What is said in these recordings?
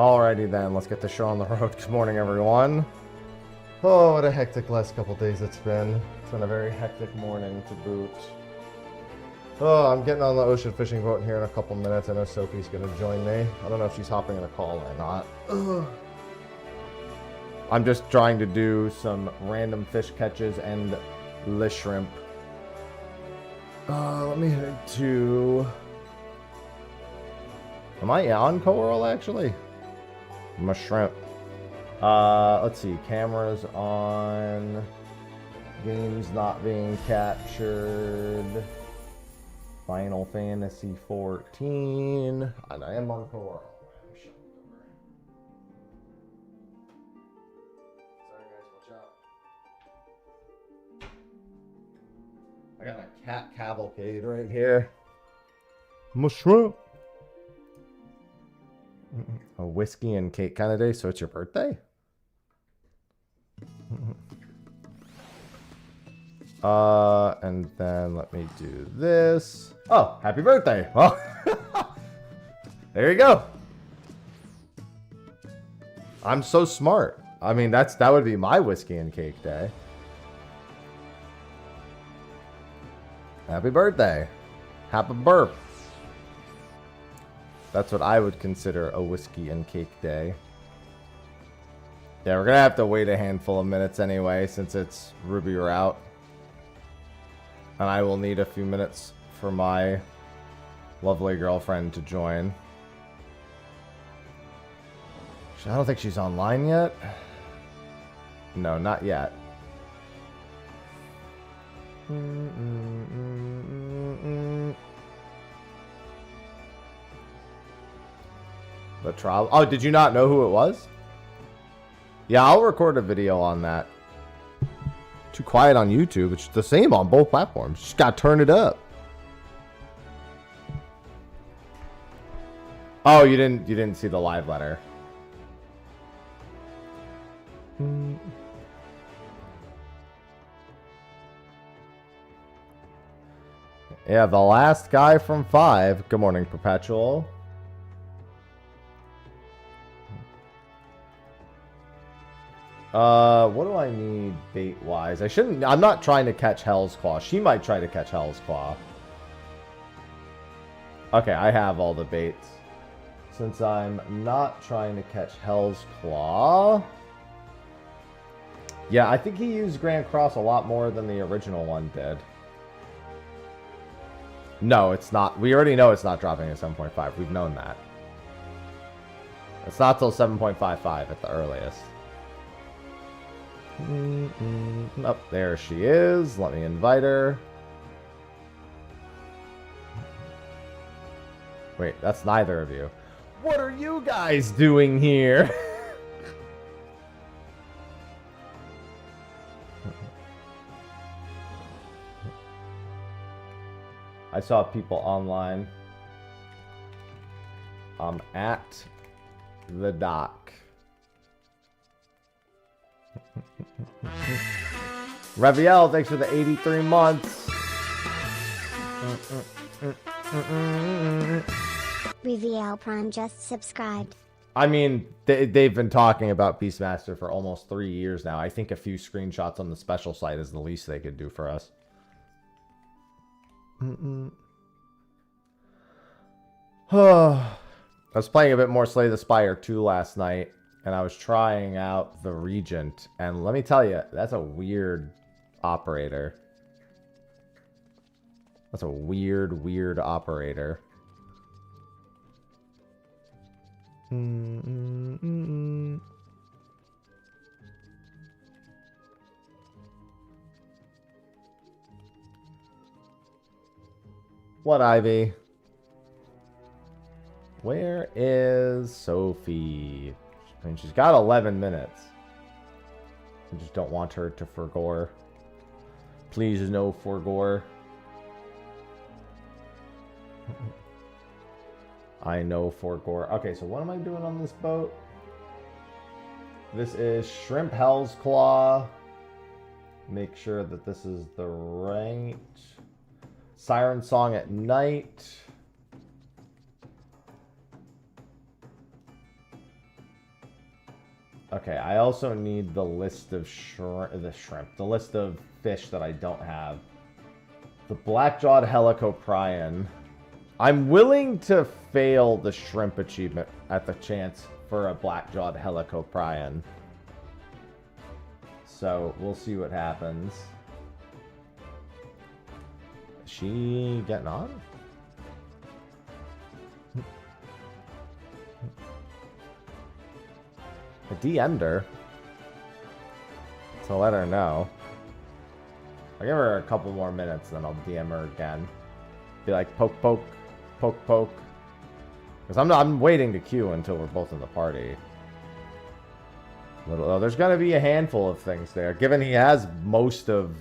Alrighty then, let's get the show on the road. Good morning, everyone. Oh, what a hectic last couple days it's been. It's been a very hectic morning to boot. Oh, I'm getting on the ocean fishing boat here in a couple minutes. I know Sophie's going to join me. I don't know if she's hopping in a call or not. Ugh. I'm just trying to do some random fish catches and le shrimp. Let me head to... Am I on Coral, actually? I'm a shrimp. Let's see. Cameras on. Games not being captured. Final Fantasy 14. And I am on Coral. Sorry, guys. Watch out. I got a cat cavalcade right here. I'm a shrimp. A whiskey and cake kind of day, so it's your birthday? And then let me do this. Oh, happy birthday. Well, there you go. I'm so smart. I mean, that would be my whiskey and cake day. Happy birthday. Happy burp. That's what I would consider a whiskey and cake day. Yeah, we're going to have to wait a handful of minutes anyway, since it's Ruby route. And I will need a few minutes for my lovely girlfriend to join. I don't think she's online yet. No, not yet. The trial. Oh, did you not know who it was? Yeah, I'll record a video on that. Too quiet on YouTube. It's the same on both platforms. Just gotta turn it up. Oh, you didn't see the live letter. Yeah, the last guy from 5. Good morning, Perpetual. What do I need bait-wise? I'm not trying to catch Hell's Claw. She might try to catch Hell's Claw. Okay, I have all the baits. Since I'm not trying to catch Hell's Claw... Yeah, I think he used Grand Cross a lot more than the original one did. No, it's not. We already know it's not dropping at 7.5. We've known that. It's not till 7.55 at the earliest. Oh, there she is. Let me invite her. Wait, that's neither of you. What are you guys doing here? I saw people online. I'm at the dock. Raviel, thanks for the 83 months. Raviel Prime just subscribed. I mean, they've been talking about Beastmaster for almost 3 years now. I think a few screenshots on the special site is the least they could do for us. I was playing a bit more Slay the Spire 2 last night, and I was trying out the Regent, and let me tell you, that's a weird operator. That's a weird operator. What, Ivy? Where is Sophie? I mean, she's got 11 minutes. I just don't want her to forgore. Please, no forgore. I know forgore. Okay, so what am I doing on this boat? This is Shrimp Hell's Claw. Make sure that this is the right... Siren Song at Night. Okay, I also need the list of the list of fish that I don't have. The black-jawed helicoprion. I'm willing to fail the shrimp achievement at the chance for a black-jawed helicoprion. So, we'll see what happens. Is she getting on? I DM'd her to let her know. I'll give her a couple more minutes, then I'll DM her again. Be like, poke, poke, poke, poke. Because I'm waiting to queue until we're both in the party. There's gonna be a handful of things there. Given he has most of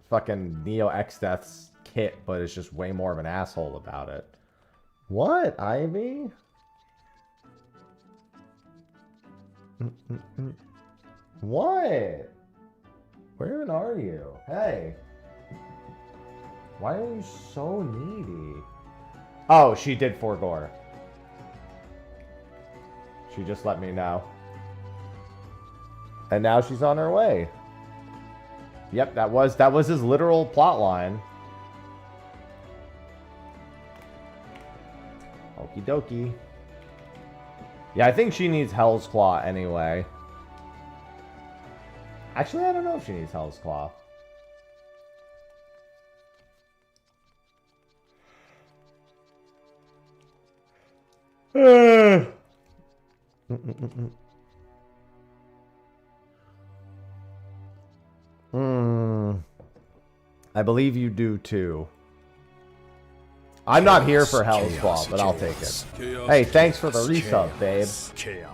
fucking Neo X-Death's kit, but is just way more of an asshole about it. What, Ivy? What? Where even are you? Hey. Why are you so needy? Oh, she did forgore. She just let me know. And now she's on her way. Yep, that was his literal plot line. Okie dokie. Yeah, I think she needs Hell's Claw anyway. Actually, I don't know if she needs Hell's Claw. I believe you do too. I'm not here for Hell's Claw, but I'll take it. Hey, thanks for the resub, babe.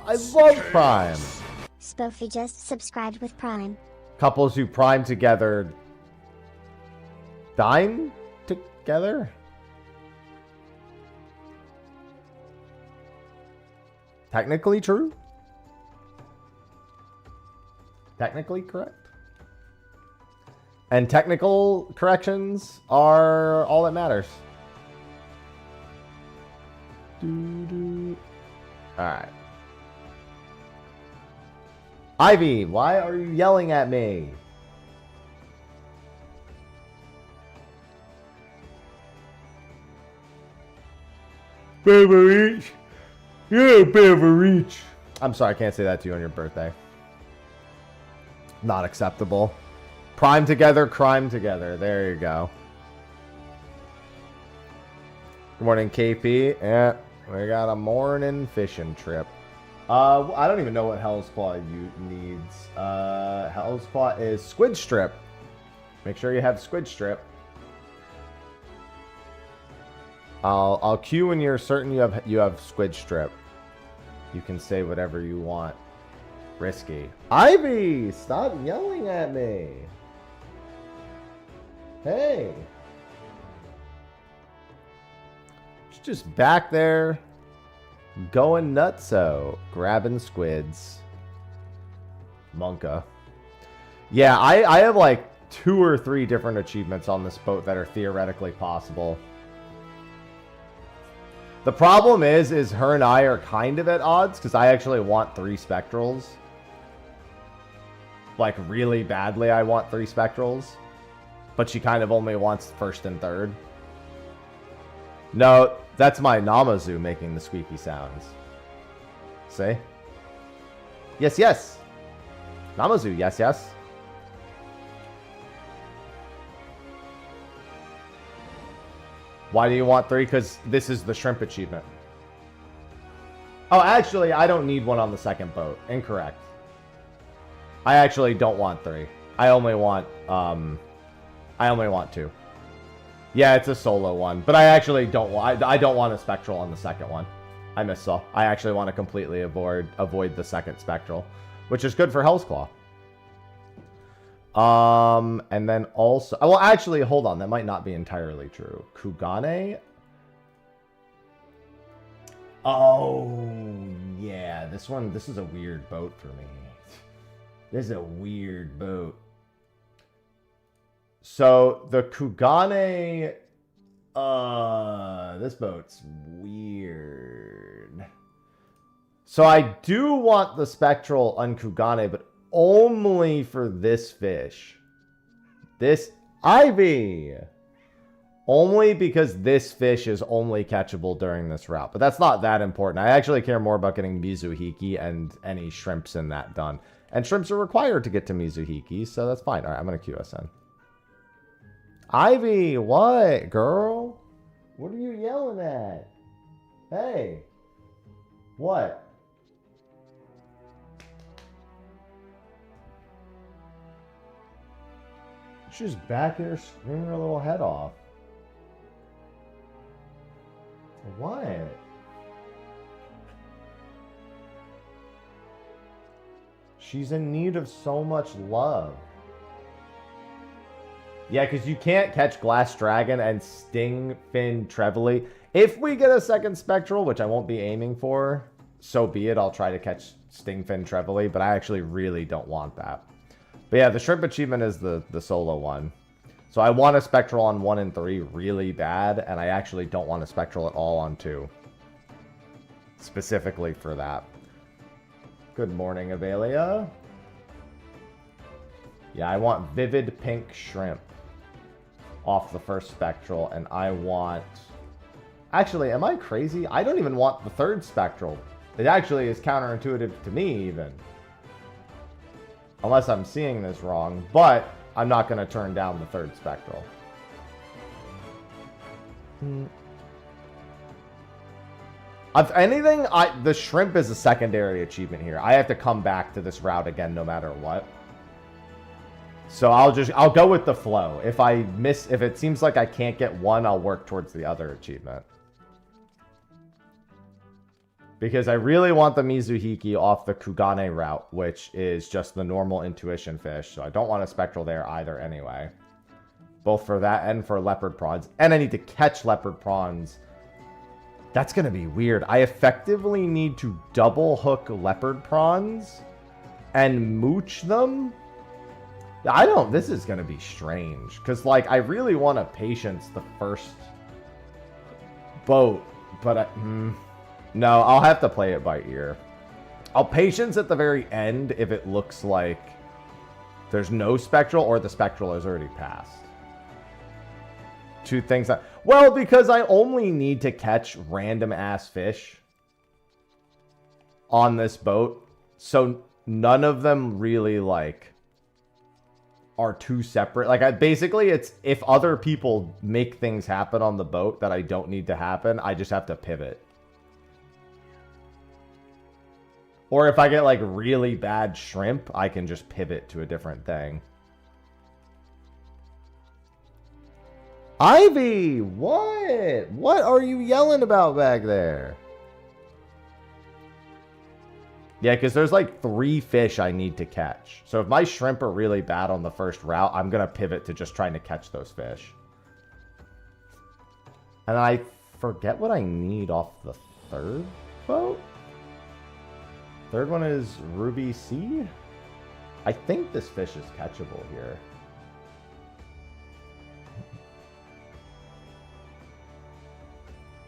I love Prime. Spoofy just subscribed with Prime. Couples who prime together dine together? Technically true? Technically correct? And technical corrections are all that matters. Alright. Ivy, why are you yelling at me? Bit of a reach. You're a bit of a reach. I'm sorry, I can't say that to you on your birthday. Not acceptable. Prime together, crime together. There you go. Good morning, KP. Yeah, we got a morning fishing trip. I don't even know what Hell's Claw needs. Hell's Claw is Squid Strip. Make sure you have Squid Strip. I'll queue when you're certain you have Squid Strip. You can say whatever you want. Risky. Ivy, stop yelling at me. Hey. Just back there going nutso, grabbing squids. Monka. Yeah, I have like 2 or 3 different achievements on this boat that are theoretically possible. The problem is her and I are kind of at odds because I actually want 3 spectrals. Like really badly I want 3 spectrals. But she kind of only wants first and third. No, that's my Namazu making the squeaky sounds. See? Yes, yes. Namazu, yes, yes. Why do you want 3? Because this is the shrimp achievement. Oh, actually, I don't need one on the second boat. Incorrect. I actually don't want 3. I only want 2. Yeah, it's a solo one, but I actually don't want. I don't want a spectral on the second one. I missaw. I actually want to completely avoid the second spectral, which is good for Hell's Claw. And then also, well, actually, hold on. That might not be entirely true. Kugane. Oh yeah, this is a weird boat for me. This is a weird boat. So, the Kugane, this boat's weird. So I do want the Spectral Unkugane, but only for this fish. This Ivy! Only because this fish is only catchable during this route. But that's not that important. I actually care more about getting Mizuhiki and any shrimps in that done. And shrimps are required to get to Mizuhiki, so that's fine. All right, I'm going to queue us in. Ivy, what, girl? What are you yelling at? Hey. What? She's back here screaming her little head off. What? She's in need of so much love. Yeah, because you can't catch Glass Dragon and Stingfin Trevally. If we get a second Spectral, which I won't be aiming for, so be it. I'll try to catch Stingfin Trevally, but I actually really don't want that. But yeah, the Shrimp achievement is the solo one. So I want a Spectral on 1 and 3 really bad, and I actually don't want a Spectral at all on 2. Specifically for that. Good morning, Avelia. Yeah, I want Vivid Pink Shrimp off the first Spectral, and I want... Actually, am I crazy? I don't even want the third Spectral. It actually is counterintuitive to me, even. Unless I'm seeing this wrong, but I'm not going to turn down the third Spectral. If anything, the shrimp is a secondary achievement here. I have to come back to this route again no matter what. So I'll go with the flow. If it seems like I can't get one, I'll work towards the other achievement. Because I really want the Mizuhiki off the Kugane route, which is just the normal intuition fish. So I don't want a Spectral there either anyway. Both for that and for leopard prawns. And I need to catch leopard prawns. That's going to be weird. I effectively need to double hook leopard prawns and mooch them. This is going to be strange. Because, like, I really want to patience the first boat. But, no, I'll have to play it by ear. I'll patience at the very end if it looks like there's no Spectral or the Spectral is already passed. Two things that... Well, because I only need to catch random-ass fish on this boat. So none of them really, like, are too separate. Like, basically, it's if other people make things happen on the boat that I don't need to happen, I just have to pivot. Or if I get, like, really bad shrimp, I can just pivot to a different thing. Ivy! What? What are you yelling about back there? Yeah, because there's, like, 3 fish I need to catch. So if my shrimp are really bad on the first route, I'm going to pivot to just trying to catch those fish. And I forget what I need off the third boat? Third one is Ruby C. I think this fish is catchable here.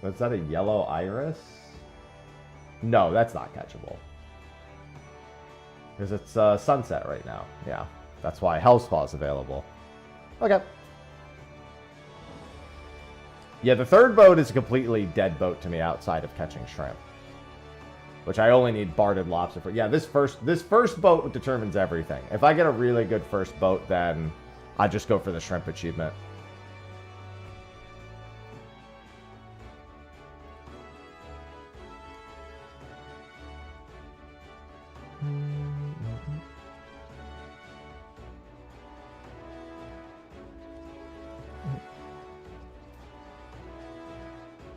Is that a yellow iris? No, that's not catchable. Because it's sunset right now. Yeah, that's why Hellspaw is available. Okay. Yeah, the third boat is a completely dead boat to me outside of catching shrimp. Which I only need Barded Lobster for. Yeah, this first boat determines everything. If I get a really good first boat, then I just go for the shrimp achievement.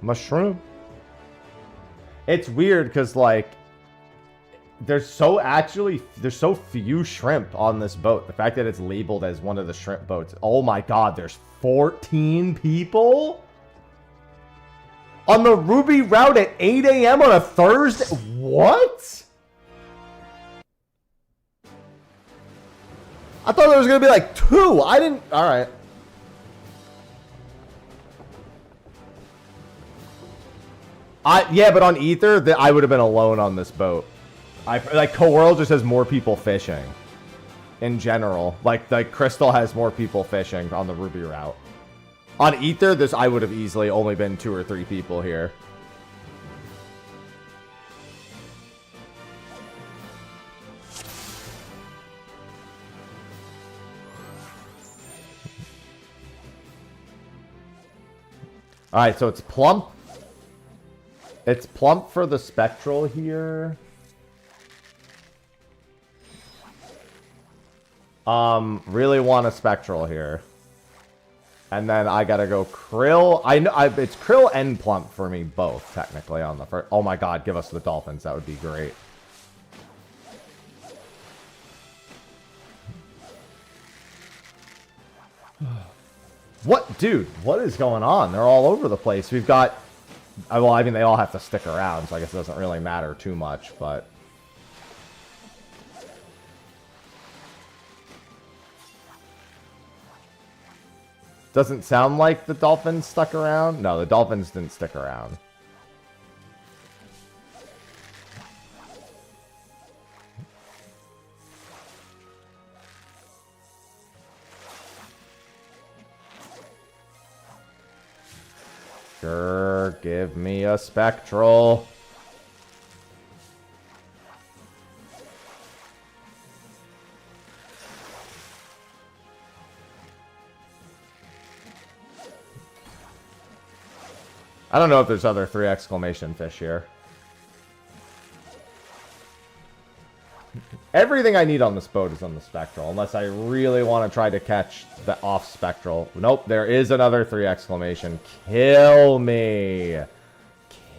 Mushroom. It's weird because, like, there's so few shrimp on this boat. The fact that it's labeled as one of the shrimp boats. Oh my god, there's 14 people on the Ruby route at 8 a.m. on a Thursday. What? I thought there was going to be like 2. I didn't. All right. Yeah, but on Ether, I would have been alone on this boat. Like, Co-World just has more people fishing. In general. Like Crystal has more people fishing on the Ruby route. On Ether, I would have easily only been 2 or 3 people here. Alright, so it's plump. It's plump for the Spectral here. Really want a Spectral here. And then I gotta go Krill. It's Krill and Plump for me both, technically, on the first. Oh my god, give us the Dolphins. That would be great. What? Dude, what is going on? They're all over the place. We've got... Well, I mean, they all have to stick around, so I guess it doesn't really matter too much, but... Doesn't sound like the Dolphins stuck around. No, the Dolphins didn't stick around. Sure, give me a Spectral. I don't know if there's other 3 exclamation fish here. Everything I need on this boat is on the Spectral, unless I really want to try to catch the off Spectral. Nope, there is another 3 exclamation. Kill me.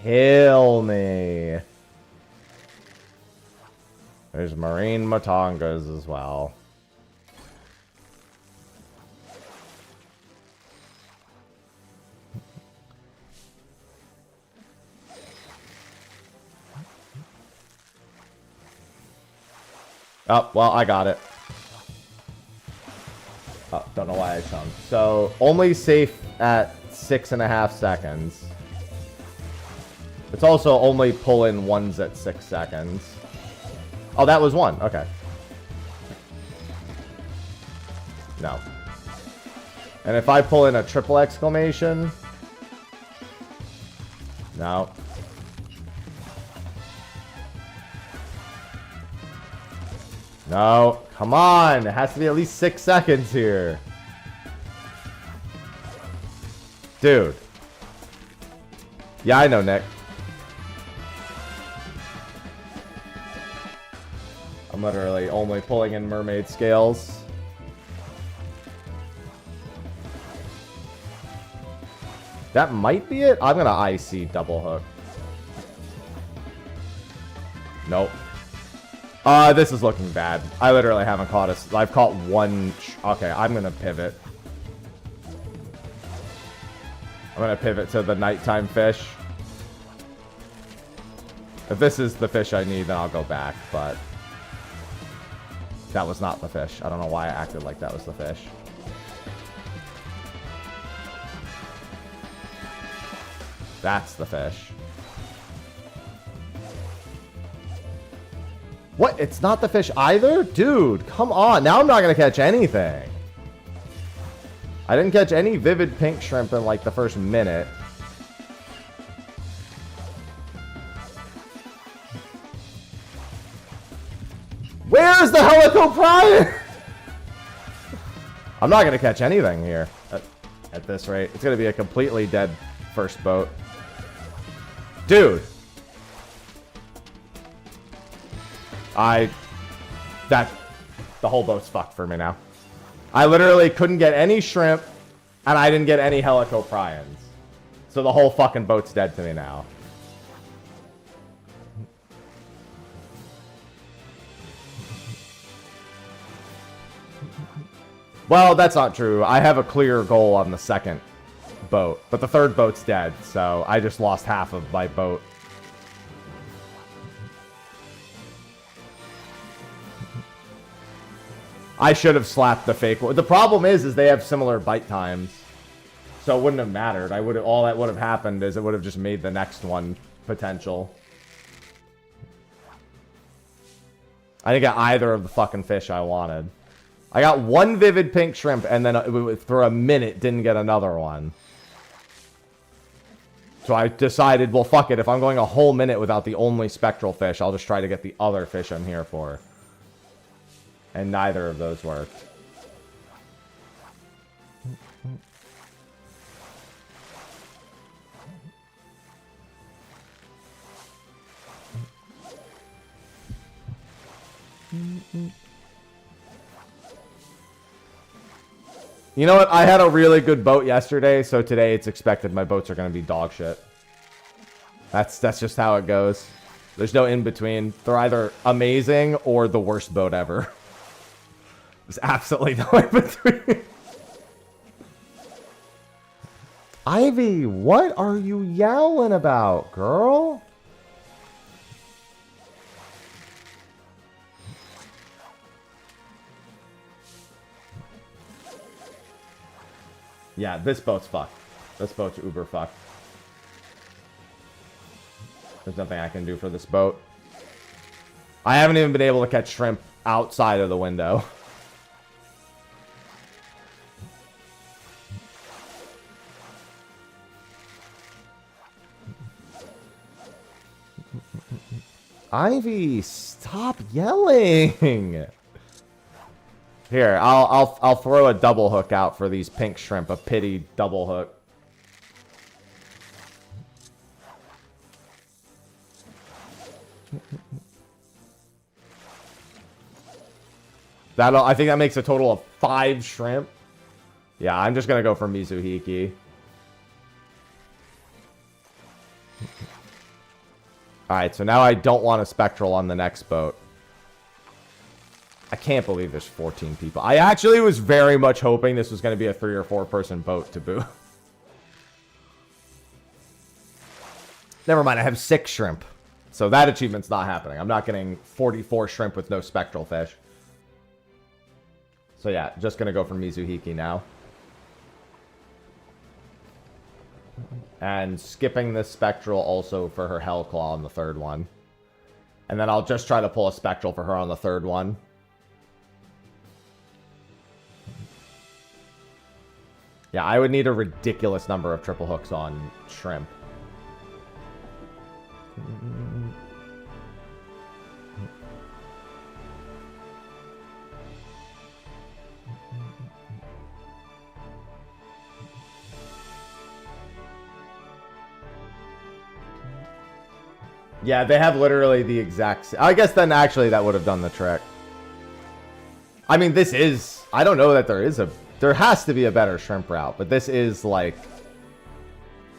Kill me. There's marine Matongas as well. Oh, well, I got it. Oh, don't know why I chunked. So, only safe at 6.5 seconds. It's also only pull in ones at 6 seconds. Oh, that was 1. Okay. No. And if I pull in a triple exclamation... No. No, come on. It has to be at least 6 seconds here. Dude. Yeah, I know, Nick. I'm literally only pulling in mermaid scales. That might be it. I'm gonna IC double hook. Nope. This is looking bad. I literally haven't caught a... I've caught 1... Okay, I'm gonna pivot. I'm gonna pivot to the nighttime fish. If this is the fish I need, then I'll go back, but... That was not the fish. I don't know why I acted like that was the fish. That's the fish. What? It's not the fish either? Dude, come on. Now I'm not going to catch anything. I didn't catch any vivid pink shrimp in like the first minute. Where's the Helicoprion? I'm not going to catch anything here at this rate. It's going to be a completely dead first boat. Dude. The whole boat's fucked for me now. I literally couldn't get any shrimp, and I didn't get any Helicoprions. So the whole fucking boat's dead to me now. Well, that's not true. I have a clear goal on the second boat, but the third boat's dead, so I just lost half of my boat. I should have slapped the fake one. The problem is they have similar bite times, so it wouldn't have mattered. All that would have happened is it would have just made the next one potential. I didn't get either of the fucking fish I wanted. I got one vivid pink shrimp, and then for a minute didn't get another one. So I decided, well, fuck it. If I'm going a whole minute without the only spectral fish, I'll just try to get the other fish I'm here for. And neither of those worked. You know what? I had a really good boat yesterday, so today it's expected my boats are going to be dog shit. That's just how it goes. There's no in between. They're either amazing or the worst boat ever. There's absolutely no in between. Ivy, what are you yowling about, girl? Yeah, this boat's fucked. This boat's uber fucked. There's nothing I can do for this boat. I haven't even been able to catch shrimp outside of the window. Ivy, stop yelling. Here, I'll throw a double hook out for these pink shrimp, a pity double hook. I think that makes a total of 5 shrimp. Yeah, I'm just gonna go for Mizuhiki. Alright, so now I don't want a spectral on the next boat. I can't believe there's 14 people. I actually was very much hoping this was going to be a 3 or 4 person boat to boot. Never mind, I have 6 shrimp. So that achievement's not happening. I'm not getting 44 shrimp with no spectral fish. So yeah, just going to go for Mizuhiki now. And skipping this spectral also for her Hellclaw on the 3rd one. And then I'll just try to pull a spectral for her on the 3rd one. Yeah, I would need a ridiculous number of triple hooks on shrimp. Yeah, they have literally the exact... I guess then actually that would have done the trick. I mean, this is... I don't know that there is a... There has to be a better shrimp route, but this is, like,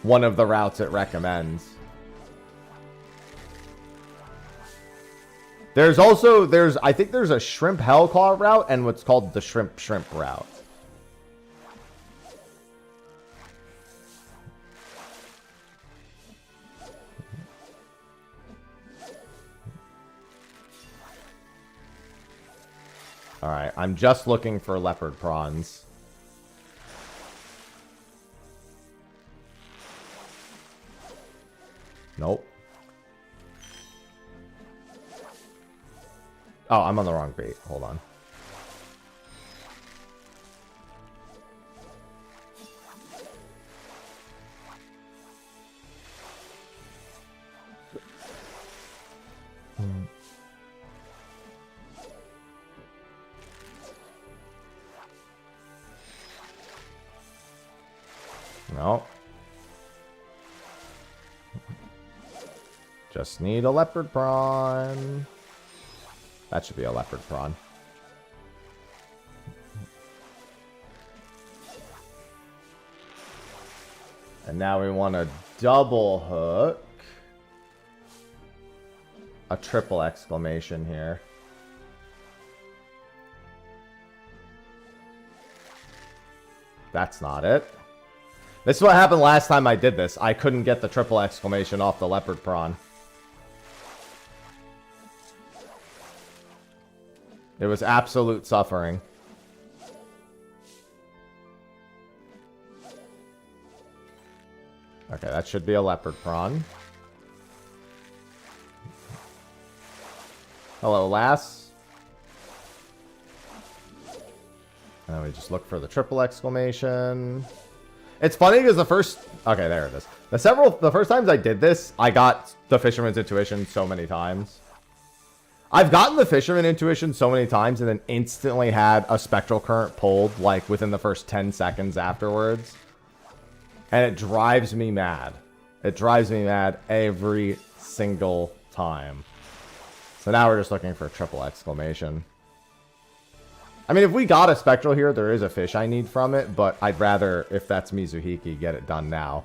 one of the routes it recommends. There's also, I think there's a shrimp Hellclaw route and what's called the shrimp route. Alright, I'm just looking for leopard prawns. Nope. Oh, I'm on the wrong bait. Hold on. No. Just need a leopard prawn. That should be a leopard prawn. And now we want a double hook. A triple exclamation here. That's not it. This is what happened last time I did this. I couldn't get the triple exclamation off the leopard prawn. It was absolute suffering. Okay, that should be a leopard prawn. Hello, lass. And then we just look for the triple exclamation. It's funny because the first... Okay, there it is. The first times I did this, I got the Fisherman's Intuition so many times. I've gotten the Fisherman Intuition so many times and then instantly had a Spectral Current pulled, like, within the first 10 seconds afterwards. And it drives me mad. It drives me mad every single time. So now we're just looking for a triple exclamation. I mean, if we got a Spectral here, there is a fish I need from it, but I'd rather, if that's Mizuhiki, get it done now.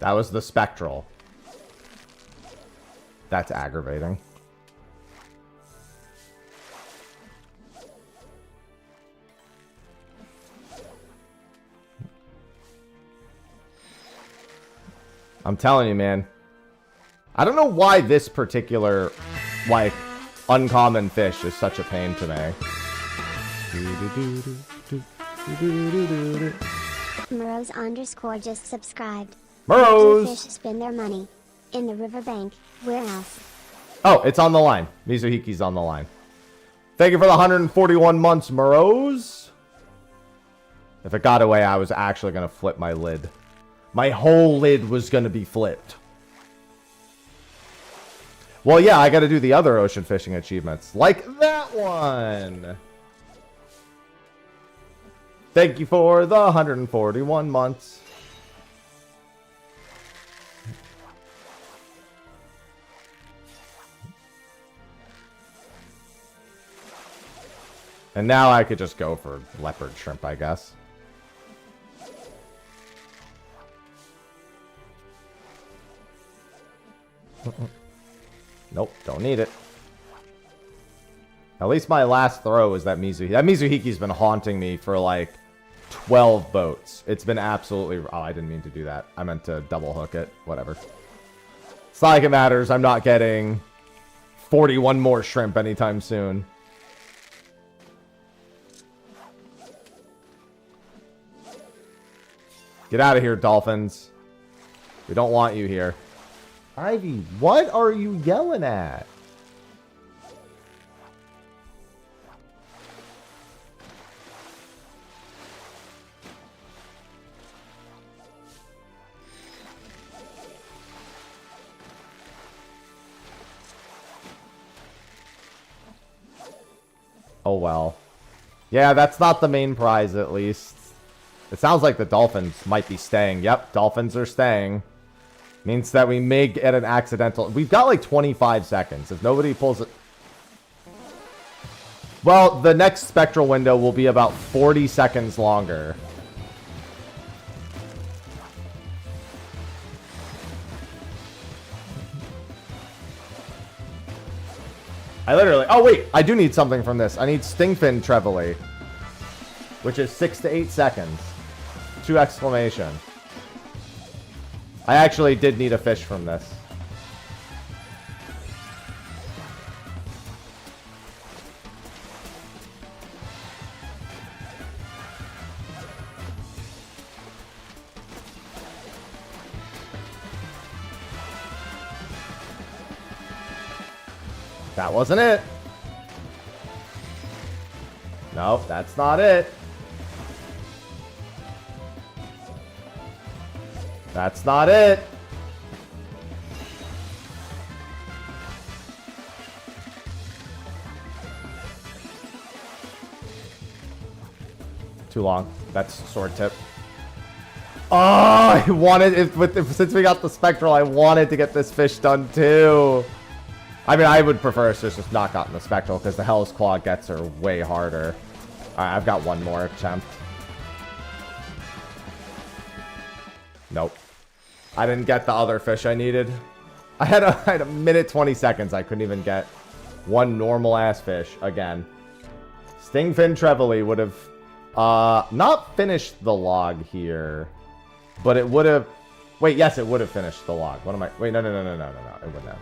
That was the Spectral. That's aggravating. I'm telling you, man. I don't know why this particular, like, uncommon fish is such a pain to me. Morose_ just subscribed. Morose! Fish spend their money. In the riverbank. Where else? Oh, it's on the line. Mizuhiki's on the line. Thank you for the 141 months, Morose. If it got away, I was actually going to flip my lid. My whole lid was going to be flipped. Well, yeah, I got to do the other ocean fishing achievements. Like that one. Thank you for the 141 months. And now I could just go for leopard shrimp, I guess. Nope, don't need it. At least my last throw is that Mizuhiki. That Mizuhiki's been haunting me for like 12 boats. It's been absolutely... Oh, I didn't mean to do that. I meant to double hook it. Whatever. It's not like it matters. I'm not getting 41 more shrimp anytime soon. Get out of here, dolphins. We don't want you here. Ivy, what are you yelling at? Oh, well. Yeah, that's not the main prize, at least. It sounds like the dolphins might be staying. Yep, dolphins are staying. Means that we may get an accidental... We've got like 25 seconds. If nobody pulls it... Well, the next spectral window will be about 40 seconds longer. I literally... Oh, wait. I do need something from this. I need Stingfin Trevally. Which is 6 to 8 seconds. 2 exclamation. I actually did need a fish from this. That wasn't it. Nope, that's not it. That's not it. Too long. That's sword tip. Oh, I wanted since we got the spectral, I wanted to get this fish done too. I mean, I would prefer us just not gotten the spectral because the Hell's Claw gets are way harder. Alright, I've got one more attempt. Nope. I didn't get the other fish I needed. I had a minute 20 seconds. I couldn't even get one normal ass fish again. Stingfin Trevally would have not finished the log here, but it would have. Wait, yes, it would have finished the log. What am I? Wait, no. It wouldn't have.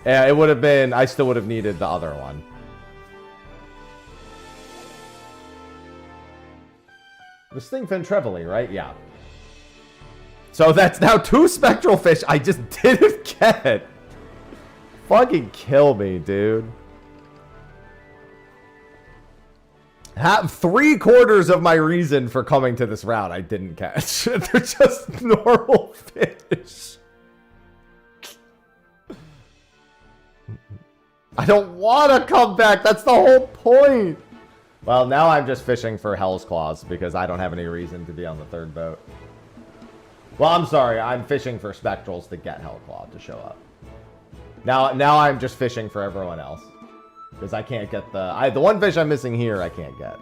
Yeah, it would have been. I still would have needed the other one. The stingfin trevally, right? Yeah. So that's now 2 spectral fish I just didn't get. Fucking kill me, dude. Have 3/4 of my reason for coming to this route I didn't catch. They're just normal fish. I don't want to come back. That's the whole point. Well, now I'm just fishing for Hell's Claws because I don't have any reason to be on the 3rd boat. Well, I'm sorry. I'm fishing for Spectrals to get Hellclaw to show up. Now I'm just fishing for everyone else. Because I can't get the one fish I'm missing here I can't get.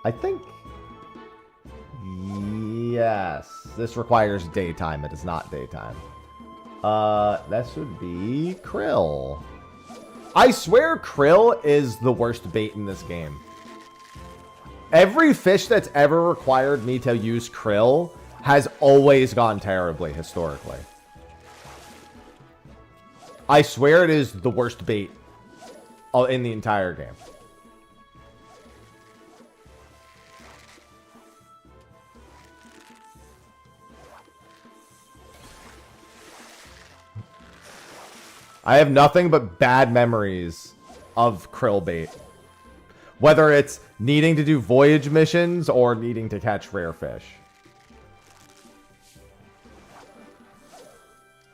I think... Yes. This requires daytime. It is not daytime. That should be krill. I swear krill is the worst bait in this game. Every fish that's ever required me to use krill has always gone terribly historically. I swear it is the worst bait in the entire game. I have nothing but bad memories of krill bait. Whether it's needing to do voyage missions or needing to catch rare fish.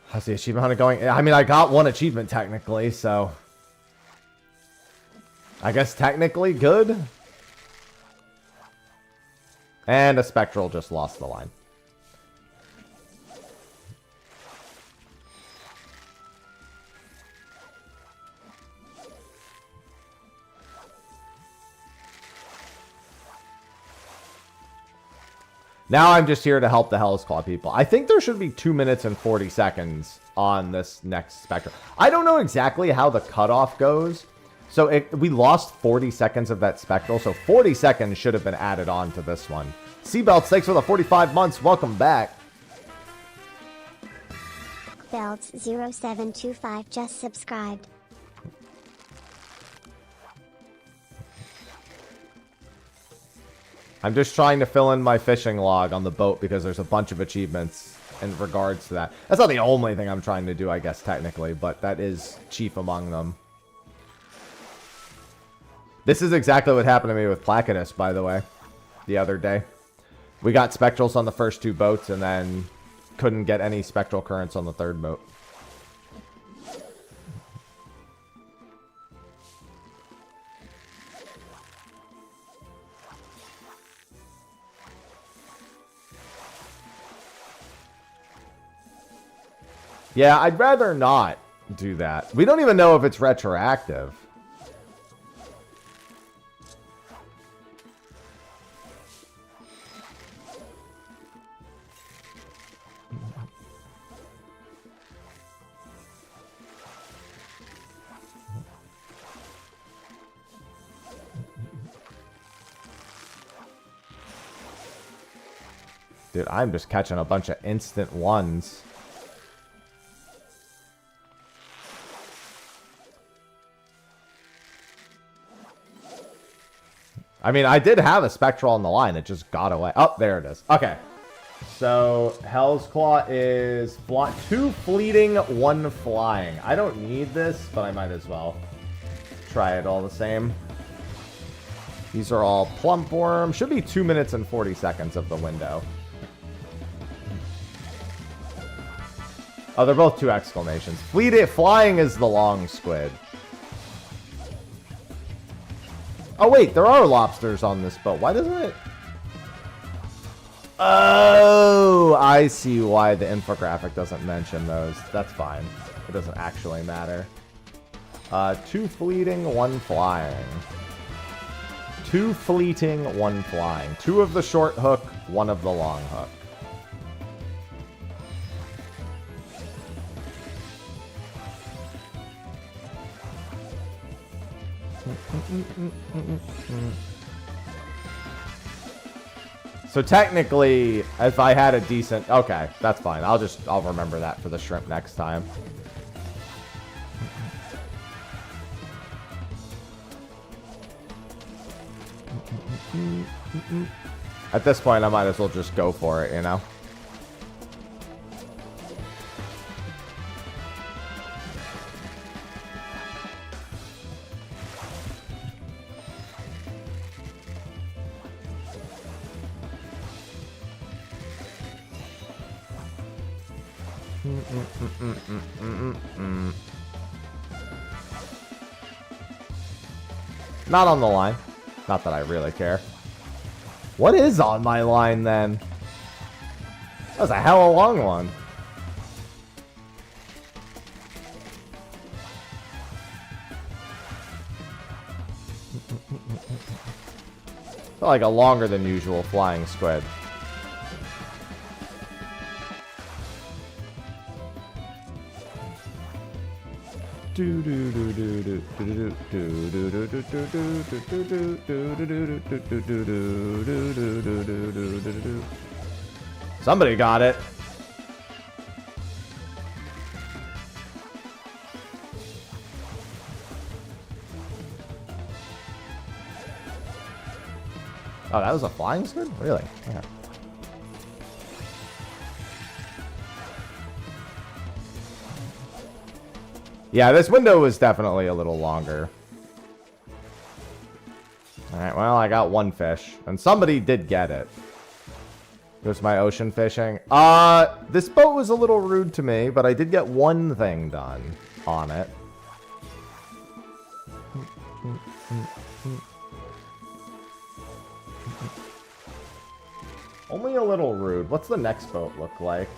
How's the achievement hunter going? I mean, I got one achievement technically, so... I guess technically good. And a spectral just lost the line. Now I'm just here to help the Hell's Claw people. I think there should be 2 minutes and 40 seconds on this next spectral. I don't know exactly how the cutoff goes. So we lost 40 seconds of that spectral. So 40 seconds should have been added on to this one. Seabelts, thanks for the 45 months. Welcome back. Belts0725 just subscribed. I'm just trying to fill in my fishing log on the boat because there's a bunch of achievements in regards to that. That's not the only thing I'm trying to do, I guess, technically, but that is chief among them. This is exactly what happened to me with Placidus, by the way, the other day. We got spectrals on the first 2 boats and then couldn't get any spectral currents on the 3rd boat. Yeah, I'd rather not do that. We don't even know if it's retroactive. Dude, I'm just catching a bunch of instant ones. I mean, I did have a spectral on the line. It just got away. Oh, there it is. Okay. So, Hell's Claw is 2 fleeting, 1 flying. I don't need this, but I might as well try it all the same. These are all plump worm. Should be 2 minutes and 40 seconds of the window. Oh, they're both 2 exclamations. Flying is the long squid. Oh, wait, there are lobsters on this boat. Why doesn't it... Oh, I see why the infographic doesn't mention those. That's fine. It doesn't actually matter. 2 fleeting, 1 flying. 2 fleeting, 1 flying. 2 of the short hook, 1 of the long hook. So technically, if I had a decent... Okay, that's fine. I'll remember that for the shrimp next time. At this point, I might as well just go for it, you know? Not on the line. Not that I really care. What is on my line, then? That was a hell of a long one. Felt like a longer than usual flying squid. Somebody got it. Oh, that was a flying squid? Really? Yeah. Yeah, this window was definitely a little longer. Alright, well, I got one fish. And somebody did get it. There's my ocean fishing. This boat was a little rude to me, but I did get one thing done on it. Only a little rude. What's the next boat look like?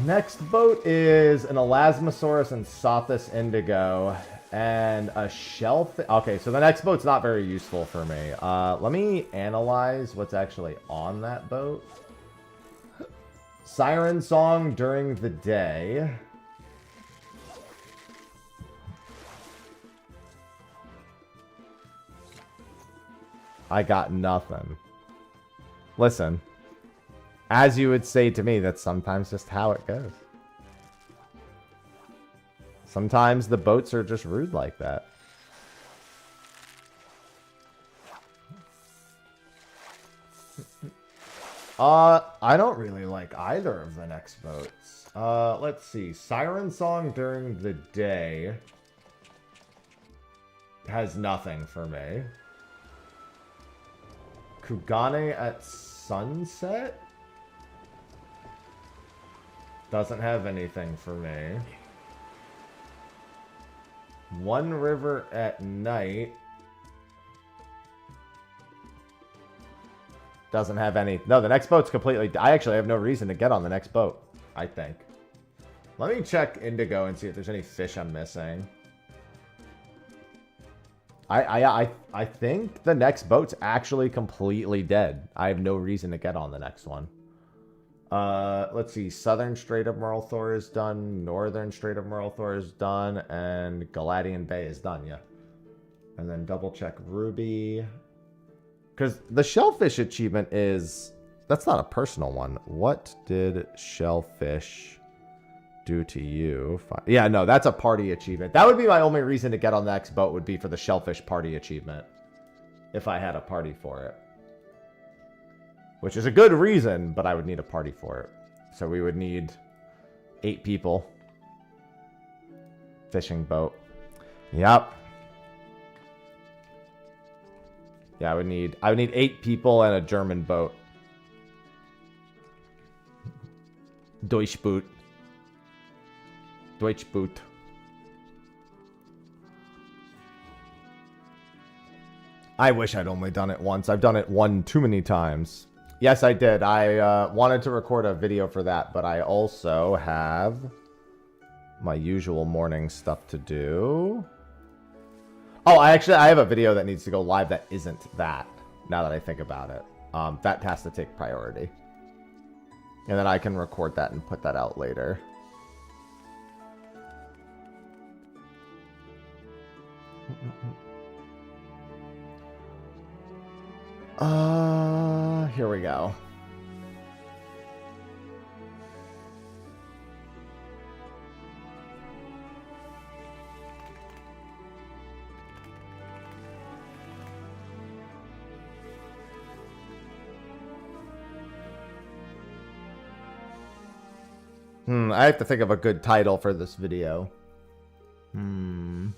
Next boat is an Elasmosaurus and Sothis Indigo and a shellfish. Okay, so the next boat's not very useful for me. Let me analyze what's actually on that boat. Siren song during the day. I got nothing. Listen. As you would say to me, that's sometimes just how it goes. Sometimes the boats are just rude like that. I don't really like either of the next boats. Let's see. Siren Song during the day has nothing for me. Kugane at sunset doesn't have anything for me. One River at night doesn't have any. No, the next boat's completely. I actually have no reason to get on the next boat, I think. Let me check Indigo and see if there's any fish I'm missing. I think the next boat's actually completely dead. I have no reason to get on the next one. Let's see. Southern Strait of Merlthor is done. Northern Strait of Merlthor is done. And Galadian Bay is done, yeah. And then double check Ruby. Because the Shellfish achievement is... That's not a personal one. What did Shellfish do to you? Yeah, no, that's a party achievement. That would be my only reason to get on the next boat would be for the Shellfish party achievement. If I had a party for it. Which is a good reason, but I would need a party for it. So we would need 8 people. Fishing boat. Yep. Yeah, I would need 8 people and a German boat. Deutschboot. Deutschboot. I wish I'd only done it once. I've done it one too many times. Yes, I did. I wanted to record a video for that, but I also have my usual morning stuff to do. Oh, I have a video that needs to go live that isn't that, now that I think about it. That has to take priority. And then I can record that and put that out later. Here we go. I have to think of a good title for this video. Hmm.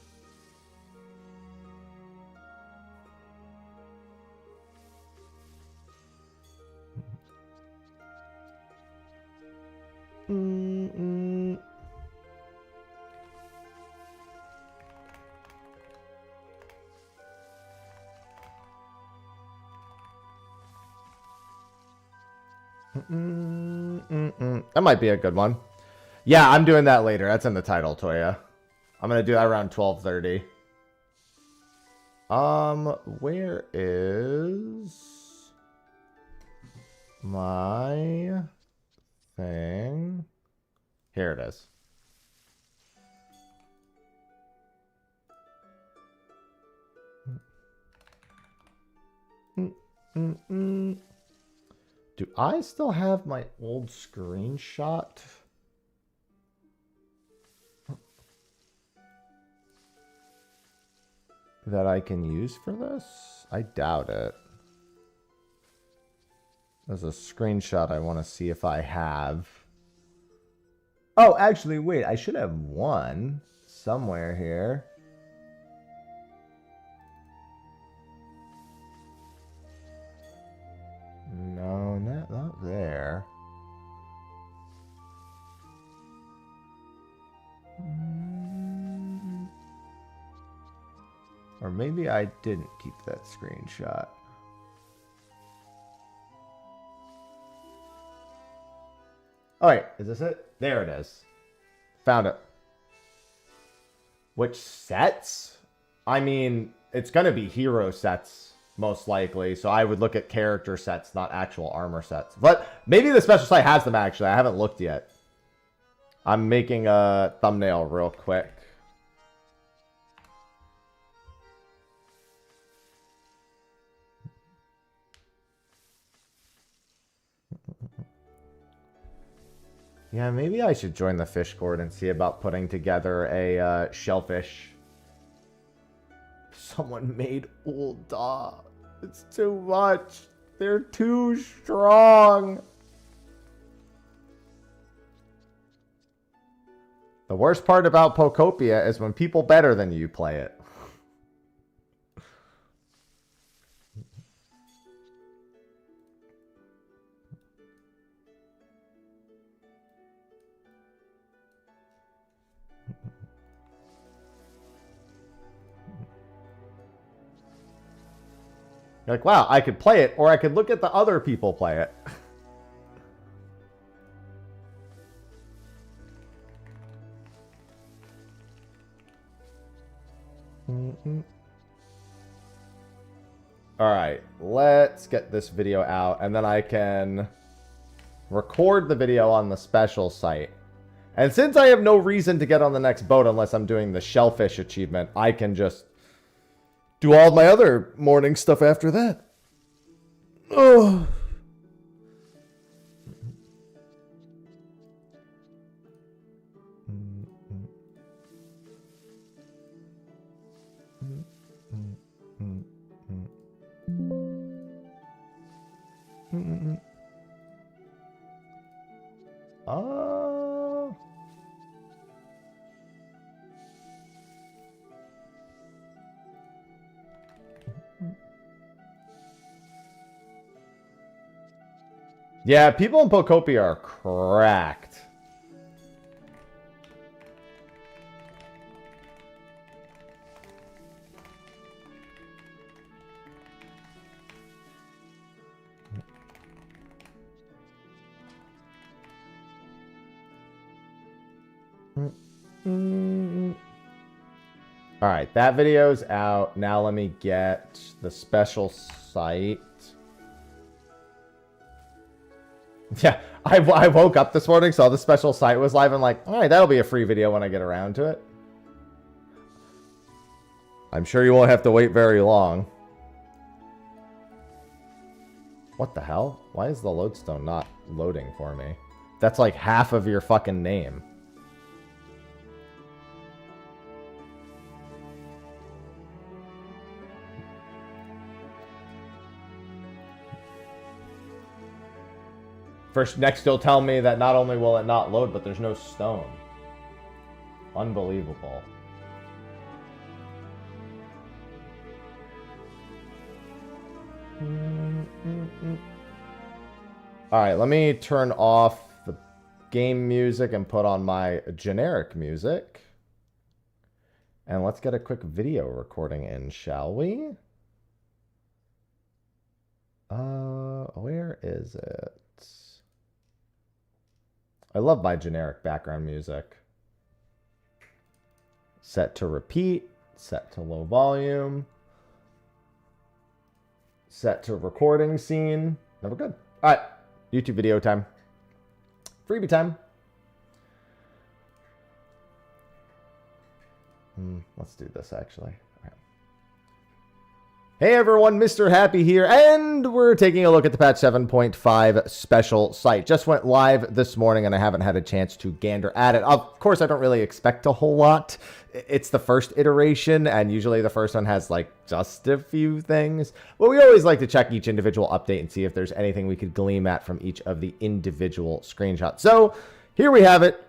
That might be a good one. Yeah, I'm doing that later. That's in the title, Toya. I'm gonna do that around 12:30. Where is my thing? Here it is. Do I still have my old screenshot? That I can use for this? I doubt it. There's a screenshot I want to see if I have. Oh, actually, wait. I should have one somewhere here. No, not there. Or maybe I didn't keep that screenshot. All right, is this it? There it is. Found it. Which sets? I mean, it's going to be hero sets, most likely. So I would look at character sets, not actual armor sets. But maybe the special site has them, actually. I haven't looked yet. I'm making a thumbnail real quick. Yeah, maybe I should join the fish court and see about putting together a shellfish. Someone made Ulda. It's too much. They're too strong. The worst part about Pokopia is when people better than you play it. You're like, wow, I could play it, or I could look at the other people play it. Alright, let's get this video out, and then I can record the video on the special site. And since I have no reason to get on the next boat unless I'm doing the shellfish achievement, I can just do all my other morning stuff after that. Oh. Oh. Yeah, people in Pokopia are cracked. Alright, that video's out. Now let me get the special site. Yeah, I woke up this morning, saw the special site was live, and like, alright, that'll be a free video when I get around to it. I'm sure you won't have to wait very long. What the hell? Why is the lodestone not loading for me? That's like half of your fucking name. First, next he'll tell me that not only will it not load, but there's no stone. Unbelievable. Alright, let me turn off the game music and put on my generic music. And let's get a quick video recording in, shall we? Where is it? I love my generic background music. Set to repeat, set to low volume, set to recording scene. Never good. All right, YouTube video time. Freebie time. Let's do this actually. Hey everyone, Mr. Happy here, and we're taking a look at the patch 7.5 special site. Just went live this morning and I haven't had a chance to gander at it. Of course, I don't really expect a whole lot. It's the first iteration, and usually the first one has like just a few things. But we always like to check each individual update and see if there's anything we could glean at from each of the individual screenshots. So here we have it.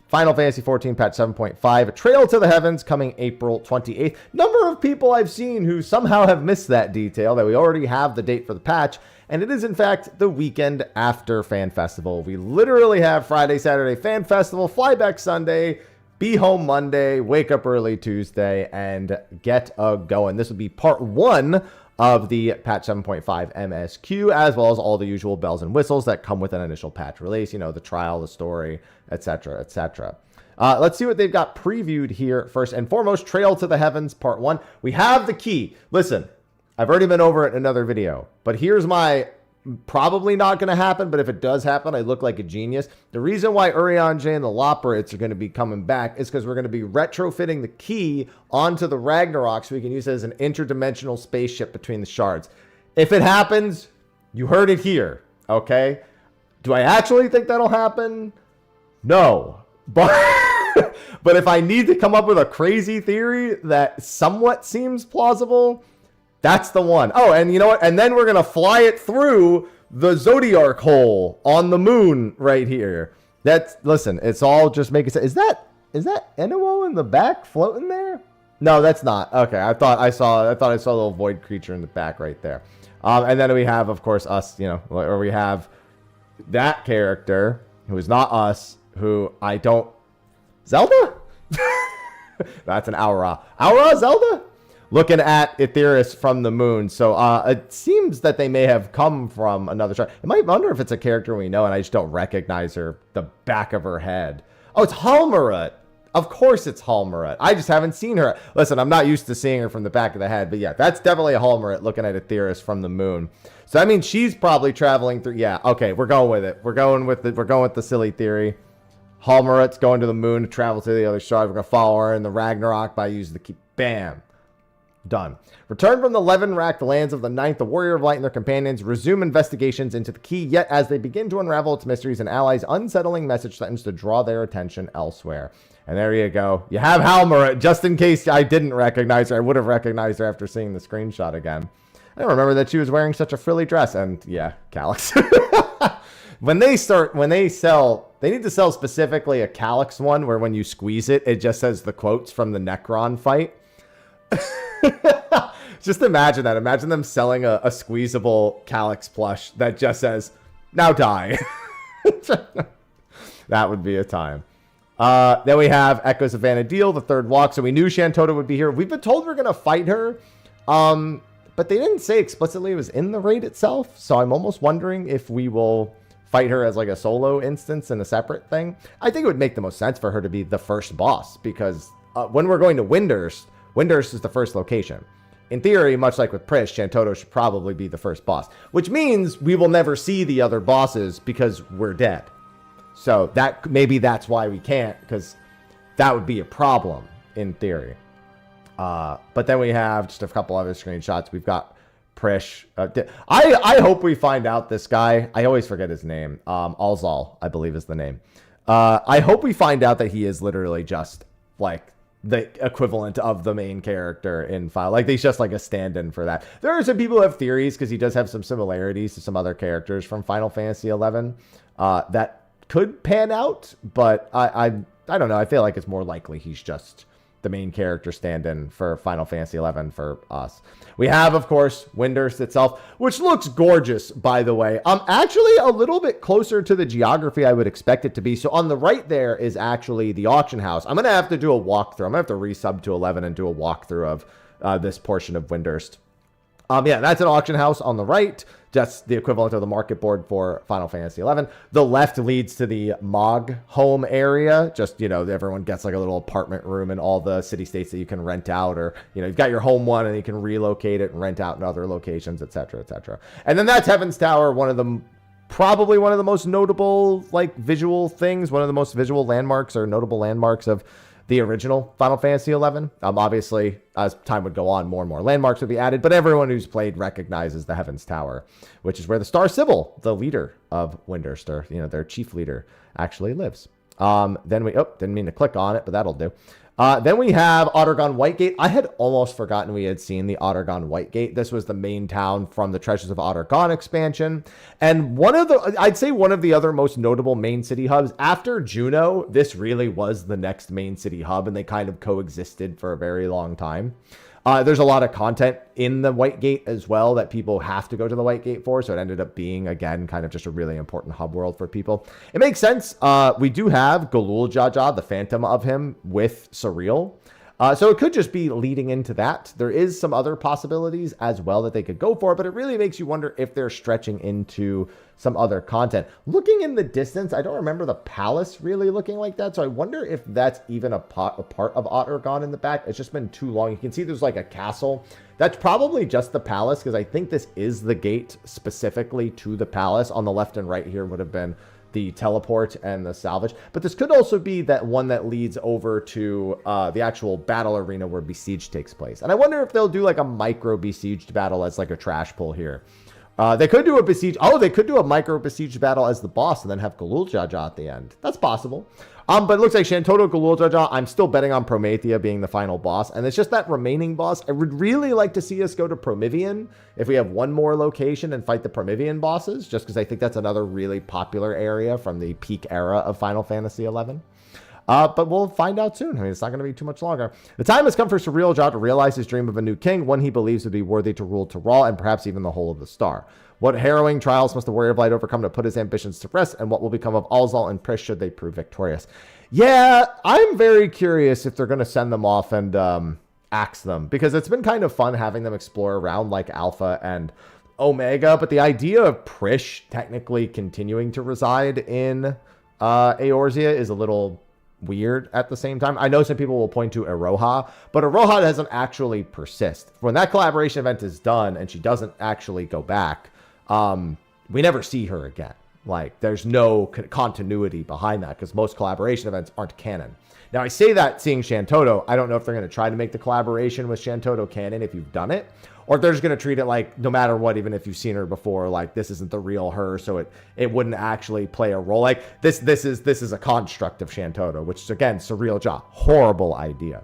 Final Fantasy XIV patch 7.5, Trail to the Heavens, coming April 28th. Number of people I've seen who somehow have missed that detail, that we already have the date for the patch, and it is in fact the weekend after Fan Festival. We literally have Friday, Saturday Fan Festival, fly back Sunday, be home Monday, wake up early Tuesday, and get a going. This would be part 1 of the patch 7.5 MSQ, as well as all the usual bells and whistles that come with an initial patch release, you know, the trial, the story, etc., etc. Let's see what they've got previewed here. First and foremost, Trail to the Heavens, part 1. We have the key. Listen, I've already been over it in another video, but here's my probably not going to happen, but if it does happen, I look like a genius. The reason why Urianger and the Loporrits are going to be coming back is because we're going to be retrofitting the key onto the Ragnarok so we can use it as an interdimensional spaceship between the shards. If it happens, you heard it here, okay? Do I actually think that'll happen? No. But, but if I need to come up with a crazy theory that somewhat seems plausible, that's the one. Oh, and you know what? And then we're going to fly it through the Zodiac hole on the moon right here. That's, listen, it's all just making sense. Is that Enuo in the back floating there? No, that's not. Okay, I thought I saw a little void creature in the back right there. And then we have, of course, us, you know, or we have that character who is not us, who I don't... Zelda? That's an Aura. Aura, Zelda? Looking at Aetheris from the moon. So it seems that they may have come from another shard. I might wonder if it's a character we know and I just don't recognize her, the back of her head. Oh, it's Halmarut. Of course it's Halmarut. I just haven't seen her. Listen, I'm not used to seeing her from the back of the head, but yeah, that's definitely a Halmarut looking at Aetheris from the moon. So that means she's probably traveling through. Yeah, okay, we're going with it. We're going with the silly theory. Halmarut's going to the moon to travel to the other side. We're gonna follow her in the Ragnarok by using the key. Bam. Done. Return from the Leavenwracked lands of the Ninth, the Warrior of Light and their companions resume investigations into the key, yet as they begin to unravel its mysteries, an ally's unsettling message threatens to draw their attention elsewhere. And there you go. You have Halmarut, just in case I didn't recognize her. I would have recognized her after seeing the screenshot again. I don't remember that she was wearing such a frilly dress. And yeah, Calyx. When they sell, they need to sell specifically a Calyx one where when you squeeze it, it just says the quotes from the Necron fight. Just imagine that. Imagine them selling a squeezable Calyx plush that just says, now die. That would be a time. Then we have Echoes of Vana'diel, the third walk. So we knew Shantota would be here. We've been told we're going to fight her. But they didn't say explicitly it was in the raid itself. So I'm almost wondering if we will fight her as like a solo instance and a separate thing. I think it would make the most sense for her to be the first boss. Because when we're going to Windurst, Windurst is the first location. In theory, much like with Prish, Shantota should probably be the first boss. Which means we will never see the other bosses because we're dead. So that maybe that's why we can't, because that would be a problem in theory. But then we have just a couple other screenshots. We've got Prish. I hope we find out this guy. I always forget his name. Alzal, I believe is the name. I hope we find out that he is literally just like the equivalent of the main character in Final. Like, he's just like a stand-in for that. There are some people who have theories because he does have some similarities to some other characters from Final Fantasy XI that could pan out, but I don't know. I feel like it's more likely he's just the main character stand-in for Final Fantasy XI for us. We have, of course, Windurst itself, which looks gorgeous, by the way. Actually a little bit closer to the geography I would expect it to be. So on the right there is actually the auction house. I'm going to have to do a walkthrough. I'm going to have to resub to 11 and do a walkthrough of this portion of Windurst. Yeah, that's an auction house on the right. Just the equivalent of the market board for Final Fantasy XI. The left leads to the Mog home area. Just, everyone gets like a little apartment room in all the city-states that you can rent out, or, you've got your home one and you can relocate it and rent out in other locations, etc., etc. And then that's Heaven's Tower, probably one of the most notable, like, visual things, one of the most visual landmarks or notable landmarks of the original Final Fantasy XI. Obviously, as time would go on, more and more landmarks would be added, but everyone who's played recognizes the Heaven's Tower, which is where the Star Sibyl, the leader of Windurst, or, their chief leader, actually lives. Then didn't mean to click on it, but that'll do. Then we have Ottergon Whitegate. I had almost forgotten we had seen the Ottergon Whitegate. This was the main town from the Treasures of Ottergon expansion. And I'd say one of the other most notable main city hubs. After Juno, this really was the next main city hub, and they kind of coexisted for a very long time. There's a lot of content in the Whitegate as well that people have to go to the Whitegate for, so it ended up being, again, kind of just a really important hub world for people. It makes sense. We do have Galul Jaja, the phantom of him, with Surreal. So it could just be leading into that. There is some other possibilities as well that they could go for, but it really makes you wonder if they're stretching into some other content. Looking in the distance, I don't remember the palace really looking like that, so I wonder if that's even a part of Ottergon in the back. It's just been too long. You can see there's like a castle. That's probably just the palace, because I think this is the gate specifically to the palace. On the left and right here would have been the teleport and the salvage, but this could also be that one that leads over to the actual battle arena where Besieged takes place. And I wonder if they'll do like a micro Besieged battle as like a trash pull here. They could do a Besieged. Oh, they could do a micro Besieged battle as the boss and then have Galul Jaja at the end. That's possible. But it looks like Shantoto, Galul Jaja. I'm still betting on Promethea being the final boss. And it's just that remaining boss. I would really like to see us go to Promethean if we have one more location and fight the Promethean bosses, just because I think that's another really popular area from the peak era of Final Fantasy XI. But we'll find out soon. I mean, it's not going to be too much longer. The time has come for Surreal Jaw to realize his dream of a new king, one he believes would be worthy to rule Tyrrell and perhaps even the whole of the star. What harrowing trials must the Warrior of Light overcome to put his ambitions to rest, and what will become of Alzal and Prish should they prove victorious? Yeah, I'm very curious if they're going to send them off and axe them, because it's been kind of fun having them explore around like Alpha and Omega, but the idea of Prish technically continuing to reside in Eorzea is a little weird at the same time. I know some people will point to Iroha, but Iroha doesn't actually persist. When that collaboration event is done and she doesn't actually go back, we never see her again. Like, there's no continuity behind that because most collaboration events aren't canon. Now, I say that seeing Shantoto, I don't know if they're going to try to make the collaboration with Shantoto canon if you've done it, or if they're just going to treat it like no matter what, even if you've seen her before, like this isn't the real her, so it wouldn't actually play a role. Like this is a construct of Shantoto, which is again Surreal Jaw. Horrible idea.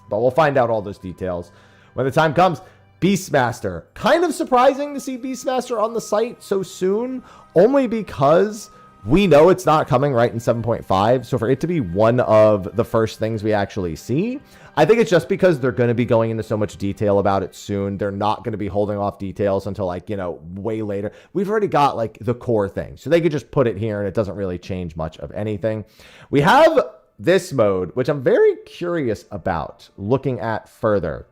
But we'll find out all those details when the time comes. Beastmaster. Kind of surprising to see Beastmaster on the site so soon, only because we know it's not coming right in 7.5. So for it to be one of the first things we actually see, I think it's just because they're going to be going into so much detail about it soon. They're not going to be holding off details until like, way later. We've already got like the core thing. So they could just put it here and it doesn't really change much of anything. We have this mode, which I'm very curious about looking at further.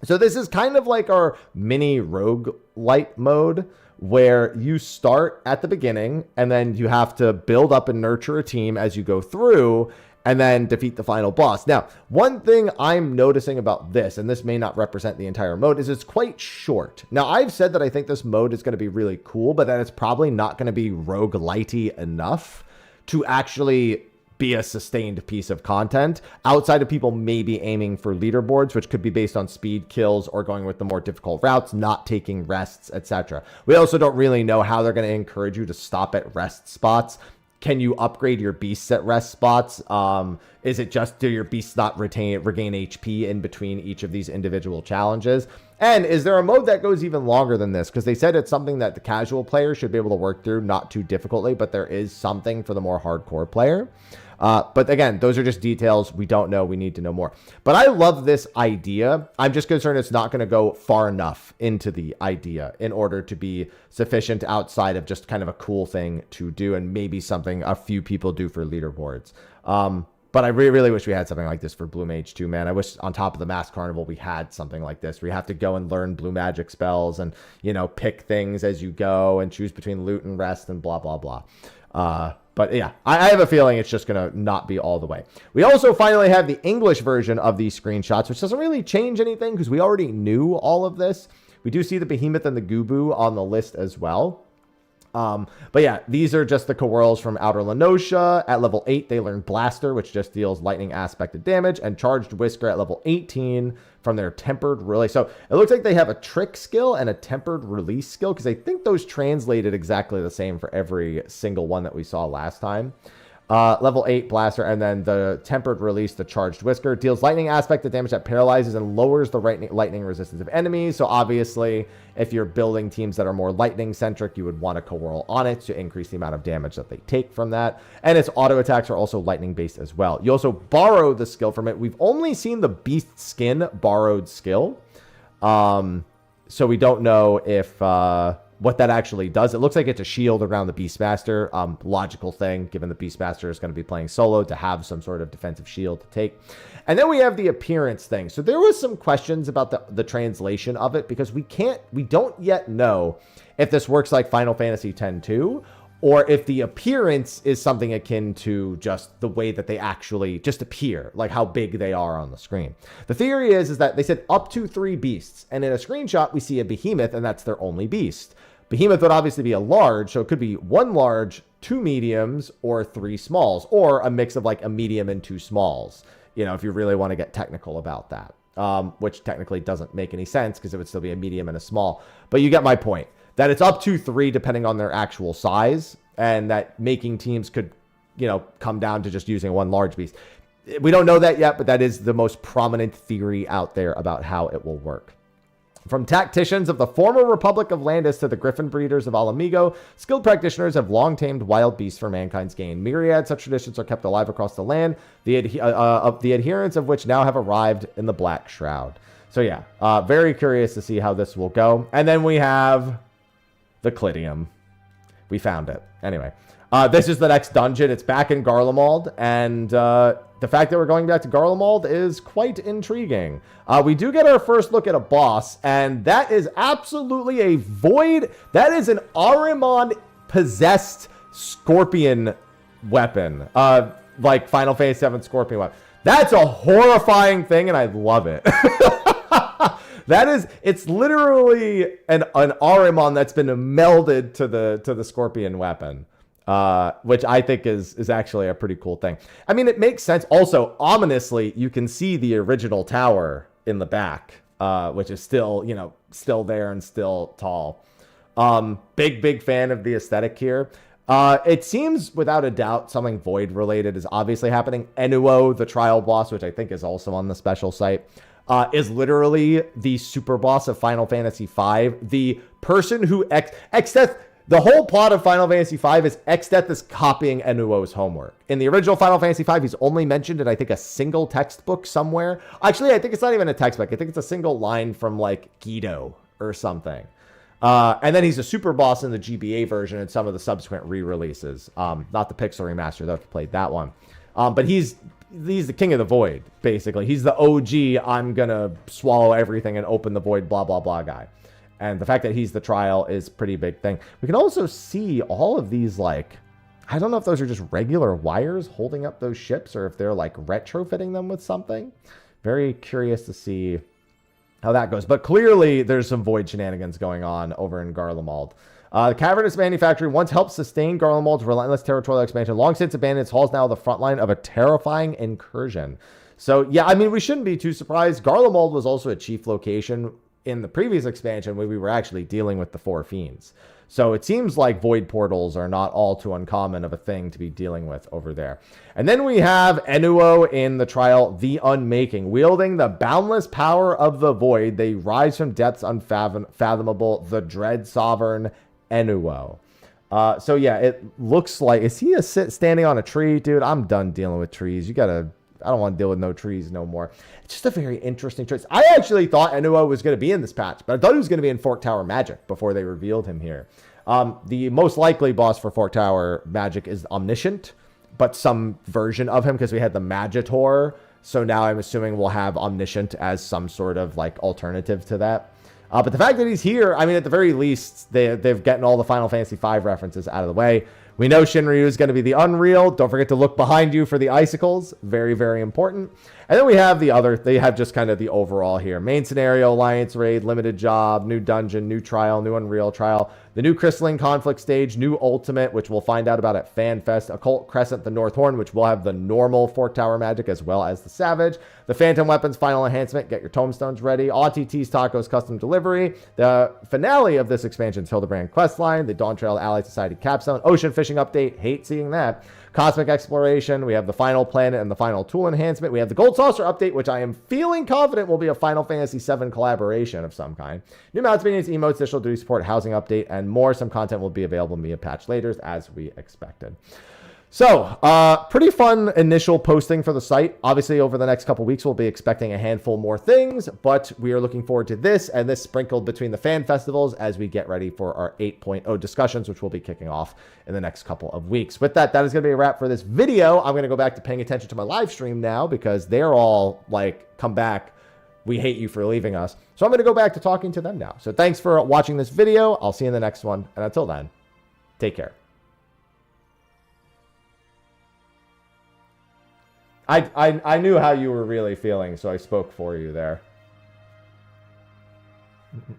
So this is kind of like our mini roguelite mode, where you start at the beginning and then you have to build up and nurture a team as you go through and then defeat the final boss. Now, one thing I'm noticing about this, and this may not represent the entire mode, is it's quite short. Now, I've said that I think this mode is going to be really cool, but that it's probably not going to be roguelite-y enough to actually be a sustained piece of content outside of people maybe aiming for leaderboards, which could be based on speed kills or going with the more difficult routes, not taking rests, etc. We also don't really know how they're going to encourage you to stop at rest spots can you upgrade your beasts at rest spots? Is it just, do your beasts not regain HP in between each of these individual challenges? And is there a mode that goes even longer than this? Because they said it's something that the casual player should be able to work through, not too difficultly, but there is something for the more hardcore player. But again, those are just details. We don't know. We need to know more. But I love this idea. I'm just concerned it's not going to go far enough into the idea in order to be sufficient outside of just kind of a cool thing to do and maybe something a few people do for leaderboards. But I really wish we had something like this for Blue Mage too, man. I wish on top of the Mass Carnival we had something like this. We have to go and learn blue magic spells and, you know, pick things as you go and choose between loot and rest and blah, blah, blah. But yeah, I have a feeling it's just going to not be all the way. We also finally have the English version of these screenshots, which doesn't really change anything because we already knew all of this. We do see the Behemoth and the Gubu on the list as well. But yeah, these are just the Kowurls from Outer Lenosha. At level 8, they learn Blaster, which just deals lightning aspected damage, and Charged Whisker at level 18 from their Tempered Release. So it looks like they have a Trick skill and a Tempered Release skill, because I think those translated exactly the same for every single one that we saw last time. Level 8 Blaster, and then the Tempered Release, the Charged Whisker, deals lightning aspected damage that paralyzes and lowers the lightning resistance of enemies. So obviously, if you're building teams that are more lightning centric, you would want a Kowurl on it to increase the amount of damage that they take from that. And its auto attacks are also lightning based as well. You also borrow the skill from it. We've only seen the Beast Skin borrowed skill, so we don't know if what that actually does. It looks like it's a shield around the Beastmaster. Logical thing, given the Beastmaster is going to be playing solo, to have some sort of defensive shield to take. And then we have the appearance thing. So there was some questions about the translation of it, because we don't yet know if this works like Final Fantasy X-2, or if the appearance is something akin to just the way that they actually just appear, like how big they are on the screen. The theory is that they said up to 3 beasts, and in a screenshot we see a Behemoth, and that's their only beast. Behemoth would obviously be a large, so it could be 1 large, 2 mediums, or 3 smalls, or a mix of like a medium and 2 smalls, you know, if you really want to get technical about that, which technically doesn't make any sense because it would still be a medium and a small. But you get my point, that it's up to 3 depending on their actual size, and that making teams could, you know, come down to just using 1 large beast. We don't know that yet, but that is the most prominent theory out there about how it will work. From tacticians of the former Republic of Landis to the Griffin breeders of Alamigo, skilled practitioners have long tamed wild beasts for mankind's gain. Myriad such traditions are kept alive across the land, the adherents of which now have arrived in the Black Shroud. So yeah, very curious to see how this will go. And then we have the Clidium. We found it. Anyway, this is the next dungeon. It's back in Garlemald, and the fact that we're going back to Garlemald is quite intriguing. We do get our first look at a boss, and that is absolutely a void. That is an Ahriman-possessed scorpion weapon, like Final Fantasy VII scorpion weapon. That's a horrifying thing, and I love it. It's literally an Ahriman that's been melded to the scorpion weapon. Which I think is actually a pretty cool thing. I mean, it makes sense. Also, ominously, you can see the original tower in the back, which is still, you know, still there and still tall. Big fan of the aesthetic here. It seems without a doubt something Void related is obviously happening. Enuo, the trial boss, which I think is also on the special site, is literally the super boss of Final Fantasy V. The person who the whole plot of Final Fantasy V is Exdeath is copying Enuo's homework. In the original Final Fantasy V, he's only mentioned in, I think, a single textbook somewhere. Actually, I think it's not even a textbook. I think it's a single line from, like, Guido or something. And then he's a super boss in the GBA version and some of the subsequent re-releases. Not the Pixel remaster, though, if you played that one. But he's the king of the void, basically. He's the OG, I'm gonna swallow everything and open the void, blah, blah, blah guy. And the fact that he's the trial is a pretty big thing. We can also see all of these, like, I don't know if those are just regular wires holding up those ships or if they're, like, retrofitting them with something. Very curious to see how that goes. But clearly, there's some void shenanigans going on over in Garlemald. The cavernous manufactory once helped sustain Garlemald's relentless territorial expansion. Long since abandoned, its halls now the front line of a terrifying incursion. So, yeah, I mean, we shouldn't be too surprised. Garlemald was also a chief location in the previous expansion where we were actually dealing with the 4 fiends. So it seems like void portals are not all too uncommon of a thing to be dealing with over there. And then we have Enuo in the trial, The Unmaking. Wielding the boundless power of the void, they rise from depths unfathomable, the dread sovereign Enuo. So yeah, it looks like, is he standing on a tree? Dude, I'm done dealing with trees. I don't want to deal with no trees no more. It's just a very interesting choice. I actually thought Enuo was going to be in this patch, but I thought he was going to be in Fork Tower Magic before they revealed him here. The most likely boss for Fork Tower Magic is Omniscient, but some version of him, because we had the Magitor. So now I'm assuming we'll have Omniscient as some sort of like alternative to that. But the fact that he's here, I mean, at the very least, they've gotten all the Final Fantasy V references out of the way. We know Shinryu is going to be the Unreal. Don't forget to look behind you for the icicles. Very, very important. And then we have they have just kind of the overall here. Main scenario, Alliance Raid, Limited Job, new dungeon, new trial, new Unreal trial, the new Crystalline Conflict stage, new Ultimate, which we'll find out about at FanFest, Occult Crescent, the North Horn, which will have the normal Fork Tower Magic as well as the Savage, the Phantom Weapons Final Enhancement, get your tomestones ready, Auntie T's Tacos Custom Delivery, the finale of this expansion's Hildebrand Questline, the Dawn Trail Allied Society Capstone, Ocean Fishing Update, hate seeing that, Cosmic Exploration, we have the final planet and the final tool enhancement, we have the Gold Saucer update, which I am feeling confident will be a Final Fantasy VII collaboration of some kind, new mounts, minions, emotes, additional duty support, housing update, and more. Some content will be available via patch later as we expected. So, pretty fun initial posting for the site. Obviously, over the next couple weeks, we'll be expecting a handful more things, but we are looking forward to this and this sprinkled between the fan festivals as we get ready for our 8.0 discussions, which will be kicking off in the next couple of weeks. With that, that is going to be a wrap for this video. I'm going to go back to paying attention to my live stream now because they're all like, come back. We hate you for leaving us. So I'm going to go back to talking to them now. So thanks for watching this video. I'll see you in the next one. And until then, take care. I knew how you were really feeling, so I spoke for you there.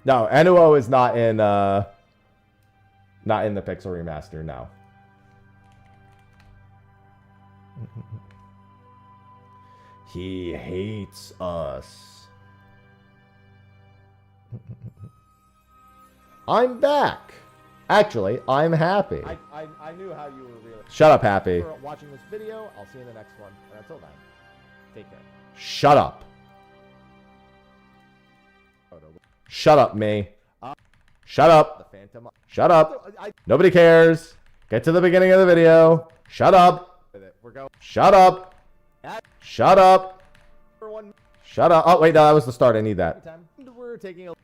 No, Enuo is not in the Pixel Remaster, no. He hates us. I'm back. Actually, I'm happy. I knew how you were really... Shut up, Happy. For watching this video. I'll see you in the next one. And until then, take care. Shut up. Shut up, me. Shut up. Shut up. Nobody cares. Get to the beginning of the video. Shut up. Shut up. Shut up. Shut up. Oh, wait, no, that was the start. I need that. We're taking a...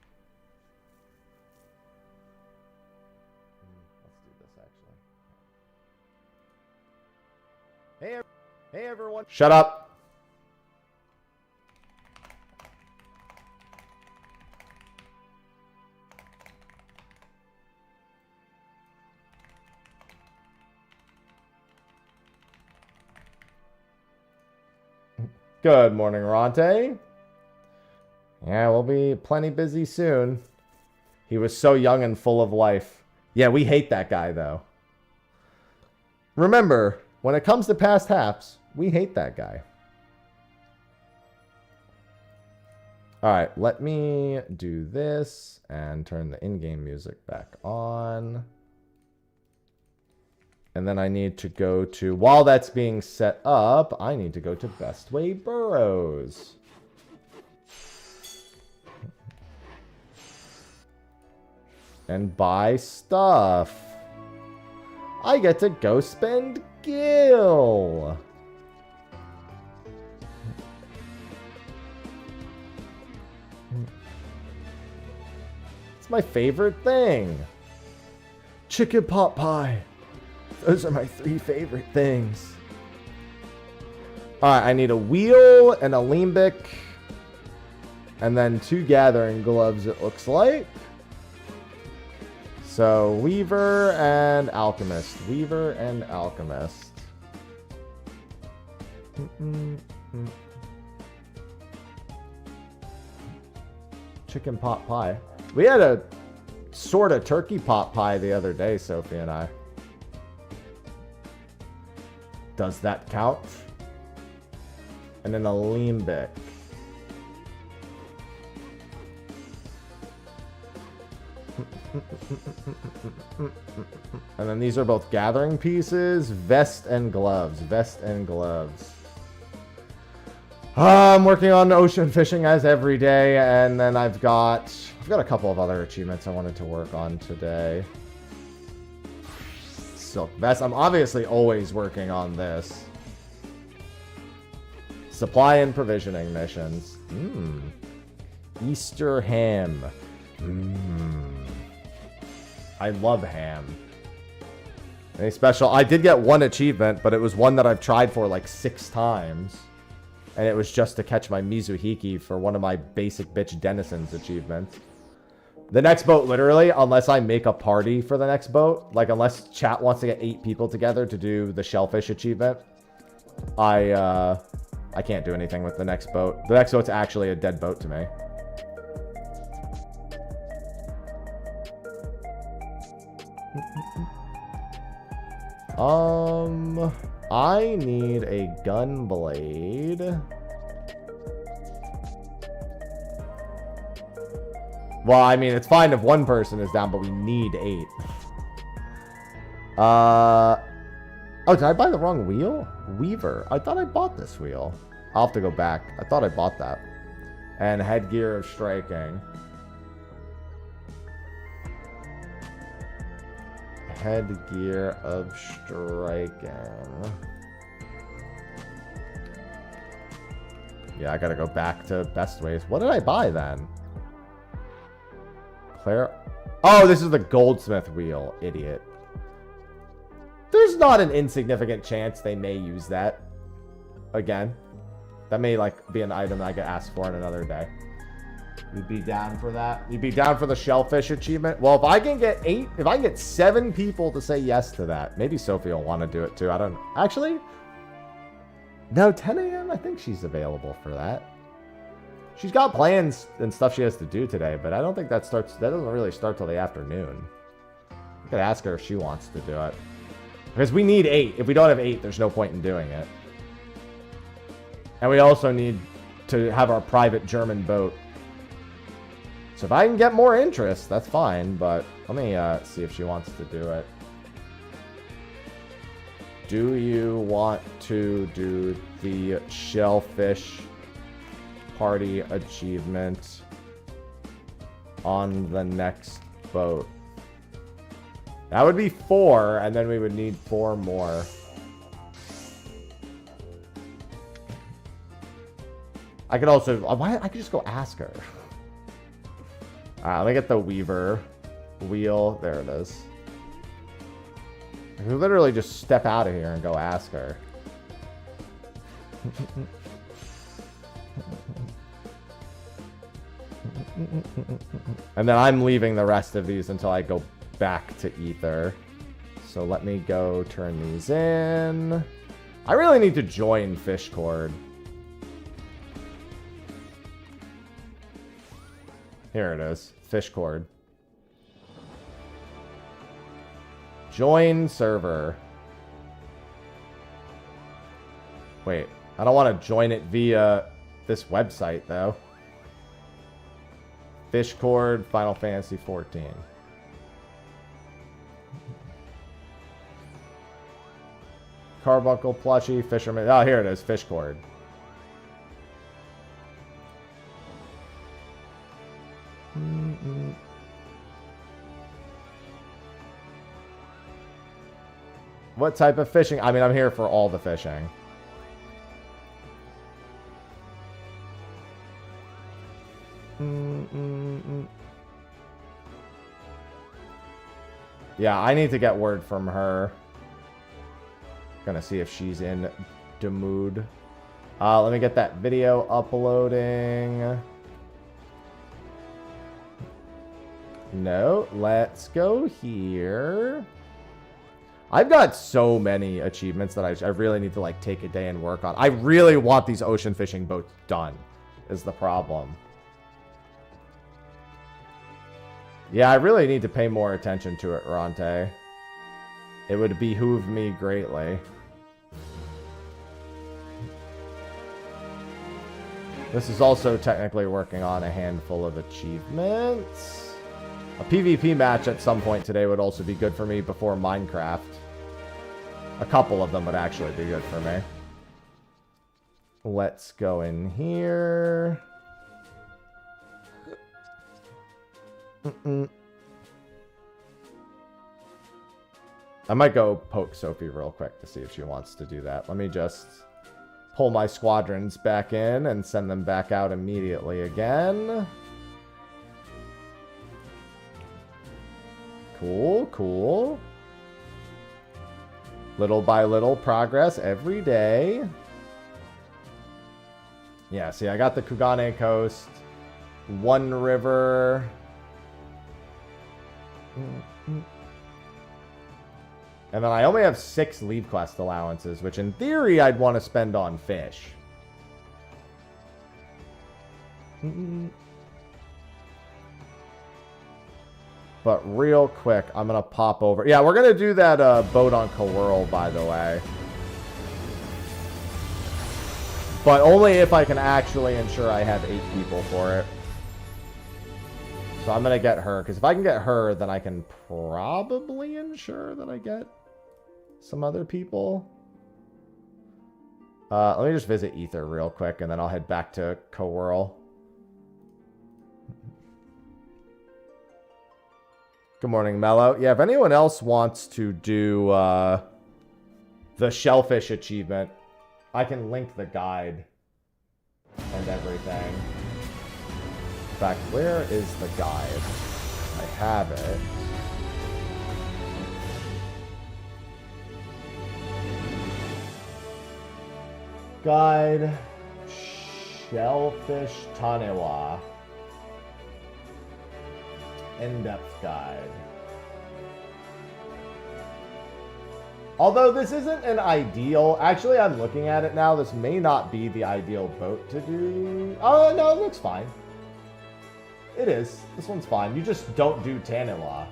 Hey everyone. Shut up. Good morning, Ronte. Yeah, we'll be plenty busy soon. He was so young and full of life. Yeah, we hate that guy, though. Remember, when it comes to past haps, we hate that guy. All right, let me do this and turn the in-game music back on. And then I need to go to, while that's being set up, I need to go to Best Way Burrows. And buy stuff. I get to go spend gil. It's my favorite thing. Chicken pot pie. Those are my 3 favorite things. Alright, I need a wheel, an alembic, and then 2 gathering gloves, it looks like. So, Weaver and Alchemist. Weaver and Alchemist. Chicken pot pie. We had a sort of turkey pot pie the other day, Sophie and I. Does that count? And an alembic. And then these are both gathering pieces. Vest and gloves. Vest and gloves. I'm working on ocean fishing as every day. And then I've got a couple of other achievements I wanted to work on today. Silk vest. I'm obviously always working on this. Supply and provisioning missions. Easter ham. I love ham. Any special? I did get one achievement, but it was one that I've tried for like 6 times. And it was just to catch my Mizuhiki for one of my basic bitch denizens achievements. The next boat, literally, unless I make a party for the next boat, like unless chat wants to get 8 people together to do the shellfish achievement, I can't do anything with the next boat. The next boat's actually a dead boat to me. I need a gun blade. Well, I mean, it's fine if one person is down, but we need 8. Oh, did I buy the wrong wheel? Weaver. I thought I bought this wheel. I'll have to go back. I thought I bought that. And headgear of striking. Headgear of striking. Yeah, I gotta go back to best ways. What did I buy then? Claire? Oh, this is the goldsmith wheel, idiot. There's not an insignificant chance they may use that again. That may like be an item I could ask for in another day. You'd be down for that? You'd be down for the shellfish achievement? Well, if I can get 8, if I can get 7 people to say yes to that, maybe Sophie will want to do it too. I don't know. Actually, no, 10 a.m. I think she's available for that. She's got plans and stuff she has to do today, but I don't think that doesn't really start till the afternoon. I could ask her if she wants to do it. Because we need 8. If we don't have 8, there's no point in doing it. And we also need to have our private German boat. So if I can get more interest, that's fine, but let me see if she wants to do it. Do you want to do the shellfish party achievement on the next boat? That would be 4, and then we would need 4 more. I could also... I could just go ask her. Alright, let me get the Weaver wheel. There it is. I could literally just step out of here and go ask her. And then I'm leaving the rest of these until I go back to Ether. So let me go turn these in. I really need to join Fishcord. Here it is. Fishcord. Join server. Wait, I don't want to join it via this website though. Fishcord, Final Fantasy 14. Carbuncle plushie, fisherman. Oh, here it is. Fishcord. What type of fishing? I mean, I'm here for all the fishing. Yeah, I need to get word from her. Gonna see if she's in the mood. Let me get that video uploading. No, let's go here. I've got so many achievements that I really need to like take a day and work on. I really want these ocean fishing boats done, is the problem. Yeah, I really need to pay more attention to it, Ronte. It would behoove me greatly. This is also technically working on a handful of achievements. A PvP match at some point today would also be good for me before Minecraft. A couple of them would actually be good for me. Let's go in here. I might go poke Sophie real quick to see if she wants to do that. Let me just pull my squadrons back in and send them back out immediately again. Cool, cool. Little by little progress every day. Yeah, see, I got the Kugane Coast, One River. And then I only have 6 leave quest allowances, which in theory I'd want to spend on fish. But real quick, I'm going to pop over. Yeah, we're going to do that boat on Coworl, by the way. But only if I can actually ensure I have 8 people for it. So I'm going to get her, because if I can get her, then I can probably ensure that I get some other people. Let me just visit Ether real quick, and then I'll head back to Coworl. Good morning, Mello. Yeah, if anyone else wants to do the Shellfish achievement, I can link the guide and everything. In fact, where is the guide? I have it. Guide, Shellfish Tanewa. In-depth guide. Although this isn't an ideal... Actually, I'm looking at it now. This may not be the ideal boat to do... Oh, no, it looks fine. It is. This one's fine. You just don't do Tanewa.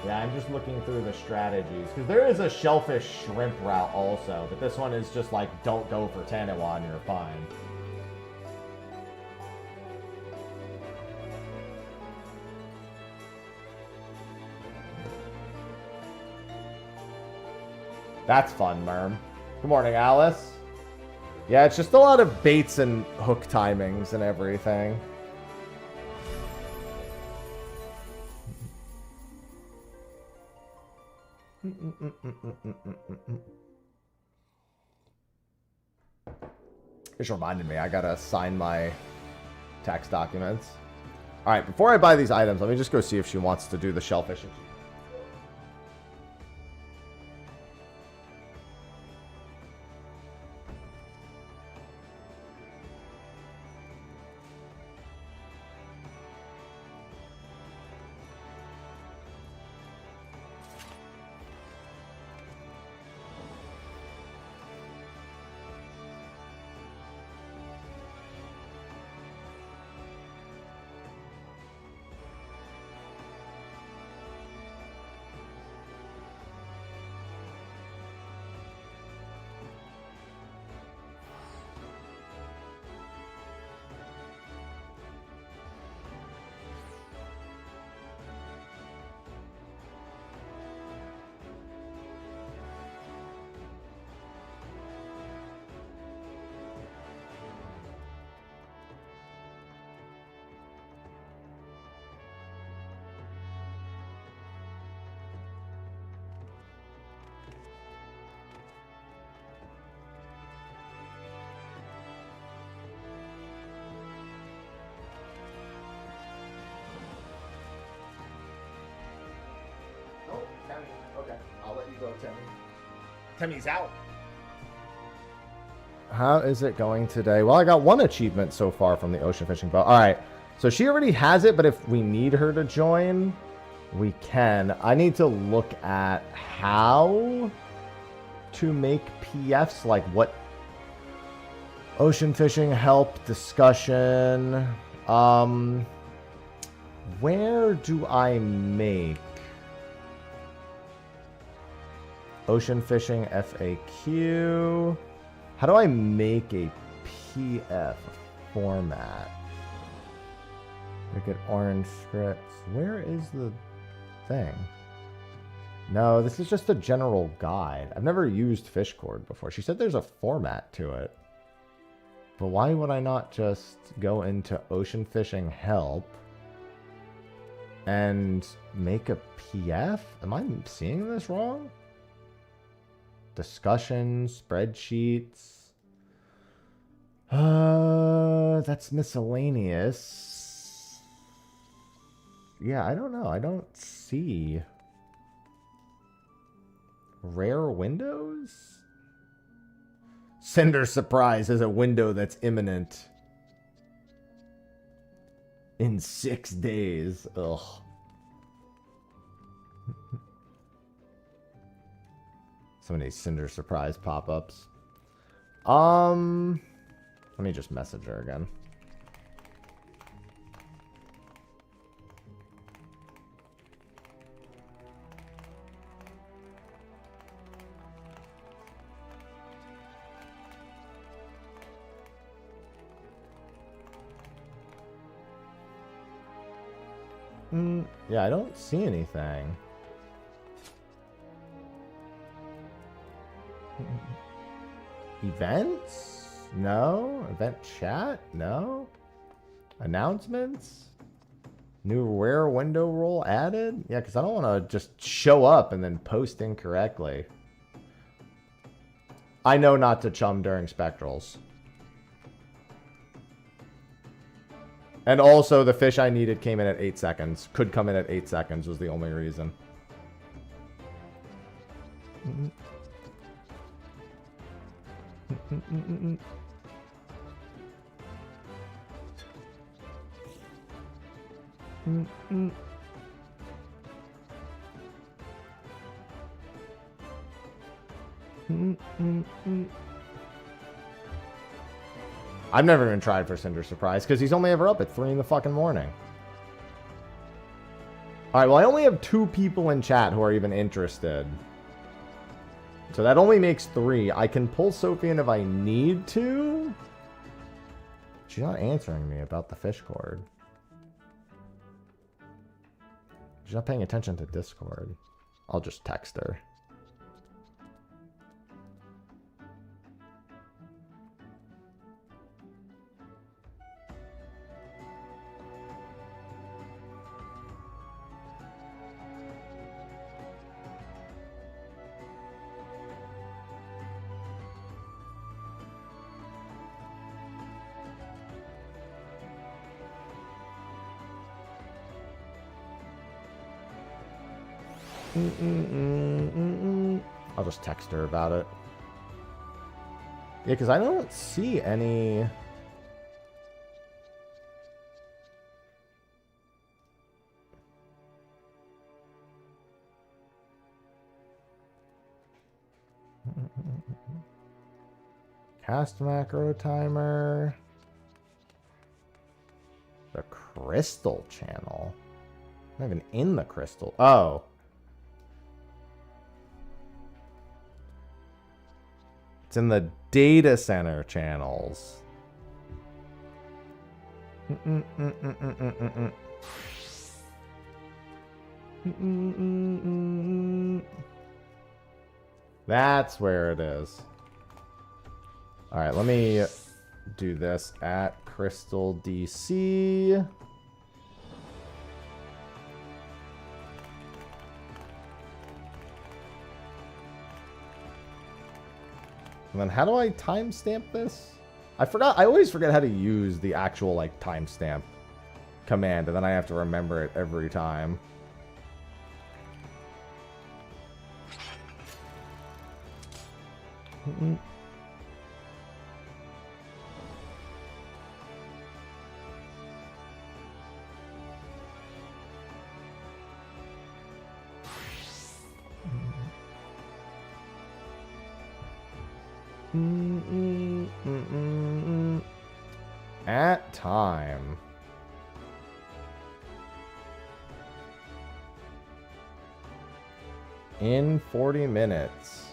Yeah, I'm just looking through the strategies. Because there is a shellfish shrimp route also. But this one is just like, don't go for Tanewa and you're fine. That's fun, Merm. Good morning, Alice. Yeah, it's just a lot of baits and hook timings and everything. Just reminded me, I gotta sign my tax documents. Alright, before I buy these items, let me just go see if she wants to do the shellfish. Okay, I'll let you go, Timmy. Timmy's out. How is it going today? Well, I got one achievement so far from the ocean fishing boat. All right, so she already has it, but if we need her to join, we can. I need to look at how to make PFs, like what ocean fishing help discussion. Where do I make Ocean fishing FAQ. How do I make a PF format? Look at orange scripts. Where is the thing? No, this is just a general guide. I've never used Fishcord before. She said there's a format to it. But why would I not just go into ocean fishing help and make a PF? Am I seeing this wrong? Discussion, spreadsheets. That's miscellaneous. Yeah, I don't know. I don't see rare windows. Sender surprise is a window that's imminent in 6 days. Ugh. So many Cinder surprise pop-ups. Let me just message her again. Yeah, I don't see anything. Events? No. Event chat? No. Announcements? New rare window role added? Yeah, because I don't want to just show up and then post incorrectly. I know not to chum during spectrals. And also, the fish I needed came in at 8 seconds. Could come in at 8 seconds was the only reason. I've never even tried for Cinder Surprise because he's only ever up at 3 in the fucking morning. Alright, well I only have 2 people in chat who are even interested. So that only makes 3. I can pull Sophie in if I need to. She's not answering me about the fish cord. She's not paying attention to Discord. I'll just text her. I'll just text her about it. Yeah, because I don't see any... Cast macro timer. The crystal channel. I'm not even in the crystal. Oh. It's in the data center channels. That's where it is. All right, let me do this at Crystal DC. And then how do I timestamp this? I forgot. I always forget how to use the actual like timestamp command, and then I have to remember it every time. At time. in 40 minutes.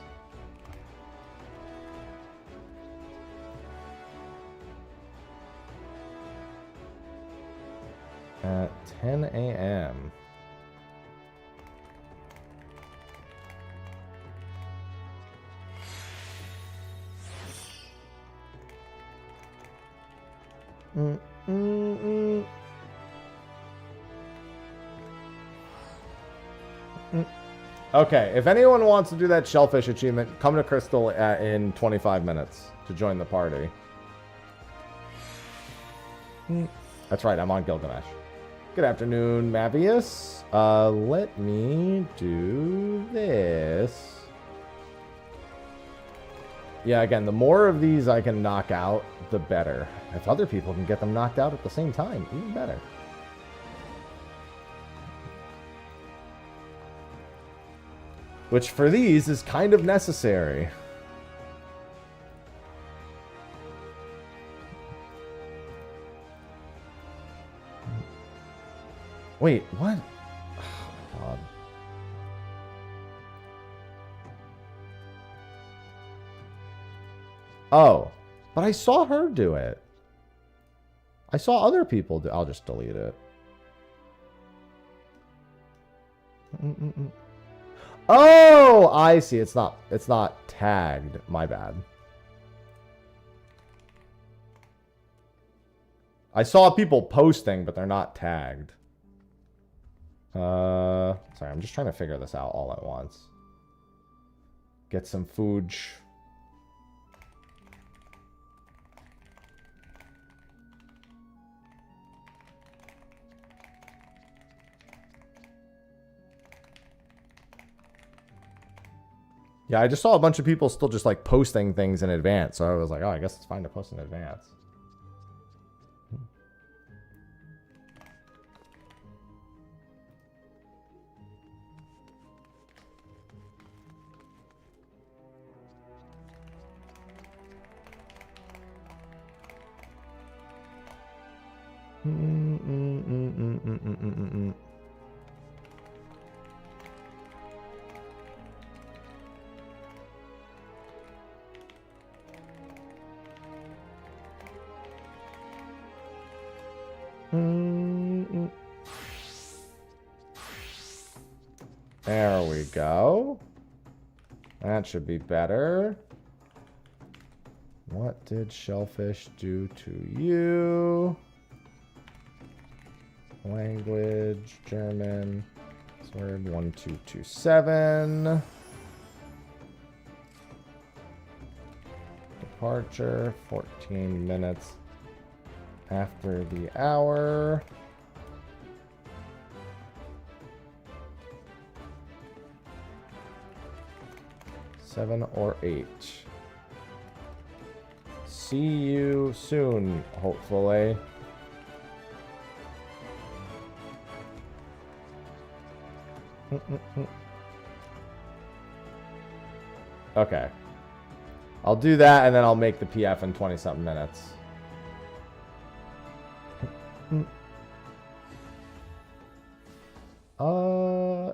At 10 a.m. Okay, if anyone wants to do that shellfish achievement, come to Crystal in 25 minutes to join the party. That's right, I'm on Gilgamesh. Good afternoon, Mavius. Let me do this. Yeah, again, the more of these I can knock out, the better. If other people can get them knocked out at the same time, even better. Which, for these, is kind of necessary. Wait, what? Oh, God. Oh, but I saw her do it. I saw other people do. I'll just delete it. Oh, I see. It's not tagged. My bad. I saw people posting, but they're not tagged. Sorry, I'm just trying to figure this out all at once. Get some food. Yeah, I just saw a bunch of people still just like posting things in advance. So I was like, oh, I guess it's fine to post in advance. There we go. That should be better. What did shellfish do to you? Language, German. Word 1227. Departure, 14 minutes after the hour. Seven or 8. See you soon, hopefully. Okay. I'll do that and then I'll make the PF in 20-something minutes.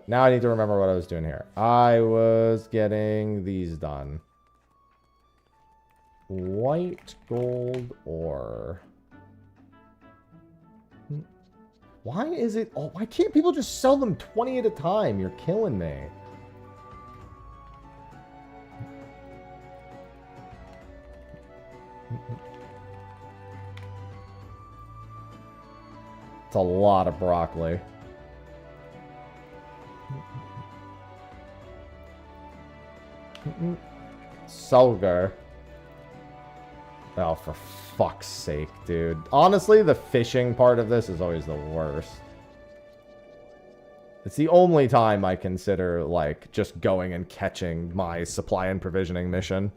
Now I need to remember what I was doing here. I was getting these done. White gold ore. Why is it... Oh, why can't people just sell them 20 at a time? You're killing me. It's a lot of broccoli. Sulgur. Oh, for fuck's sake, dude. Honestly, the fishing part of this is always the worst. It's the only time I consider, like, just going and catching my supply and provisioning mission.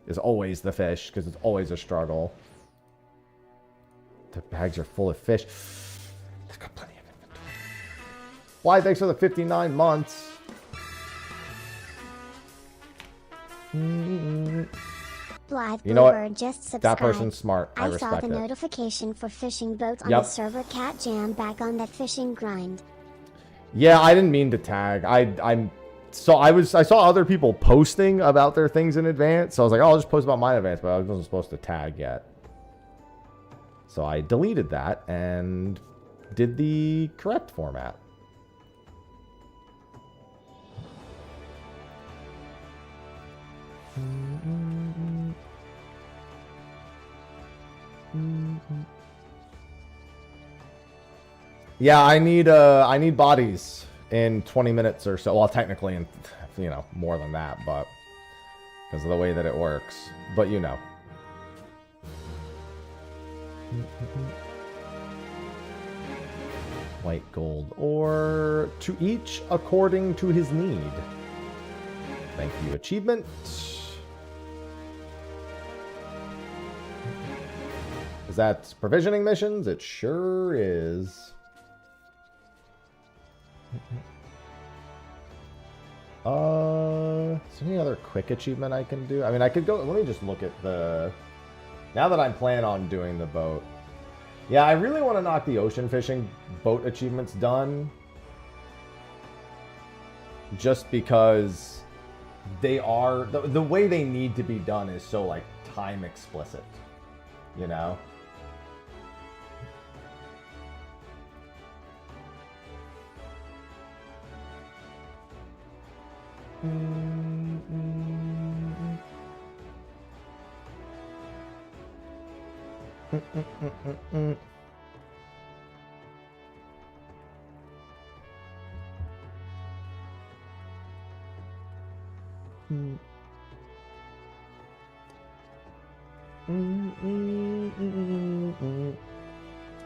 Is always the fish, because it's always a struggle. The bags are full of fish. There's got plenty of inventory. Why, thanks for the 59 months. Blythe You know what? Bluebird just subscribed. That person's smart. I saw respect the it. notification for fishing boats on the server. Cat Jam back on that fishing grind. Yeah, I didn't mean to tag. I'm So I saw other people posting about their things in advance. So I was like, oh, I'll just post about mine in advance, but I wasn't supposed to tag yet. So I deleted that and did the correct format. Yeah, I need bodies in 20 minutes or so. Well, technically, in, you know, more than that, but because of the way that it works. But you know. White gold, or to each according to his need. Thank you, achievement. Is that provisioning missions? It sure is. Is there any other quick achievement I can do? I mean, I could go, let me just look at the, now that I'm planning on doing the boat. Yeah, I really want to knock the ocean fishing boat achievements done. Just because they are, the way they need to be done is so, like, time explicit. You know?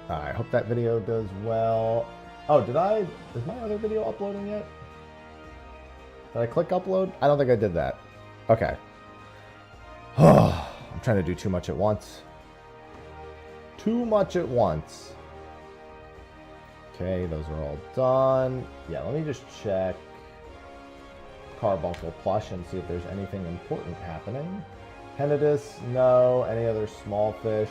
I hope that video does well. Oh, is my other video uploading yet? Did I click upload? I don't think I did that. Okay. I'm trying to do too much at once. Too much at once. Okay, those are all done. Yeah, let me just check Carbuncle Plush and see if there's anything important happening. Henidus, no. Any other small fish?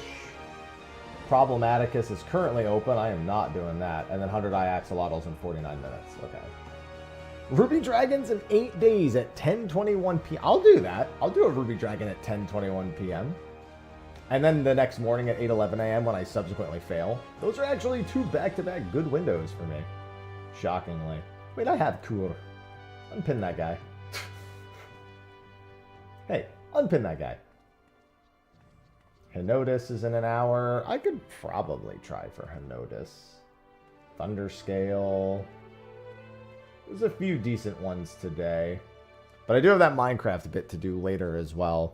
Problematicus is currently open. I am not doing that. And then 100 eye axolotls in 49 minutes. Okay. Ruby Dragons in 8 days at 10:21 p.m. I'll do that. I'll do a Ruby Dragon at 10:21 p.m. And then the next morning at 8:11 a.m. when I subsequently fail. Those are actually 2 back-to-back good windows for me. Shockingly. Wait, I have Kur. Unpin that guy. Hey, unpin that guy. Henodus is in an hour. I could probably try for Henodus. Thunderscale. There's a few decent ones today. But I do have that Minecraft bit to do later as well.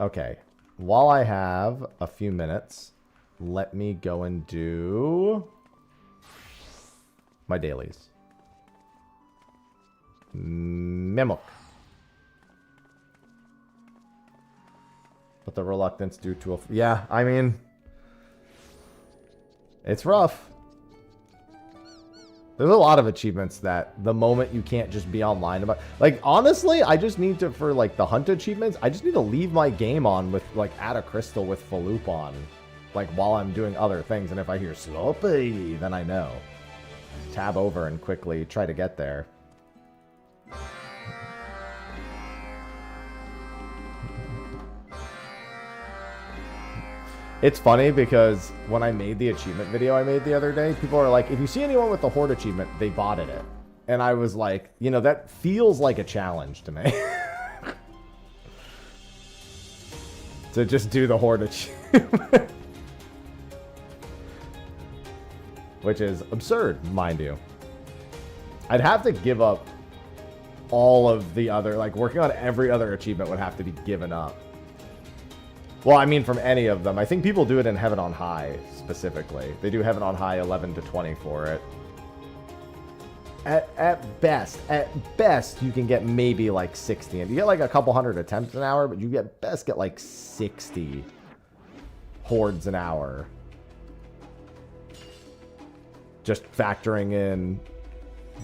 Okay. While I have a few minutes, let me go and do my dailies. Mimok. But the reluctance due to a... Yeah, I mean... It's rough. There's a lot of achievements that the moment you can't just be online about... Like, honestly, I just need to, for, like, the hunt achievements, I just need to leave my game on with, like, add a crystal with Faloop on. Like, while I'm doing other things. And if I hear Sloppy, then I know. Tab over and quickly try to get there. It's funny because when I made the achievement video I made the other day, people are like, if you see anyone with the Horde achievement, they botted it. And I was like, you know, that feels like a challenge to me. To just do the Horde achievement. Which is absurd, mind you. I'd have to give up all of the other, like, working on every other achievement would have to be given up. Well, I mean, from any of them. I think people do it in Heaven on High, specifically. They do Heaven on High 11 to 20 for it. At best, you can get maybe like 60. And you get like a couple hundred attempts an hour, but you get like 60 hordes an hour. Just factoring in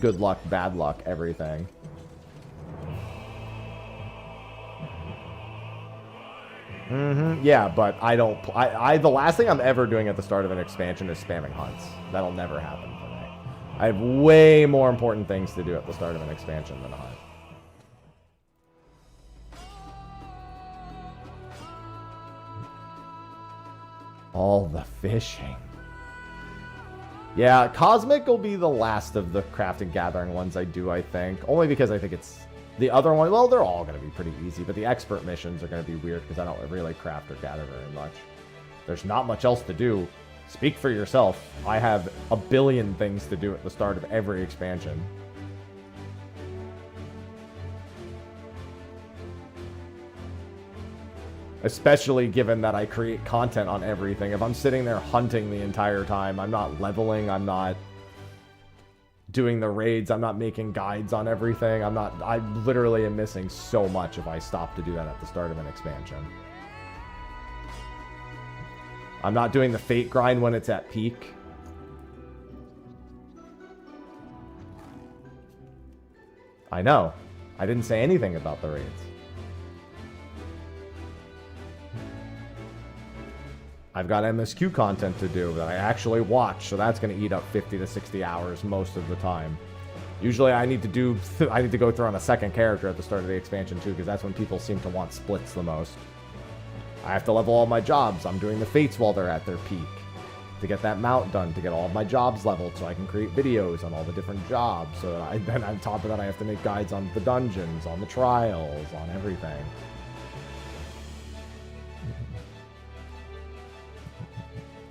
good luck, bad luck, everything. Yeah, but I don't... the last thing I'm ever doing at the start of an expansion is spamming hunts. That'll never happen for me. I have way more important things to do at the start of an expansion than a hunt. All the fishing. Yeah, Cosmic will be the last of the crafting gathering ones I do, I think. Only because I think it's... The other one, well, they're all going to be pretty easy, but the expert missions are going to be weird because I don't really craft or gather very much. There's not much else to do. Speak for yourself. I have a billion things to do at the start of every expansion. Especially given that I create content on everything. If I'm sitting there hunting the entire time, I'm not leveling, I'm not doing the raids, I'm not making guides on everything. I literally am missing so much if I stop to do that at the start of an expansion. I'm not doing the fate grind when it's at peak. I know. I didn't say anything about the raids. I've got MSQ content to do that I actually watch, so that's going to eat up 50 to 60 hours most of the time. Usually I need to go through on a second character at the start of the expansion too, because that's when people seem to want splits the most. I have to level all my jobs. I'm doing the fates while they're at their peak to get that mount done, to get all of my jobs leveled so I can create videos on all the different jobs. So then on top of that, I have to make guides on the dungeons, on the trials, on everything.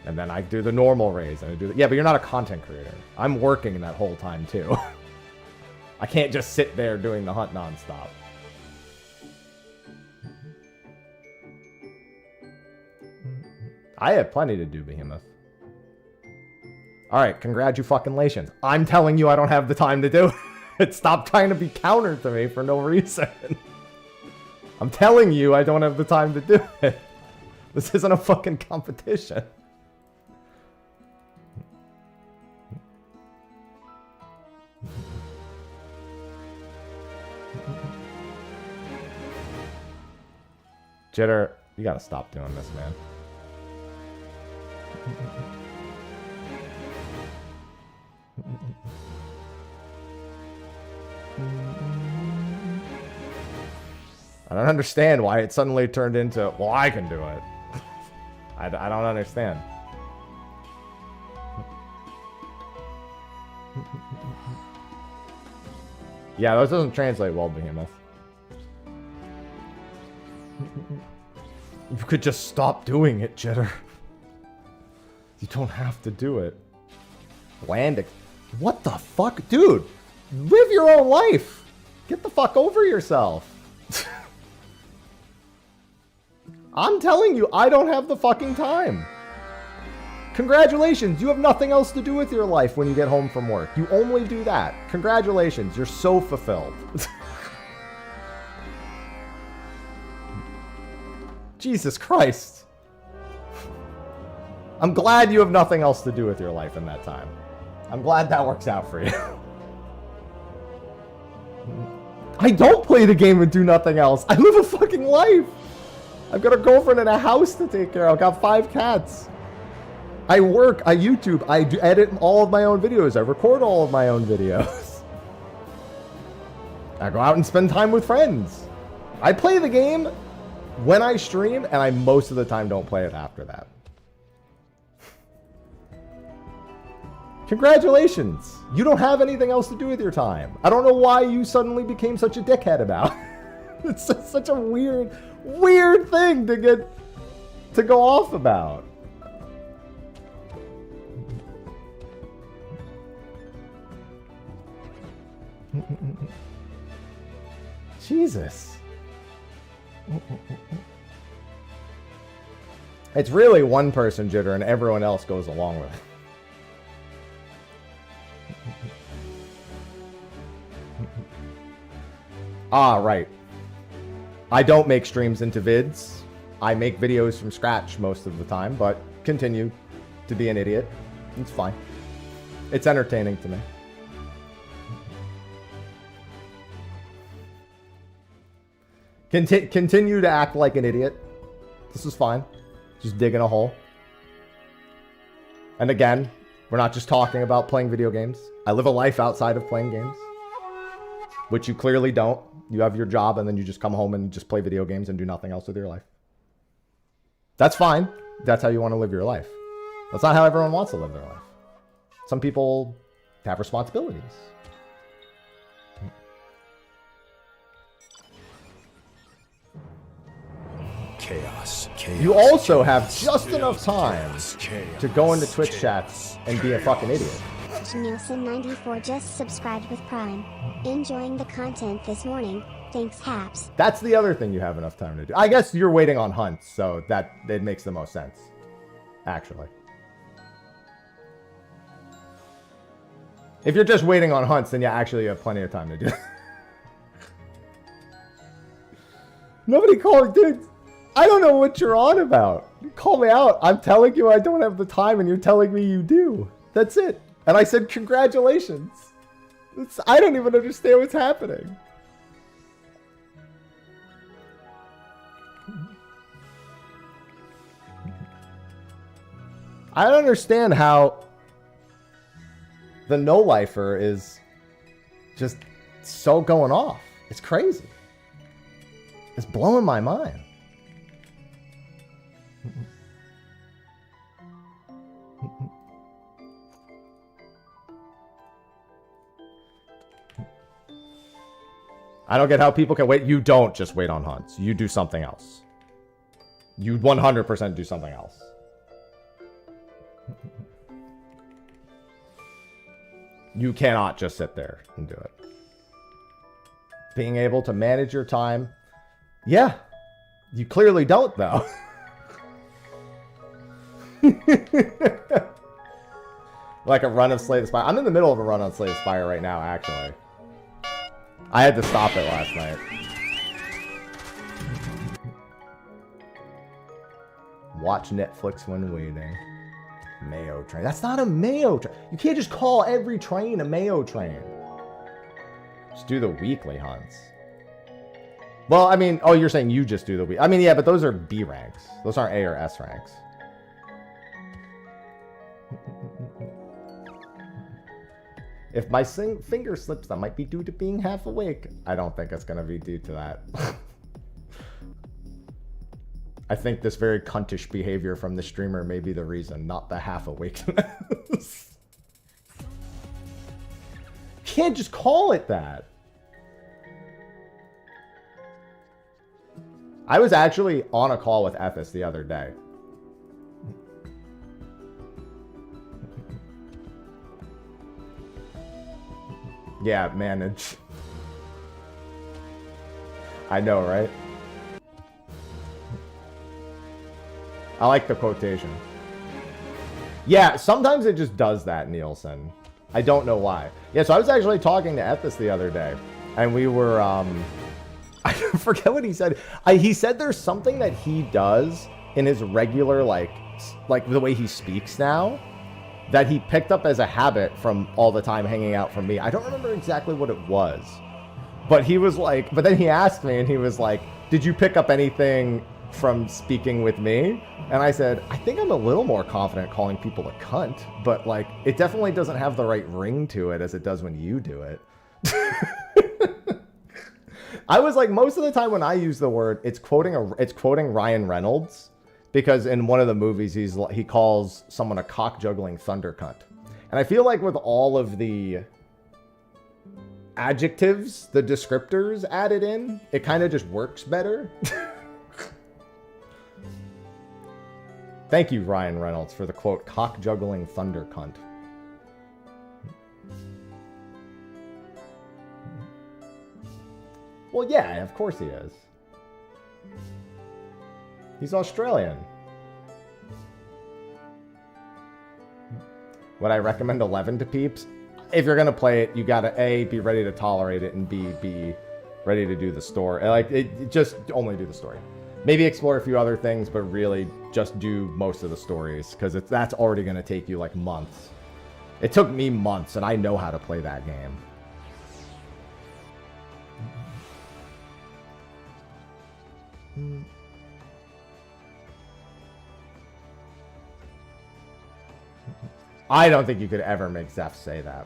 And then I do the normal raids. And I do yeah, but you're not a content creator. I'm working that whole time too. I can't just sit there doing the hunt nonstop. I have plenty to do, Behemoth. Alright, congratulations. I'm telling you I don't have the time to do it. Stop trying to be counter to me for no reason. I'm telling you I don't have the time to do it. This isn't a fucking competition. Jitter, you gotta stop doing this, man. I don't understand why it suddenly turned into, well, I can do it. I don't understand. Yeah, that doesn't translate well, Behemoth. You could just stop doing it, Jitter. You don't have to do it. Land. What the fuck? Dude, live your own life. Get the fuck over yourself. I'm telling you, I don't have the fucking time. Congratulations, you have nothing else to do with your life when you get home from work. You only do that. Congratulations, you're so fulfilled. Jesus Christ. I'm glad you have nothing else to do with your life in that time. I'm glad that works out for you. I don't play the game and do nothing else. I live a fucking life. I've got a girlfriend and a house to take care of. I've got 5 cats. I work, I YouTube, I edit all of my own videos. I record all of my own videos. I go out and spend time with friends. I play the game when I stream, and I most of the time don't play it after that. Congratulations! You don't have anything else to do with your time. I don't know why you suddenly became such a dickhead about it. It's just such a weird thing to go off about. Jesus. It's really one person, Jitter, and everyone else goes along with it. Ah, right. I don't make streams into vids. I make videos from scratch most of the time, but continue to be an idiot. It's fine. It's entertaining to me. Continue to act like an idiot. This is fine. Just digging a hole. And again, We're not just talking about playing video games. I live a life outside of playing games, which you clearly don't. You have your job and then you just come home and just play video games and do nothing else with your life. That's fine. That's how you want to live your life. That's not how everyone wants to live their life. Some people have responsibilities. Chaos. You also have just enough time to go into Twitch chats and be a fucking idiot. Nielsen94 just subscribed with Prime. Enjoying the content this morning. Thanks, Haps. That's the other thing you have enough time to do. I guess you're waiting on hunts, so that it makes the most sense, actually. If you're just waiting on hunts, then you actually have plenty of time to do it. Nobody called, dude. I don't know what you're on about. Call me out. I'm telling you I don't have the time, and you're telling me you do. That's it. And I said, congratulations. I don't even understand what's happening. I don't understand how the no-lifer is just so going off. It's crazy. It's blowing my mind. I don't get how people can wait. You don't just wait on hunts. You do something else. You 100% do something else. You cannot just sit there and do it. Being able to manage your time. Yeah. You clearly don't, though. Like a run of Slay the Spire. I'm in the middle of a run on Slay the Spire right now, actually. I had to stop it last night. Watch Netflix when waiting. Mayo train. That's not a Mayo train. You can't just call every train a Mayo train. Just do the weekly hunts. Well, I mean, oh, you're saying you just do the week. I mean, yeah, but those are B ranks. Those aren't A or S ranks. If my finger slips, that might be due to being half awake. I don't think it's going to be due to that. I think this very cuntish behavior from the streamer may be the reason, not the half awakeness. Can't just call it that. I was actually on a call with Ethis the other day. Yeah, manage. I know, right? I like the quotation. Yeah, sometimes it just does that, Nielsen. I don't know why. Yeah, so I was actually talking to Ethis the other day, and we were, I forget what he said. He said there's something that he does in his regular, like the way he speaks now, that he picked up as a habit from all the time hanging out from me. I don't remember exactly what it was, but he was like, but then he asked me and he was like, did you pick up anything from speaking with me? And I said, I think I'm a little more confident calling people a cunt, but like, it definitely doesn't have the right ring to it as it does when you do it. I was like, most of the time when I use the word, it's quoting Ryan Reynolds. Because in one of the movies, he calls someone a cock-juggling thunder cunt. And I feel like with all of the adjectives, the descriptors added in, it kind of just works better. Thank you, Ryan Reynolds, for the quote, cock-juggling thunder cunt. Well, yeah, of course he is. He's Australian. Would I recommend 11 to peeps? If you're gonna play it, you gotta A, be ready to tolerate it, and B, be ready to do the story. Like, just only do the story. Maybe explore a few other things, but really just do most of the stories, because that's already gonna take you like months. It took me months, and I know how to play that game. I don't think you could ever make Zeph say that.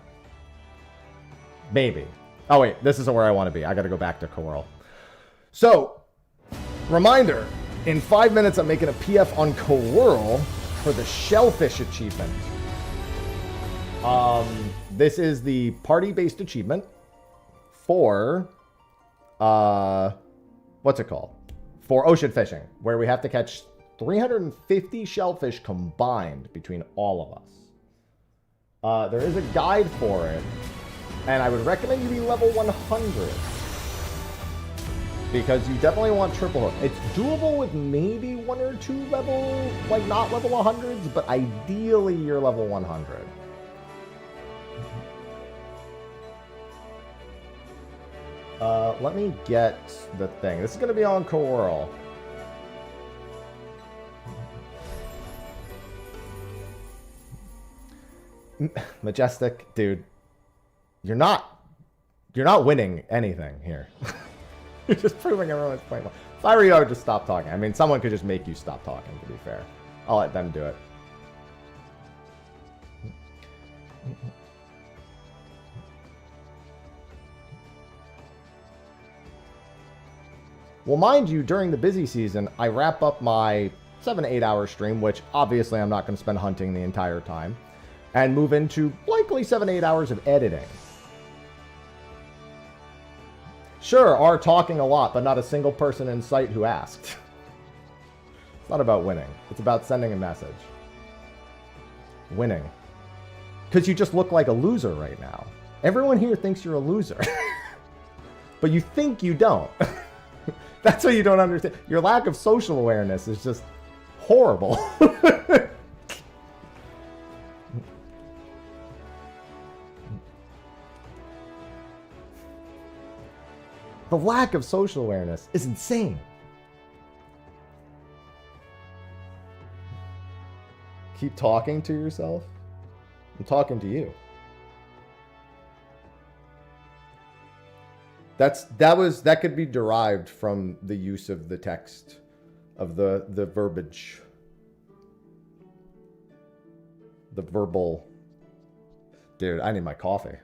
Maybe. Oh, wait. This isn't where I want to be. I got to go back to Coral. So, reminder. In 5 minutes, I'm making a PF on Coral for the Shellfish achievement. This is the party-based achievement for, what's it called? For ocean fishing, where we have to catch 350 shellfish combined between all of us. There is a guide for it, and I would recommend you be level 100. Because you definitely want triple hook. It's doable with maybe 1 or 2 level, like not level 100s, but ideally you're level 100. Let me get the thing. This is going to be on Coral. Majestic, dude. You're not winning anything here. You're just proving everyone's playing well. If I were you, I would just stop talking. I mean, someone could just make you stop talking, to be fair. I'll let them do it. Well, mind you, during the busy season, I wrap up my 7 to 8 hour stream, which obviously I'm not going to spend hunting the entire time, and move into likely 7 to 8 hours of editing. Sure, are talking a lot, but not a single person in sight who asked. It's not about winning. It's about sending a message. Winning. Because you just look like a loser right now. Everyone here thinks you're a loser. But you think you don't. That's what you don't understand. Your lack of social awareness is just horrible. The lack of social awareness is insane. Keep talking to yourself? I'm talking to you. That could be derived from the use of the text, of the verbiage. The verbal. Dude, I need my coffee.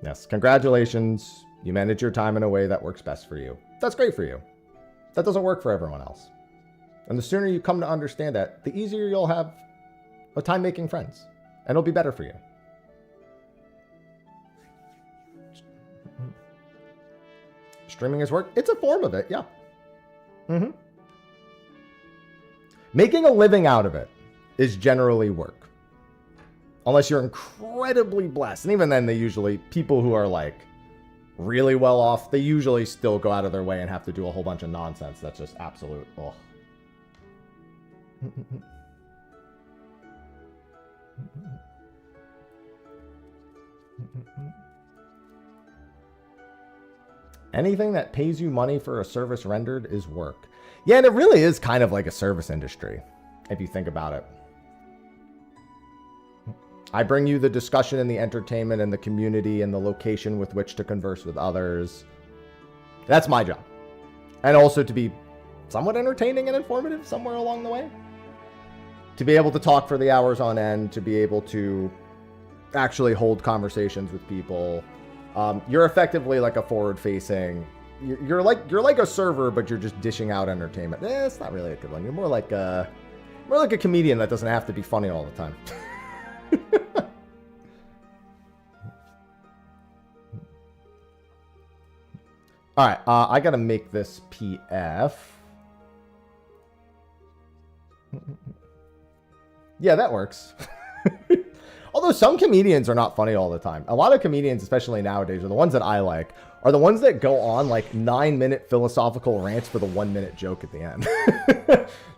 Yes, congratulations. You manage your time in a way that works best for you. That's great for you. That doesn't work for everyone else. And the sooner you come to understand that, the easier you'll have a time making friends. And it'll be better for you. Streaming is work. It's a form of it, yeah. Making a living out of it is generally work. Unless you're incredibly blessed. And even then, people who are like really well off, they usually still go out of their way and have to do a whole bunch of nonsense. That's just absolute, ugh. Anything that pays you money for a service rendered is work. Yeah, and it really is kind of like a service industry, if you think about it. I bring you the discussion and the entertainment and the community and the location with which to converse with others. That's my job. And also to be somewhat entertaining and informative somewhere along the way. To be able to talk for the hours on end, to be able to actually hold conversations with people. You're effectively like a forward-facing. You're like a server, but you're just dishing out entertainment. It's not really a good one. You're more like a comedian that doesn't have to be funny all the time. All right, I gotta make this PF. Yeah, that works. Although some comedians are not funny all the time. A lot of comedians, especially nowadays, are the ones that I like, are the ones that go on like 9-minute philosophical rants for the 1-minute joke at the end.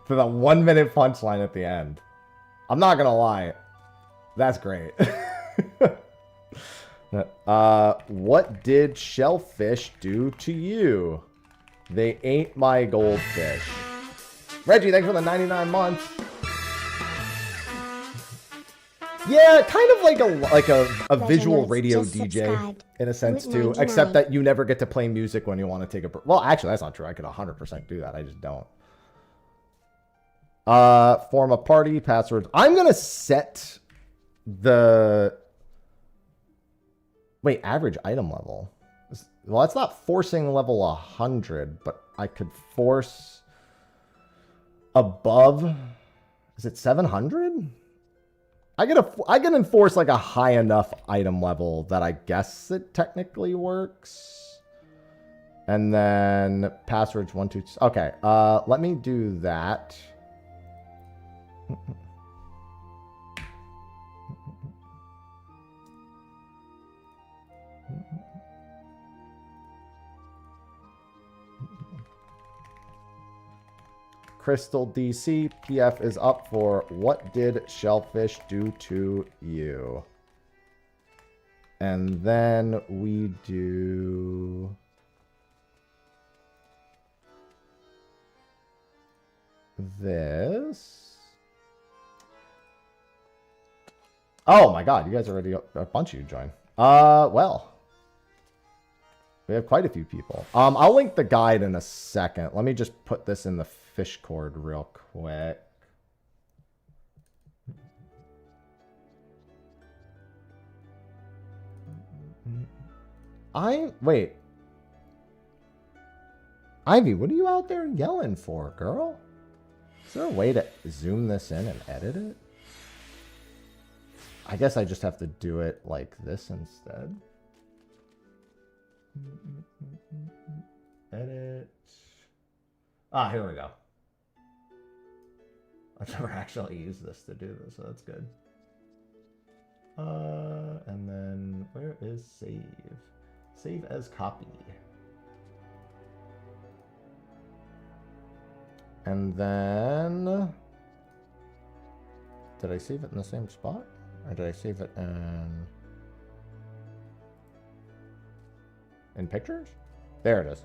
For the 1-minute punchline at the end. I'm not gonna lie. That's great. What did shellfish do to you? They ate my goldfish. Reggie, thanks for the 99 months. Yeah, kind of like a visual Reginald's radio just DJ subscribed. in a sense Route too, 99. except that you never get to play music when you want to take a break. Well, actually, that's not true. I could 100% do that. I just don't. Form a party, passwords. I'm gonna set the average item level. Well, that's not forcing level 100, but I could force above. Is it 700? I can enforce like a high enough item level that I guess it technically works. And then passwords 1, 2. Okay, let me do that. Crystal DC, PF is up for what did Shellfish do to you? And then we do... this. Oh my god, you guys already... a bunch of you joined. Well... we have quite a few people. I'll link the guide in a second. Let me just put this in the fish cord real quick. Wait. Ivy, what are you out there yelling for, girl? Is there a way to zoom this in and edit it? I guess I just have to do it like this instead. Edit. Ah, here we go. I've never actually used this to do this, so that's good. And then where is save? Save as copy. And then did I save it in the same spot? Or did I save it in pictures? There it is.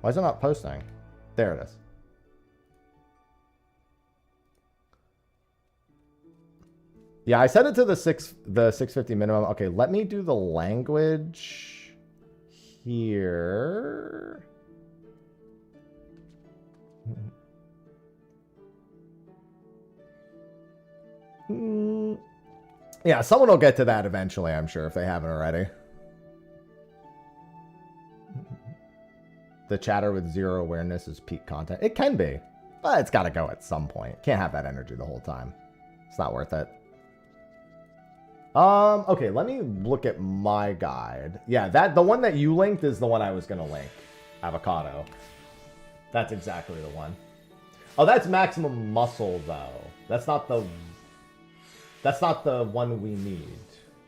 Why is it not posting? There it is. Yeah, I set it to the 650 minimum. Okay, let me do the language here. Yeah, someone will get to that eventually, I'm sure, if they haven't already. The chatter with zero awareness is peak content. It can be, but it's got to go at some point. Can't have that energy the whole time. It's not worth it. Okay, let me look at my guide. Yeah, the one that you linked is the one I was going to link. Avocado. That's exactly the one. Oh, that's maximum muscle, though. That's not the one we need.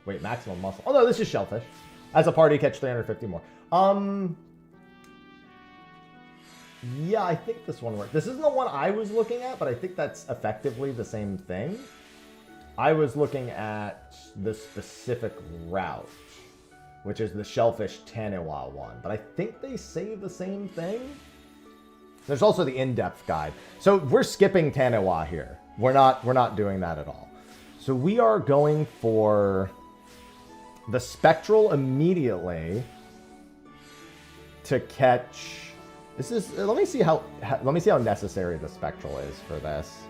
Wait, maximum muscle. Oh, no, this is shellfish. As a party, catch 350 more. Yeah, I think this one works. This isn't the one I was looking at, but I think that's effectively the same thing. I was looking at the specific route, which is the Shellfish Taniwa one. But I think they say the same thing. There's also the in-depth guide. So we're skipping Taniwa here. We're not doing that at all. So we are going for the Spectral immediately to catch. This is. Let me see how necessary the Spectral is for this.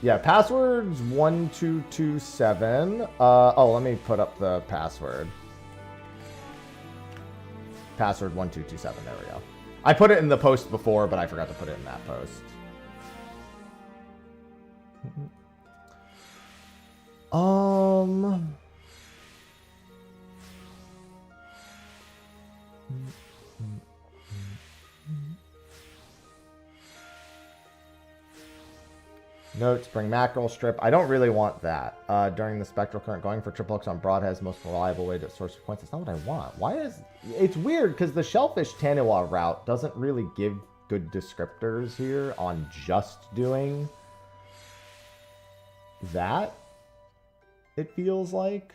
Yeah, password's 1227. Oh, let me put up the password. Password 1227. There we go. I put it in the post before, but I forgot to put it in that post. Notes, bring mackerel strip. I don't really want that. During the spectral current, going for triple X on broadhead's most reliable way to source points. It's not what I want. Why is... It's weird, because the Shellfish Taniwa route doesn't really give good descriptors here on just doing that, it feels like.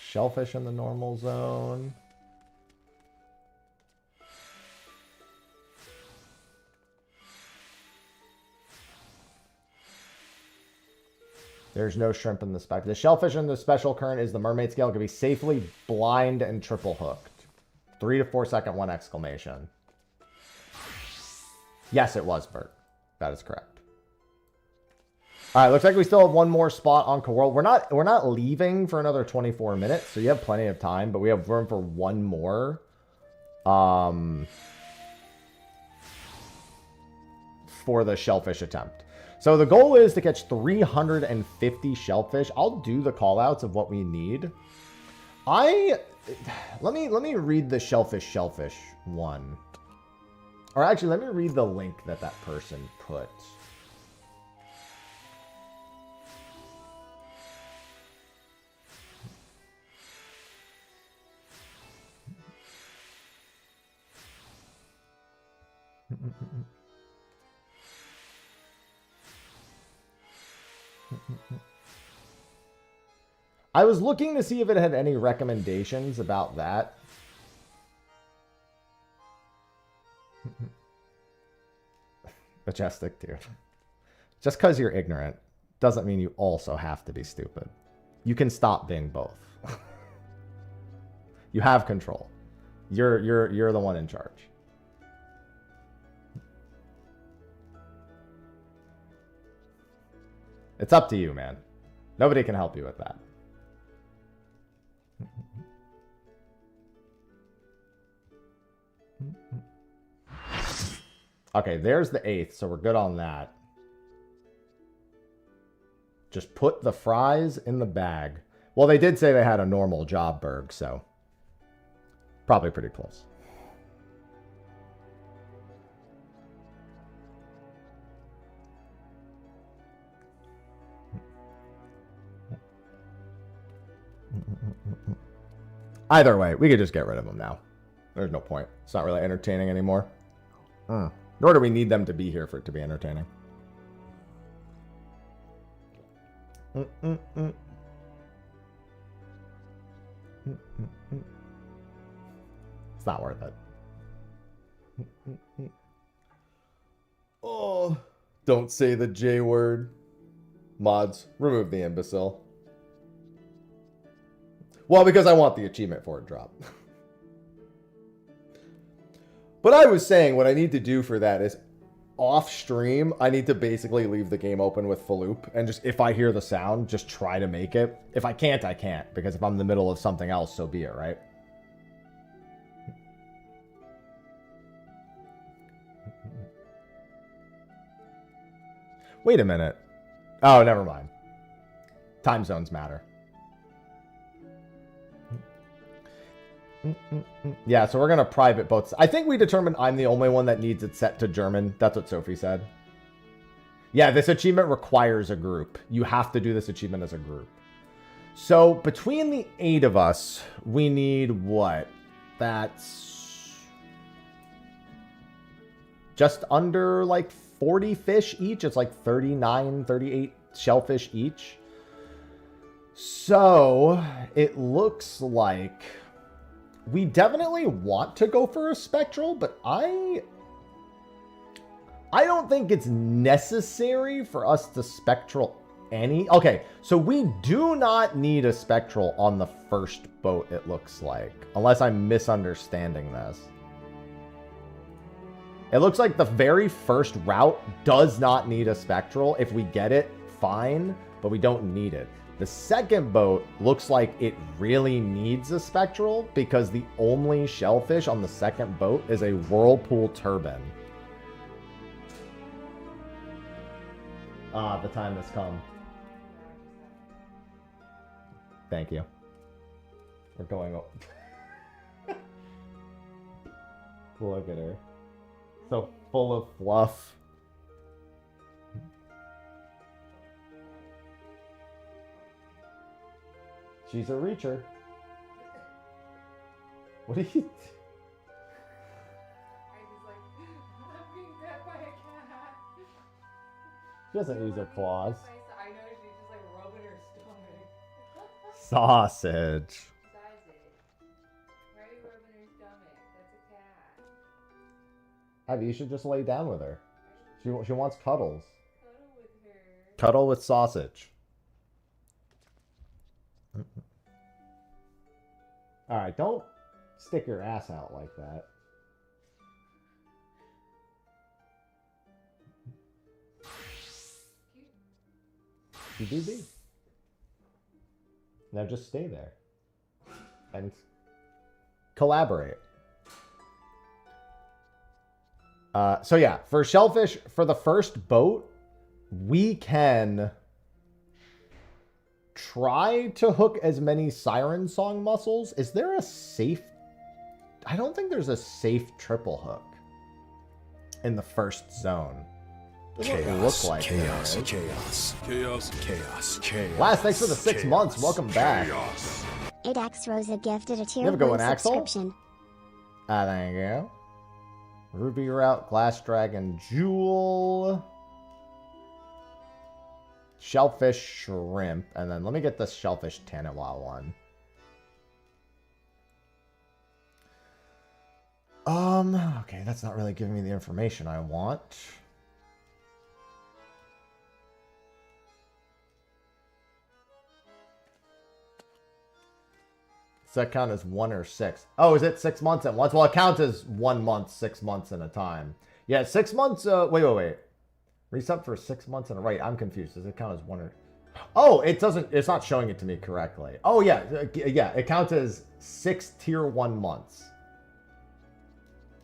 Shellfish in the normal zone. There's no shrimp in the spec. The shellfish in the special current is the mermaid scale. Can be safely blind and triple hooked. 3 to 4 second, 1 exclamation. Yes, it was, Bert. That is correct. All right, looks like we still have one more spot on Coworld. We're not leaving for another 24 minutes, so you have plenty of time, but we have room for one more. For the shellfish attempt. So the goal is to catch 350 shellfish. I'll do the call outs of what we need. Let me read the shellfish one. Or actually, let me read the link that person put. I was looking to see if it had any recommendations about that. Majestic, dude. Just because you're ignorant doesn't mean you also have to be stupid. You can stop being both. You have control. You're the one in charge. It's up to you, man. Nobody can help you with that. Okay, there's the 8th, so we're good on that. Just put the fries in the bag. Well, they did say they had a normal job berg, so probably pretty close. Either way, we could just get rid of them now. There's no point. It's not really entertaining anymore. Nor do we need them to be here for it to be entertaining. It's not worth it. Oh, don't say the J word. Mods, remove the imbecile. Well, because I want the achievement for it drop. But I was saying what I need to do for that is off stream, I need to basically leave the game open with Faloop and just, if I hear the sound, just try to make it. If I can't, I can't. Because if I'm in the middle of something else, so be it, right? Wait a minute. Oh, never mind. Time zones matter. Yeah, so we're going to private both. I think we determined I'm the only one that needs it set to German. That's what Sophie said. Yeah, this achievement requires a group. You have to do this achievement as a group. So between the 8 of us, we need what? That's just under like 40 fish each. It's like 39, 38 shellfish each. So it looks like we definitely want to go for a spectral, but I don't think it's necessary for us to spectral any. Okay, so we do not need a spectral on the first boat, it looks like. Unless I'm misunderstanding this. It looks like the very first route does not need a spectral. If we get it, fine, but we don't need it. The second boat looks like it really needs a spectral because the only shellfish on the second boat is a whirlpool turbine. Ah, the time has come. Thank you. We're going over. Look at her. So full of fluff. She's a reacher. What are you... I was like, I'm being pet by a cat. She doesn't use her claws. I know, she's just like rubbing her stomach. Sausage. Sausage. Why are you rubbing her stomach? That's a cat. Abby, you should just lay down with her. She wants cuddles. Cuddle with her. Cuddle with sausage. Alright, don't stick your ass out like that. You do be. Now just stay there. And collaborate. So yeah, for shellfish, for the first boat, we can try to hook as many siren song muscles. Is there a safe... I don't think there's a safe triple hook in the first zone. Doesn't look like chaos, there is. chaos, chaos, chaos, chaos. Last, thanks for the 6 chaos, months. Welcome back. chaos. Adax Rosa gifted a tier have a good 1 one, Axel? subscription. Thank you. Ruby Route, Glass Dragon, Jewel, Shellfish, Shrimp, and then let me get this Shellfish Tanawa one. Okay, that's not really giving me the information I want. Does that count as 1 or 6? Oh, is it 6 months at once? Well, it counts as 1 month, 6 months at a time. Yeah, 6 months. Wait. Reset for 6 months in a right. I'm confused. Does it count as 1 or... Oh, it doesn't. It's not showing it to me correctly. Oh, yeah. Yeah, it counts as 6 tier 1 months.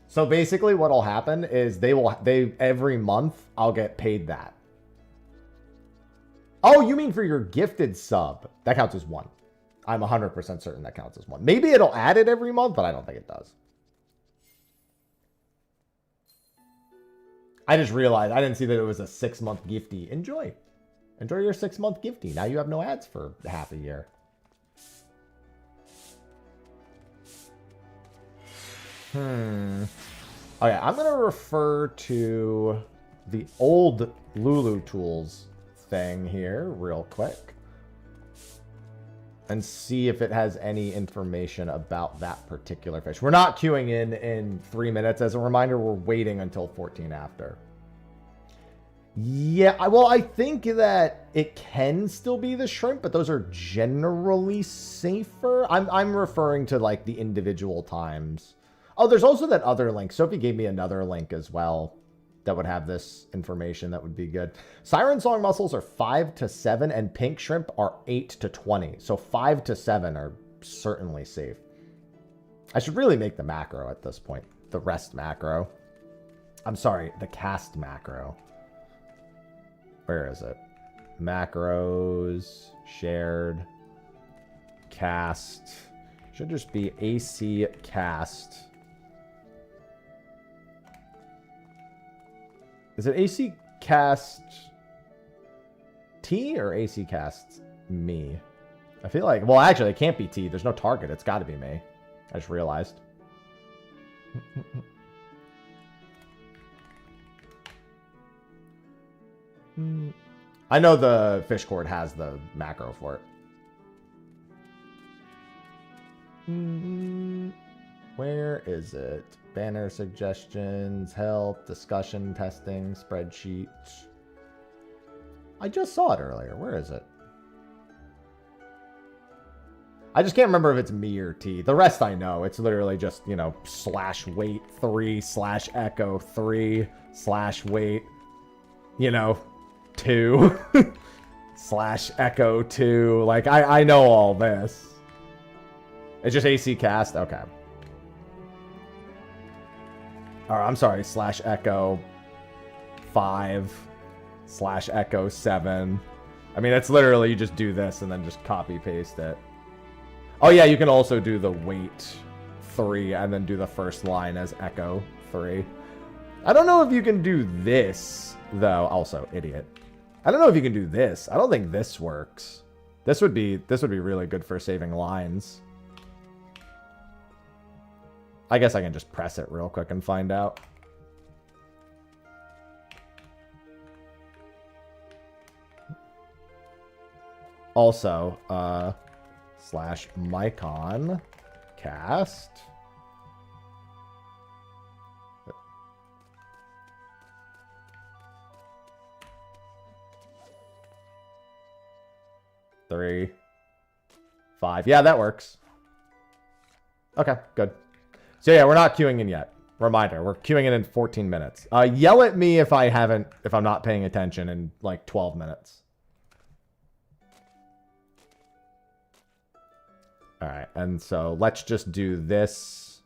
So basically what'll happen is every month I'll get paid that. Oh, you mean for your gifted sub. That counts as 1. I'm 100% certain that counts as 1. Maybe it'll add it every month, but I don't think it does. I just realized I didn't see that it was a 6-month gifty. Enjoy. Enjoy your 6-month gifty. Now you have no ads for half a year. Okay, I'm going to refer to the old Lulu Tools thing here real quick and see if it has any information about that particular fish. We're not queuing in 3 minutes. As a reminder, we're waiting until 14 after. Yeah, well, I think that it can still be the shrimp, but those are generally safer. I'm referring to like the individual times. Oh, there's also that other link. Sophie gave me another link as well that would have this information. That would be good. Siren Song mussels are 5 to 7 and pink shrimp are 8 to 20. So 5 to 7 are certainly safe. I should really make the macro at this point. The rest macro. I'm sorry, the cast macro. Where is it? Macros, shared, cast. Should just be AC cast. Is it AC cast T or AC cast me? I feel like, well, actually, it can't be T. There's no target. It's got to be me. I just realized. I know the fish court has the macro for it. Where is it? Banner suggestions, help, discussion, testing, spreadsheet. I just saw it earlier. Where is it? I just can't remember if it's me or T. The rest I know. It's literally just, you know, /wait 3 /echo 3 /wait, you know, 2 /echo 2. Like, I know all this. It's just AC cast? Okay. Or I'm sorry, /echo 5 /echo 7. I mean, it's literally you just do this and then just copy paste it. Oh yeah, you can also do the wait 3 and then do the first line as echo 3. I don't know if you can do this though. Also, idiot. I don't know if you can do this. I don't think this works. This would be really good for saving lines. I guess I can just press it real quick and find out. Also, slash Mycon cast. Three, 5. Yeah, that works. Okay, good. So yeah, we're not queuing in yet. Reminder, we're queuing in 14 minutes. Yell at me if I'm not paying attention in like 12 minutes. All right, and so let's just do this.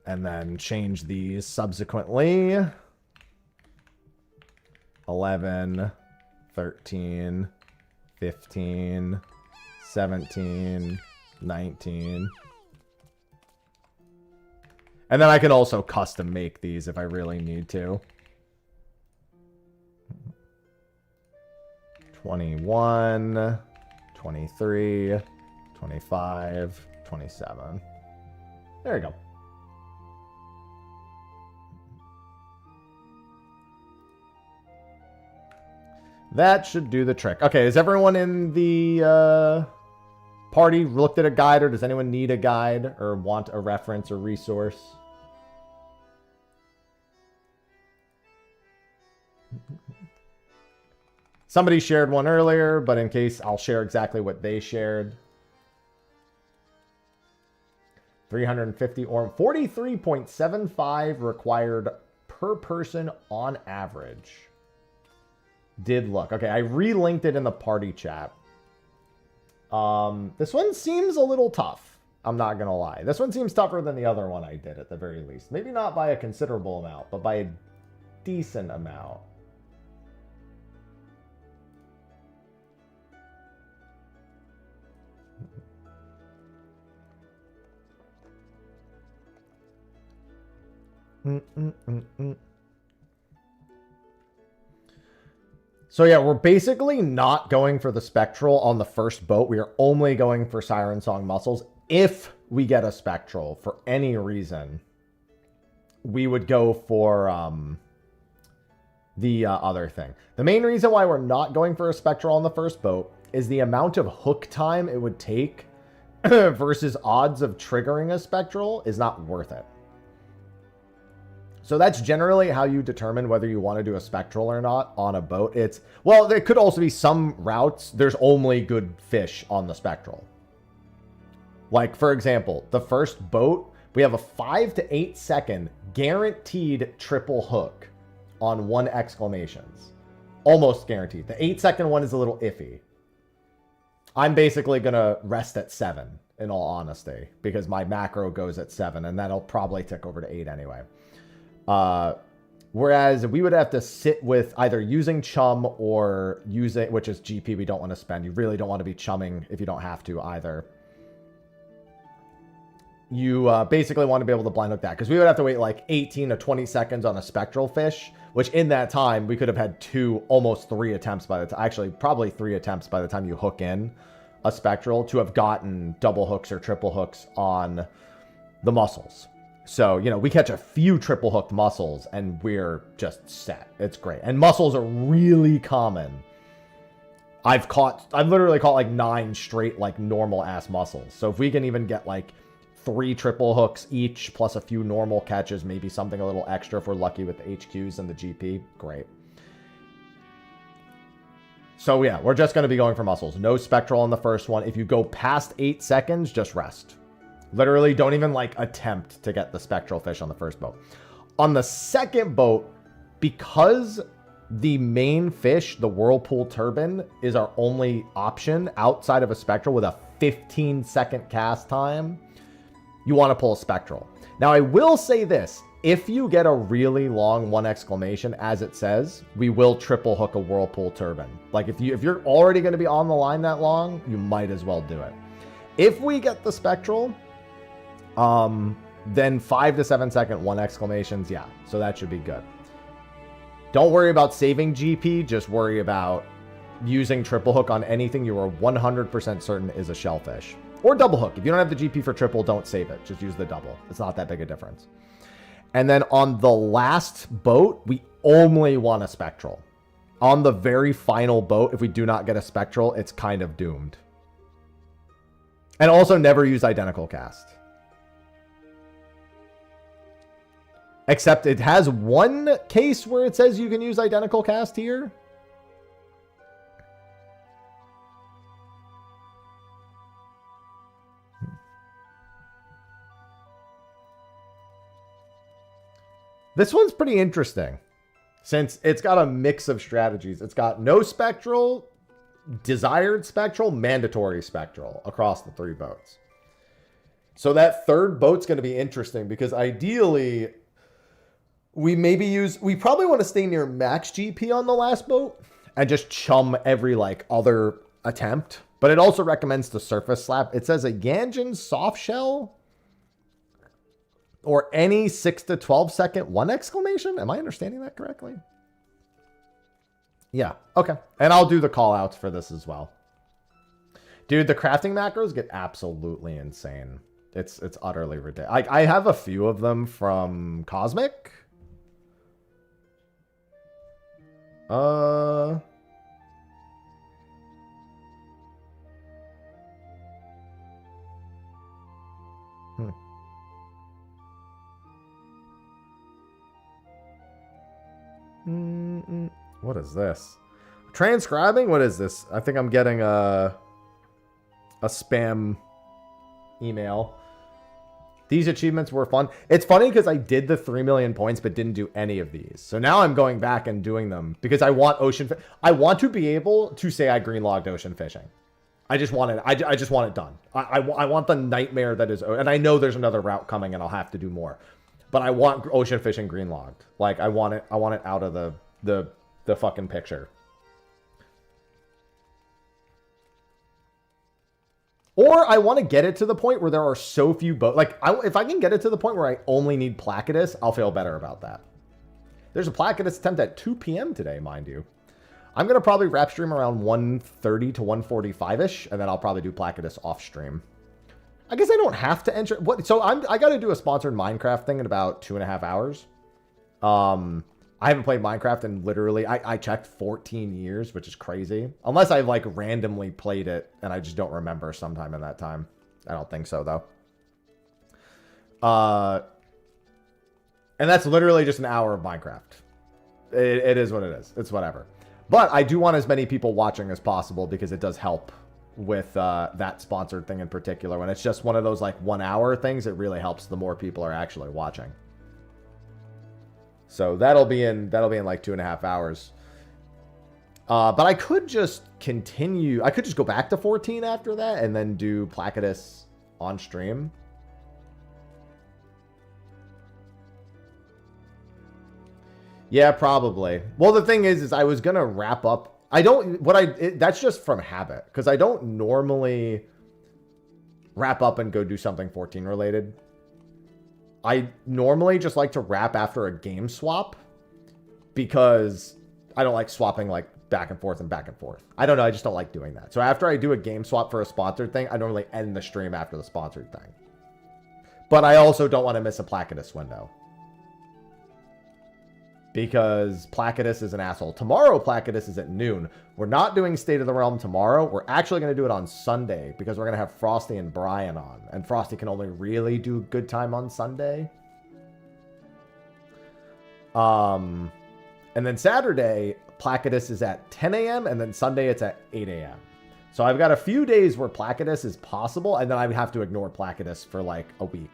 And then change these subsequently. 11, 13, 15, 17, 19. And then I can also custom make these if I really need to. 21, 23, 25, 27. There you go. That should do the trick. Okay, is everyone in the party looked at a guide, or does anyone need a guide or want a reference or resource? Somebody shared one earlier, but in case, I'll share exactly what they shared. 350 or 43.75 required per person on average. Did look. Okay, I relinked it in the party chat. This one seems a little tough. I'm not going to lie. This one seems tougher than the other one I did at the very least. Maybe not by a considerable amount, but by a decent amount. So yeah, we're basically not going for the Spectral on the first boat. We are only going for Siren Song Muscles. If we get a Spectral for any reason, we would go for the other thing. The main reason why we're not going for a Spectral on the first boat is the amount of hook time it would take versus odds of triggering a Spectral is not worth it. So that's generally how you determine whether you want to do a Spectral or not on a boat. Well, there could also be some routes. There's only good fish on the Spectral. Like, for example, the first boat, we have a 5 to 8 second guaranteed triple hook on 1 exclamations. Almost guaranteed. The 8-second one is a little iffy. I'm basically going to rest at 7, in all honesty, because my macro goes at 7, and that'll probably tick over to 8 anyway. Whereas we would have to sit with either using chum or using, which is GP we don't want to spend. You really don't want to be chumming if you don't have to either. You basically want to be able to blind hook that, because we would have to wait like 18 to 20 seconds on a Spectral fish, which in that time we could have had 2, almost 3 attempts by the time, actually probably 3 attempts by the time you hook in a Spectral to have gotten double hooks or triple hooks on the muscles. So, you know, we catch a few triple hooked mussels and we're just set. It's great. And mussels are really common. I've literally caught like 9 straight, like normal ass mussels. So if we can even get like 3 triple hooks each, plus a few normal catches, maybe something a little extra if we're lucky with the HQs and the GP, great. So yeah, we're just going to be going for mussels. No Spectral on the first one. If you go past 8 seconds, just rest. Literally, don't even, like, attempt to get the Spectral fish on the first boat. On the second boat, because the main fish, the Whirlpool Turbine, is our only option outside of a Spectral with a 15-second cast time, you want to pull a Spectral. Now, I will say this. If you get a really long 1 exclamation, as it says, we will triple hook a Whirlpool Turbine. Like, if you're already going to be on the line that long, you might as well do it. If we get the Spectral... then 5 to 7 second 1 exclamations, yeah. So that should be good. Don't worry about saving GP. Just worry about using triple hook on anything you are 100% certain is a shellfish. Or double hook. If you don't have the GP for triple, don't save it. Just use the double. It's not that big a difference. And then on the last boat, we only want a spectral. On the very final boat, if we do not get a spectral, it's kind of doomed. And also never use identical cast. Except it has one case where it says you can use identical cast here. This one's pretty interesting, since it's got a mix of strategies. It's got no spectral, desired spectral, mandatory spectral across the 3 boats. So that third boat's going to be interesting, because ideally, we probably want to stay near max GP on the last boat and just chum every like other attempt. But it also recommends the surface slap. It says a Ganjin soft shell or any 6 to 12 second 1 exclamation. Am I understanding that correctly? Yeah. Okay. And I'll do the call outs for this as well. Dude, the crafting macros get absolutely insane. It's utterly ridiculous. Like, I have a few of them from Cosmic. What is this? Transcribing? What is this? I think I'm getting a spam email. These achievements were fun. It's funny because I did the 3 million points but didn't do any of these. So now I'm going back and doing them because I want I want to be able to say I green logged ocean fishing. I just want it. I just want it done. I want the nightmare that is, and I know there's another route coming and I'll have to do more. But I want ocean fishing green logged. Like I want it out of the fucking picture. Or I want to get it to the point where there are so few boats. Like, if I can get it to the point where I only need Placidus, I'll feel better about that. There's a Placidus attempt at 2 p.m. today, mind you. I'm going to probably wrap stream around 1:30 to 1:45-ish, and then I'll probably do Placidus off stream. I guess I don't have to enter. So I got to do a sponsored Minecraft thing in about 2.5 hours. I haven't played Minecraft in literally, I checked 14 years, which is crazy. Unless I've like randomly played it and I just don't remember sometime in that time. I don't think so though. And that's literally just an hour of Minecraft. It is what it is. It's whatever. But I do want as many people watching as possible because it does help with that sponsored thing in particular. When it's just one of those like 1 hour things, it really helps the more people are actually watching. So that'll be in like 2.5 hours. But I could just continue. I could just go back to 14 after that and then do Placidus on stream. Yeah, probably. Well, the thing is I was going to wrap up. That's just from habit because I don't normally wrap up and go do something 14 related. I normally just like to wrap after a game swap because I don't like swapping like back and forth and back and forth. I don't know. I just don't like doing that. So after I do a game swap for a sponsored thing, I normally end the stream after the sponsored thing. But I also don't want to miss a Placidus window because Placidus is an asshole. Tomorrow, Placidus is at noon. We're not doing State of the Realm tomorrow. We're actually going to do it on Sunday because we're going to have Frosty and Brian on. And Frosty can only really do good time on Sunday. And then Saturday, Placidus is at 10 a.m. and then Sunday it's at 8 a.m. So I've got a few days where Placidus is possible and then I would have to ignore Placidus for like a week.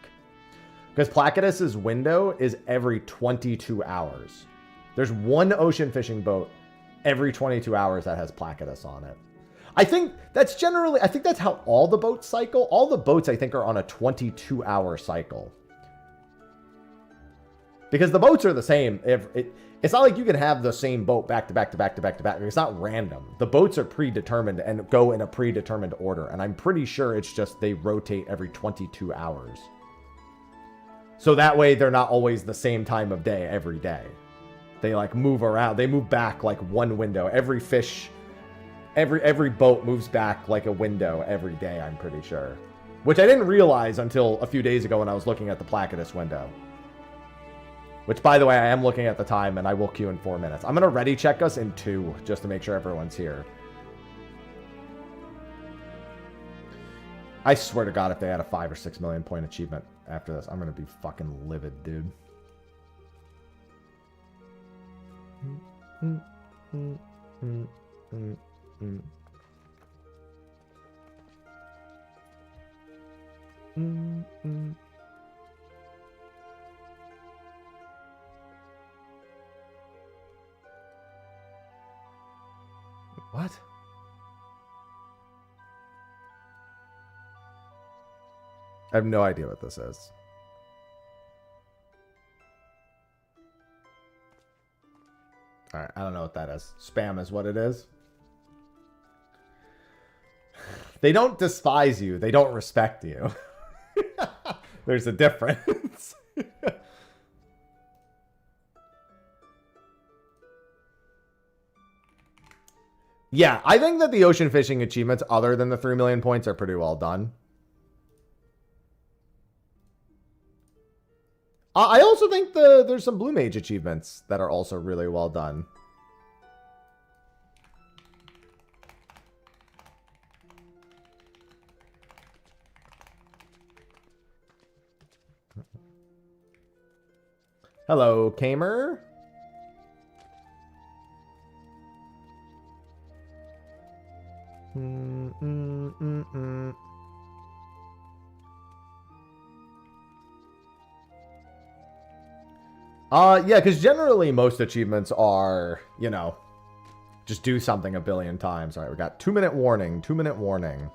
Because Placidus's window is every 22 hours. There's one ocean fishing boat every 22 hours that has Placidus on it. I think that's how all the boats cycle. All the boats, I think, are on a 22-hour cycle. Because the boats are the same. It's not like you can have the same boat back to back to back to back to back. It's not random. The boats are predetermined and go in a predetermined order. And I'm pretty sure it's just they rotate every 22 hours. So that way they're not always the same time of day every day. They like move around. They move back like one window. Every fish, every boat moves back like a window every day, I'm pretty sure. Which I didn't realize until a few days ago when I was looking at the Placidus window. Which, by the way, I am looking at the time, and I will queue in 4 minutes. I'm going to ready check us in 2, just to make sure everyone's here. I swear to God, if they had a 5 or 6 million point achievement after this, I'm going to be fucking livid, dude. What? I have no idea what this is. Alright, I don't know what that is. Spam is what it is. They don't despise you. They don't respect you. There's a difference. Yeah, I think that the ocean fishing achievements, other than the 3 million points, are pretty well done. I also think there's some Blue Mage achievements that are also really well done. Hello, Kamer. Yeah, because generally most achievements are, you know, just do something a billion times. All right, we got 2-minute warning, 2-minute warning.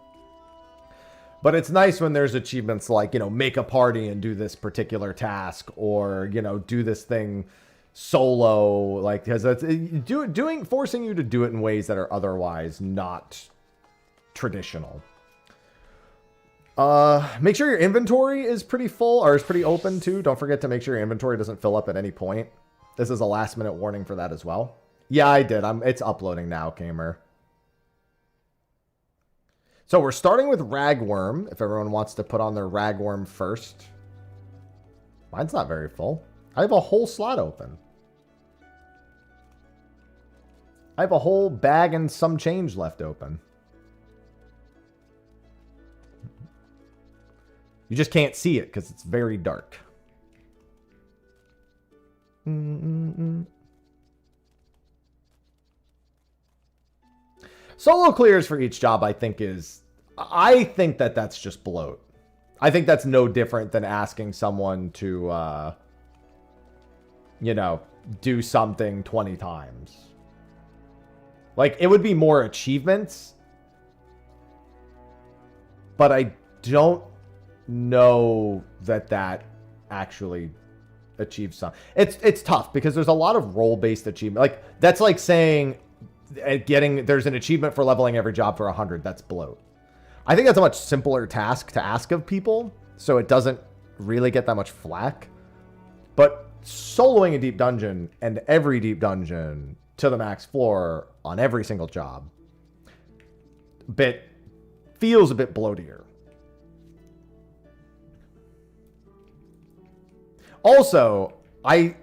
But it's nice when there's achievements like, you know, make a party and do this particular task, or, you know, do this thing solo, like, because that's forcing you to do it in ways that are otherwise not traditional. Make sure your inventory is pretty full, or is pretty open too. Don't forget to make sure your inventory doesn't fill up at any point. This is a last minute warning for that as well. Yeah, I did. It's uploading now, Kamer. So we're starting with Ragworm, if everyone wants to put on their Ragworm first. Mine's not very full. I have a whole slot open. I have a whole bag and some change left open. You just can't see it because it's very dark. Solo clears for each job, I think that that's just bloat. I think that's no different than asking someone to, you know, do something 20 times. Like, it would be more achievements, but I don't know that actually achieves some. It's tough because there's a lot of role-based achievement. Like, that's like saying there's an achievement for leveling every job for 100. That's bloat. I think that's a much simpler task to ask of people, so it doesn't really get that much flack. But soloing a deep dungeon and every deep dungeon to the max floor on every single job feels a bit bloatier. Also, I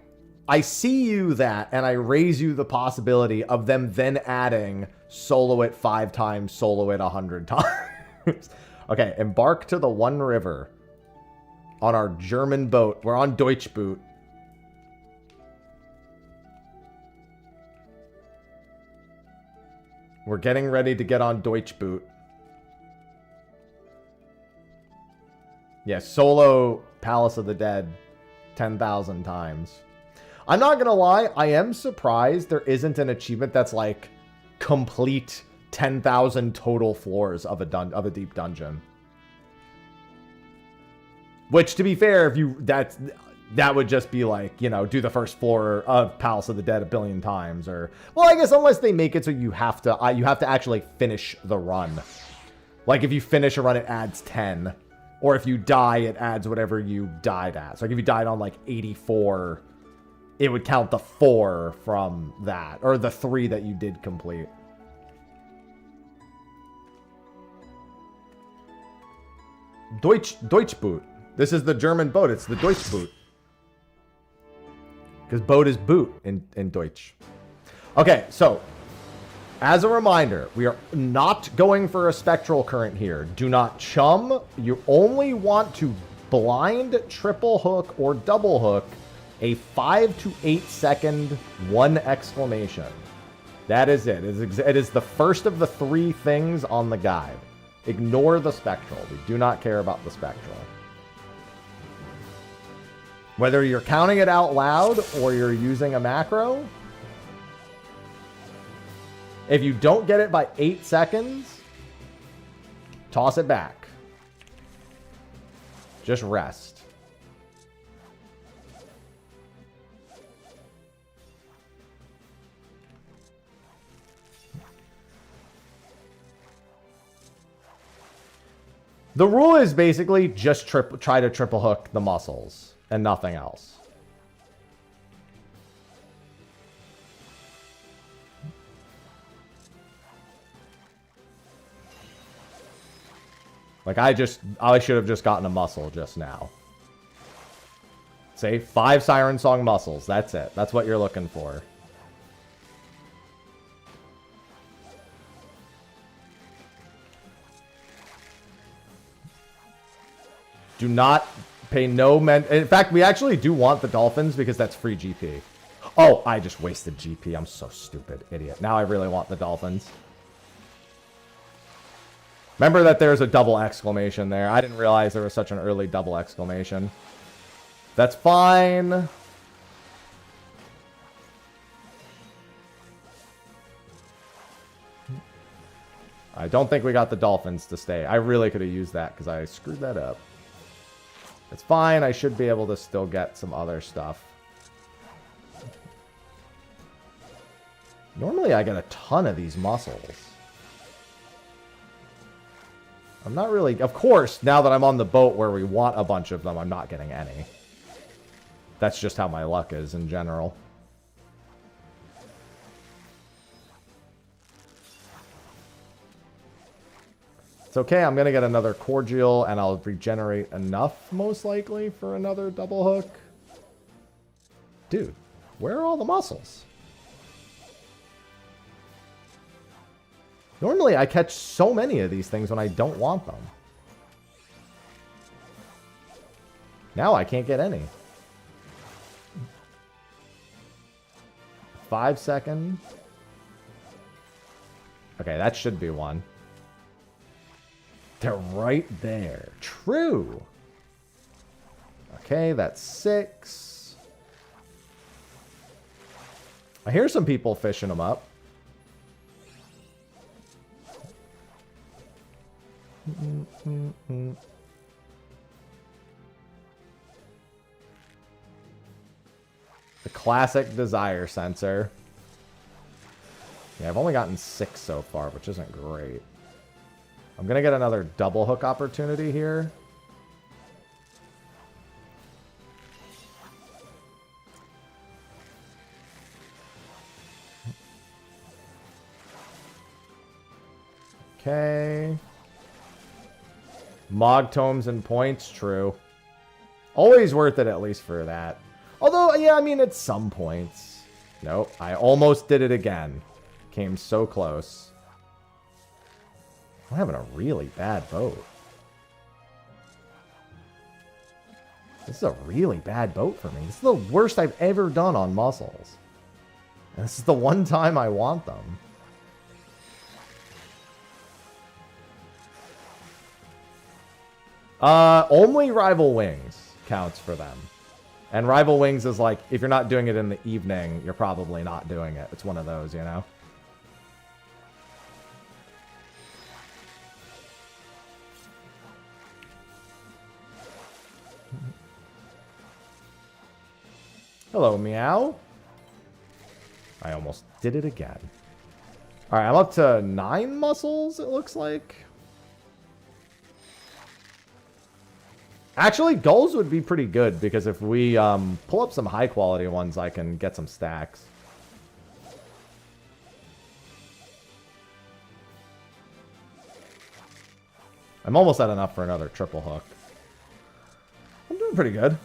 see you that, and I raise you the possibility of them then adding solo it 5 times, solo it 100 times. Okay, embark to the One River on our German boat. We're on Deutschboot. We're getting ready to get on Deutschboot. Yeah, solo Palace of the Dead 10,000 times. I'm not gonna lie, I am surprised there isn't an achievement that's like complete 10,000 total floors of a deep dungeon. Which, to be fair, that would just be like, you know, do the first floor of Palace of the Dead 1 billion times, or, well, I guess unless they make it so you have to actually finish the run. Like, if you finish a run, it adds 10. Or if you die, it adds whatever you died at. So like if you died on like 84, it would count the 4 from that, or the 3 that you did complete. Deutsch boot. This is the German boat. It's the Deutsch boot. Because boat is boot in Deutsch. Okay, so as a reminder, we are not going for a spectral current here. Do not chum. You only want to blind, triple hook, or double hook a 5 to 8 second 1 exclamation. That is it. It is the first of the 3 things on the guide. Ignore the spectral. We do not care about the spectral. Whether you're counting it out loud or you're using a macro, if you don't get it by 8 seconds, toss it back. Just rest. The rule is basically just try to triple hook the muscles and nothing else. Like I should have just gotten a muscle just now. Say 5 Siren Song muscles. That's it. That's what you're looking for. Do not pay no men. In fact, we actually do want the dolphins because that's free GP. Oh, I just wasted GP. I'm so stupid. Idiot. Now I really want the dolphins. Remember that there's a double exclamation there. I didn't realize there was such an early double exclamation. That's fine. I don't think we got the dolphins to stay. I really could have used that because I screwed that up. It's fine. I should be able to still get some other stuff. Normally I get a ton of these muscles. I'm not really... Of course, now that I'm on the boat where we want a bunch of them, I'm not getting any. That's just how my luck is in general. It's okay, I'm going to get another cordial, and I'll regenerate enough, most likely, for another double hook. Dude, where are all the muscles? Normally, I catch so many of these things when I don't want them. Now I can't get any. 5 seconds. Okay, that should be one. They're right there. True. Okay, that's 6. I hear some people fishing them up. The classic desire sensor. Yeah, I've only gotten 6 so far, which isn't great. I'm going to get another double hook opportunity here. Okay. Mog tomes and points, true. Always worth it at least for that. Although, yeah, I mean, at some points. Nope, I almost did it again. Came so close. I'm having a really bad boat. This is a really bad boat for me. This is the worst I've ever done on muscles. And this is the one time I want them. Only Rival Wings counts for them. And Rival Wings is like, if you're not doing it in the evening, you're probably not doing it. It's one of those, you know? Hello, meow. I almost did it again. Alright, I'm up to 9 muscles, it looks like. Actually, gulls would be pretty good, because if we pull up some high-quality ones, I can get some stacks. I'm almost at enough for another triple hook. I'm doing pretty good.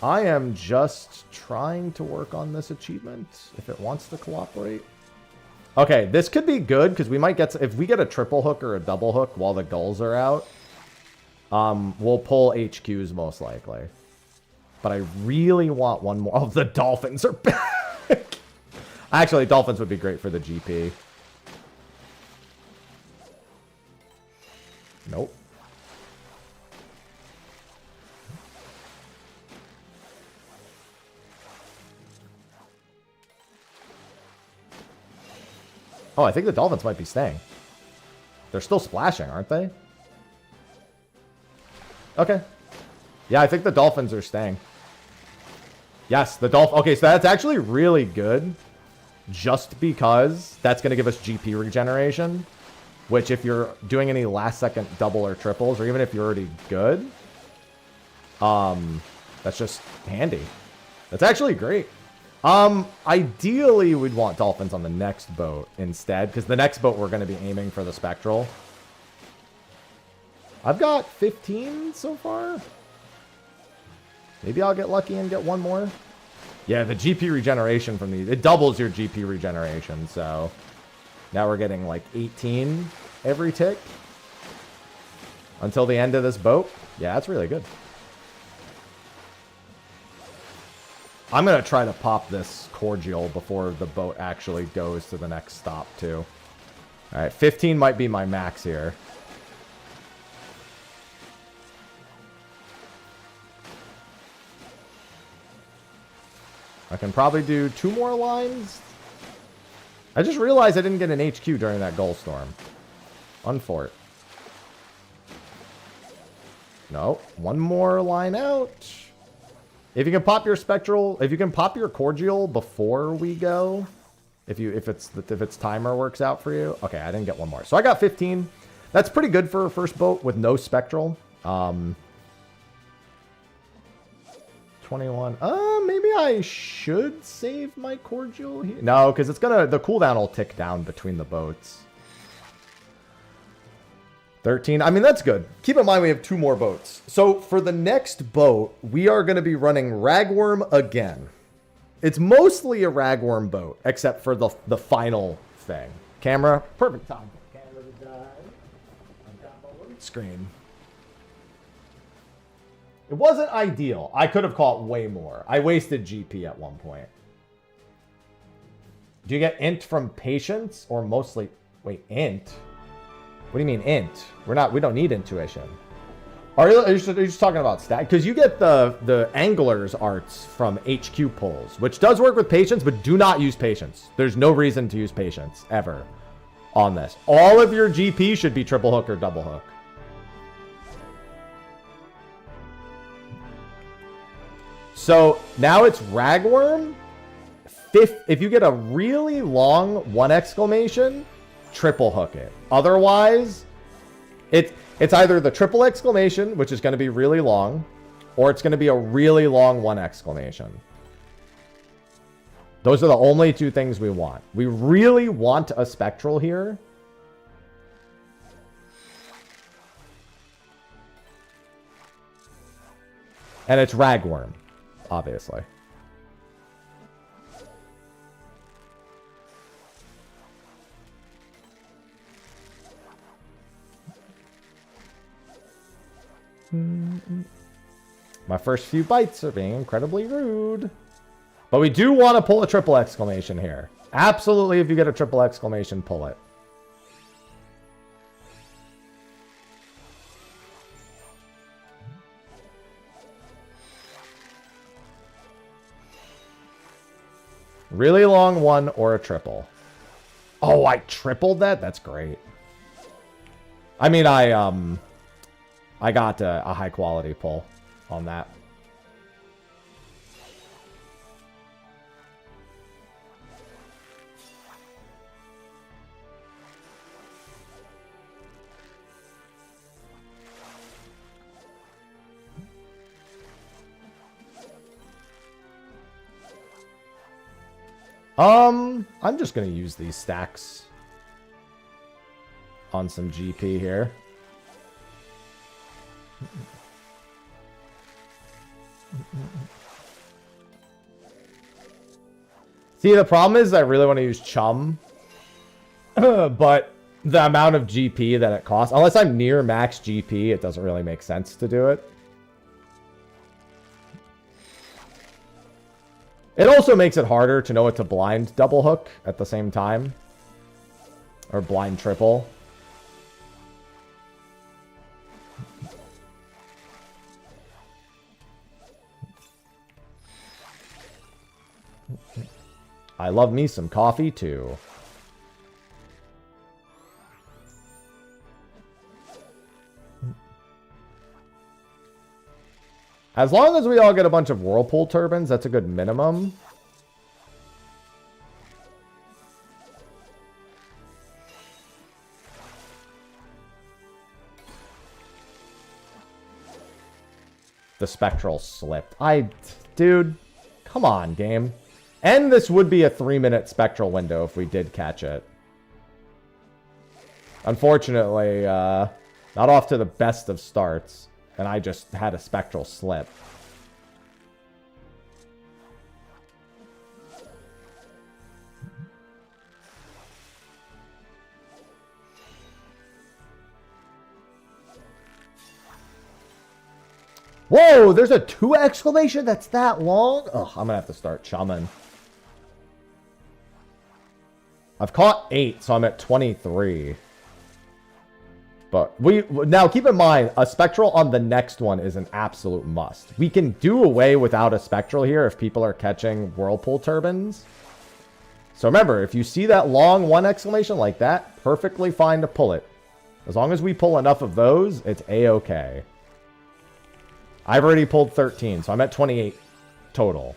I am just trying to work on this achievement if it wants to cooperate. Okay, this could be good because we might get... If we get a triple hook or a double hook while the gulls are out, we'll pull HQs most likely. But I really want one more. Oh, the dolphins are back. Actually, dolphins would be great for the GP. Nope. Oh, I think the dolphins might be staying. They're still splashing, aren't they? Okay. Yeah, I think the dolphins are staying. Yes, the dolphin. Okay, so that's actually really good. Just because that's going to give us GP regeneration. Which, if you're doing any last-second double or triples, or even if you're already good, that's just handy. That's actually great. Ideally, we'd want dolphins on the next boat instead, because the next boat we're going to be aiming for the spectral. I've got 15 so far. Maybe I'll get lucky and get one more. Yeah, the GP regeneration from these, it doubles your GP regeneration, so now we're getting like 18 every tick until the end of this boat. Yeah, that's really good. I'm going to try to pop this cordial before the boat actually goes to the next stop, too. All right, 15 might be my max here. I can probably do 2 more lines. I just realized I didn't get an HQ during that goal storm. Unfort. No, 1 more line out. If you can pop your spectral, if you can pop your cordial before we go, if its timer works out for you. Okay, I didn't get 1 more. So I got 15. That's pretty good for a first boat with no spectral. 21. Maybe I should save my cordial here. No, because it's gonna, the cooldown will tick down between the boats. 13. I mean, that's good. Keep in mind we have 2 more boats. So for the next boat, we are going to be running Ragworm again. It's mostly a Ragworm boat, except for the final thing. Camera, perfect time for the camera to die. I've got the load screen. It wasn't ideal. I could have caught way more. I wasted GP at one point. Do you get int from patience or mostly... Wait, int? What do you mean int? We don't need intuition. Are you just talking about stat? Because you get the angler's arts from HQ pulls, which does work with patience, but do not use patience. There's no reason to use patience ever on this. All of your GP should be triple hook or double hook. So now it's Ragworm. If you get a really long 1 exclamation, triple hook it. Otherwise, it's either the triple exclamation, which is going to be really long, or it's going to be a really long 1 exclamation. Those are the only 2 things we want. We really want a spectral here. And it's Ragworm, obviously. My first few bites are being incredibly rude. But we do want to pull a triple exclamation here. Absolutely, if you get a triple exclamation, pull it. Really long 1 or a triple. Oh, I tripled that? That's great. I mean, I got a high quality pull on that. I'm just going to use these stacks on some GP here. See, the problem is I really want to use Chum. But the amount of GP that it costs, unless I'm near max GP, it doesn't really make sense to do it. It also makes it harder to know what to blind double hook at the same time. Or blind triple. I love me some coffee too. As long as we all get a bunch of Whirlpool turbines, that's a good minimum. The Spectral slipped. Dude, come on, game. And this would be a 3-minute Spectral window if we did catch it. Unfortunately, not off to the best of starts. And I just had a Spectral slip. Whoa, there's a 2 exclamation that's that long? Ugh, I'm gonna have to start chumming. I've caught 8, so I'm at 23. But now keep in mind, a Spectral on the next one is an absolute must. We can do away without a Spectral here if people are catching Whirlpool turbines. So remember, if you see that long 1 exclamation like that, perfectly fine to pull it. As long as we pull enough of those, it's a-okay. I've already pulled 13, so I'm at 28 total.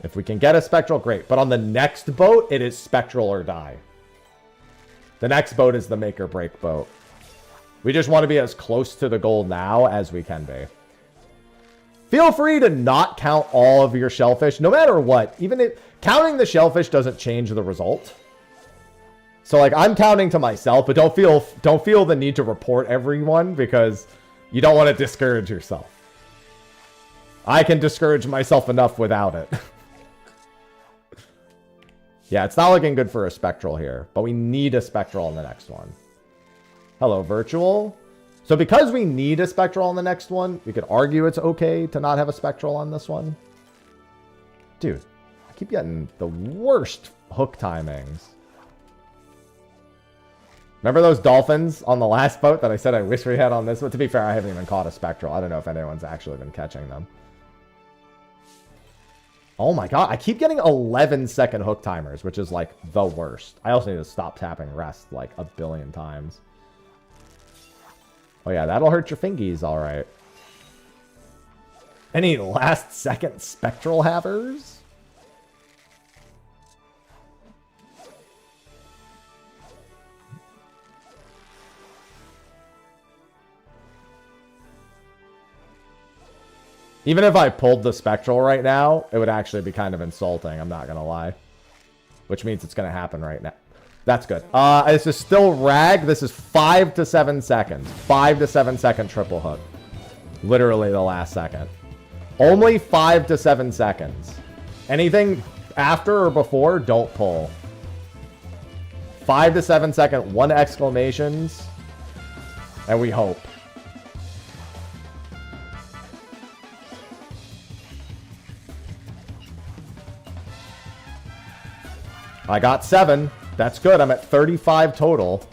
If we can get a Spectral, great. But on the next boat, it is Spectral or die. The next boat is the make or break boat. We just want to be as close to the goal now as we can be. Feel free to not count all of your shellfish, no matter what. Even if counting the shellfish doesn't change the result. So like I'm counting to myself, but don't feel the need to report everyone because you don't want to discourage yourself. I can discourage myself enough without it. Yeah, it's not looking good for a Spectral here, but we need a Spectral on the next one. Hello, Virtual. So because we need a Spectral on the next one, we could argue it's okay to not have a Spectral on this one. Dude, I keep getting the worst hook timings. Remember those dolphins on the last boat that I said I wish we had on this one? To be fair, I haven't even caught a Spectral. I don't know if anyone's actually been catching them. Oh my god, I keep getting 11-second hook timers, which is like the worst. I also need to stop tapping rest like a billion times. Oh yeah, that'll hurt your fingies, alright. Any last-second Spectral havers? Even if I pulled the Spectral right now, it would actually be kind of insulting, I'm not gonna lie. Which means it's gonna happen right now. That's good. This is still rag. This is 5 to 7 seconds. 5 to 7 second triple hook. Literally the last second. Only 5 to 7 seconds. Anything after or before, don't pull. 5 to 7 second, 1 exclamations. And we hope. I got 7. That's good. I'm at 35 total.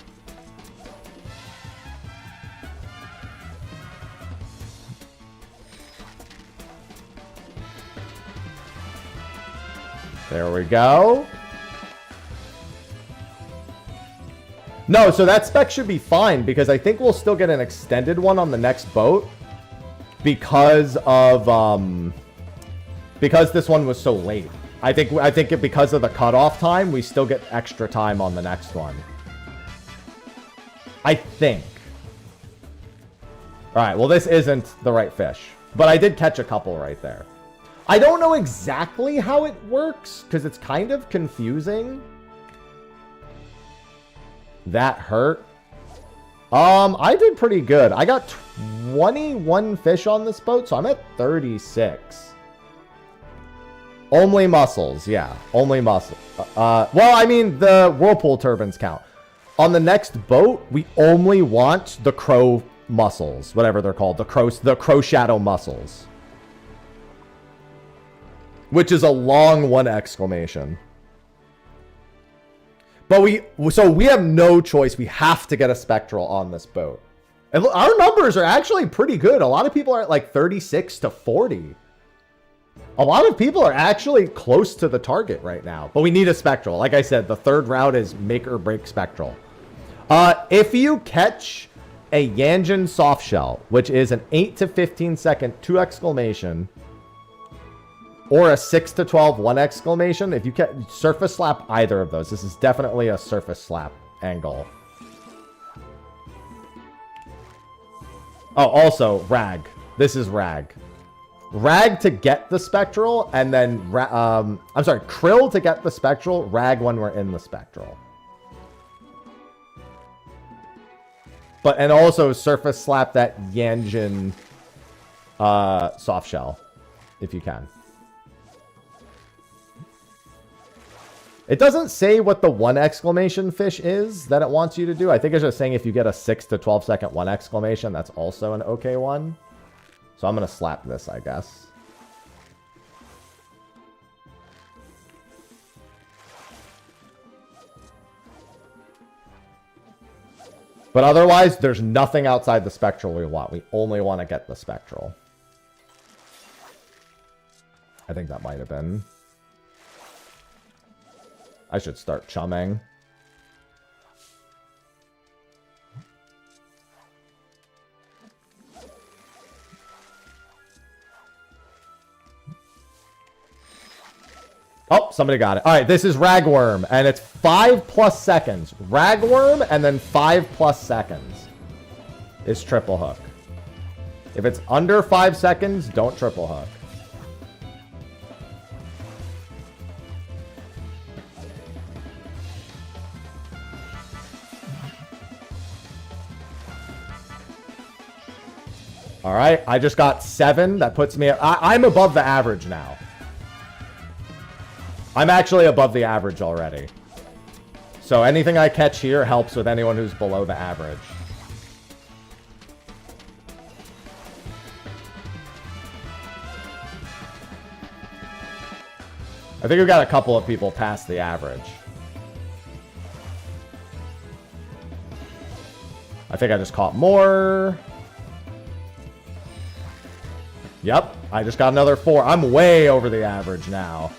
There we go. No, so that spec should be fine because I think we'll still get an extended one on the next boat because of because this one was so late. I think because of the cutoff time, we still get extra time on the next one. I think. All right, well, this isn't the right fish. But I did catch a couple right there. I don't know exactly how it works because it's kind of confusing. That hurt. I did pretty good. I got 21 fish on this boat, so I'm at 36. Only mussels, yeah. Only mussels. Well, I mean, the whirlpool turbines count. On the next boat, we only want the crow mussels, whatever they're called, the crow shadow mussels. Which is a long one exclamation. But we have no choice. We have to get a spectral on this boat. And our numbers are actually pretty good. A lot of people are at like 36 to 40. A lot of people are actually close to the target right now. But we need a spectral. Like I said, the third route is make or break spectral. If you catch a Yanjin soft shell, which is an 8 to 15 second 2 exclamation, or a 6 to 12 1 exclamation, if you can surface slap either of those, this is definitely a surface slap angle. Oh, also rag. This is rag. Rag to get the spectral, and then I'm sorry, krill to get the spectral, rag when we're in the spectral. But and also surface slap that Yanjin soft shell if you can. It doesn't say what the 1 exclamation fish is that it wants you to do. I think it's just saying if you get a 6 to 12 second 1 exclamation, that's also an okay one. So I'm going to slap this, I guess. But otherwise, there's nothing outside the spectral we want. We only want to get the spectral. I think that might have been. I should start chumming. Oh, somebody got it. All right, this is ragworm, and it's 5+ seconds. Ragworm, and then 5+ seconds is triple hook. If it's under 5 seconds, don't triple hook. All right, I just got 7. That puts me... I'm above the average now. I'm actually above the average already. So anything I catch here helps with anyone who's below the average. I think we've got a couple of people past the average. I think I just caught more. Yep, I just got another 4. I'm way over the average now.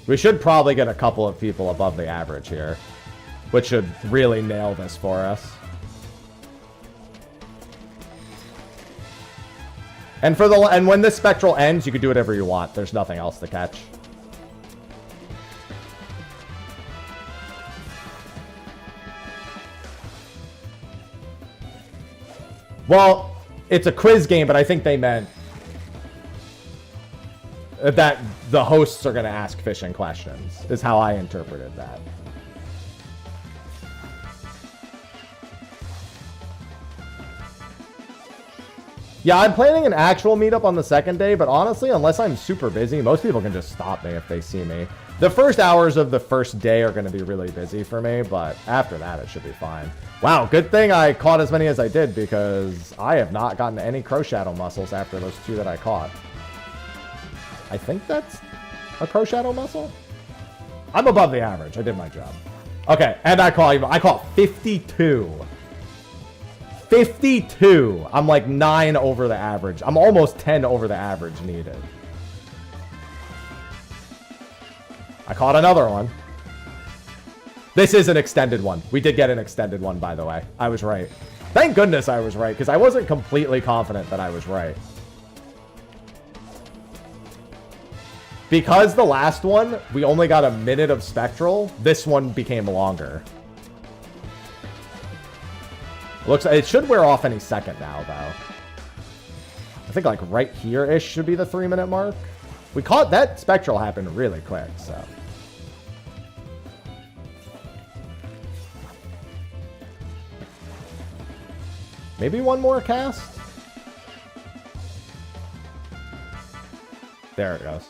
We should probably get a couple of people above the average here, which should really nail this for us. And when this spectral ends, you can do whatever you want. There's nothing else to catch. Well, it's a quiz game, but I think they meant that the hosts are going to ask fishing questions, is how I interpreted that. Yeah, I'm planning an actual meetup on the second day, but honestly, unless I'm super busy, most people can just stop me if they see me. The first hours of the first day are going to be really busy for me, but after that, it should be fine. Wow, good thing I caught as many as I did, because I have not gotten any crow shadow mussels after those 2 that I caught. I think that's a crow shadow mussel. I'm above the average. I did my job. Okay, and I caught 52. 52. I'm like 9 over the average. I'm almost 10 over the average needed. I caught another one. This is an extended one. We did get an extended one, by the way. I was right. Thank goodness I was right, because I wasn't completely confident that I was right. Because the last one, we only got a minute of spectral, this one became longer. Looks, it should wear off any second now, though. I think like right here-ish should be the 3-minute mark. We caught that spectral happen really quick, so. Maybe one more cast? There it goes.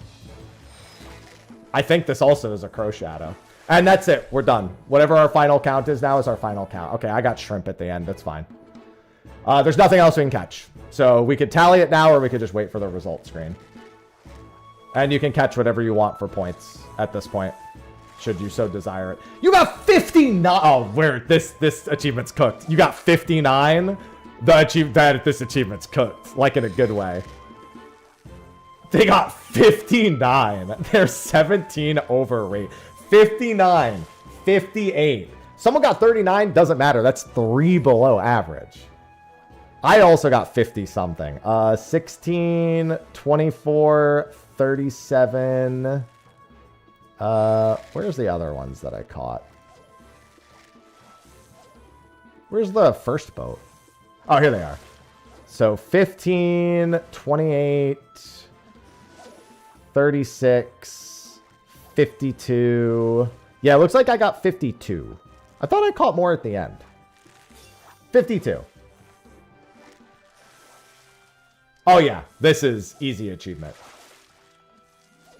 I think this also is a Crow Shadow. And that's it. We're done. Whatever our final count is now is our final count. Okay, I got shrimp at the end. That's fine. There's nothing else we can catch. So we could tally it now or we could just wait for the result screen. And you can catch whatever you want for points at this point, should you so desire it. You got 59. Oh, where this achievement's cooked. You got 59. This achievement's cooked, like in a good way. They got 59. They're 17 over rate. 59, 58. Someone got 39. Doesn't matter. That's 3 below average. I also got 50 something. 16, 24, 37. Where's the other ones that I caught? Where's the first boat? Oh, here they are. So 15, 28, 36, 52. Yeah, it looks like I got 52. I thought I caught more at the end. 52. Oh, yeah. This is easy achievement.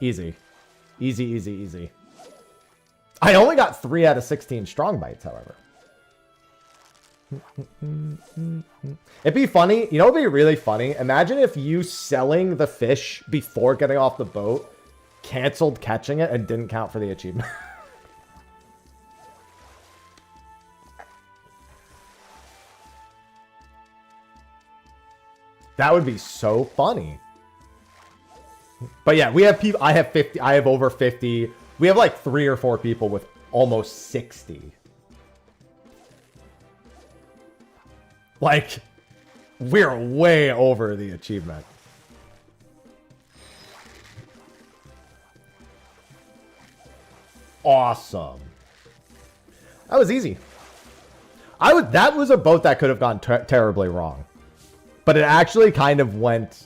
Easy. Easy, easy, easy. I only got 3 out of 16 strong bites, however. It'd be funny. You know, it'd be really funny. Imagine if you selling the fish before getting off the boat canceled catching it and didn't count for the achievement. That would be so funny. But yeah, we have people. I have 50. I have over 50. We have like 3 or 4 people with almost 60. Like, we're way over the achievement. Awesome. That was easy. That was a boat that could have gone terribly wrong. But it actually kind of went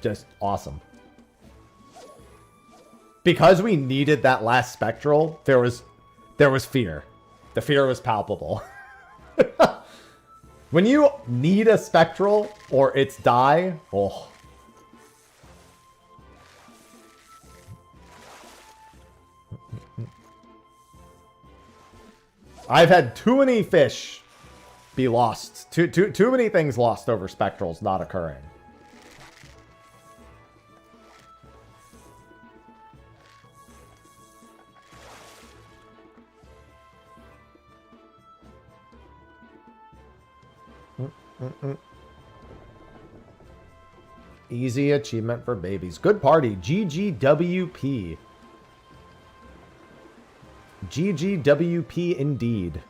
just awesome. Because we needed that last spectral, there was fear. The fear was palpable. When you need a spectral or it's die, oh. I've had too many fish be lost. Too many things lost over spectrals not occurring. Easy achievement for babies. Good party. GGWP. GGWP indeed.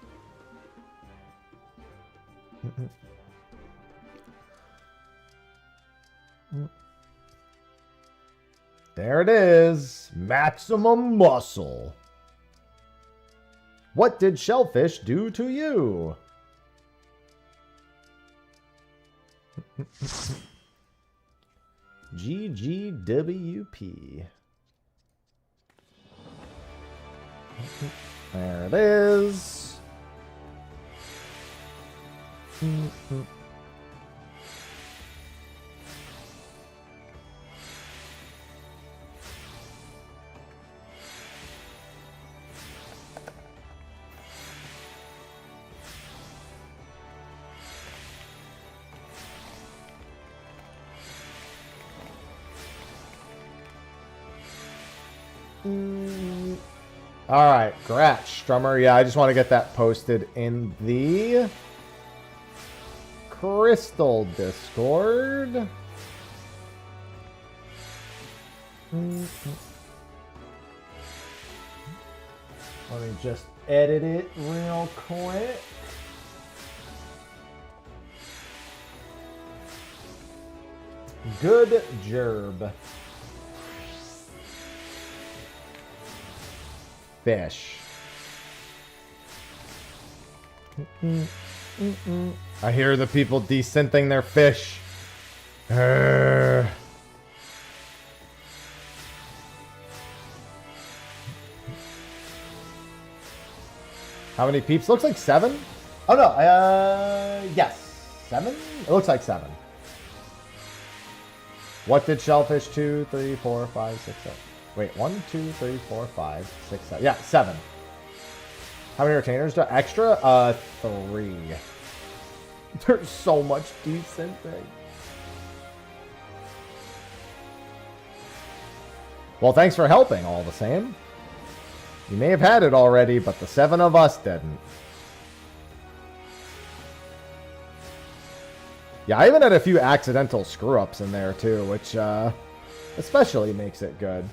There it is. Maximum muscle. What did shellfish do to you? GGWP. There it is. All right, Gratch, Strummer. Yeah, I just want to get that posted in the Crystal Discord. Let me just edit it real quick. Good gerb. Fish. I hear the people descenting their fish. How many peeps? Looks like 7. Oh no, yes. 7? It looks like 7. What did shellfish 2, 3, 4, 5, 6, 7? Wait, 1, 2, 3, 4, 5, 6, 7. Yeah, 7. How many retainers do extra? 3. There's so much decent thing. Well, thanks for helping all the same. You may have had it already, but the 7 of us didn't. Yeah, I even had a few accidental screw-ups in there too, which especially makes it good.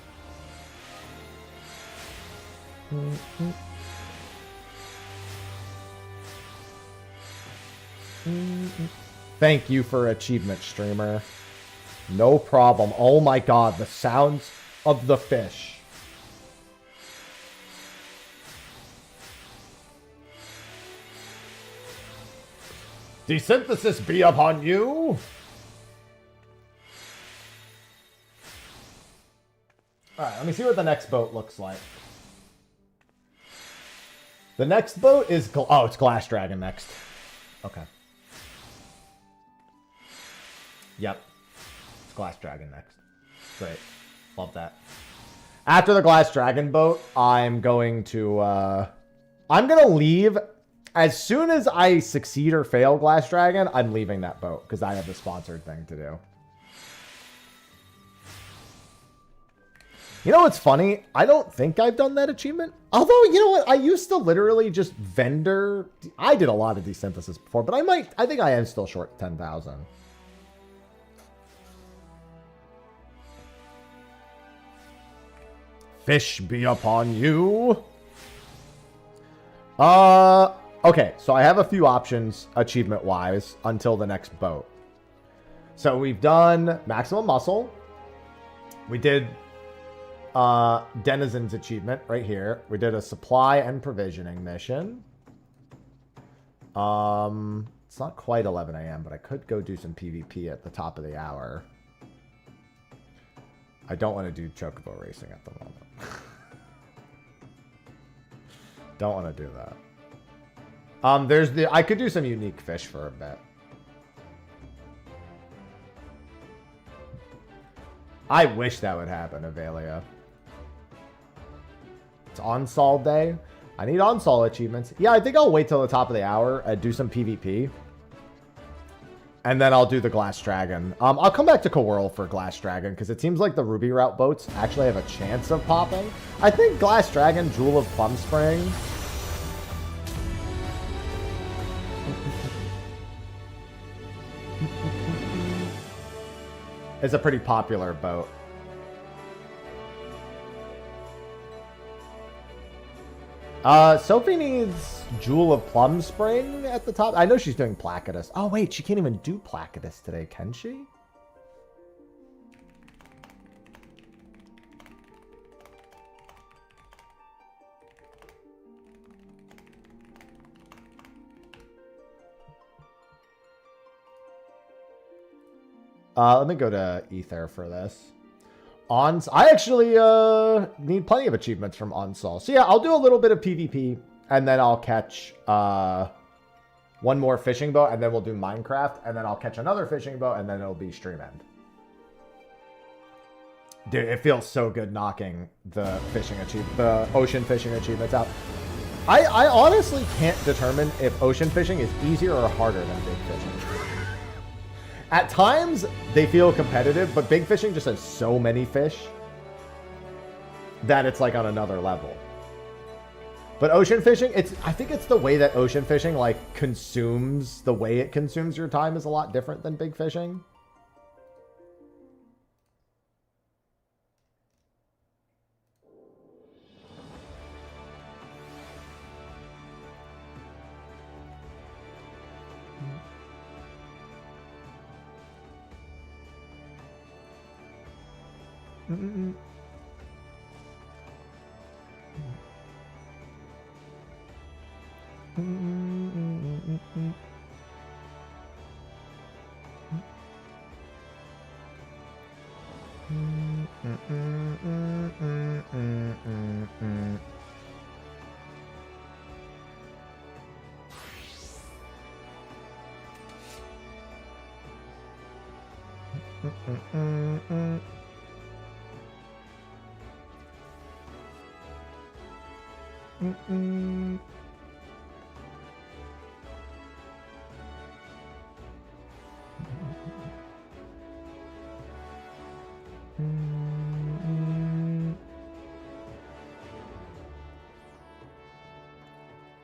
Thank you for achievement, streamer. No problem. Oh my god, the sounds of the fish. Desynthesis be upon you! Alright, let me see what the next boat looks like. The next boat is... Oh, it's Glass Dragon next. Okay. Yep. It's Glass Dragon next. Great. Love that. After the Glass Dragon boat, I'm going to leave. As soon as I succeed or fail Glass Dragon, I'm leaving that boat because I have the sponsored thing to do. You know what's funny? I don't think I've done that achievement. Although, you know what? I used to literally just vendor. I did a lot of desynthesis before, but I think I am still short 10,000. Fish be upon you. Okay, so I have a few options achievement-wise until the next boat. So we've done Maximum Muscle. We did Denizen's achievement right here. We did a Supply and Provisioning mission. It's not quite 11 a.m., but I could go do some PvP at the top of the hour. I don't want to do Chocobo Racing at the moment. Don't want to do that. I could do some unique fish for a bit. I wish that would happen, Avelia. It's Onsol day. I need Onsol achievements. Yeah, I think I'll wait till the top of the hour and do some PvP. And then I'll do the Glass Dragon. I'll come back to Coworl for Glass Dragon because it seems like the Ruby Route boats actually have a chance of popping. I think Glass Dragon, Jewel of Plum Spring... is a pretty popular boat. Sophie needs Jewel of Plum Spring at the top. I know she's doing Placidus. Oh, wait, she can't even do Placidus today, can she? Let me go to Ether for this. I actually need plenty of achievements from Onsol. So yeah, I'll do a little bit of PvP, and then I'll catch one more fishing boat, and then we'll do Minecraft, and then I'll catch another fishing boat, and then it'll be stream end. Dude, it feels so good knocking the ocean fishing achievements out. I honestly can't determine if ocean fishing is easier or harder than big fishing. At times, they feel competitive, but big fishing just has so many fish that it's like on another level. But ocean fishing, I think it's the way that ocean fishing like consumes, the way it consumes your time is a lot different than big fishing.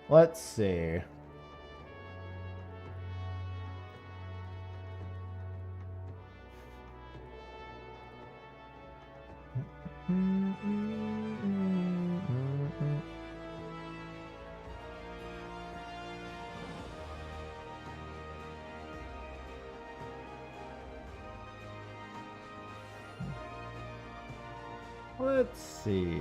Let's see. Let's see.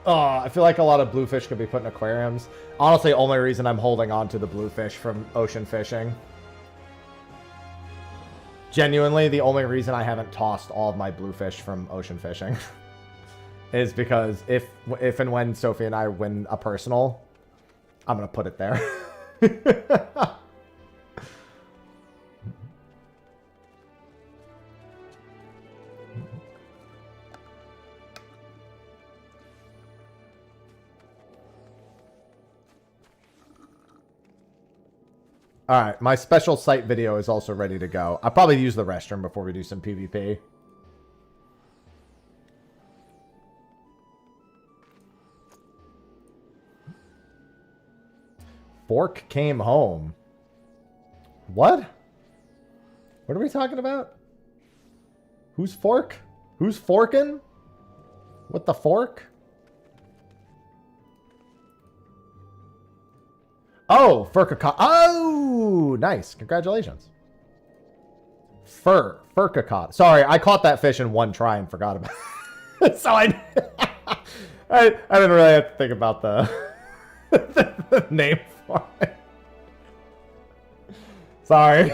Oh, I feel like a lot of bluefish could be put in aquariums. Honestly, only reason I'm holding on to the bluefish from ocean fishing. Genuinely, the only reason I haven't tossed all of my bluefish from ocean fishing is because if and when Sophie and I win a personal, I'm going to put it there. Alright, my special site video is also ready to go. I'll probably use the restroom before we do some PvP. Fork came home. What? What are we talking about? Who's Fork? Who's forking? What the fork? Oh, Furkacot. Oh, nice. Congratulations. Furkacot. Sorry, I caught that fish in one try and forgot about it. So I didn't really have to think about the, the name for it. Sorry.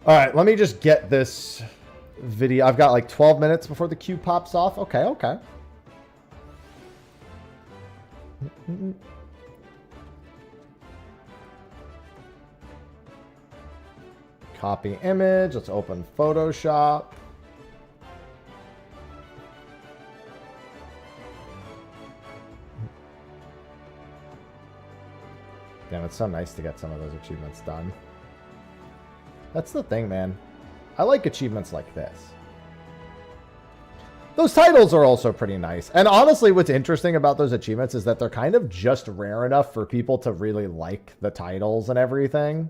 All right, let me just get this video. I've got like 12 minutes before the queue pops off. Okay, okay. Copy image. Let's open Photoshop. Damn, it's so nice to get some of those achievements done. That's the thing, man. I like achievements like this. Those titles are also pretty nice. And honestly, what's interesting about those achievements is that they're kind of just rare enough for people to really like the titles and everything.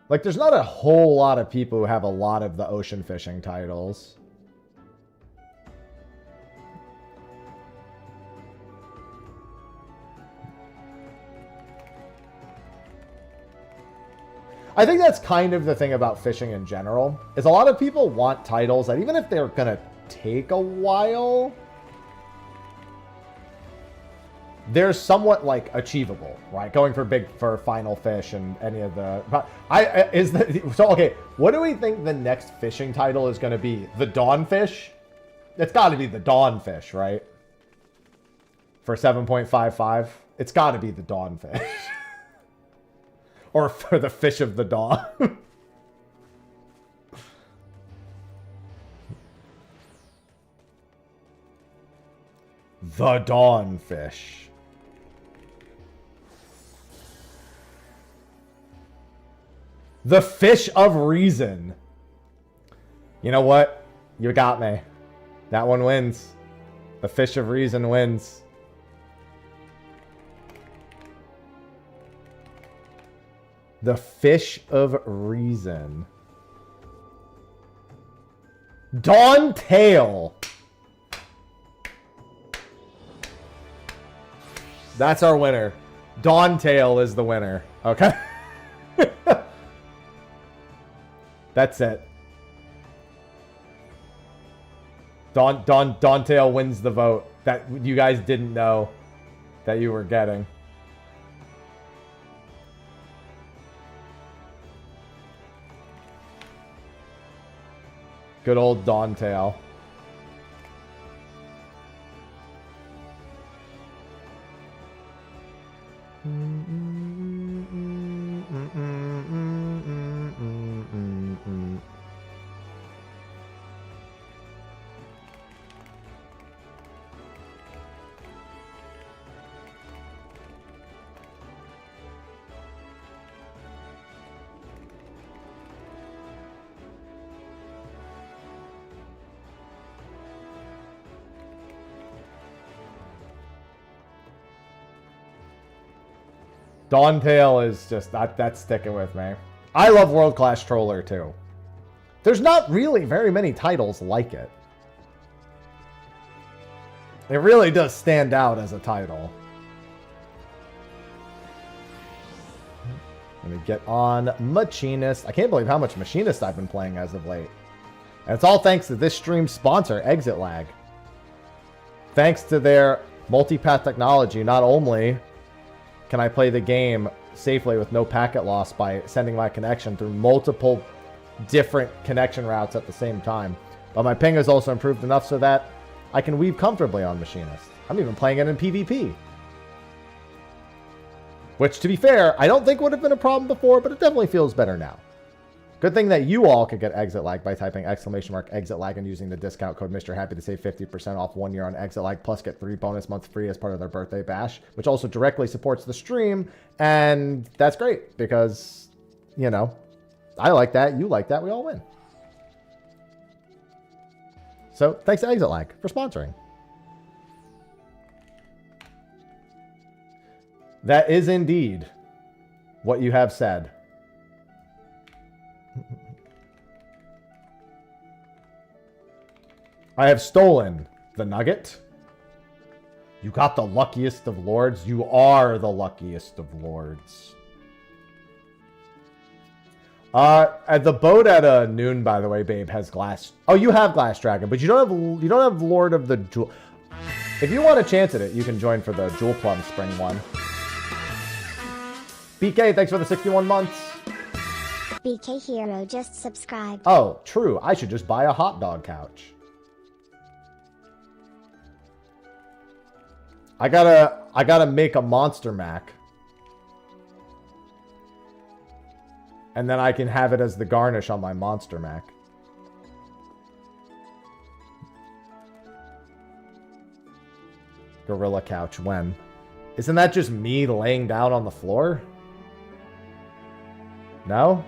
Like, there's not a whole lot of people who have a lot of the ocean fishing titles. I think that's kind of the thing about fishing in general, is a lot of people want titles that even if they're going to take a while, they're somewhat like achievable, right? Going for final fish and any of the, so okay, what do we think the next fishing title is going to be? The Dawnfish? It's got to be the Dawnfish, right? For 7.55, it's got to be the Dawnfish. Or for the fish of the dawn. The dawn fish. The fish of reason. You know what? You got me. That one wins. The fish of reason wins. The fish of reason. Dawn tail. That's our winner. Dawn tail is the winner. Okay. That's it. Dawn tail wins the vote. That you guys didn't know that you were getting. Good old Dawn tail. Dawn tail is just, that's sticking with me. I love World Class Troller too. There's not really very many titles like it. It really does stand out as a title. Let me get on Machinist. I can't believe how much Machinist I've been playing as of late. And it's all thanks to this stream sponsor, Exit Lag. Thanks to their multipath technology, not only can I play the game safely with no packet loss by sending my connection through multiple different connection routes at the same time, but my ping has also improved enough so that I can weave comfortably on Machinist. I'm even playing it in PvP. Which, to be fair, I don't think would have been a problem before, but it definitely feels better now. Good thing that you all could get Exit Lag by typing !Exit Lag and using the discount code Mr. Happy to save 50% off 1 year on Exit Lag, plus get 3 bonus months free as part of their birthday bash, which also directly supports the stream. And that's great because, you know, I like that, you like that, we all win. So thanks to Exit Lag for sponsoring. That is indeed what you have said. I have stolen the nugget. You got the luckiest of lords. You are the luckiest of lords. At the boat at noon, by the way, babe, has glass. Oh, you have Glass Dragon, but you don't have Lord of the Jewel. If you want a chance at it, you can join for the Jewel Plum Spring one. BK, thanks for the 61 months. BK Hero just subscribed. Oh, true. I should just buy a hot dog couch. I gotta make a Monster Mac. And then I can have it as the garnish on my Monster Mac. Gorilla couch, when? Isn't that just me laying down on the floor? No?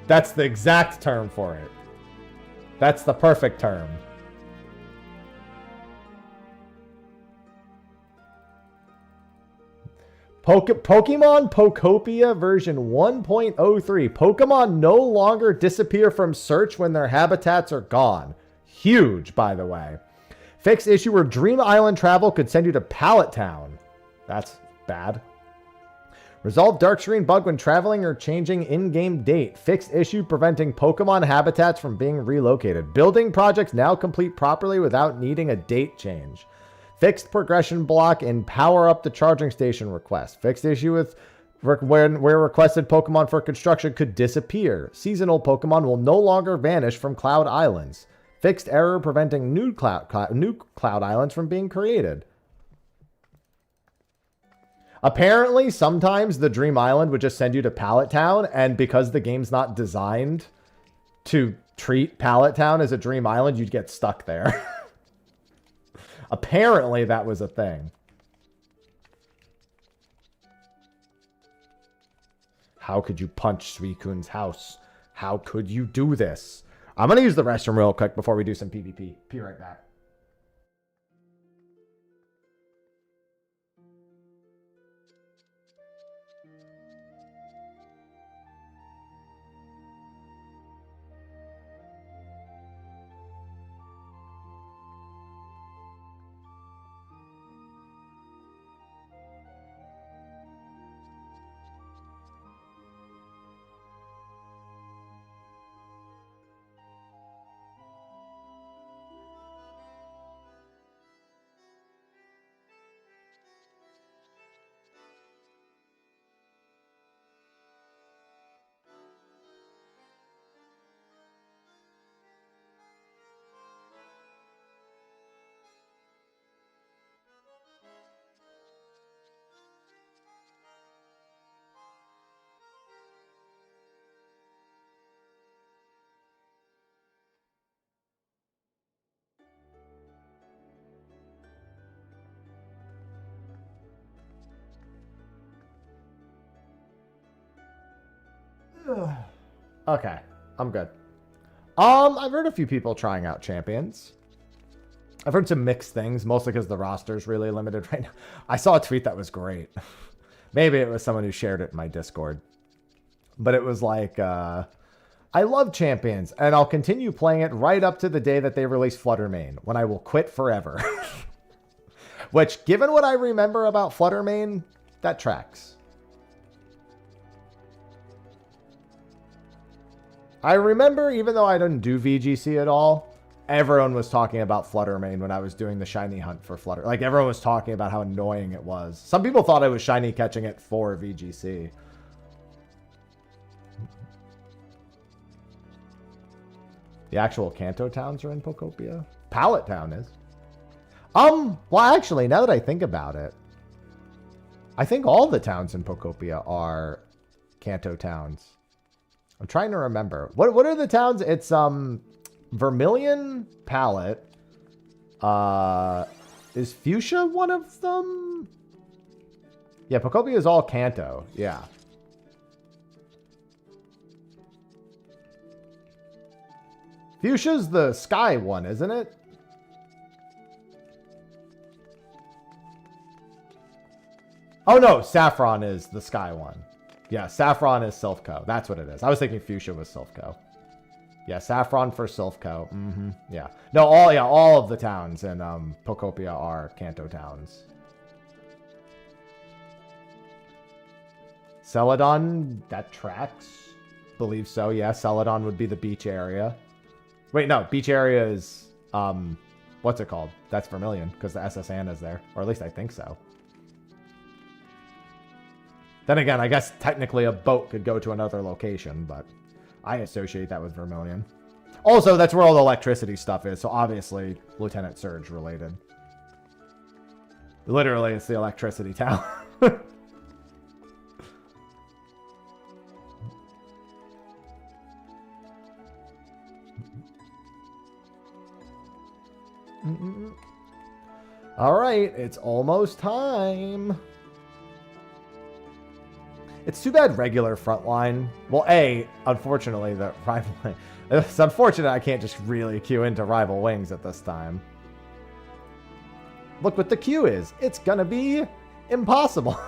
That's the exact term for it. That's the perfect term. Pokemon Pokopia version 1.03. Pokemon no longer disappear from search when their habitats are gone. Huge, by the way. Fixed issue where Dream Island travel could send you to Pallet Town. That's bad. Resolve dark screen bug when traveling or changing in-game date. Fixed issue preventing Pokemon habitats from being relocated. Building projects now complete properly without needing a date change. Fixed progression block in power up the charging station request. Fixed issue with where requested Pokemon for construction could disappear. Seasonal Pokemon will no longer vanish from Cloud Islands. Fixed error preventing new Cloud Islands from being created. Apparently, sometimes the Dream Island would just send you to Pallet Town, and because the game's not designed to treat Pallet Town as a Dream Island, you'd get stuck there. Apparently, that was a thing. How could you punch Suicune's house? How could you do this? I'm going to use the restroom real quick before we do some PvP. Be right back. Okay, I'm good. I've heard a few people trying out champions. I've heard some mixed things, mostly because the roster's really limited right now. I saw a tweet that was great. Maybe it was someone who shared it in my Discord. But it was like, I love champions, and I'll continue playing it right up to the day that they release Flutter Mane, when I will quit forever. Which, given what I remember about Flutter Mane, that tracks. I remember, even though I didn't do VGC at all, everyone was talking about Flutter Mane when I was doing the shiny hunt for Flutter. Like, everyone was talking about how annoying it was. Some people thought I was shiny catching it for VGC. The actual Kanto towns are in Pokopia? Pallet Town is. Well, actually, now that I think about it, I think all the towns in Pokopia are Kanto towns. I'm trying to remember. What are the towns? It's Vermilion, Pallet. Is Fuchsia one of them? Yeah, Pokopia is all Kanto. Yeah. Fuchsia's the sky one, isn't it? Oh no, Saffron is the sky one. Yeah, Saffron is Silphco. That's what it is. I was thinking Fuchsia was Silphco. Yeah, Saffron for Silphco. Mm-hmm. Yeah. No, all of the towns in Pokopia are Kanto towns. Celadon, that tracks. Believe so, yeah. Celadon would be the beach area. Wait, no, beach area is what's it called? That's Vermilion, because the SS Anna's there. Or at least I think so. Then again, I guess technically a boat could go to another location, but I associate that with Vermilion. Also, that's where all the electricity stuff is, so obviously Lieutenant Surge related. Literally, it's the electricity town. All right, it's almost time. It's too bad regular frontline. Well, unfortunately, the rival wing. It's unfortunate I can't just really queue into rival wings at this time. Look what the queue is. It's gonna be impossible.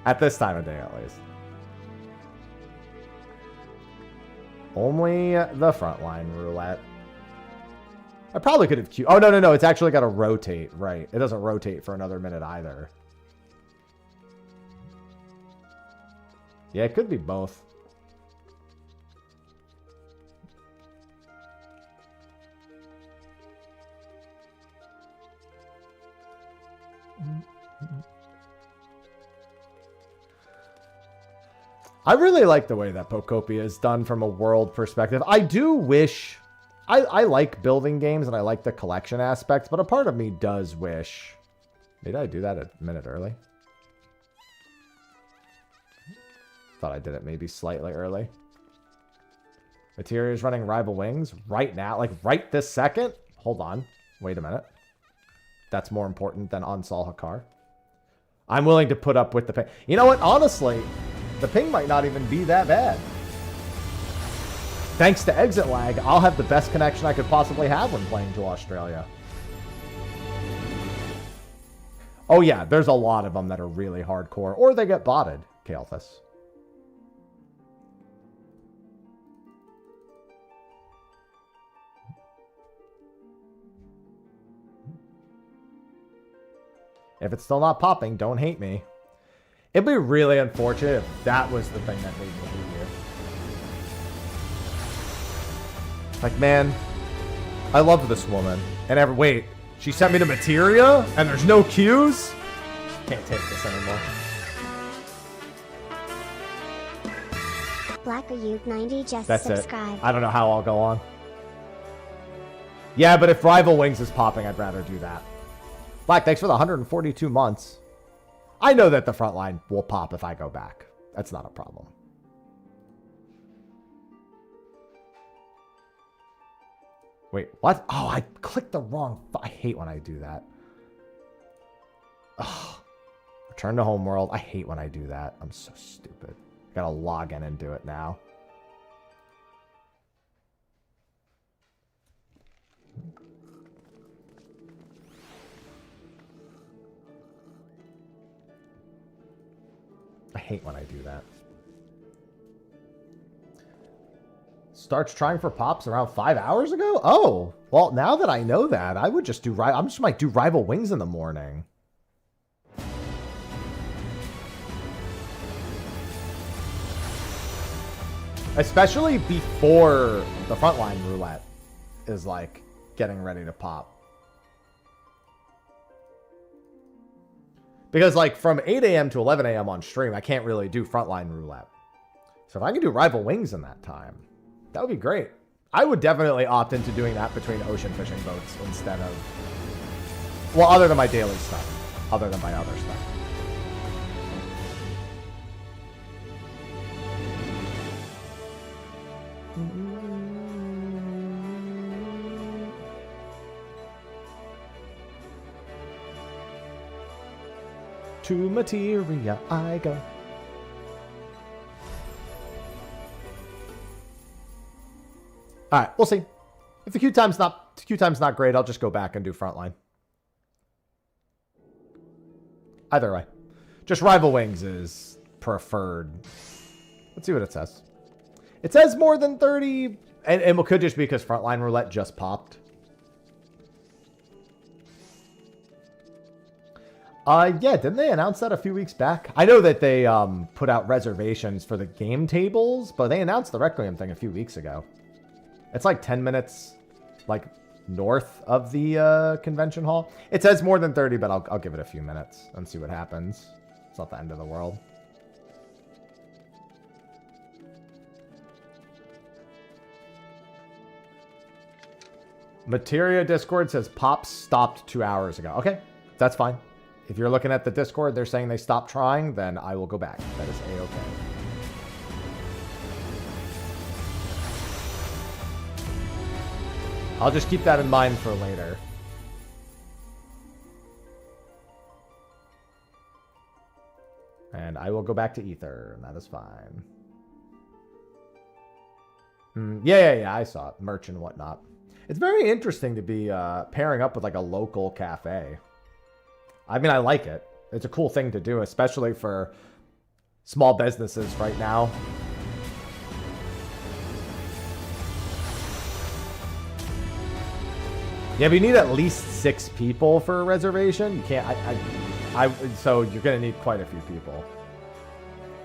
At this time of day, at least. Only the frontline roulette. I probably could have queued. Oh, no. It's actually got to rotate. Right. It doesn't rotate for another minute either. Yeah, it could be both. I really like the way that Pocopia is done from a world perspective. I do wish... I like building games and I like the collection aspects, but a part of me does wish... Did I do that a minute early? Thought I did it maybe slightly early. Materia is running Rival Wings right now. Like right this second? Hold on. Wait a minute. That's more important than Ansal Hakar. I'm willing to put up with the ping. You know what? Honestly, the ping might not even be that bad. Thanks to exit lag, I'll have the best connection I could possibly have when playing to Australia. Oh yeah, there's a lot of them that are really hardcore, or they get botted, Kael'thas. If it's still not popping, don't hate me. It'd be really unfortunate if that was the thing that made me hate you. Like, man, I love this woman. And wait, she sent me to Materia? And there's no queues? Can't take this anymore. Black or you 90 just That's subscribe. it. I don't know how I'll go on. Yeah, but if Rival Wings is popping, I'd rather do that. Black, thanks for the 142 months. I know that the front line will pop if I go back. That's not a problem. Wait, what? Oh, I clicked the wrong... I hate when I do that. Ugh. Return to homeworld. I hate when I do that. I'm so stupid. Gotta log in and do it now. I hate when I do that. Starts trying for pops around 5 hours ago? Oh, well, now that I know that, I would just do... I just might do Rival Wings in the morning. Especially before the frontline roulette is, like, getting ready to pop. Because, like, from 8 a.m. to 11 a.m. on stream, I can't really do frontline roulette. So if I can do Rival Wings in that time, that would be great. I would definitely opt into doing that between ocean fishing boats instead of... Well, other than my daily stuff. Other than my other stuff. To Materia I go. All right, we'll see. If the queue time's not great, I'll just go back and do frontline. Either way, just Rival Wings is preferred. Let's see what it says. It says more than 30, and it could just be because frontline roulette just popped. Yeah, didn't they announce that a few weeks back? I know that they put out reservations for the game tables, but they announced the Requiem thing a few weeks ago. It's like 10 minutes, like, north of the convention hall. It says more than 30, but I'll give it a few minutes and see what happens. It's not the end of the world. Materia Discord says Pops stopped 2 hours ago. Okay, that's fine. If you're looking at the Discord, they're saying they stopped trying, then I will go back. That is A-okay. I'll just keep that in mind for later. And I will go back to Ether, and that is fine. Yeah, I saw it. Merch and whatnot. It's very interesting to be pairing up with like a local cafe. I mean, I like it. It's a cool thing to do, especially for small businesses right now. Yeah, but you need at least 6 people for a reservation. You can't, so you're going to need quite a few people.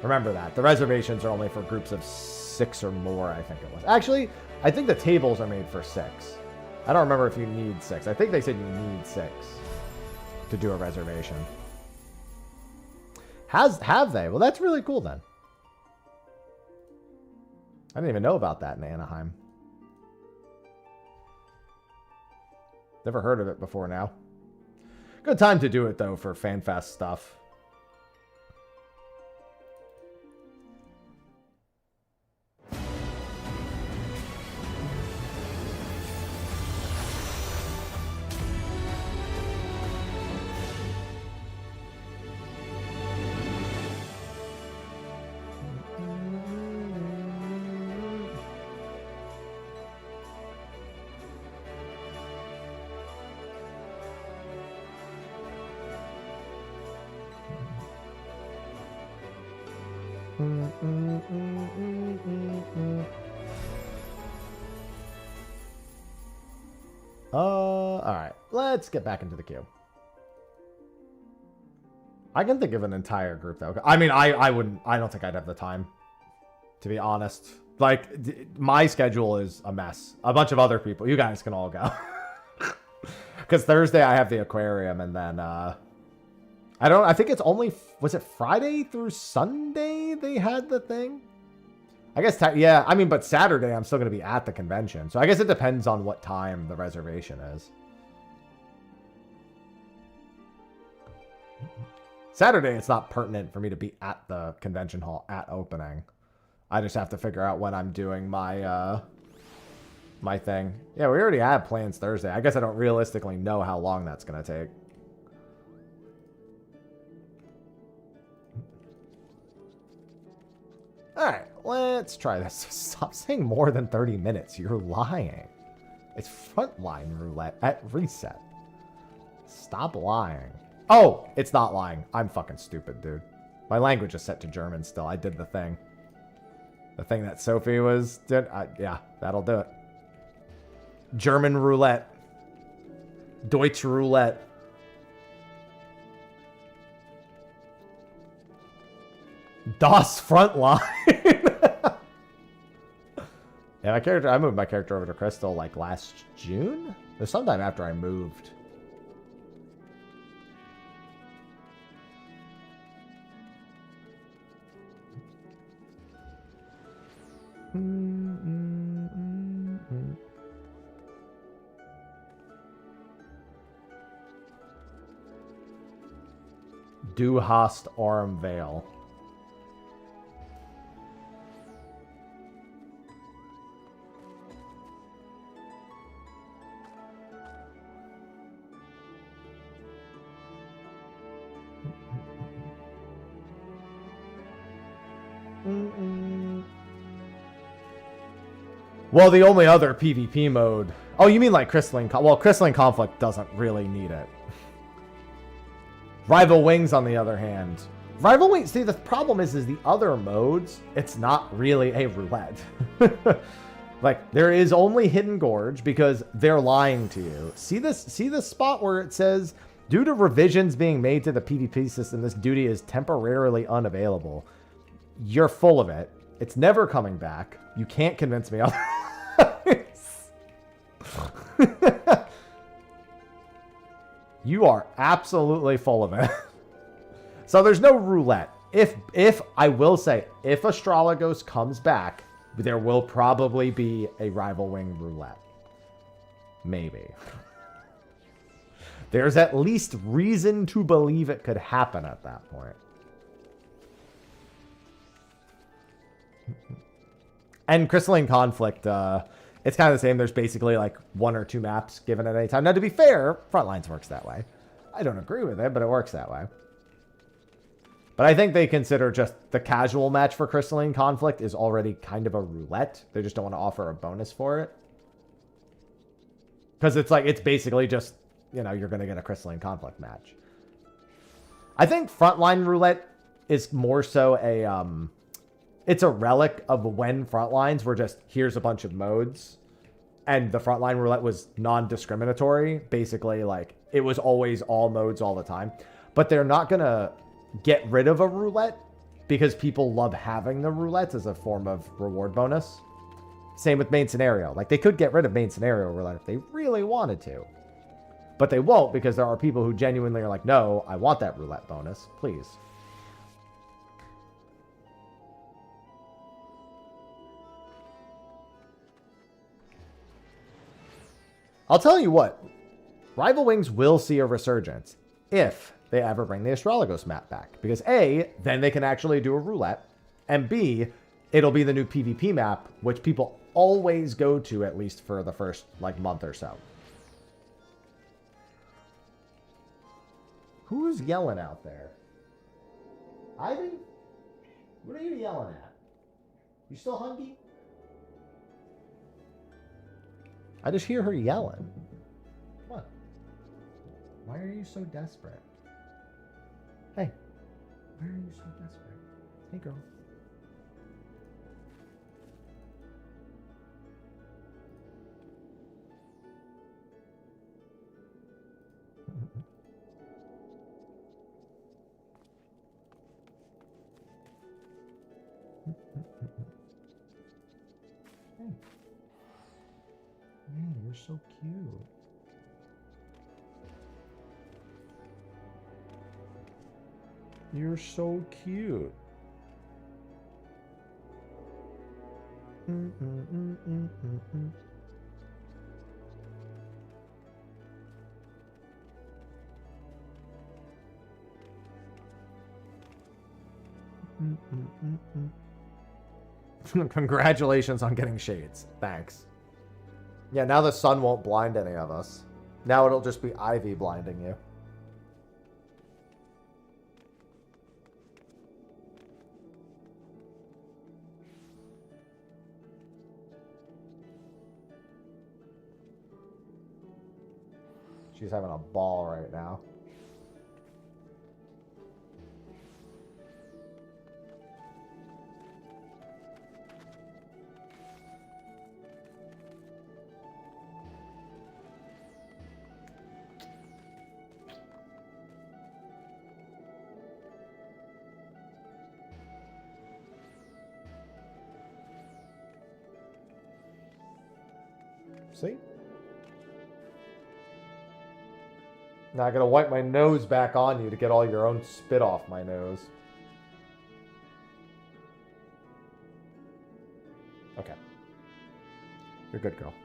Remember that. The reservations are only for groups of 6 or more, I think it was. Actually, I think the tables are made for 6. I don't remember if you need 6. I think they said you need 6 to do a reservation. Have they? Well, that's really cool then. I didn't even know about that in Anaheim. Never heard of it before now. Good time to do it, though, for FanFest stuff. Alright. Let's get back into the queue. I can think of an entire group, though. I mean, I wouldn't... I don't think I'd have the time, to be honest. Like, my schedule is a mess. A bunch of other people. You guys can all go. Because Thursday I have the aquarium, and then, I think it's only... Was it Friday through Sunday they had the thing? I guess, yeah, I mean, but Saturday I'm still going to be at the convention. So I guess it depends on what time the reservation is. Saturday, it's not pertinent for me to be at the convention hall at opening. I just have to figure out when I'm doing my, my thing. Yeah, we already have plans Thursday. I guess I don't realistically know how long that's going to take. Alright, let's try this. Stop saying more than 30 minutes. You're lying. It's frontline roulette at reset. Stop lying. Oh, it's not lying. I'm fucking stupid, dude. My language is set to German still. I did the thing. The thing that Sophie was... yeah, that'll do it. German roulette. Deutsch roulette. Das Frontline. Yeah, my character... I moved my character over to Crystal, like, last June? It was sometime after I moved. Du hast Arm Veil. Well, the only other PvP mode... Oh, you mean like Crystalline... Well, Crystalline Conflict doesn't really need it. Rival Wings, on the other hand. Rival Wings... See, the problem is the other modes, it's not really a roulette. Like, there is only Hidden Gorge because they're lying to you. See this spot where it says, due to revisions being made to the PvP system, this duty is temporarily unavailable. You're full of it. It's never coming back. You can't convince me otherwise. You are absolutely full of it. So there's no roulette. If I will say, if Astrologos comes back, there will probably be a Rival Wing roulette. Maybe. There's at least reason to believe it could happen at that point. And Crystalline Conflict, it's kind of the same. There's basically like 1 or 2 maps given at any time. Now, to be fair, Frontlines works that way. I don't agree with it, but it works that way. But I think they consider just the casual match for Crystalline Conflict is already kind of a roulette. They just don't want to offer a bonus for it. Because it's like, it's basically just, you know, you're going to get a Crystalline Conflict match. I think Frontline Roulette is more so a, it's a relic of when Frontlines were just, here's a bunch of modes. And the Frontline Roulette was non-discriminatory. Basically, like, it was always all modes all the time. But they're not going to get rid of a roulette because people love having the roulettes as a form of reward bonus. Same with main scenario. Like, they could get rid of main scenario roulette if they really wanted to. But they won't because there are people who genuinely are like, no, I want that roulette bonus. Please. I'll tell you what. Rival Wings will see a resurgence if they ever bring the Astrologos map back. Because A, then they can actually do a roulette. And B, it'll be the new PvP map, which people always go to at least for the first, like, month or so. Who's yelling out there? Ivy? What are you yelling at? You still hungry? I just hear her yelling. What? Why are you so desperate? Hey, why are you so desperate? Hey, girl. Hey. Yeah, you're so cute. You're so cute. Congratulations on getting shades. Thanks. Yeah, now the sun won't blind any of us. Now it'll just be Ivy blinding you. She's having a ball right now. See? Now I gotta wipe my nose back on you to get all your own spit off my nose. Okay. You're a good girl.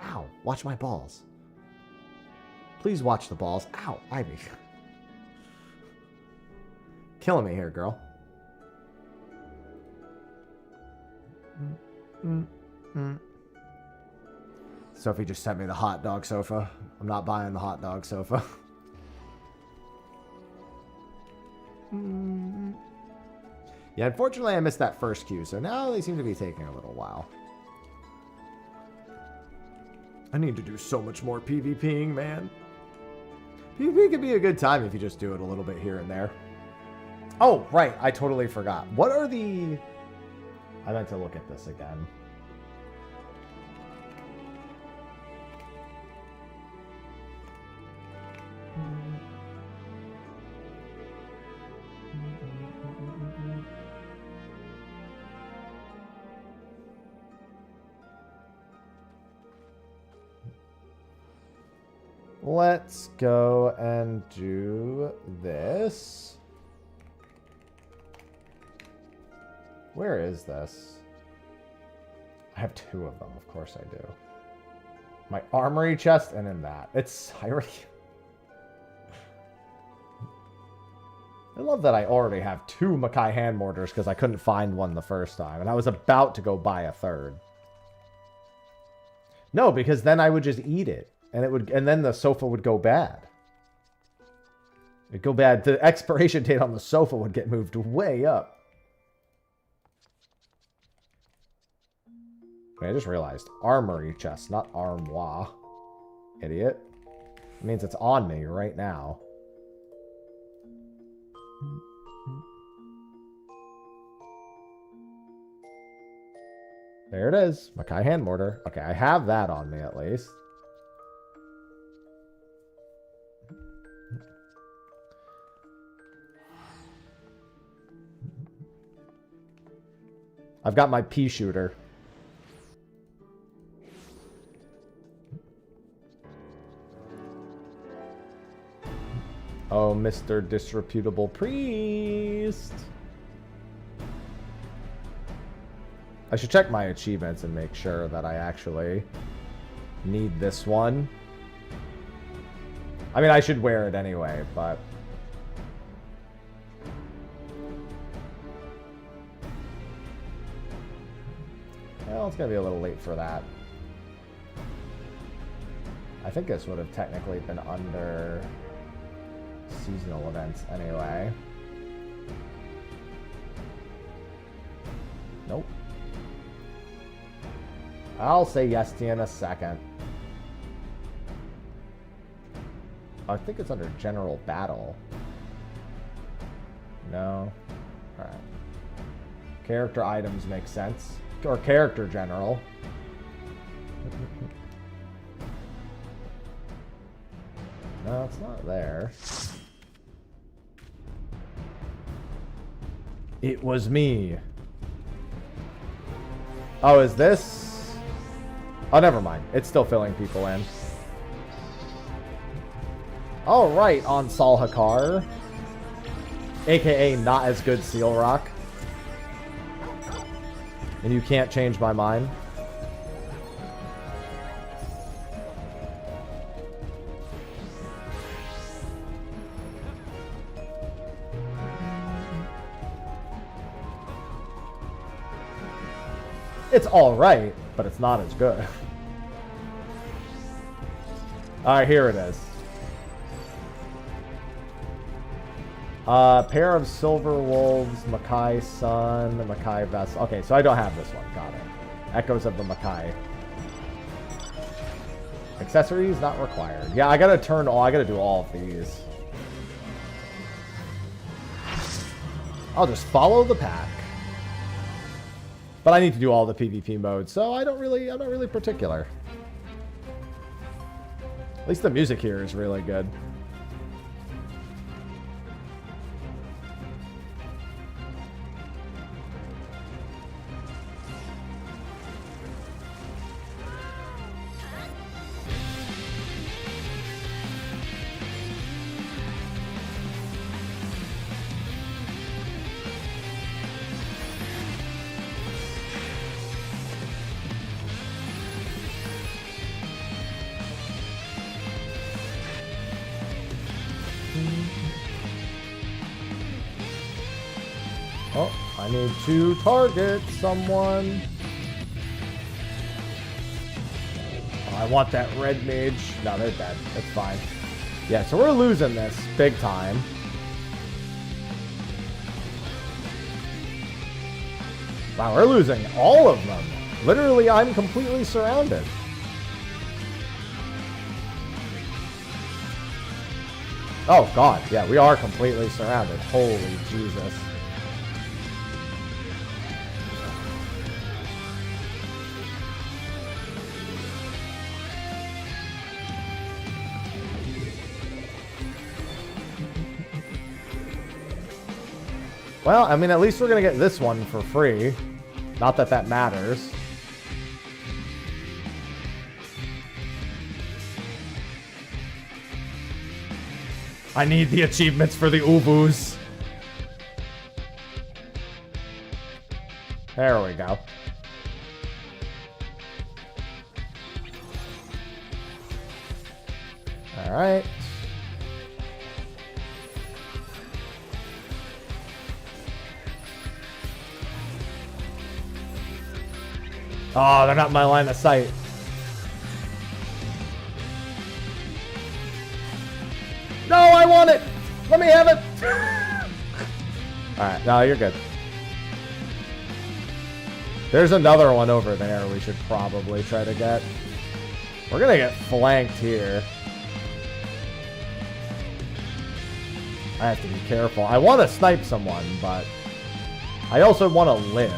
Ow, watch my balls. Please watch the balls. Ow, Ivy. Killing me here, girl. Sophie just sent me the hot dog sofa. I'm not buying the hot dog sofa. Yeah, unfortunately I missed that first queue, so now they seem to be taking a little while. I need to do so much more PvPing, man. PvP can be a good time if you just do it a little bit here and there. Oh, right, I totally forgot. What are the... I meant to look at this again. Let's go and do this. Where is this? I have two of them, of course I do. My armory chest and in that. I love that I already have two Makai hand mortars because I couldn't find one the first time. And I was about to go buy a third. No, because then I would just eat it. And then the sofa would go bad. It'd go bad. The expiration date on the sofa would get moved way up. Wait, I just realized. Armory chest, not armoire. Idiot. It means it's on me right now. There it is. Makai hand mortar. Okay, I have that on me at least. I've got my pea shooter. Oh, Mr. Disreputable Priest. I should check my achievements and make sure that I actually need this one. I mean, I should wear it anyway, but... Well, it's gonna be a little late for that. I think this would have technically been under seasonal events anyway. Nope. I'll say yes to you in a second. I think it's under general battle. No. Alright. Character items make sense. Or character general. No, it's not there. It was me. Oh, is this? Oh, never mind. It's still filling people in. All right, on Salhakar. AKA not as good Seal Rock. And you can't change my mind. It's alright, but it's not as good. Alright, here it is. Pair of Silver Wolves, Makai Sun, Makai Vessel. Okay, so I don't have this one. Got it. Echoes of the Makai. Accessories not required. Yeah, I gotta do all of these. I'll just follow the pack. But I need to do all the PvP modes, so I'm not really particular. At least the music here is really good. Oh, I need to target someone. Oh, I want that red mage. No, they're dead. It's fine. Yeah, so we're losing this big time. Wow, we're losing all of them. Literally, I'm completely surrounded. Oh, God. Yeah, we are completely surrounded. Holy Jesus. Well, I mean, at least we're going to get this one for free. Not that that matters. I need the achievements for the Ubus. There we go. All right. Oh, they're not in my line of sight. No, I want it! Let me have it! Alright, no, you're good. There's another one over there we should probably try to get. We're gonna get flanked here. I have to be careful. I want to snipe someone, but I also want to live.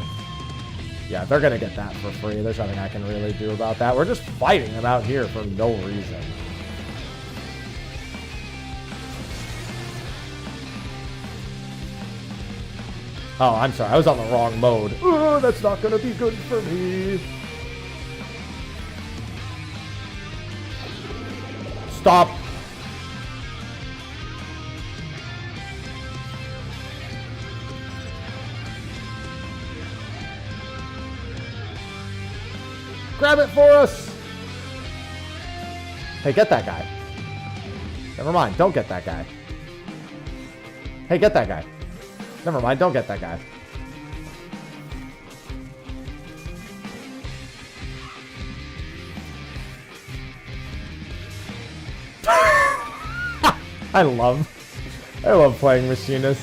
Yeah, they're going to get that for free. There's nothing I can really do about that. We're just fighting them out here for no reason. Oh, I'm sorry. I was on the wrong mode. Oh, that's not going to be good for me. Stop. Grab it for us! Hey, get that guy. Never mind, don't get that guy. Hey, get that guy. Never mind, don't get that guy. I love playing Machinist.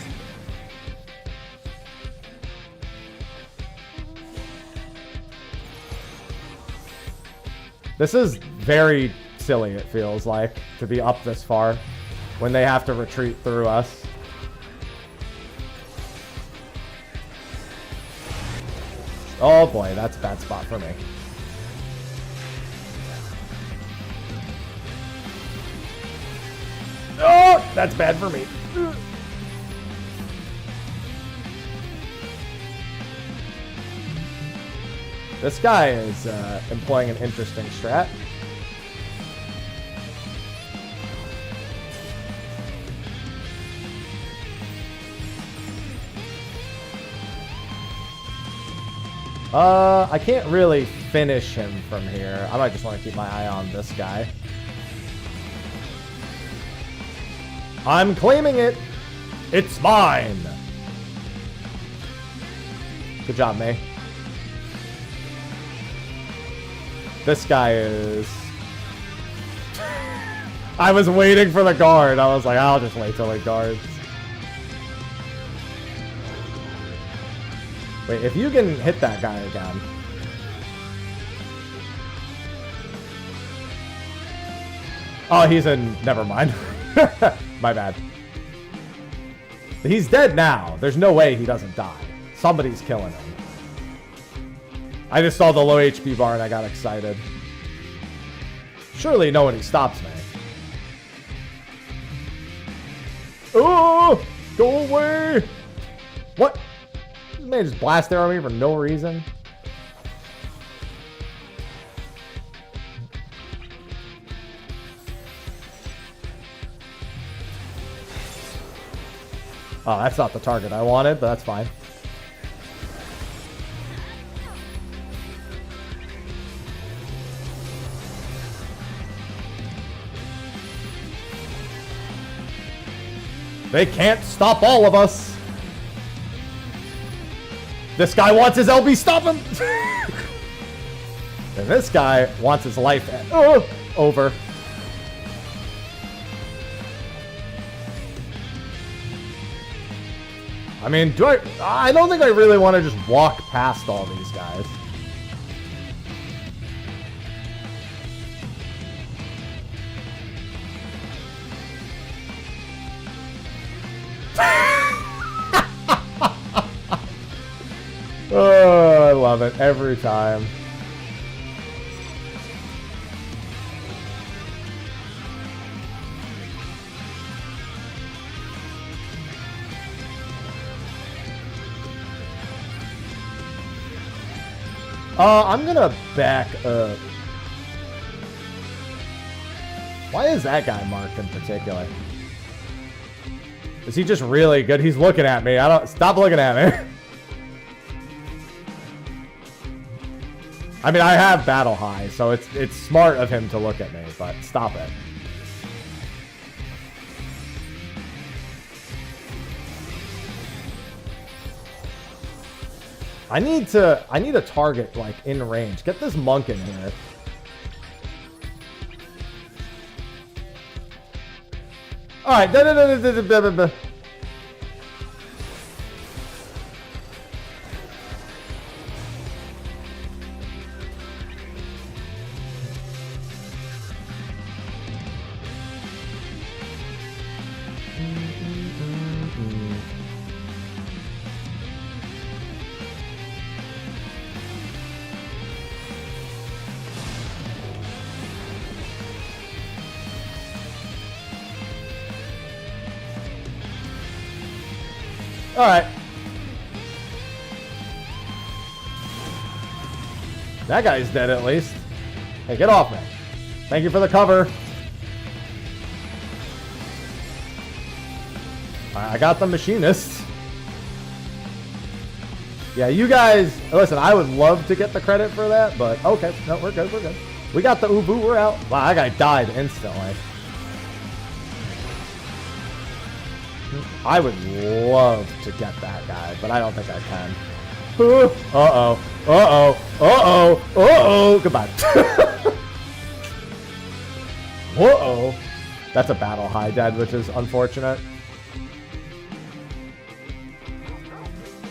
This is very silly, it feels like, to be up this far when they have to retreat through us. Oh boy, that's a bad spot for me. Oh, that's bad for me. This guy is employing an interesting strat. I can't really finish him from here. I might just want to keep my eye on this guy. I'm claiming it. It's mine. Good job, May. This guy is... I was waiting for the guard. I was like, I'll just wait till he guards. Wait, if you can hit that guy again. Oh, he's in... Never mind. My bad. He's dead now. There's no way he doesn't die. Somebody's killing him. I just saw the low HP bar and I got excited. Surely nobody stops me. Oh! Go away! What? This man just blast arrow me for no reason. Oh, that's not the target I wanted, but that's fine. They can't stop all of us. This guy wants his LB. Stop him. And this guy wants his life over. I mean, I don't think I really want to just walk past all these guys. Oh, I love it every time. I'm gonna back up. Why is that guy marked in particular? Is he just really good? He's looking at me. Stop looking at me. I mean, I have battle high, so it's smart of him to look at me, but stop it. I need a target like in range. Get this monk in here. All right. All right. That guy's dead at least. Hey, get off me. Thank you for the cover. I got the machinists. Yeah, you guys, listen, I would love to get the credit for that, but okay. No, we're good. We're good. We got the Ubu, we're out. Wow, that guy died instantly. I would love to get that guy, but I don't think I can. Uh-oh. Uh-oh. Uh-oh. Uh-oh. Goodbye. Uh-oh. That's a battle high dead, which is unfortunate.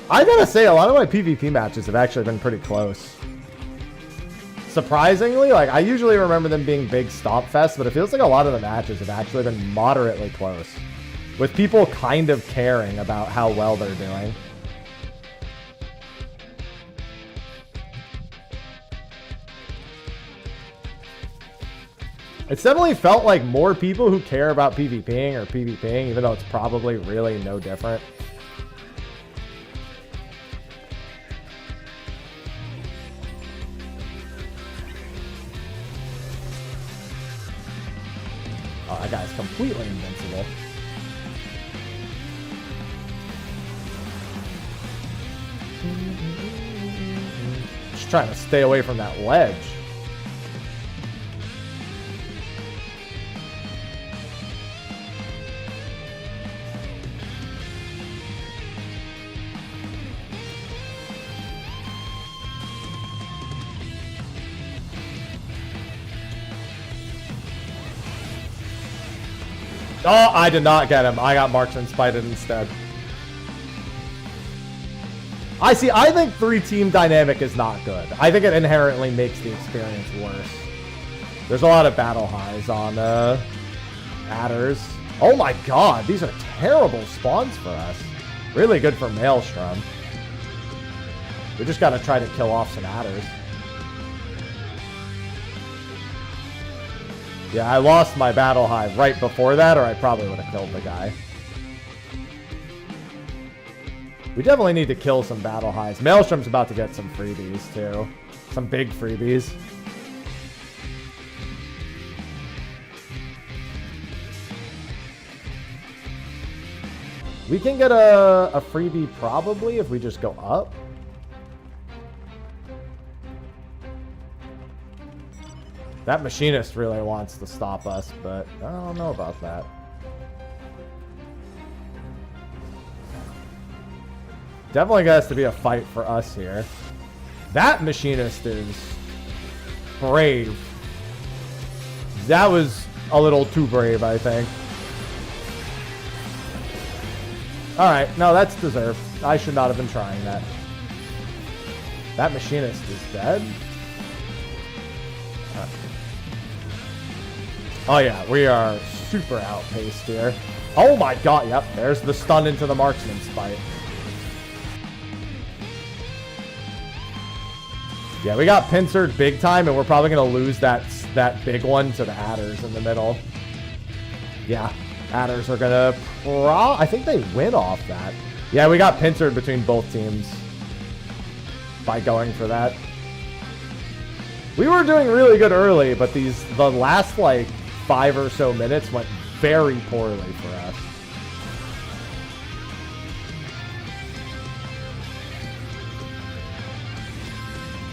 I gotta say, a lot of my PvP matches have actually been pretty close. Surprisingly, like, I usually remember them being big stomp fests, but it feels like a lot of the matches have actually been moderately close. With people kind of caring about how well they're doing. It's definitely felt like more people who care about PvPing or PvPing, even though it's probably really no different. Oh, that guy's completely invincible. Just trying to stay away from that ledge. Oh, I did not get him. I got Marksman Spited instead. I think 3-team dynamic is not good. I think it inherently makes the experience worse. There's a lot of battle highs on adders. Oh my god, these are terrible spawns for us. Really good for Maelstrom. We just gotta try to kill off some adders. Yeah, I lost my battle hive right before that, or I probably would have killed the guy. We definitely need to kill some battle hives. Maelstrom's about to get some freebies, too. Some big freebies. We can get a freebie probably if we just go up. That machinist really wants to stop us, but I don't know about that. Definitely has to be a fight for us here. That machinist is brave. That was a little too brave, I think. Alright, no, that's deserved. I should not have been trying that. That machinist is dead? Oh yeah, we are super outpaced here. Oh my god, yep, there's the stun into the marksman spite. Yeah, we got pincered big time, and we're probably going to lose that big one to the adders in the middle. Yeah, adders are going to I think they win off that. Yeah, we got pincered between both teams by going for that. We were doing really good early, but the last, like, 5 or so minutes went very poorly for us.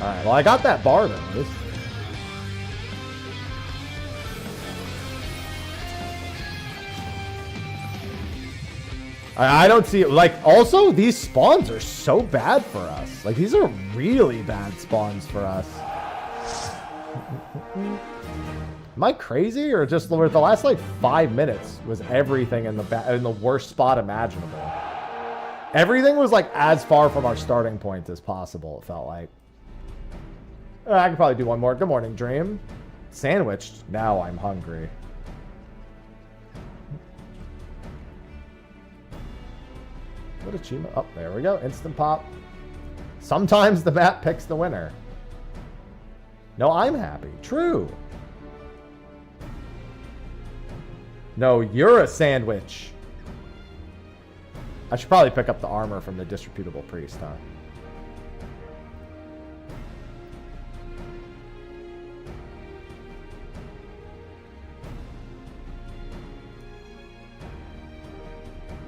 Alright, well, I got that bar, though, at least. I don't see it. Like, also, these spawns are so bad for us. Like, these are really bad spawns for us. Am I crazy, or just the last like 5 minutes was everything in the worst spot imaginable? Everything was like as far from our starting point as possible. It felt like. I could probably do one more. Good morning, Dream. Sandwiched. Now I'm hungry. What achievement? Oh, there we go. Instant pop. Sometimes the map picks the winner. No, I'm happy. True. No, you're a sandwich. I should probably pick up the armor from the disreputable priest, huh?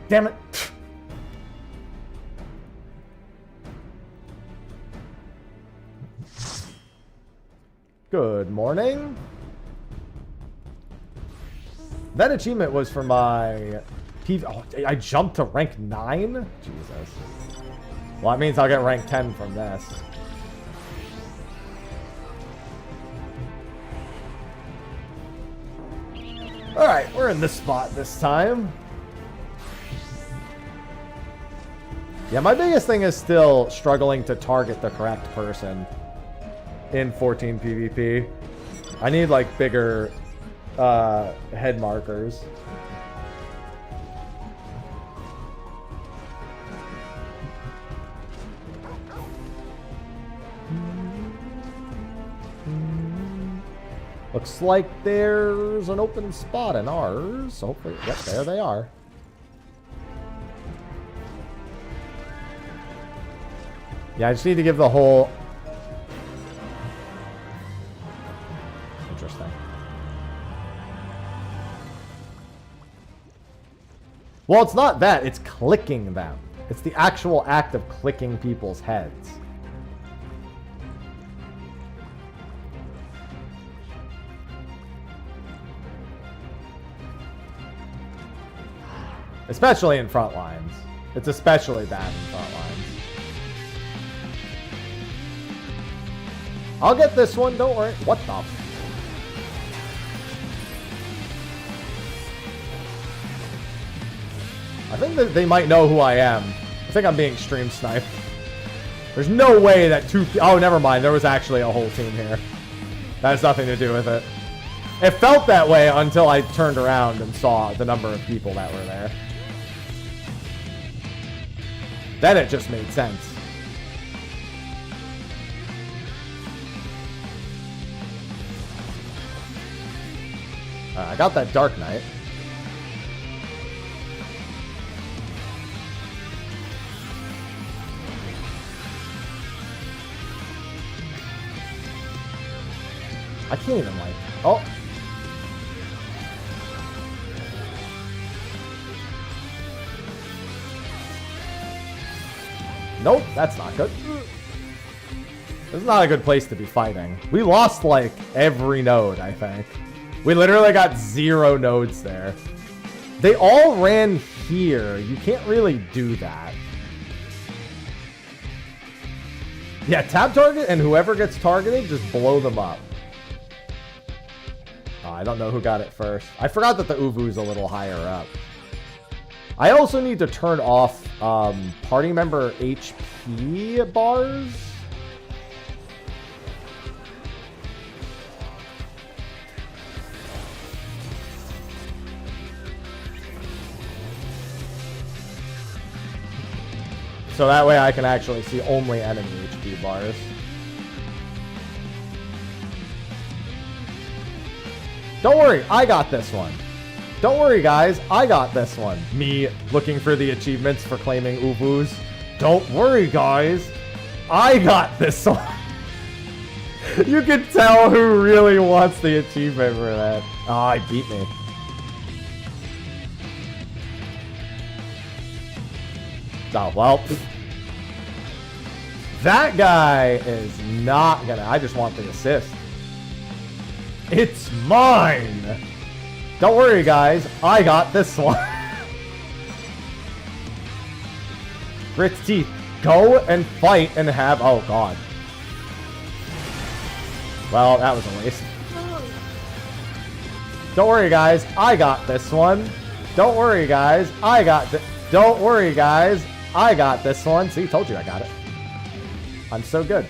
Damn it. Good Good morning. That achievement was for my... Oh, I jumped to rank 9? Jesus. Well, that means I'll get rank 10 from this. Alright, we're in this spot this time. Yeah, my biggest thing is still struggling to target the correct person in 14 PvP. I need, like, bigger head markers. Looks like there's an open spot in ours. Hopefully, yep, there they are. Yeah, I just need to give the whole... Interesting. Well, it's not that. It's clicking them. It's the actual act of clicking people's heads. Especially in front lines. It's especially bad in front lines. I'll get this one, don't worry. What the? I think that they might know who I am. I think I'm being stream sniped. There's no way that two... Oh, never mind. There was actually a whole team here. That has nothing to do with it. It felt that way until I turned around and saw the number of people that were there. Then it just made sense. I got that Dark Knight. I can't even like... Oh! Nope, that's not good. This is not a good place to be fighting. We lost, like, every node, I think. We literally got 0 nodes there. They all ran here. You can't really do that. Yeah, tab target, and whoever gets targeted, just blow them up. Oh, I don't know who got it first. I forgot that the Uvu's a little higher up. I also need to turn off party member HP bars. So that way I can actually see only enemy HP bars. Don't worry, I got this one. Don't worry, guys. I got this one. Me looking for the achievements for claiming Ubus. Don't worry, guys. I got this one. You can tell who really wants the achievement for that. Oh, he beat me. Oh, well. That guy is not gonna... I just want the assist. It's mine! Don't worry, guys. I got this one. Grit's teeth. Go and fight and have... Oh, God. Well, that was a waste. Don't worry, guys. I got this one. Don't worry, guys. I got... Don't worry, guys. I got this one. See, told you I got it. I'm so good.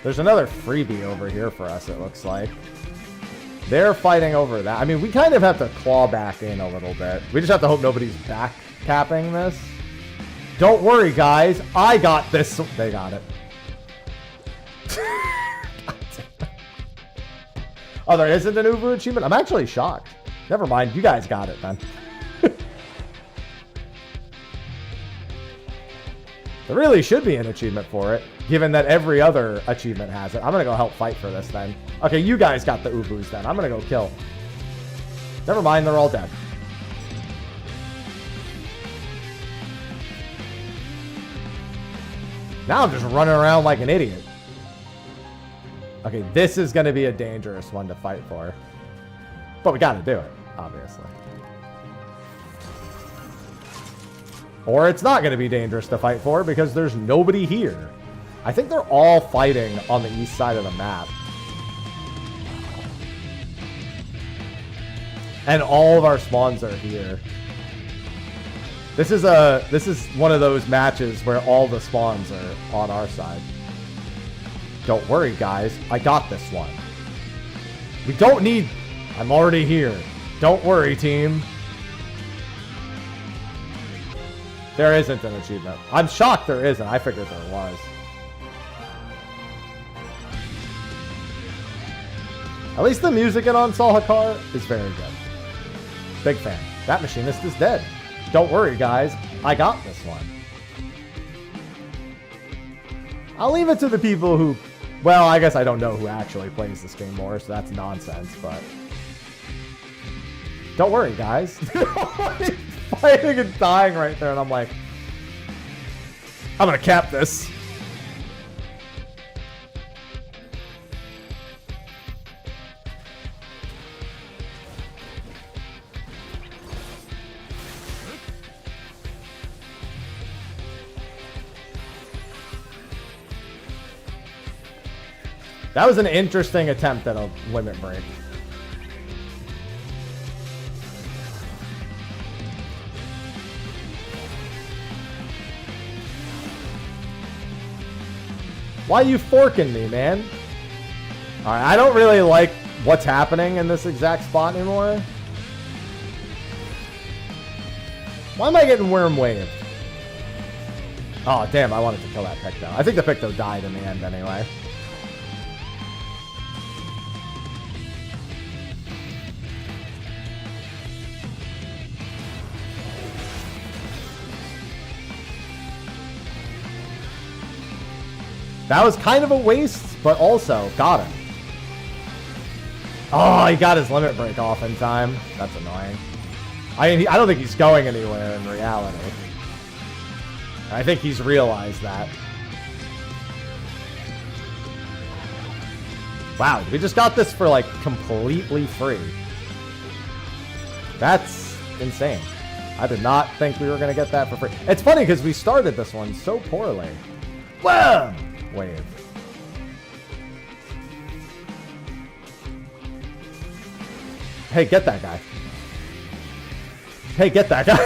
There's another freebie over here for us, it looks like. They're fighting over that. I mean, we kind of have to claw back in a little bit. We just have to hope nobody's back capping this. Don't worry, guys. I got this. They got it. Oh, there isn't an Uber achievement? I'm actually shocked. Never mind. You guys got it, then. There really should be an achievement for it, given that every other achievement has it. I'm going to go help fight for this then. Okay, you guys got the Ubus then. I'm going to go kill. Never mind, they're all dead. Now I'm just running around like an idiot. Okay, this is going to be a dangerous one to fight for. But we got to do it, obviously. Or it's not going to be dangerous to fight for because there's nobody here. I think they're all fighting on the east side of the map. And all of our spawns are here. This is one of those matches where all the spawns are on our side. Don't worry, guys. I got this one. We don't need... I'm already here. Don't worry, team. There isn't an achievement. I'm shocked there isn't. I figured there was. At least the music in Ansal Hakar is very good. Big fan. That machinist is dead. Don't worry, guys. I got this one. I'll leave it to the people who... Well, I guess I don't know who actually plays this game more, so that's nonsense, but... Don't worry, guys. Fighting and dying right there, and I'm like... I'm gonna cap this. That was an interesting attempt at a limit break. Why are you forking me, man? Alright, I don't really like what's happening in this exact spot anymore. Why am I getting worm waved? Oh, damn, I wanted to kill that Picto. I think the Picto died in the end anyway. That was kind of a waste, but also got him. Oh, he got his limit break off in time. That's annoying. I don't think he's going anywhere in reality. I think he's realized that. Wow, we just got this for like completely free. That's insane. I did not think we were going to get that for free. It's funny because we started this one so poorly. Wham! Wave. Hey, get that guy. Hey, get that guy.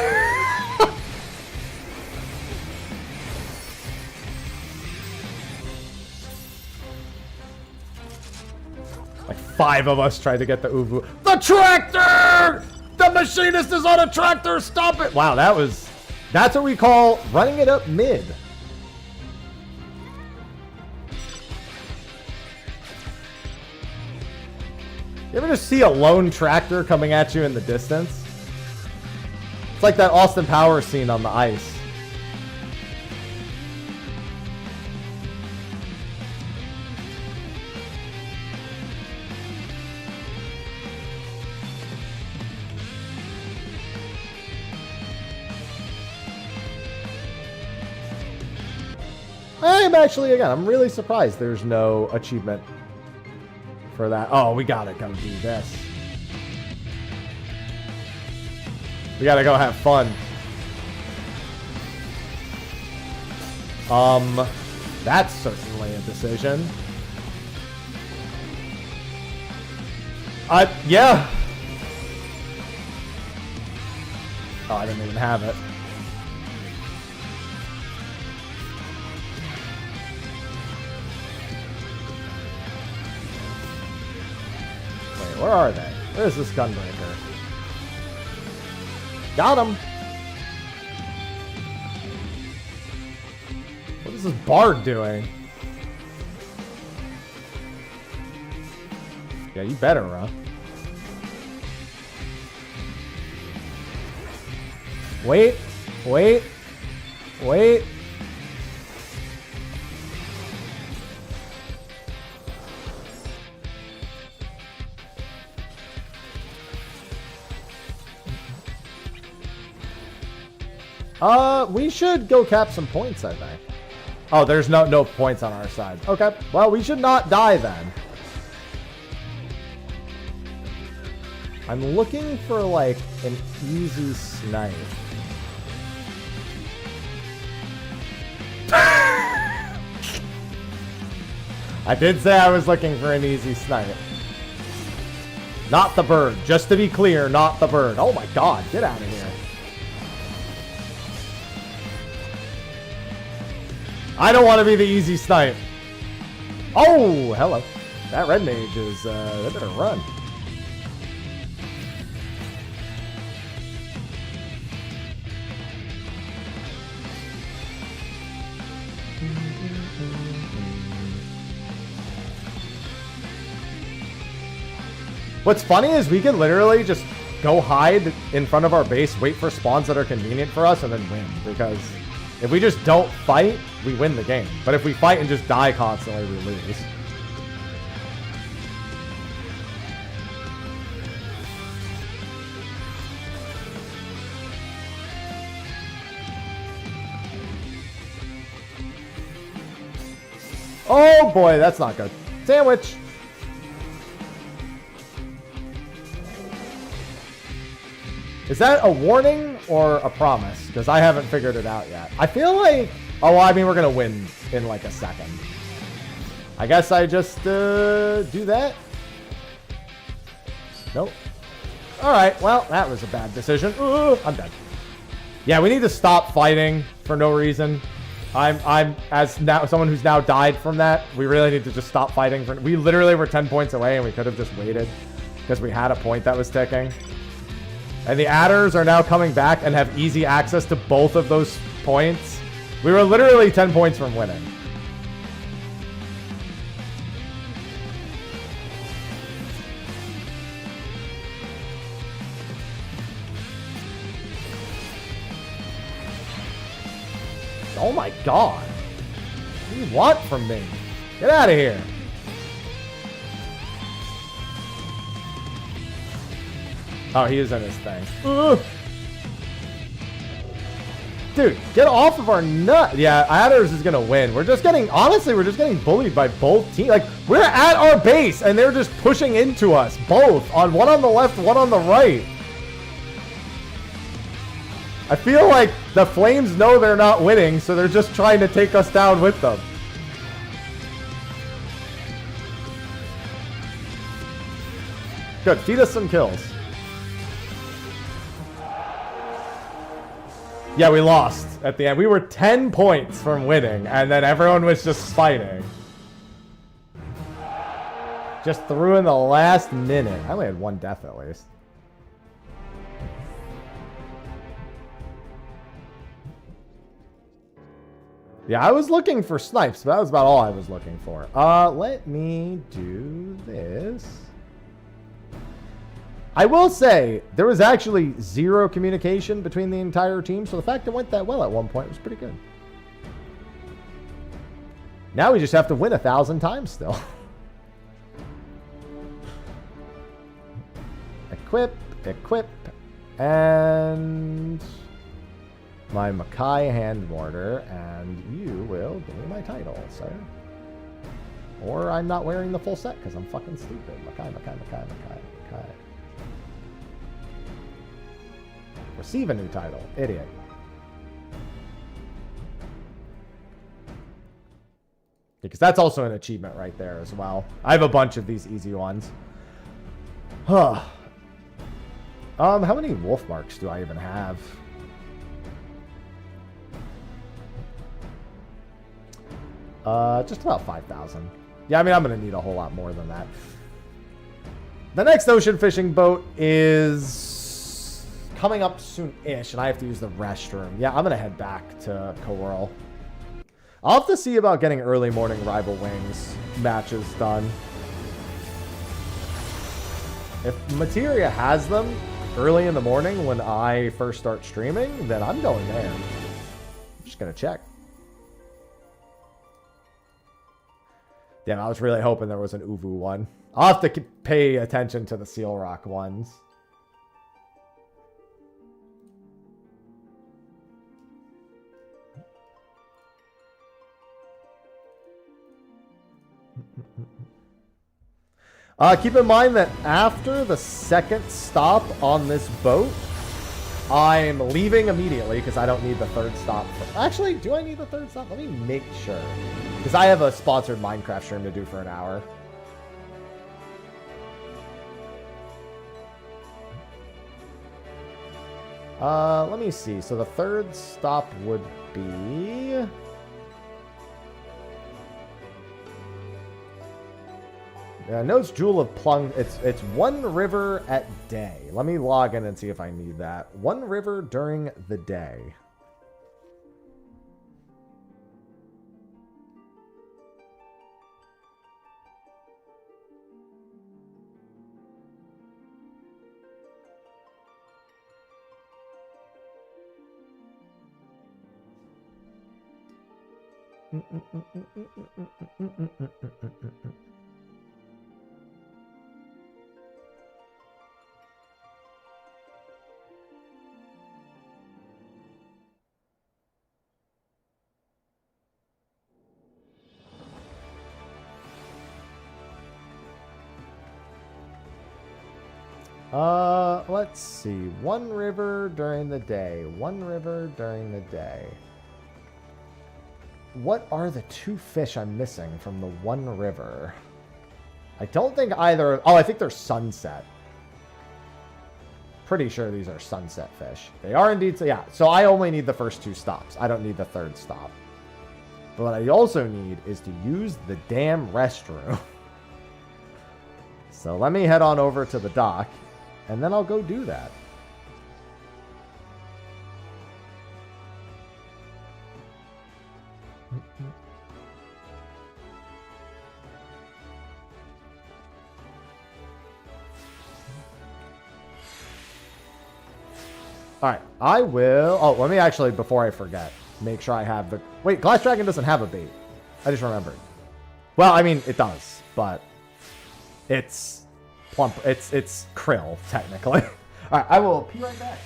Like 5 of us tried to get the Uvu. The tractor! The machinist is on a tractor! Stop it! Wow, that's what we call running it up mid. You ever just see a lone tractor coming at you in the distance? It's like that Austin Powers scene on the ice. I'm actually, again, I'm really surprised there's no achievement for that. Oh, we gotta go do this. We gotta go have fun. That's certainly a decision. Yeah. Oh, I didn't even have it. Where are they? Where's this gunbreaker? Got him! What is this bard doing? Yeah, you better, huh? Wait, wait, wait. We should go cap some points, I think. Oh, there's no points on our side. Okay, well, we should not die then. I'm looking for, like, an easy snipe. I did say I was looking for an easy snipe. Not the bird. Just to be clear, not the bird. Oh my god, get out of here. I don't want to be the easy snipe. Oh, hello. That red mage is, they better run. What's funny is we can literally just go hide in front of our base, wait for spawns that are convenient for us, and then win. Because if we just don't fight, we win the game. But if we fight and just die constantly, we lose. Oh boy, that's not good. Sandwich. Is that a warning or a promise? Because I haven't figured it out yet. I feel like... Oh, well, I mean, we're going to win in like a second. I guess I just do that. Nope. Alright, well, that was a bad decision. Ooh, I'm dead. Yeah, we need to stop fighting for no reason. I'm as now someone who's now died from that, we really need to just stop fighting. We literally were 10 points away and we could have just waited because we had a point that was ticking. And the adders are now coming back and have easy access to both of those points. We were literally 10 points from winning. Oh my god. What do you want from me? Get out of here. Oh, he is in his thing. Ugh. Dude, get off of our nut. Yeah, Adders is going to win. We're just getting, honestly, we're just getting bullied by both teams. Like, we're at our base, and they're just pushing into us, both. One on the left, one on the right. I feel like the Flames know they're not winning, so they're just trying to take us down with them. Good, feed us some kills. Yeah, we lost at the end. We were 10 points from winning, and then everyone was just fighting. Just threw in the last minute. I only had one death at least. Yeah, I was looking for snipes, but that was about all I was looking for. Let me do this. I will say, there was actually zero communication between the entire team, so the fact it went that well at one point was pretty good. Now we just have to win 1,000 times still. Equip, and my Mackay hand mortar, and you will give me my title, sir. Or I'm not wearing the full set because I'm fucking stupid. Mackay. Receive a new title. Idiot. Because that's also an achievement right there as well. I have a bunch of these easy ones. Huh. How many wolf marks do I even have? Just about 5,000. Yeah, I mean, I'm going to need a whole lot more than that. The next ocean fishing boat is coming up soon-ish, and I have to use the restroom. Yeah, I'm going to head back to Coral. I'll have to see about getting early morning Rival Wings matches done. If Materia has them early in the morning when I first start streaming, then I'm going there. I'm just going to check. Damn, I was really hoping there was an Uvu one. I'll have to pay attention to the Seal Rock ones. Keep in mind that after the second stop on this boat, I'm leaving immediately because I don't need the third stop. Actually, do I need the third stop? Let me make sure. Because I have a sponsored Minecraft stream to do for an hour. Let me see. So the third stop would be... no, it's Jewel of Plung. It's one river at day. Let me log in and see if I need that. One river during the day. Let's see. One river during the day. One river during the day. What are the two fish I'm missing from the one river? I don't think either... Oh, I think they're sunset. Pretty sure these are sunset fish. They are indeed... So yeah, so I only need the first two stops. I don't need the third stop. But what I also need is to use the damn restroom. So let me head on over to the dock, and then I'll go do that. Alright, I will... Oh, let me actually, before I forget, make sure I have the... Wait, Glass Dragon doesn't have a bait. I just remembered. Well, I mean, it does, but it's plump. It's krill, technically. Alright, I will be right back.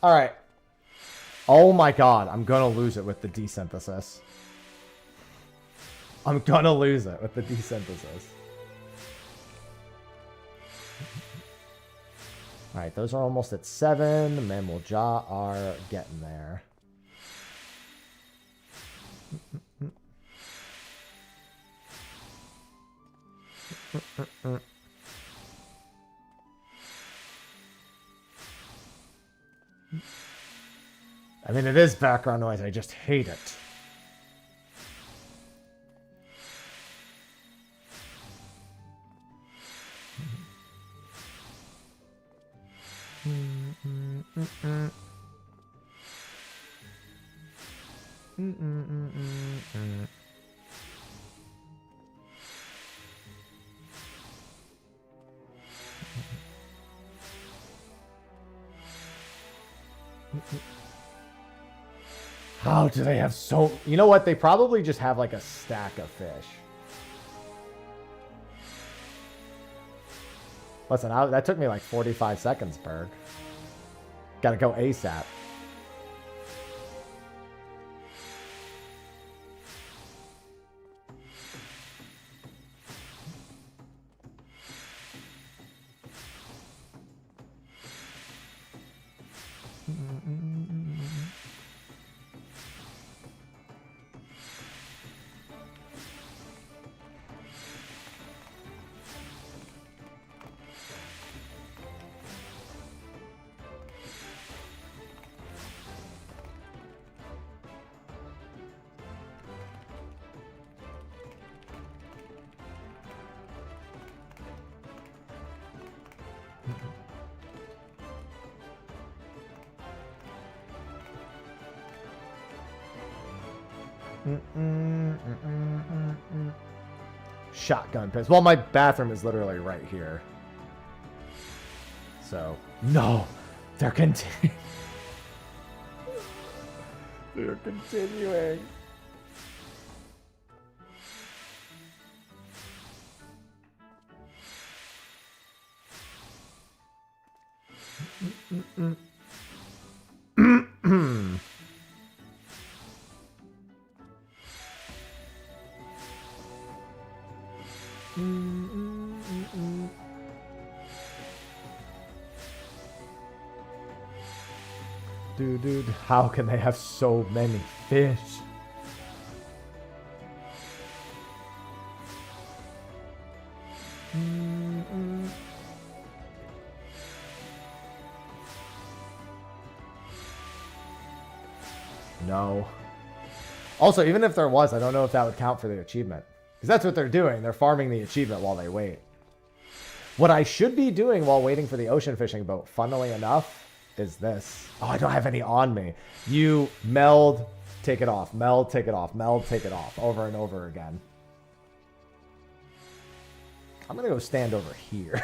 All right. Oh my god, I'm gonna lose it with the desynthesis. I'm gonna lose it with the desynthesis. All right, those are almost at 7. Mammal Jaw are getting there. I mean, it is background noise. I just hate it. How do they have so... You know what? They probably just have like a stack of fish. Listen, that took me like 45 seconds, Berg. Gotta go ASAP. Shotgun pins. Well, my bathroom is literally right here. So, no. They're continuing. They're continuing. Dude, how can they have so many fish? No. Also, even if there was, I don't know if that would count for the achievement. Because that's what they're doing. They're farming the achievement while they wait. What I should be doing while waiting for the ocean fishing boat, funnily enough, is this. Oh, I don't have any on me. You meld, take it off, meld, take it off, meld, take it off, over and over again. I'm going to go stand over here.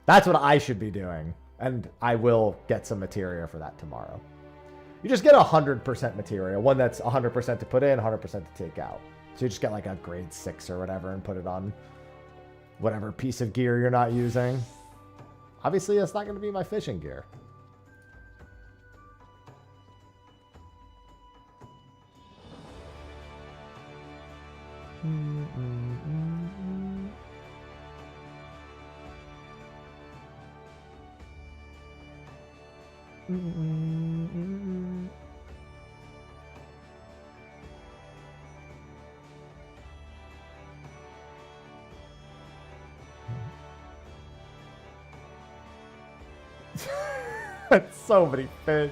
That's what I should be doing. And I will get some materia for that tomorrow. You just get 100% materia. One that's 100% to put in, 100% to take out. So you just get like a grade 6 or whatever and put it on whatever piece of gear you're not using. Obviously, that's not going to be my fishing gear. That's so many fish.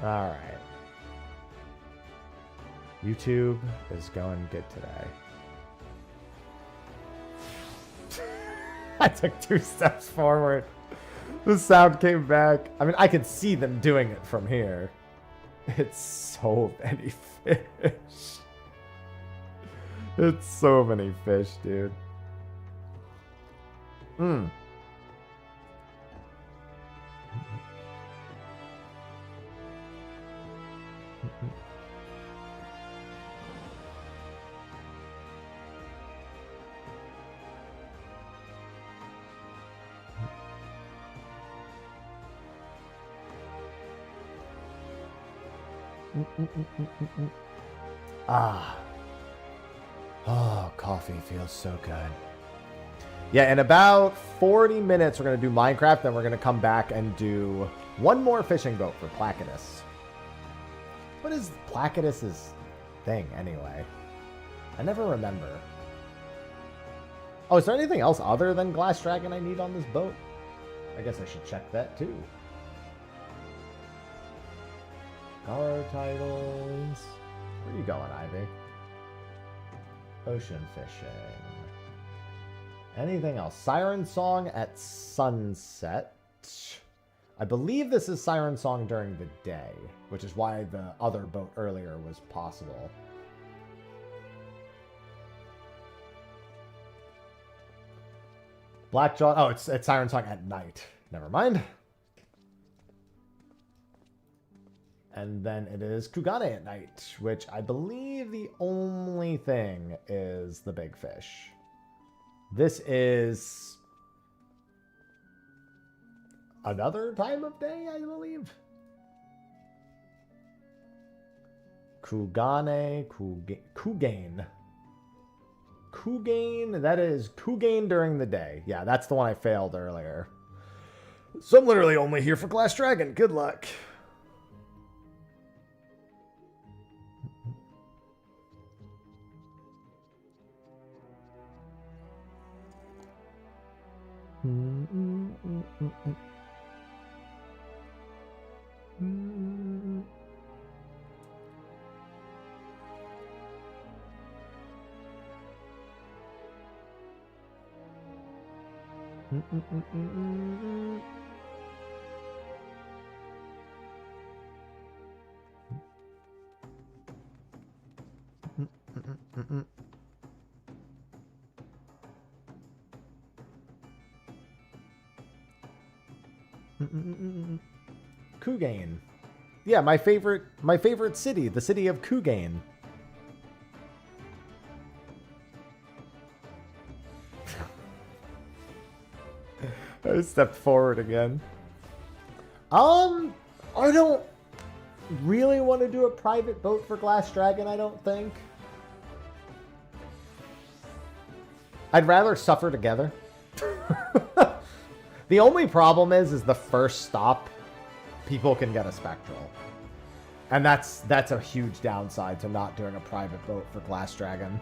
All right. YouTube is going good today. I took 2 steps forward. The sound came back. I mean, I could see them doing it from here. It's so many fish. It's so many fish, dude. Oh, coffee feels so good. Yeah, in about 40 minutes, we're going to do Minecraft. Then we're going to come back and do one more fishing boat for Placidus. What is Placidus's thing, anyway? I never remember. Oh, is there anything else other than Glass Dragon I need on this boat? I guess I should check that, too. Guard titles. Where are you going, Ivy? Ocean fishing. Anything else? Siren Song at sunset. I believe this is Siren Song during the day, which is why the other boat earlier was possible. Blackjaw. Oh, it's Siren Song at night. Never mind. And then it is Kugane at night, which I believe the only thing is the big fish. This is another time of day, I believe. Kugane, Kugane. Kugane, that is Kugane during the day. Yeah, that's the one I failed earlier. So I'm literally only here for Glass Dragon. Good luck. Kugain. Yeah, my favorite city, the city of Kugain. I stepped forward again. I don't really want to do a private boat for Glass Dragon, I don't think. I'd rather suffer together. The only problem is the first stop, people can get a Spectral. And that's a huge downside to not doing a private boat for Glass Dragon.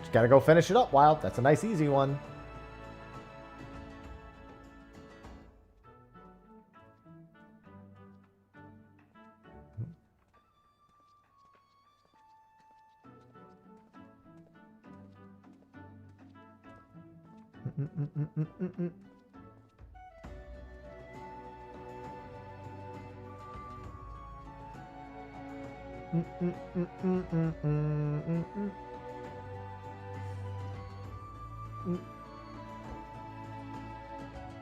Just gotta go finish it up, Wild. That's a nice, easy one.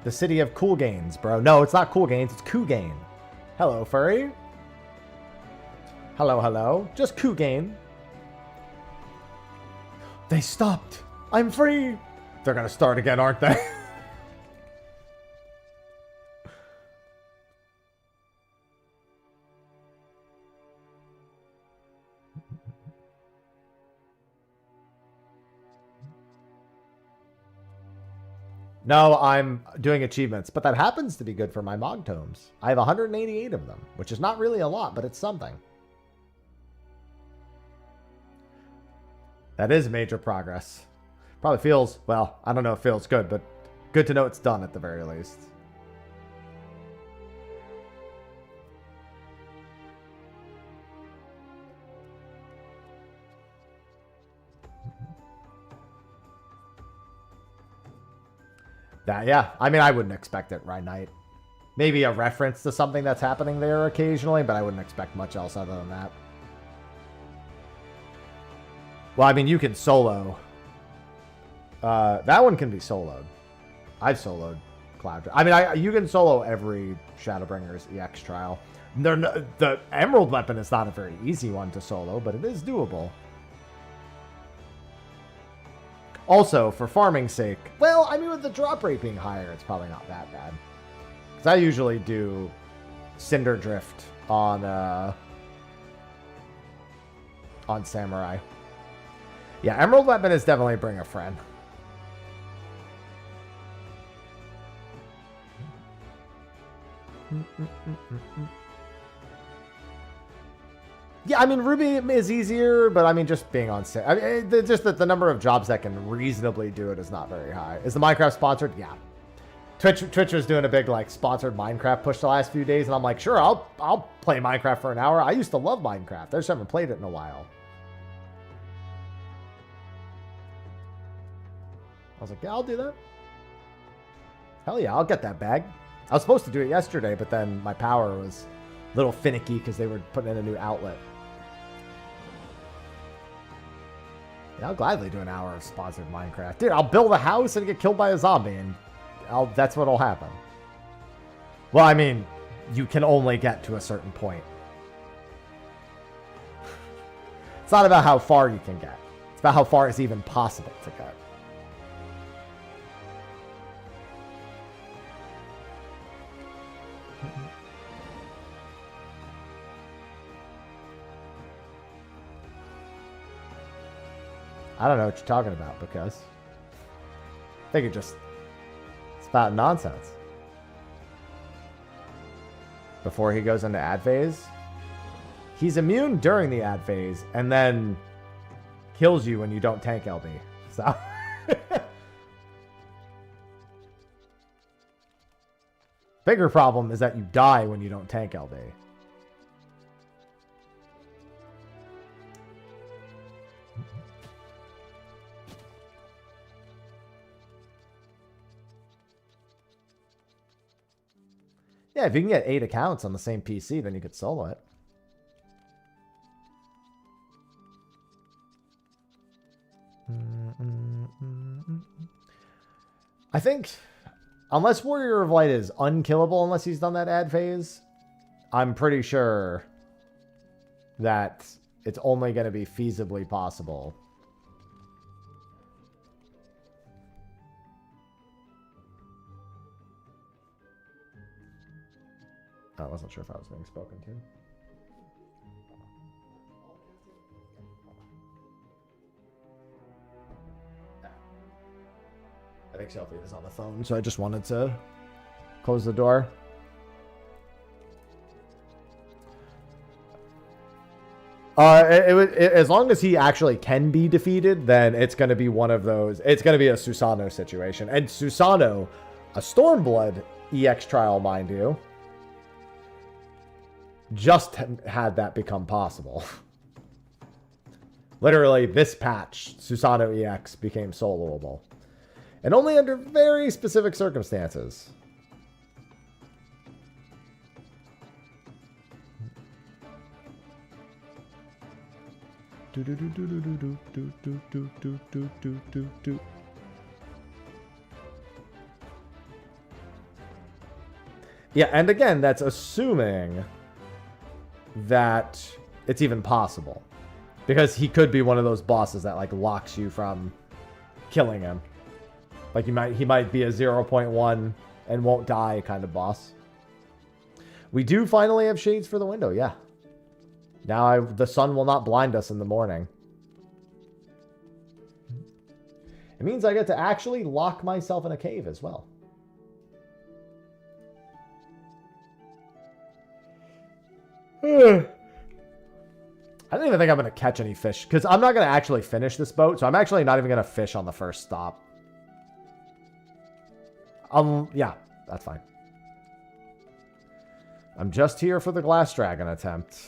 The city of Cool Gains, bro. No, it's not Cool Gains, it's Kugain. Hello, furry. Hello, hello. Just Kugain. They stopped. I'm free. They're gonna start again, aren't they? No, I'm doing achievements, but that happens to be good for my Mog Tomes. I have 188 of them, which is not really a lot, but it's something. That is major progress. Probably feels, well, I don't know if it feels good, but good to know it's done at the very least. That, yeah, I mean, I wouldn't expect it right night. Maybe a reference to something that's happening there occasionally, but I wouldn't expect much else other than that. Well, I mean, you can solo. That one can be soloed. I've soloed Cloud. I mean, you can solo every Shadowbringers EX trial. The Emerald weapon is not a very easy one to solo, but it is doable. Also, for farming's sake, well, I mean, with the drop rate being higher, it's probably not that bad. Because I usually do Cinder Drift on Samurai. Yeah, Emerald weapon is definitely bring a friend. Yeah, I mean, Ruby is easier, but I mean, just being on set. I mean, just that the number of jobs that can reasonably do it is not very high. Is the Minecraft sponsored? Yeah. Twitch was doing a big, like, sponsored Minecraft push the last few days, and I'm like, sure, I'll play Minecraft for an hour. I used to love Minecraft. I just haven't played it in a while. I was like, yeah, I'll do that. Hell yeah, I'll get that bag. I was supposed to do it yesterday, but then my power was a little finicky because they were putting in a new outlet. Yeah, I'll gladly do an hour of sponsored Minecraft. Dude, I'll build a house and get killed by a zombie, and that's what'll happen. Well, I mean, you can only get to a certain point. It's not about how far you can get. It's about how far it's even possible to get. I don't know what you're talking about, because I think it just spouting nonsense. Before he goes into ad phase, he's immune during the ad phase, and then kills you when you don't tank LB. So bigger problem is that you die when you don't tank LB. Yeah, if you can get 8 accounts on the same PC, then you could solo it. I think, unless Warrior of Light is unkillable unless he's done that ad phase, I'm pretty sure that it's only going to be feasibly possible. I wasn't sure if I was being spoken to. I think Shelby is on the phone, so I just wanted to close the door. As long as he actually can be defeated, then it's going to be one of those. It's going to be a Susano situation. And Susano, a Stormblood EX trial, mind you, just had that become possible. Literally, this patch, Susano EX became soloable. And only under very specific circumstances. Yeah, and again, that's assuming that it's even possible. Because he could be one of those bosses that, like, locks you from killing him. Like, he might be a 0.1 and won't die kind of boss. We do finally have shades for the window, yeah. Now the sun will not blind us in the morning. It means I get to actually lock myself in a cave as well. I don't even think I'm going to catch any fish. Because I'm not going to actually finish this boat. So I'm actually not even going to fish on the first stop. Yeah, that's fine. I'm just here for the glass dragon attempt.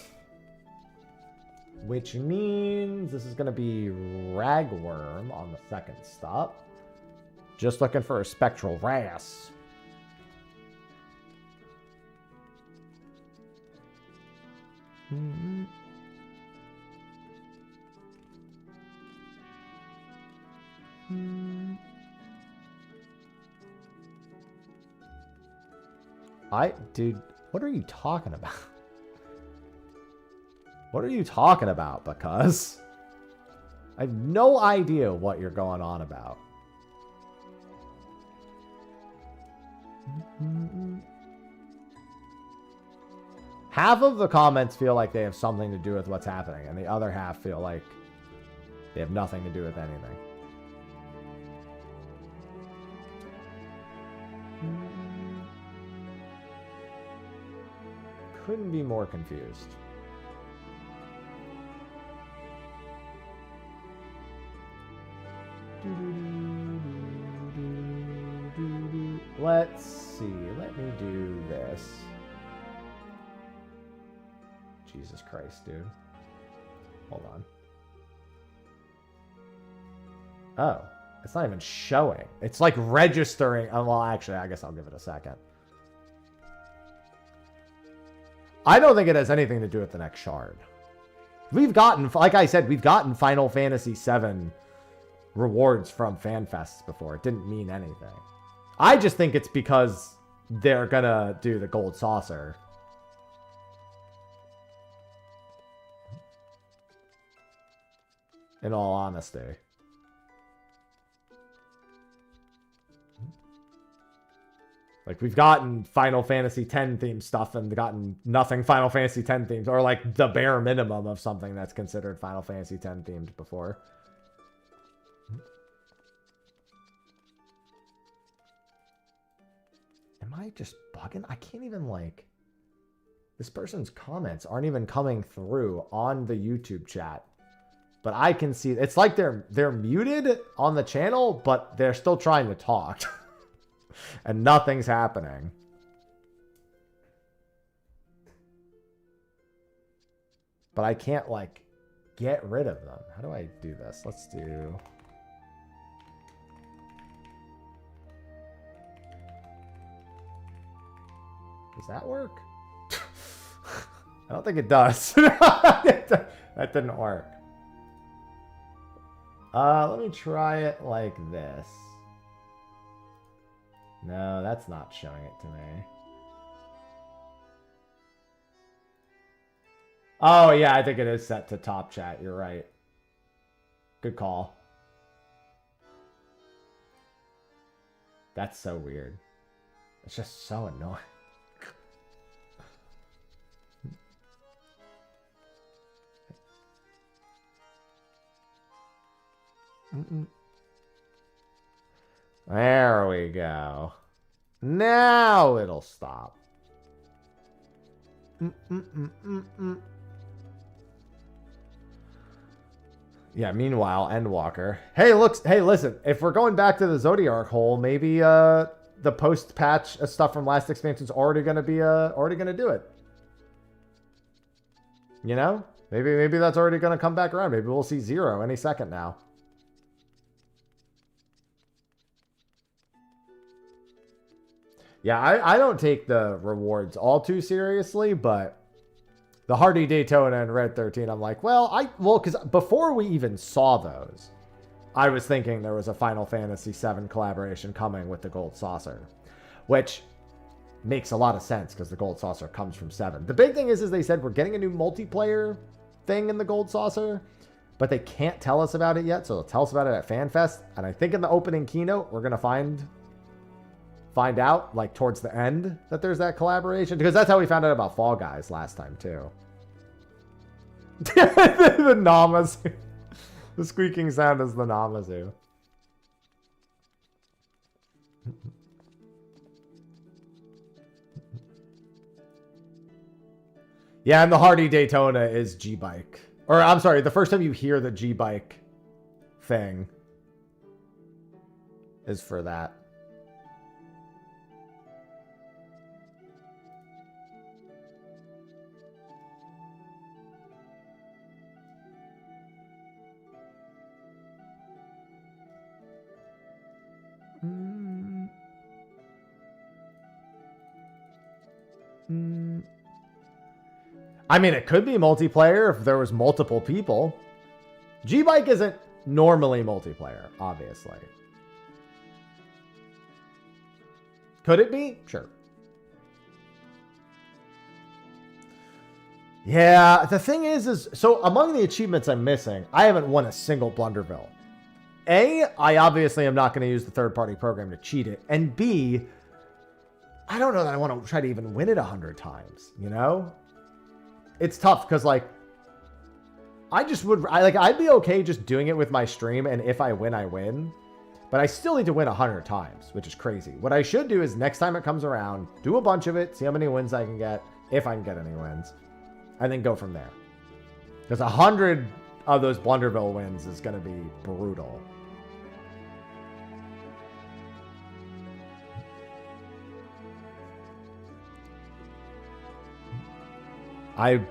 Which means this is going to be ragworm on the second stop. Just looking for a spectral wrasse. Dude, what are you talking about? What are you talking about? Because I have no idea what you're going on about. Half of the comments feel like they have something to do with what's happening, and the other half feel like they have nothing to do with anything. Couldn't be more confused. Let's see. Let me do this. Jesus Christ, dude. Hold on. Oh, it's not even showing. It's like registering. Oh, well, actually, I guess I'll give it a second. I don't think it has anything to do with the next shard. We've gotten, like I said, we've gotten Final Fantasy VII rewards from FanFests before. It didn't mean anything. I just think it's because they're gonna do the gold saucer. In all honesty. Like, we've gotten Final Fantasy X themed stuff and gotten nothing Final Fantasy X themed, or like the bare minimum of something that's considered Final Fantasy X themed before. Am I just bugging? I can't even, like... This person's comments aren't even coming through on the YouTube chat but I can see it's like they're muted on the channel, but they're still trying to talk. And nothing's happening. But I can't, like, get rid of them. How do I do this? Let's do... Does that work? I don't think it does. That didn't work. Let me try it like this. No, that's not showing it to me. Oh, yeah, I think it is set to top chat. You're right. Good call. That's so weird. It's just so annoying. There we go. Now it'll stop. Yeah, meanwhile, Endwalker. Hey, listen, if we're going back to the Zodiac hole, maybe the post-patch stuff from last expansion's already gonna do it. You know? Maybe that's already gonna come back around. Maybe we'll see 0 any second now. Yeah, I don't take the rewards all too seriously, but the Hardy Daytona and Red 13, I'm like, well, because before we even saw those, I was thinking there was a Final Fantasy VII collaboration coming with the Gold Saucer, which makes a lot of sense because the Gold Saucer comes from 7. The big thing is they said we're getting a new multiplayer thing in the Gold Saucer, but they can't tell us about it yet, so they'll tell us about it at FanFest, and I think in the opening keynote, we're going to find out, like, towards the end that there's that collaboration. Because that's how we found out about Fall Guys last time, too. The Namazu. The squeaking sound is the Namazu. Yeah, and the Hardy Daytona is G-Bike. Or, I'm sorry, the first time you hear the G-Bike thing is for that. I mean, it could be multiplayer if there was multiple people. G-Bike isn't normally multiplayer, obviously. Could it be? Sure. Yeah, the thing is so among the achievements I'm missing, I haven't won a single Blunderville. A, I obviously am not going to use the third-party program to cheat it. And B, I don't know that I want to try to even win it 100 times, you know? It's tough because, like, I'd be okay just doing it with my stream, and if I win, I win. But I still need to win 100 times, which is crazy. What I should do is next time it comes around, do a bunch of it, see how many wins I can get, if I can get any wins, and then go from there. Because 100 of those Blunderville wins is going to be brutal.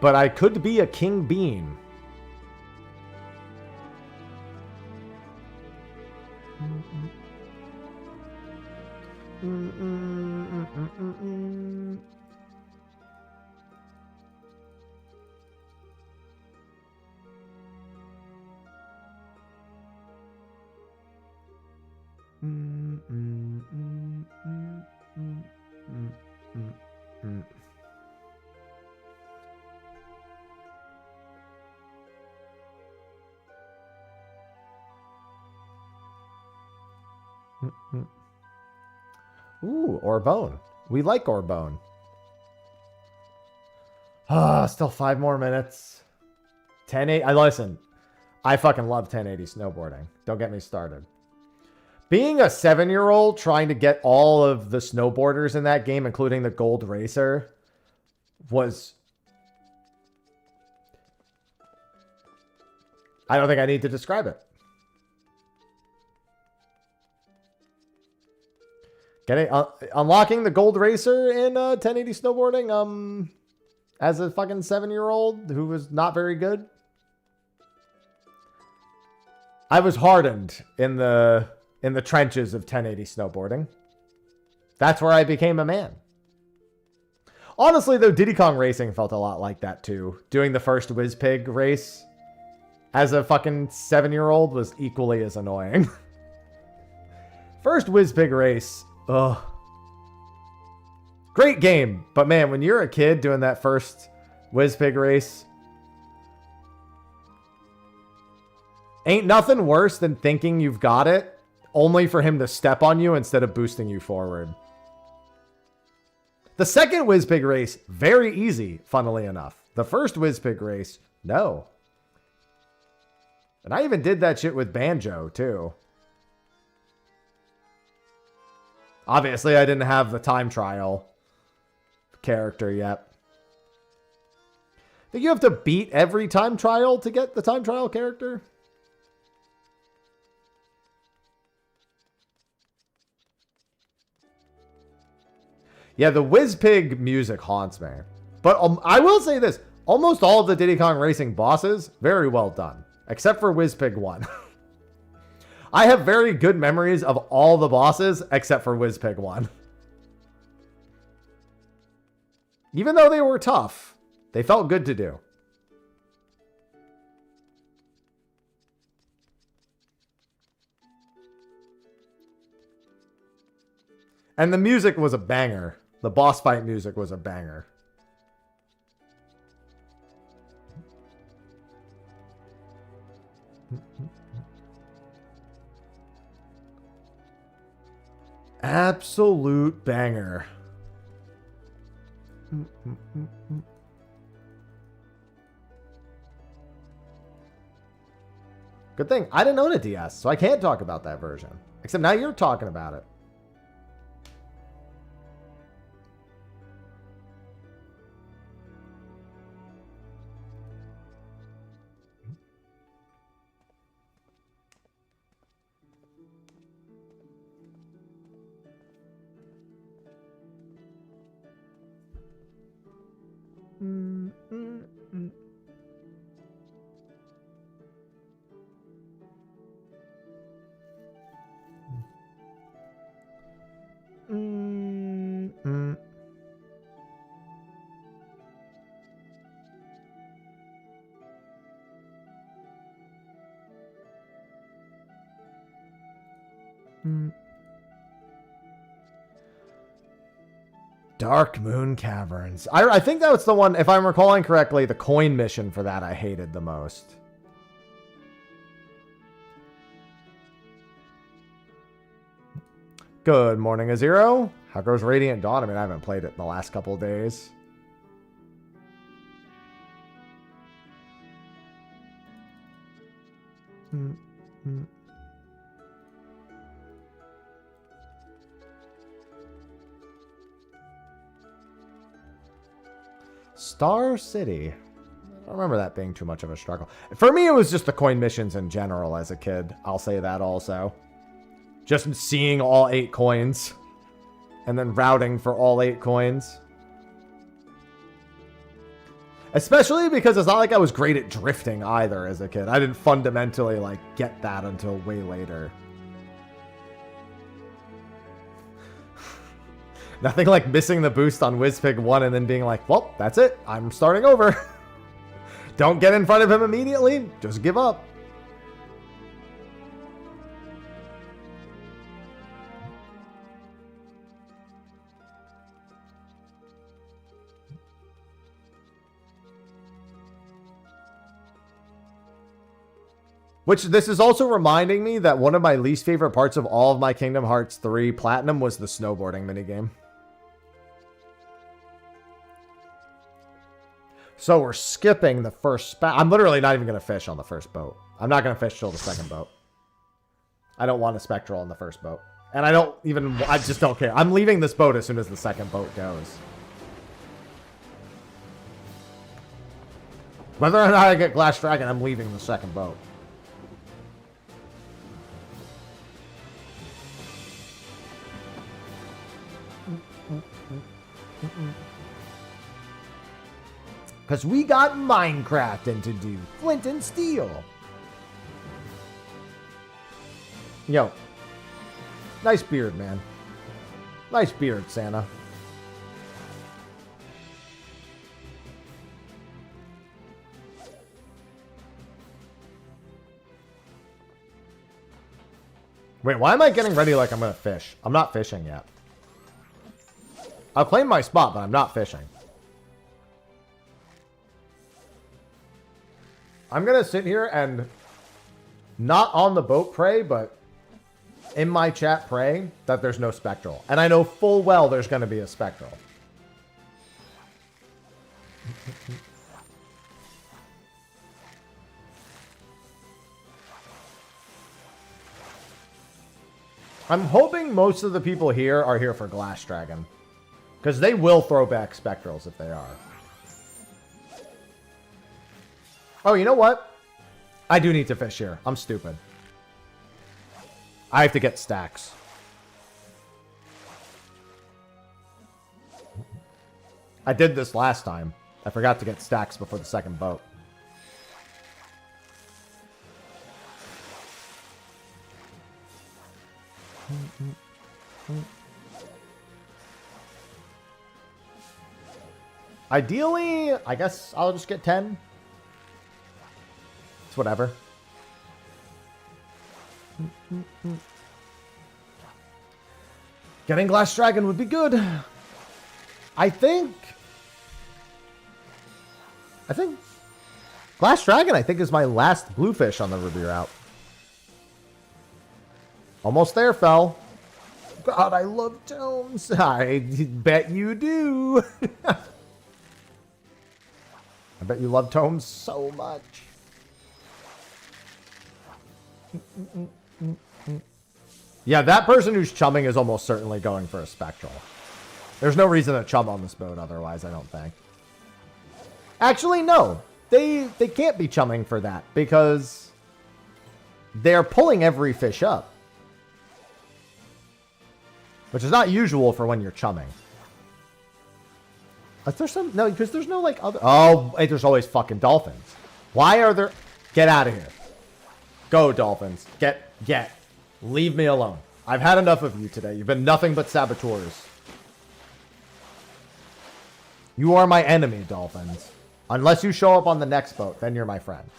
But I could be a King Bean. Ooh, Orbone. We like Orbone. Still 5 more minutes. 1080. Listen, I fucking love 1080 snowboarding. Don't get me started. Being a 7-year-old trying to get all of the snowboarders in that game, including the Gold Racer, was... I don't think I need to describe it. Unlocking the gold racer in 1080 snowboarding as a fucking 7-year-old who was not very good. I was hardened in the trenches of 1080 snowboarding. That's where I became a man. Honestly, though, Diddy Kong Racing felt a lot like that too. Doing the first WizPig race as a fucking 7-year-old was equally as annoying. First WizPig race. Ugh. Great game, but man, when you're a kid doing that first WizPig race, ain't nothing worse than thinking you've got it, only for him to step on you instead of boosting you forward. The second WizPig race, very easy, funnily enough. The first WizPig race, no. And I even did that shit with Banjo, too. Obviously, I didn't have the time trial character yet. I think you have to beat every time trial to get the time trial character. Yeah, the WizPig music haunts me. But I will say this. Almost all of the Diddy Kong Racing bosses, very well done. Except for WizPig 1. I have very good memories of all the bosses except for WizPig 1. Even though they were tough, they felt good to do. And the music was a banger. The boss fight music was a banger. Absolute banger. Good thing I didn't own a DS, so I can't talk about that version. Except now you're talking about it. Dark Moon Caverns. I think that was the one, if I'm recalling correctly, the coin mission for that I hated the most. Good morning, Azero. How goes Radiant Dawn? I mean, I haven't played it in the last couple of days. Star City. I don't remember that being too much of a struggle. For me, it was just the coin missions in general as a kid. I'll say that also. Just seeing all 8 coins. And then routing for all 8 coins. Especially because it's not like I was great at drifting either as a kid. I didn't fundamentally, like, get that until way later. Nothing like missing the boost on WizPig 1 and then being like, well, that's it. I'm starting over. Don't get in front of him immediately. Just give up. Which, this is also reminding me that one of my least favorite parts of all of my Kingdom Hearts 3 Platinum was the snowboarding minigame. So we're skipping the first spat. I'm literally not even going to fish on the first boat. I'm not going to fish till the second boat. I don't want a Spectral on the first boat. And I just don't care. I'm leaving this boat as soon as the second boat goes. Whether or not I get Glass Dragon, I'm leaving the second boat. Because we got Minecrafting to do. Flint and steel. Yo. Nice beard, man. Nice beard, Santa. Wait, why am I getting ready like I'm going to fish? I'm not fishing yet. I'll claim my spot, but I'm not fishing. I'm going to sit here and not on the boat pray, but in my chat pray that there's no spectral. And I know full well there's going to be a spectral. I'm hoping most of the people here are here for Glass Dragon. Because they will throw back spectrals if they are. Oh, you know what? I do need to fish here. I'm stupid. I have to get stacks. I did this last time. I forgot to get stacks before the second boat. Ideally, I guess I'll just get 10. It's whatever. Getting Glass Dragon would be good. I think Glass Dragon, I think, is my last bluefish on the Ruby route. Almost there, fell. God, I love tomes. I bet you do. I bet you love tomes so much. Yeah, that person who's chumming is almost certainly going for a spectral. There's no reason to chum on this boat otherwise, I don't think. Actually, no. They can't be chumming for that because they're pulling every fish up. Which is not usual for when you're chumming. Is there some... No, because there's no, like, other... Oh, wait, there's always fucking dolphins. Why are there... Get out of here. Go, dolphins. Get. Leave me alone. I've had enough of you today. You've been nothing but saboteurs. You are my enemy, dolphins. Unless you show up on the next boat, then you're my friends.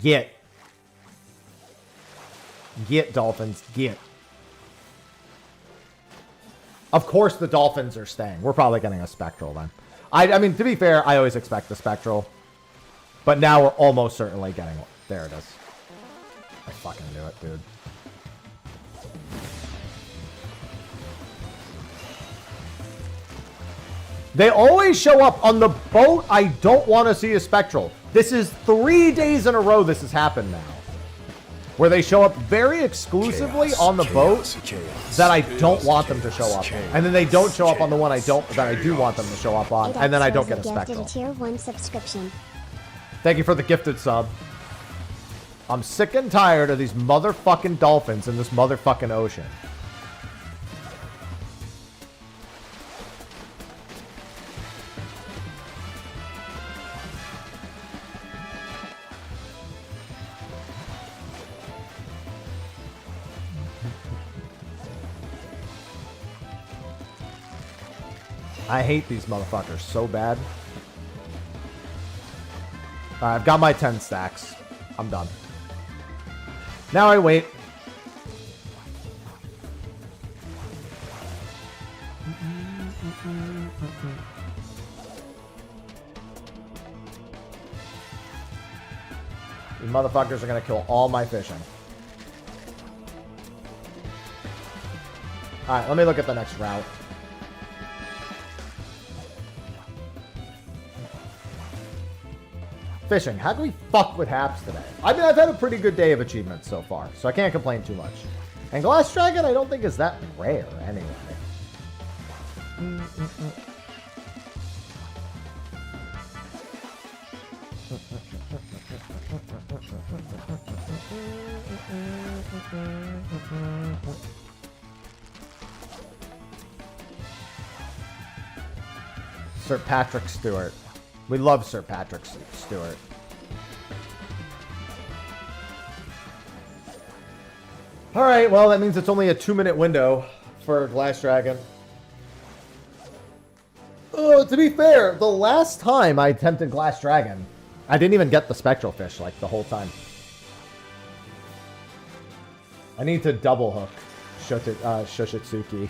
Get. Get, dolphins. Get. Of course the dolphins are staying. We're probably getting a spectral then. I mean, to be fair, I always expect the spectral. But now we're almost certainly getting one. There it is. I fucking knew it, dude. They always show up on the boat. I don't want to see a spectral. This is 3 days in a row this has happened now. Where they show up very exclusively on the boat that I don't want them to show up. And then they don't show up on the one that I do want them to show up on. And then I don't get a spectral. Tier 1 subscription. Thank you for the gifted sub. I'm sick and tired of these motherfucking dolphins in this motherfucking ocean. I hate these motherfuckers so bad. Alright, I've got my 10 stacks. I'm done. Now I wait. These motherfuckers are gonna kill all my fishing. Alright, let me look at the next route. Fishing. How do we fuck with haps today? I mean, I've had a pretty good day of achievements so far, so I can't complain too much. And Glass Dragon, I don't think is that rare anyway. Sir Patrick Stewart. We love Sir Patrick Stewart. Alright, well, that means it's only a 2-minute window for Glass Dragon. Oh, to be fair, the last time I attempted Glass Dragon, I didn't even get the Spectral Fish, like, the whole time. I need to double hook Shoshitsuki.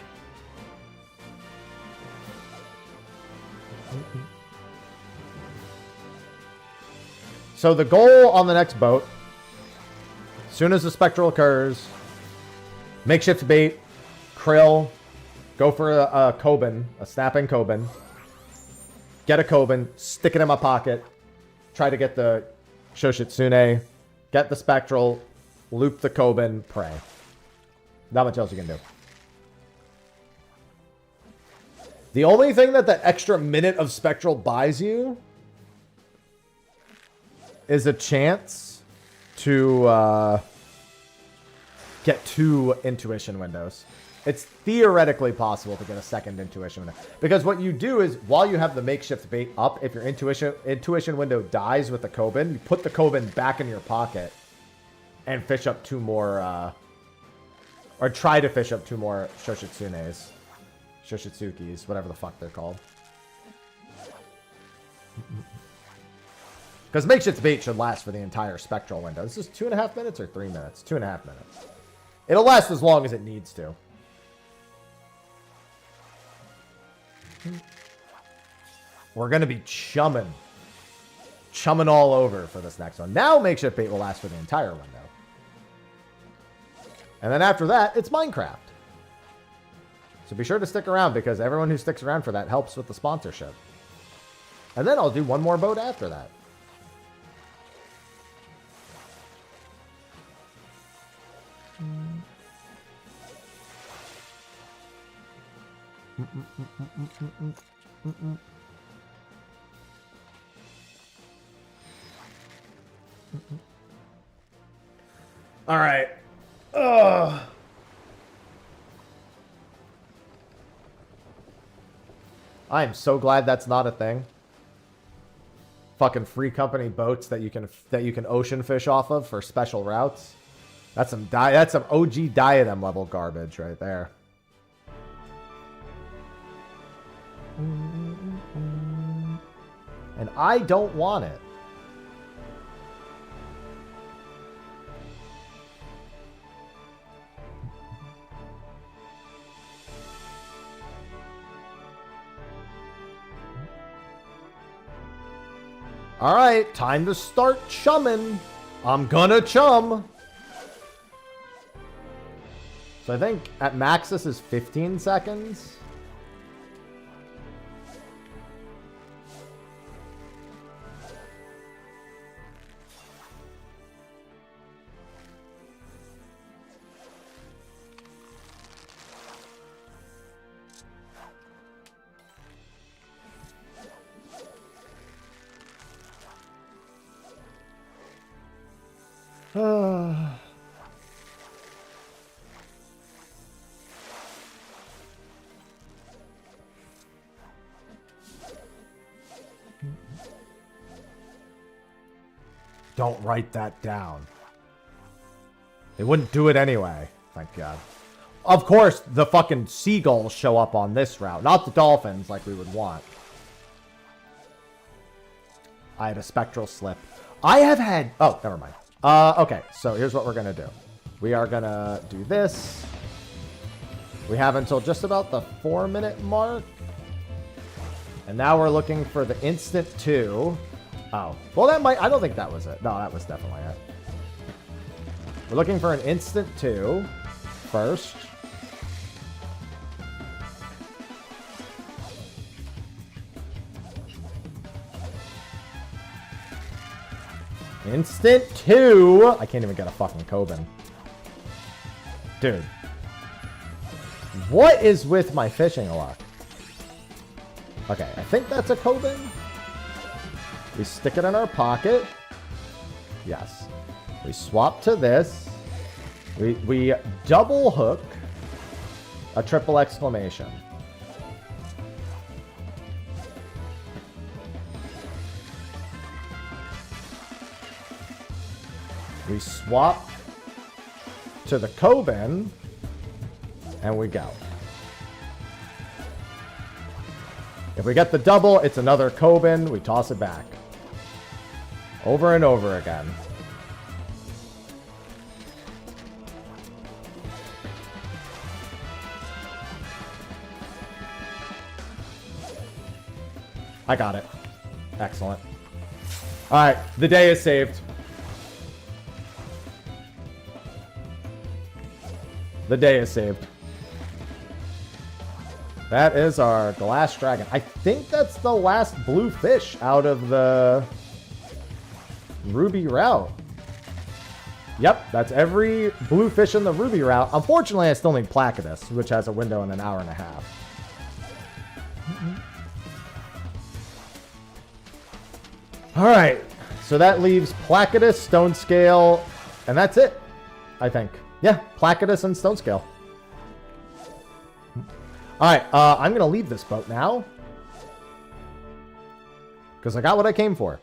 So the goal on the next boat, as soon as the Spectral occurs, makeshift bait, krill, go for a Kobin, a snapping Kobin, get a Kobin, stick it in my pocket, try to get the Shoshitsune, get the Spectral, loop the Kobin, pray. Not much else you can do. The only thing that the extra minute of Spectral buys you is a chance to get 2 intuition windows. It's theoretically possible to get a second intuition window. Because what you do is, while you have the makeshift bait up, if your intuition window dies with the Kobin, you put the Kobin back in your pocket and fish up 2 more, or try to fish up 2 more Shoshitsunes. Shoshitsukis, whatever the fuck they're called. Because makeshift bait should last for the entire Spectral window. This is 2.5 minutes or 3 minutes? 2.5 minutes. It'll last as long as it needs to. We're going to be chumming all over for this next one. Now makeshift bait will last for the entire window. And then after that, it's Minecraft. So be sure to stick around, because everyone who sticks around for that helps with the sponsorship. And then I'll do one more boat after that. All right. Ugh. I am so glad that's not a thing. Fucking free company boats that you can ocean fish off of for special routes. That's some OG Diadem level garbage right there. And I don't want it. All right, time to start chumming. I'm gonna chum. So I think at max this is 15 seconds. Don't write that down. They wouldn't do it anyway. Thank God. Of course, the fucking seagulls show up on this route, not the dolphins like we would want. I had a spectral slip. I have had... Oh, never mind. Okay, so here's what we're going to do. We are going to do this. We have until just about the 4-minute mark. And now we're looking for the instant 2. Oh, well that might... I don't think that was it. No, that was definitely it. We're looking for an instant 2 first. Instant 2. I can't even get a fucking Kobin. Dude. What is with my fishing luck? Okay, I think that's a Kobin. We stick it in our pocket. Yes. We swap to this. We double hook a triple exclamation. We swap to the Coben, and we go. If we get the double, it's another Coben. We toss it back. Over and over again. I got it. Excellent. All right, the day is saved. The day is saved. That is our glass dragon. I think that's the last blue fish out of the ruby route. Yep, that's every blue fish in the ruby route. Unfortunately, I still need Placidus, which has a window in an hour and a half. All right, so that leaves Placidus, Stone Scale, and that's it, I think. Yeah, Placidus and Stone Scale. All right, I'm going to leave this boat now. Because I got what I came for.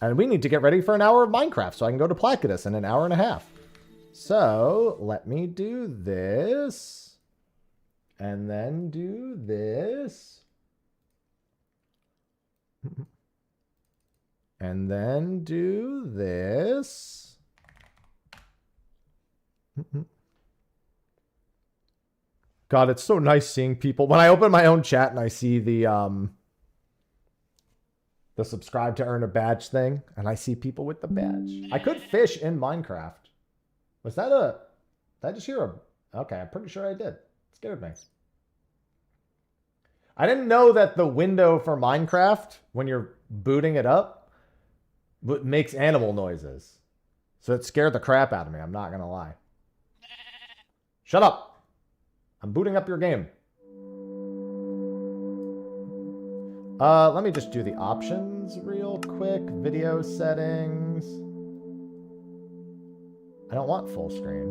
And we need to get ready for an hour of Minecraft so I can go to Placidus in an hour and a half. So, let me do this. And then do this. And then do this. God, it's so nice seeing people. When I open my own chat and I see the subscribe to earn a badge thing, and I see people with the badge. I could fish in Minecraft. Was that a... Did I just hear a... Okay, I'm pretty sure I did. It scared me. I didn't know that the window for Minecraft, when you're booting it up, makes animal noises. So it scared the crap out of me, I'm not gonna lie. Shut up! I'm booting up your game. Let me just do the options real quick. Video settings. I don't want full screen.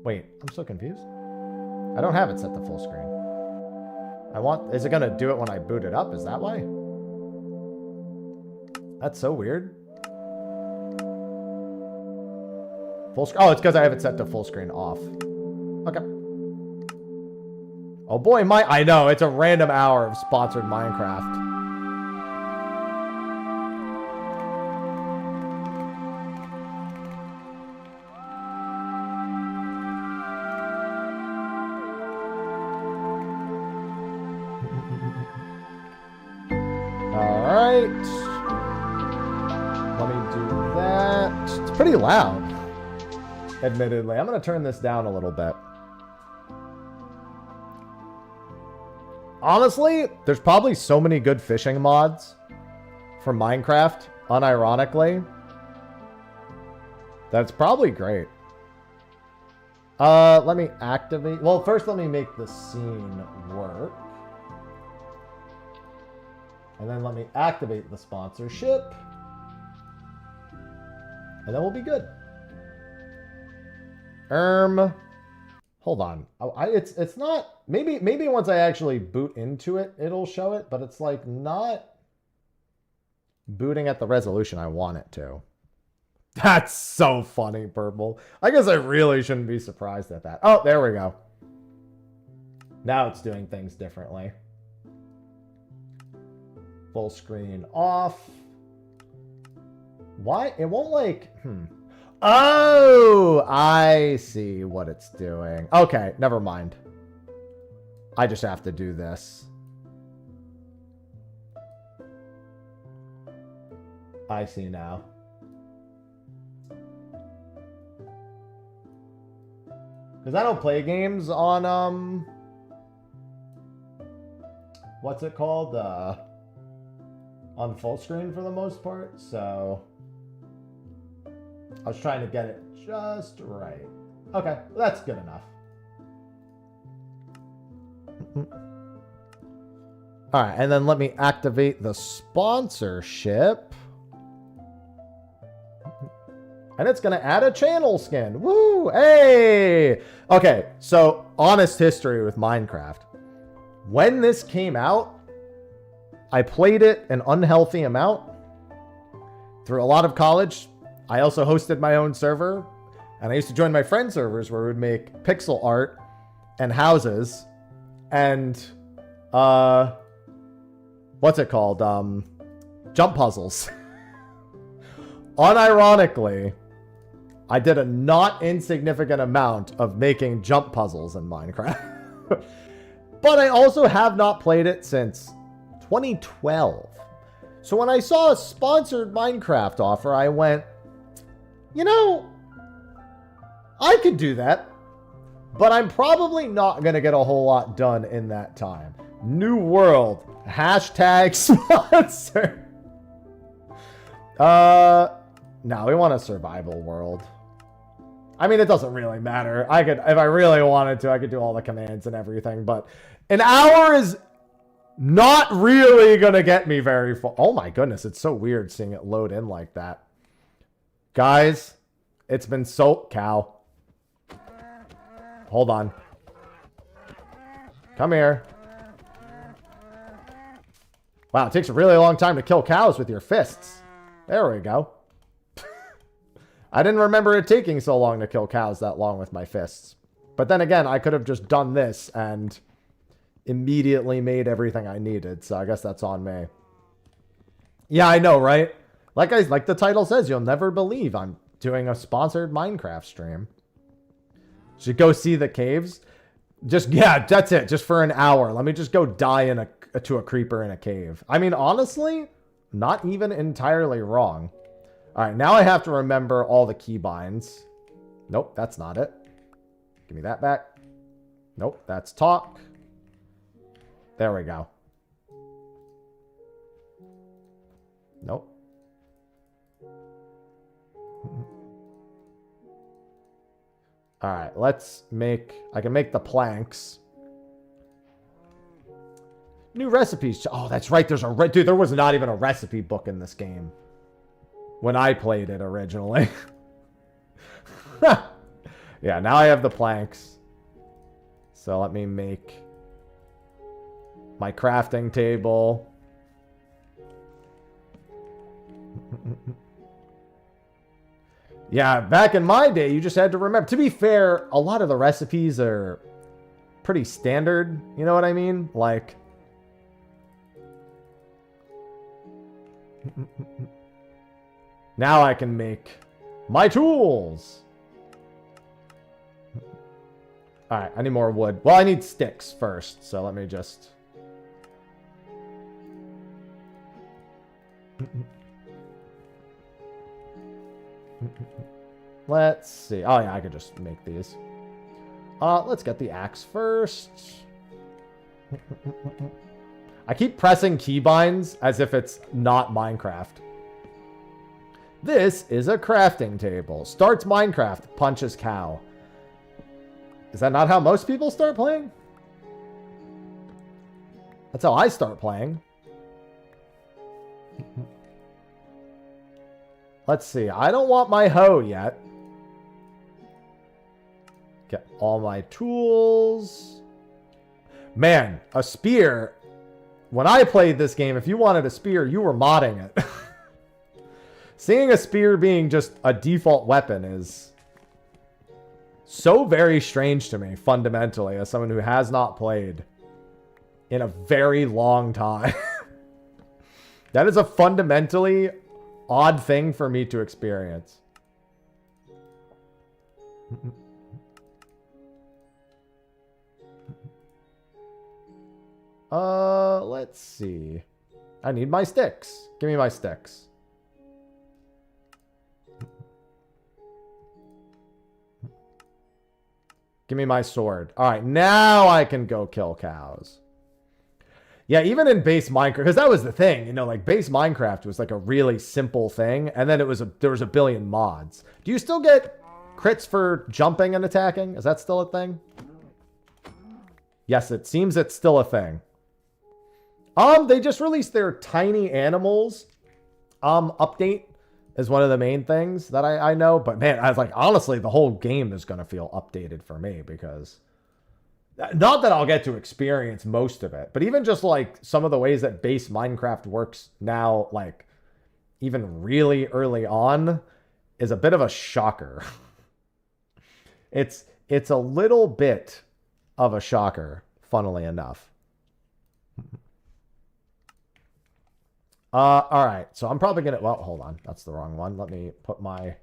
Wait, I'm so confused. I don't have it set to full screen. Is it gonna do it when I boot it up? Is that why? That's so weird. Full screen. Oh, it's because I have it set to full screen off. Okay. Oh boy, I know, it's a random hour of sponsored Minecraft. Alright. Let me do that. It's pretty loud. Admittedly. I'm going to turn this down a little bit. Honestly, there's probably so many good fishing mods for Minecraft, unironically, that's probably great. Let me activate... Well, first let me make the scene work. And then let me activate the sponsorship. And then we'll be good. Hold on. It's not... Maybe once I actually boot into it, it'll show it. But it's like not booting at the resolution I want it to. That's so funny, Purple. I guess I really shouldn't be surprised at that. Oh, there we go. Now it's doing things differently. Full screen off. Why? It won't like... Oh, I see what it's doing. Okay, never mind. I just have to do this. I see now. Because I don't play games on, what's it called? On full screen for the most part, so... I was trying to get it just right. Okay, that's good enough. All right, and then let me activate the sponsorship. And it's going to add a channel skin. Woo! Hey! Okay, so honest history with Minecraft. When this came out, I played it an unhealthy amount through a lot of college. I also hosted my own server, and I used to join my friend servers where we would make pixel art and houses and what's it called? Jump puzzles. Unironically, I did a not insignificant amount of making jump puzzles in Minecraft. But I also have not played it since 2012. So when I saw a sponsored Minecraft offer, I went, you know, I could do that, but I'm probably not going to get a whole lot done in that time. New world, hashtag sponsor. No, we want a survival world. I mean, it doesn't really matter. I could, if I really wanted to, I could do all the commands and everything, but an hour is not really going to get me very far. Oh my goodness, it's so weird seeing it load in like that. Guys, it's been so... Cow. Hold on. Come here. Wow, it takes a really long time to kill cows with your fists. There we go. I didn't remember it taking so long to kill cows that long with my fists. But then again, I could have just done this and immediately made everything I needed. So I guess that's on me. Yeah, I know, right? Like the title says, you'll never believe I'm doing a sponsored Minecraft stream. Should go see the caves. Just, yeah, that's it. Just for an hour. Let me just go die to a creeper in a cave. I mean, honestly, not even entirely wrong. All right, now I have to remember all the keybinds. Nope, that's not it. Give me that back. Nope, that's talk. There we go. Nope. All right, let's make... I can make the planks. New recipes. Oh, that's right. There's a... Dude, there was not even a recipe book in this game when I played it originally. Yeah, now I have the planks. So let me make my crafting table. Yeah, back in my day, you just had to remember. To be fair, a lot of the recipes are pretty standard. You know what I mean? Like... Now I can make my tools. Alright, I need more wood. Well, I need sticks first, so let me just... Let's see. Oh, yeah, I could just make these. Let's get the axe first. I keep pressing keybinds as if it's not Minecraft. This is a crafting table. Starts Minecraft, punches cow. Is that not how most people start playing? That's how I start playing. Let's see. I don't want my hoe yet. Get all my tools. Man, a spear. When I played this game, if you wanted a spear, you were modding it. Seeing a spear being just a default weapon is so very strange to me, fundamentally, as someone who has not played in a very long time. That is a fundamentally odd thing for me to experience. Let's see. I need my sticks. Give me my sticks. Give me my sword. All right, now I can go kill cows. Yeah, even in base Minecraft, because that was the thing, you know, like base Minecraft was like a really simple thing, and then there was a billion mods. Do you still get crits for jumping and attacking? Is that still a thing? Yes, it seems it's still a thing. They just released their Tiny Animals update is one of the main things that I know. But man, I was like, honestly, the whole game is going to feel updated for me because not that I'll get to experience most of it, but even just like some of the ways that base Minecraft works now, like even really early on, is a bit of a shocker. It's a little bit of a shocker, funnily enough. All right, so I'm probably gonna, well, hold on, that's the wrong one. Let me put my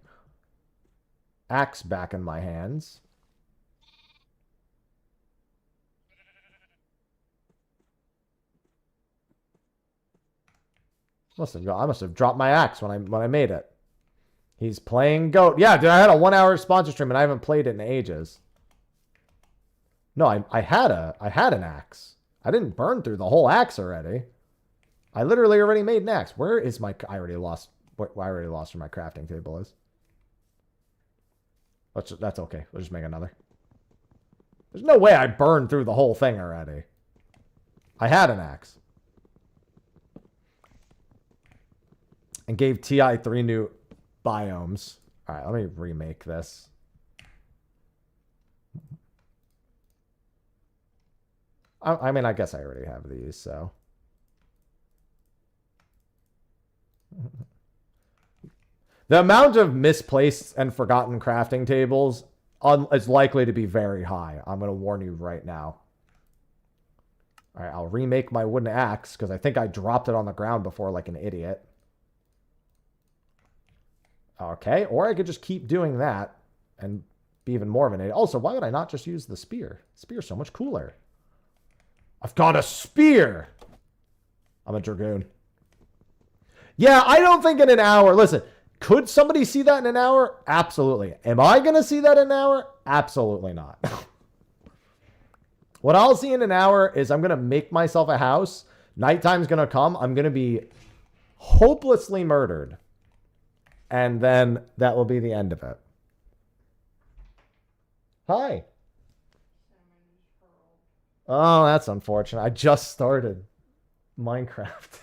axe back in my hands. I must have dropped my axe when I made it. He's playing Goat. Yeah, dude, I had a 1-hour sponsor stream and I haven't played it in ages. No, I had an axe. I didn't burn through the whole axe already. I literally already made an axe. Where is my... I already lost where my crafting table is. That's okay. We'll just make another. There's no way I burned through the whole thing already. I had an axe. And gave TI 3 new biomes. All right, let me remake this. I mean, I guess I already have these, so... The amount of misplaced and forgotten crafting tables is likely to be very high. I'm going to warn you right now. All right, I'll remake my wooden axe because I think I dropped it on the ground before like an idiot. Okay, or I could just keep doing that and be even more of an idiot. Also, why would I not just use the spear? Spear's so much cooler. I've got a spear! I'm a dragoon. Yeah, I don't think in an hour... Listen, could somebody see that in an hour? Absolutely. Am I going to see that in an hour? Absolutely not. What I'll see in an hour is I'm going to make myself a house. Nighttime's going to come. I'm going to be hopelessly murdered. And then that will be the end of it. Hi. Oh, that's unfortunate. I just started Minecraft.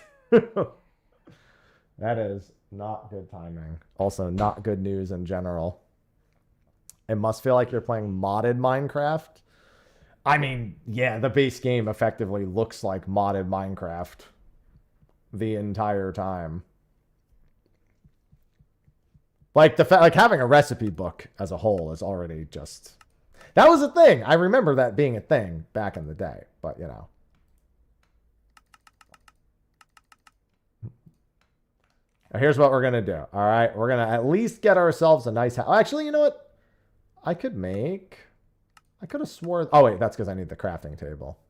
That is not good timing. Also, not good news in general. It must feel like you're playing modded Minecraft. I mean, yeah, the base game effectively looks like modded Minecraft the entire time. Like like having a recipe book as a whole is already just... That was a thing. I remember that being a thing back in the day, but you know. Now, here's what we're going to do. All right. We're going to at least get ourselves a nice house. Actually, you know what? I could have sworn... Oh, wait. That's because I need the crafting table.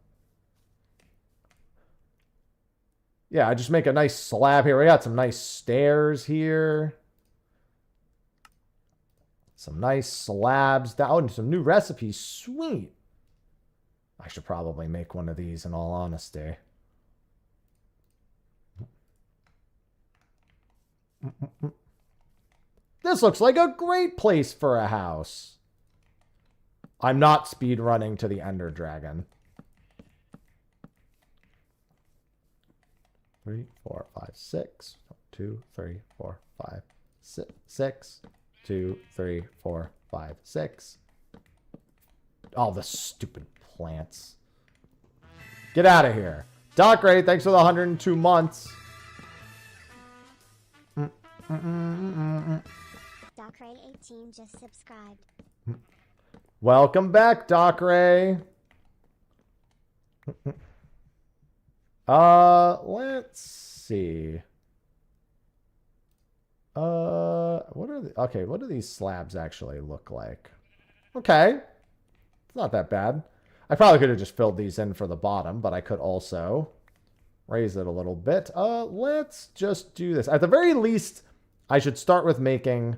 Yeah, I just make a nice slab here. We got some nice stairs here. Some nice slabs down. And some new recipes. Sweet. I should probably make one of these in all honesty. This looks like a great place for a house. I'm not speed running to the Ender Dragon. 3, 4, 5, 6. 2, 3, 4, 5, 6. 2, 3, 4, 5, 6. Oh, the stupid plants. Get out of here. Doc Ray, thanks for the 102 months. DocRay18 just subscribed. Welcome back, Doc Ray. Let's see. What do these slabs actually look like? Okay. It's not that bad. I probably could have just filled these in for the bottom, but I could also raise it a little bit. Let's just do this. At the very least, I should start with making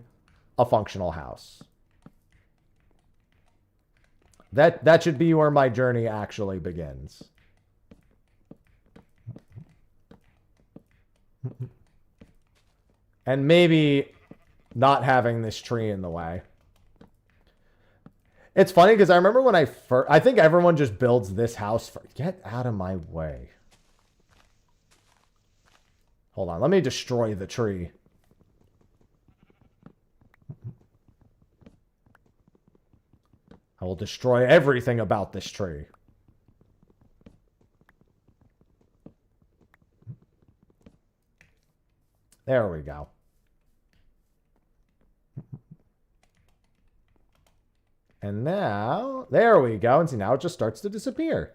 a functional house. That should be where my journey actually begins. And maybe not having this tree in the way. It's funny because I remember when I think everyone just builds this house for... Get out of my way. Hold on, let me destroy the tree. I will destroy everything about this tree. There we go. And now, there we go. And see, now it just starts to disappear.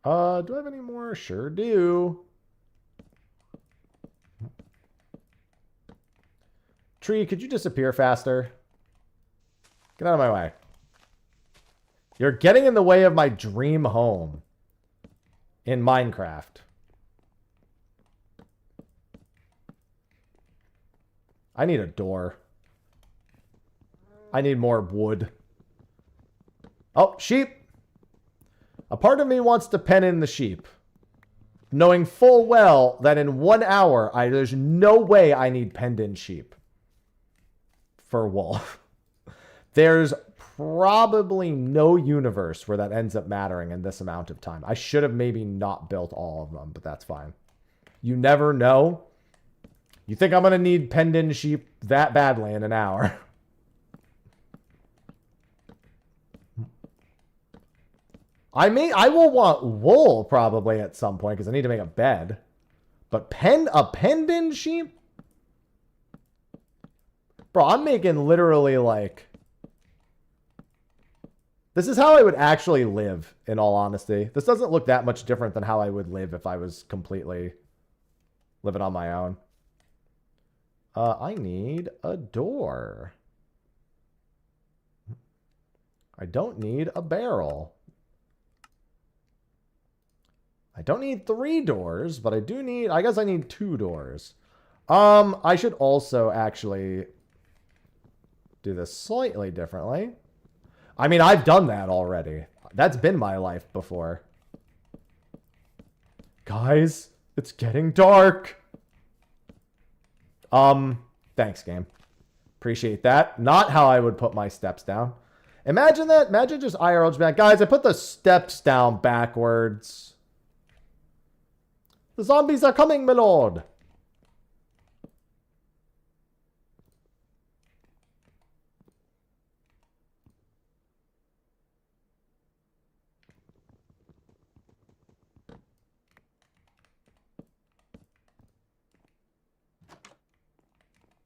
Do I have any more? Sure do. Tree, could you disappear faster? Get out of my way. You're getting in the way of my dream home in Minecraft. I need a door. I need more wood. Oh, sheep. A part of me wants to pen in the sheep, knowing full well that in 1 hour, there's no way I need penned in sheep for wool. There's probably no universe where that ends up mattering in this amount of time. I should have maybe not built all of them, but that's fine. You never know. You think I'm going to need penned in sheep that badly in an hour? I will want wool probably at some point because I need to make a bed. But a penned in sheep? Bro, I'm making literally like... This is how I would actually live, in all honesty. This doesn't look that much different than how I would live if I was completely living on my own. I need a door. I don't need a barrel. I don't need 3 doors, but I do need... I guess I need 2 doors. I should also actually do this slightly differently. I mean, I've done that already. That's been my life before. Guys, it's getting dark. Thanks, game. Appreciate that. Not how I would put my steps down. Imagine that. Imagine just IRL just back. Guys, I put the steps down backwards. The zombies are coming, my lord.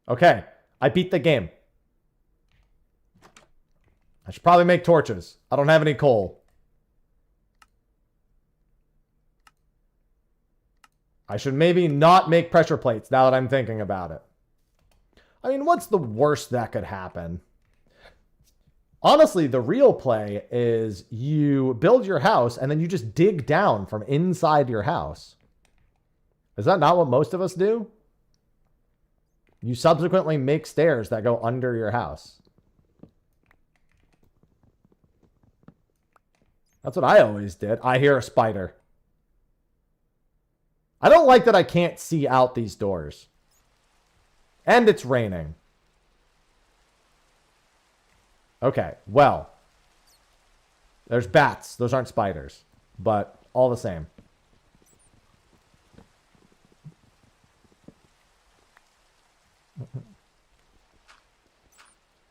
Okay, I beat the game. I should probably make torches. I don't have any coal. I should maybe not make pressure plates now that I'm thinking about it. I mean, what's the worst that could happen? Honestly, the real play is you build your house and then you just dig down from inside your house. Is that not what most of us do? You subsequently make stairs that go under your house. That's what I always did. I hear a spider. I don't like that I can't see out these doors. And it's raining. Okay, well. There's bats. Those aren't spiders. But all the same.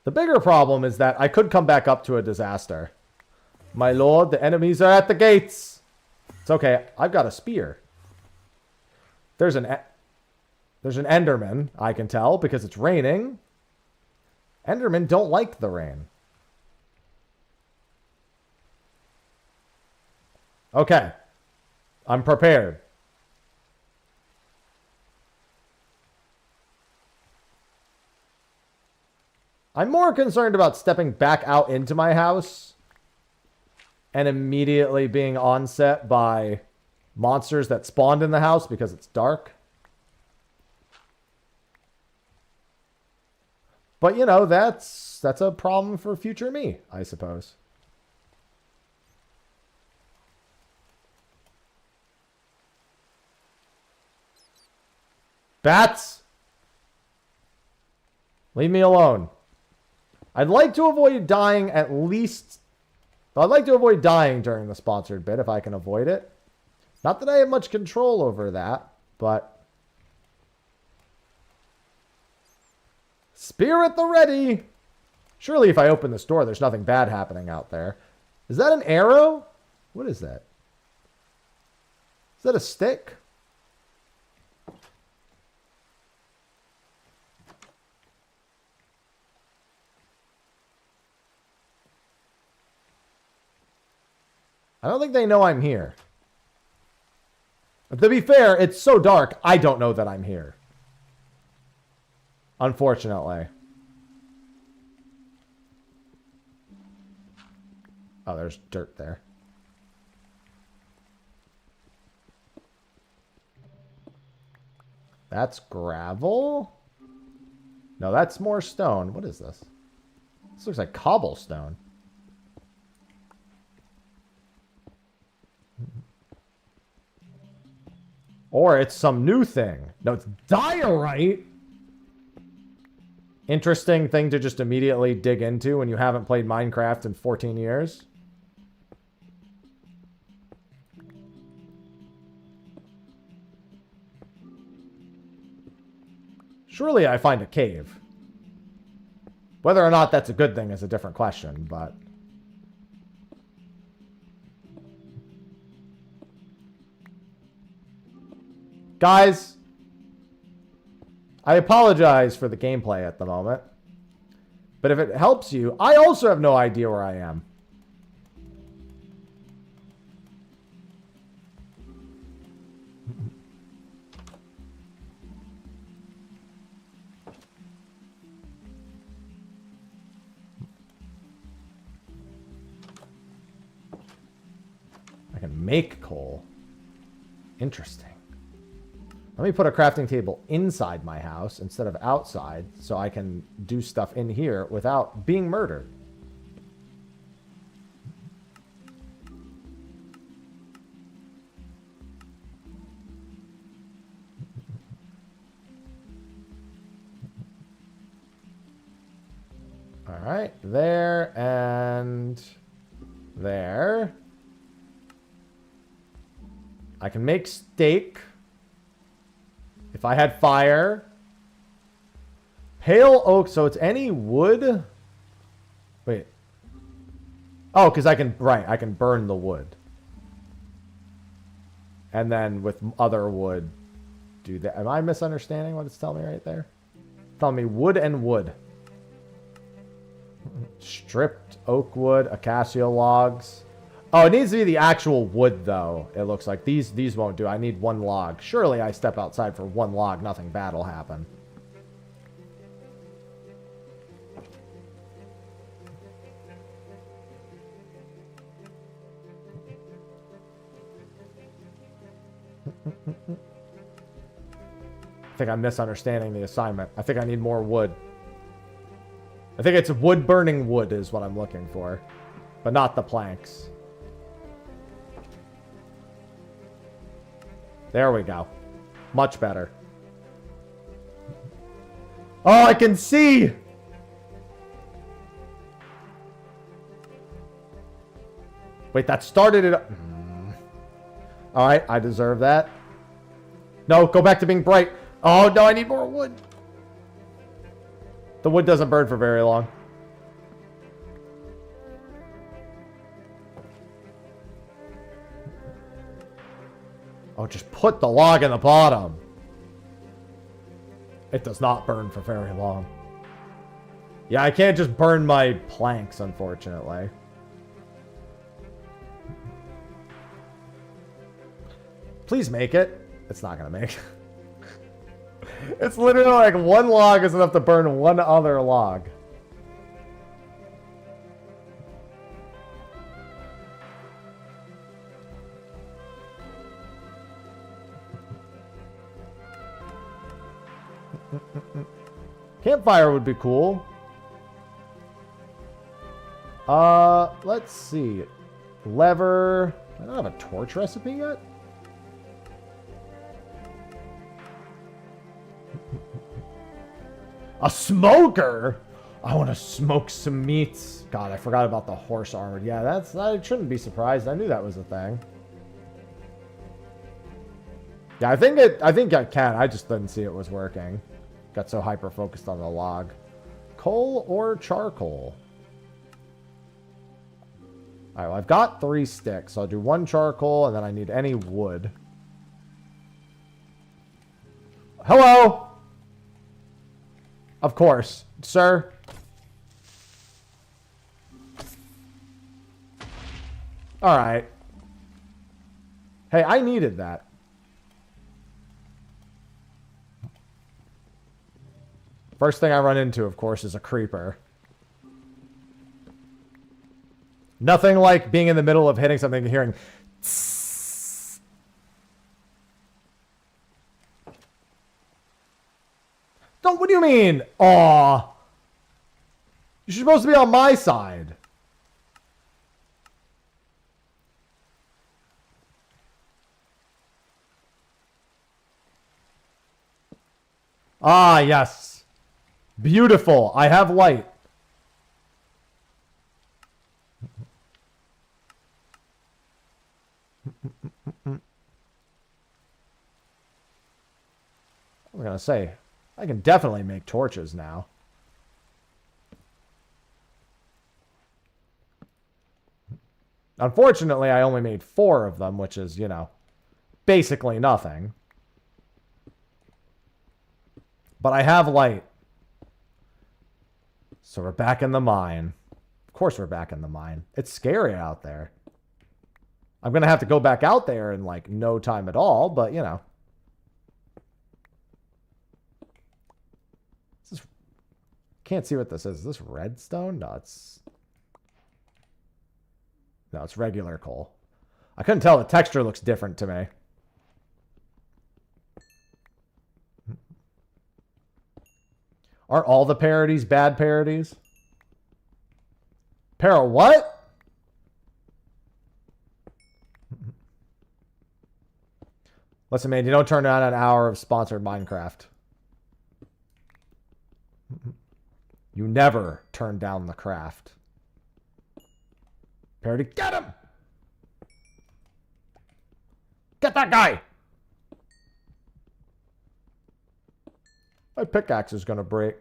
The bigger problem is that I could come back up to a disaster. My lord, the enemies are at the gates. It's okay. I've got a spear. There's an Enderman, I can tell, because it's raining. Endermen don't like the rain. Okay. I'm prepared. I'm more concerned about stepping back out into my house and immediately being onset by monsters that spawned in the house because it's dark. But, you know, that's a problem for future me, I suppose. Bats! Leave me alone. I'd like to avoid dying at least So I'd like to avoid dying during the sponsored bit if I can avoid it. Not that I have much control over that, but... Spear at the ready! Surely if I open this door, there's nothing bad happening out there. Is that an arrow? What is that? Is that a stick? I don't think they know I'm here. But to be fair, it's so dark, I don't know that I'm here. Unfortunately. Oh, there's dirt there. That's gravel? No, that's more stone. What is this? This looks like cobblestone. Or it's some new thing. No, it's diorite. Interesting thing to just immediately dig into when you haven't played Minecraft in 14 years. Surely I find a cave. Whether or not that's a good thing is a different question, but... Guys, I apologize for the gameplay at the moment. But if it helps you, I also have no idea where I am. I can make coal. Interesting. Let me put a crafting table inside my house instead of outside so I can do stuff in here without being murdered. All right, there and there. I can make steak. If I had fire. Pale oak, so it's any wood. Wait. Oh, because I can, right, I can burn the wood. And then with other wood, do that. Am I misunderstanding what it's telling me right there? It's telling me wood and wood. Stripped oak wood, acacia logs. Oh, it needs to be the actual wood, though. It looks like these won't do. I need one log. Surely I step outside for one log. Nothing bad will happen. I think I'm misunderstanding the assignment. I think I need more wood. I think it's wood burning wood is what I'm looking for. But not the planks. There we go. Much better. Oh, I can see! Wait, that started it up. Alright, I deserve that. No, go back to being bright. Oh, no, I need more wood. The wood doesn't burn for very long. Oh, just put the log in the bottom. It does not burn for very long. Yeah, I can't just burn my planks, unfortunately. Please make it. It's not gonna make it. It's literally like one log is enough to burn one other log. Campfire would be cool. Let's see. Lever. I don't have a torch recipe yet. A smoker? I want to smoke some meats. God, I forgot about the horse armored. Yeah, I shouldn't be surprised. I knew that was a thing. Yeah, I think I can. I just didn't see it was working. Got so hyper focused on the log. Coal or charcoal? Alright, well, I've got 3 sticks. So I'll do 1 charcoal, and then I need any wood. Hello! Of course. Sir? Alright. Hey, I needed that. First thing I run into, of course, is a creeper. Nothing like being in the middle of hitting something and hearing... Tss. Don't, what do you mean? Aw. You're supposed to be on my side. Ah, yes. Beautiful. I have light. I'm gonna say, I can definitely make torches now. Unfortunately, I only made 4 of them, which is, you know, basically nothing. But I have light. So we're back in the mine. Of course we're back in the mine. It's scary out there. I'm going to have to go back out there in, like, no time at all, but, you know. Can't see what this is. Is this redstone? No, it's regular coal. I couldn't tell. The texture looks different to me. Aren't all the parodies bad parodies? Para what? Listen, man, you don't turn down an hour of sponsored Minecraft. You never turn down the craft. Parody, get him! Get that guy! My pickaxe is gonna break.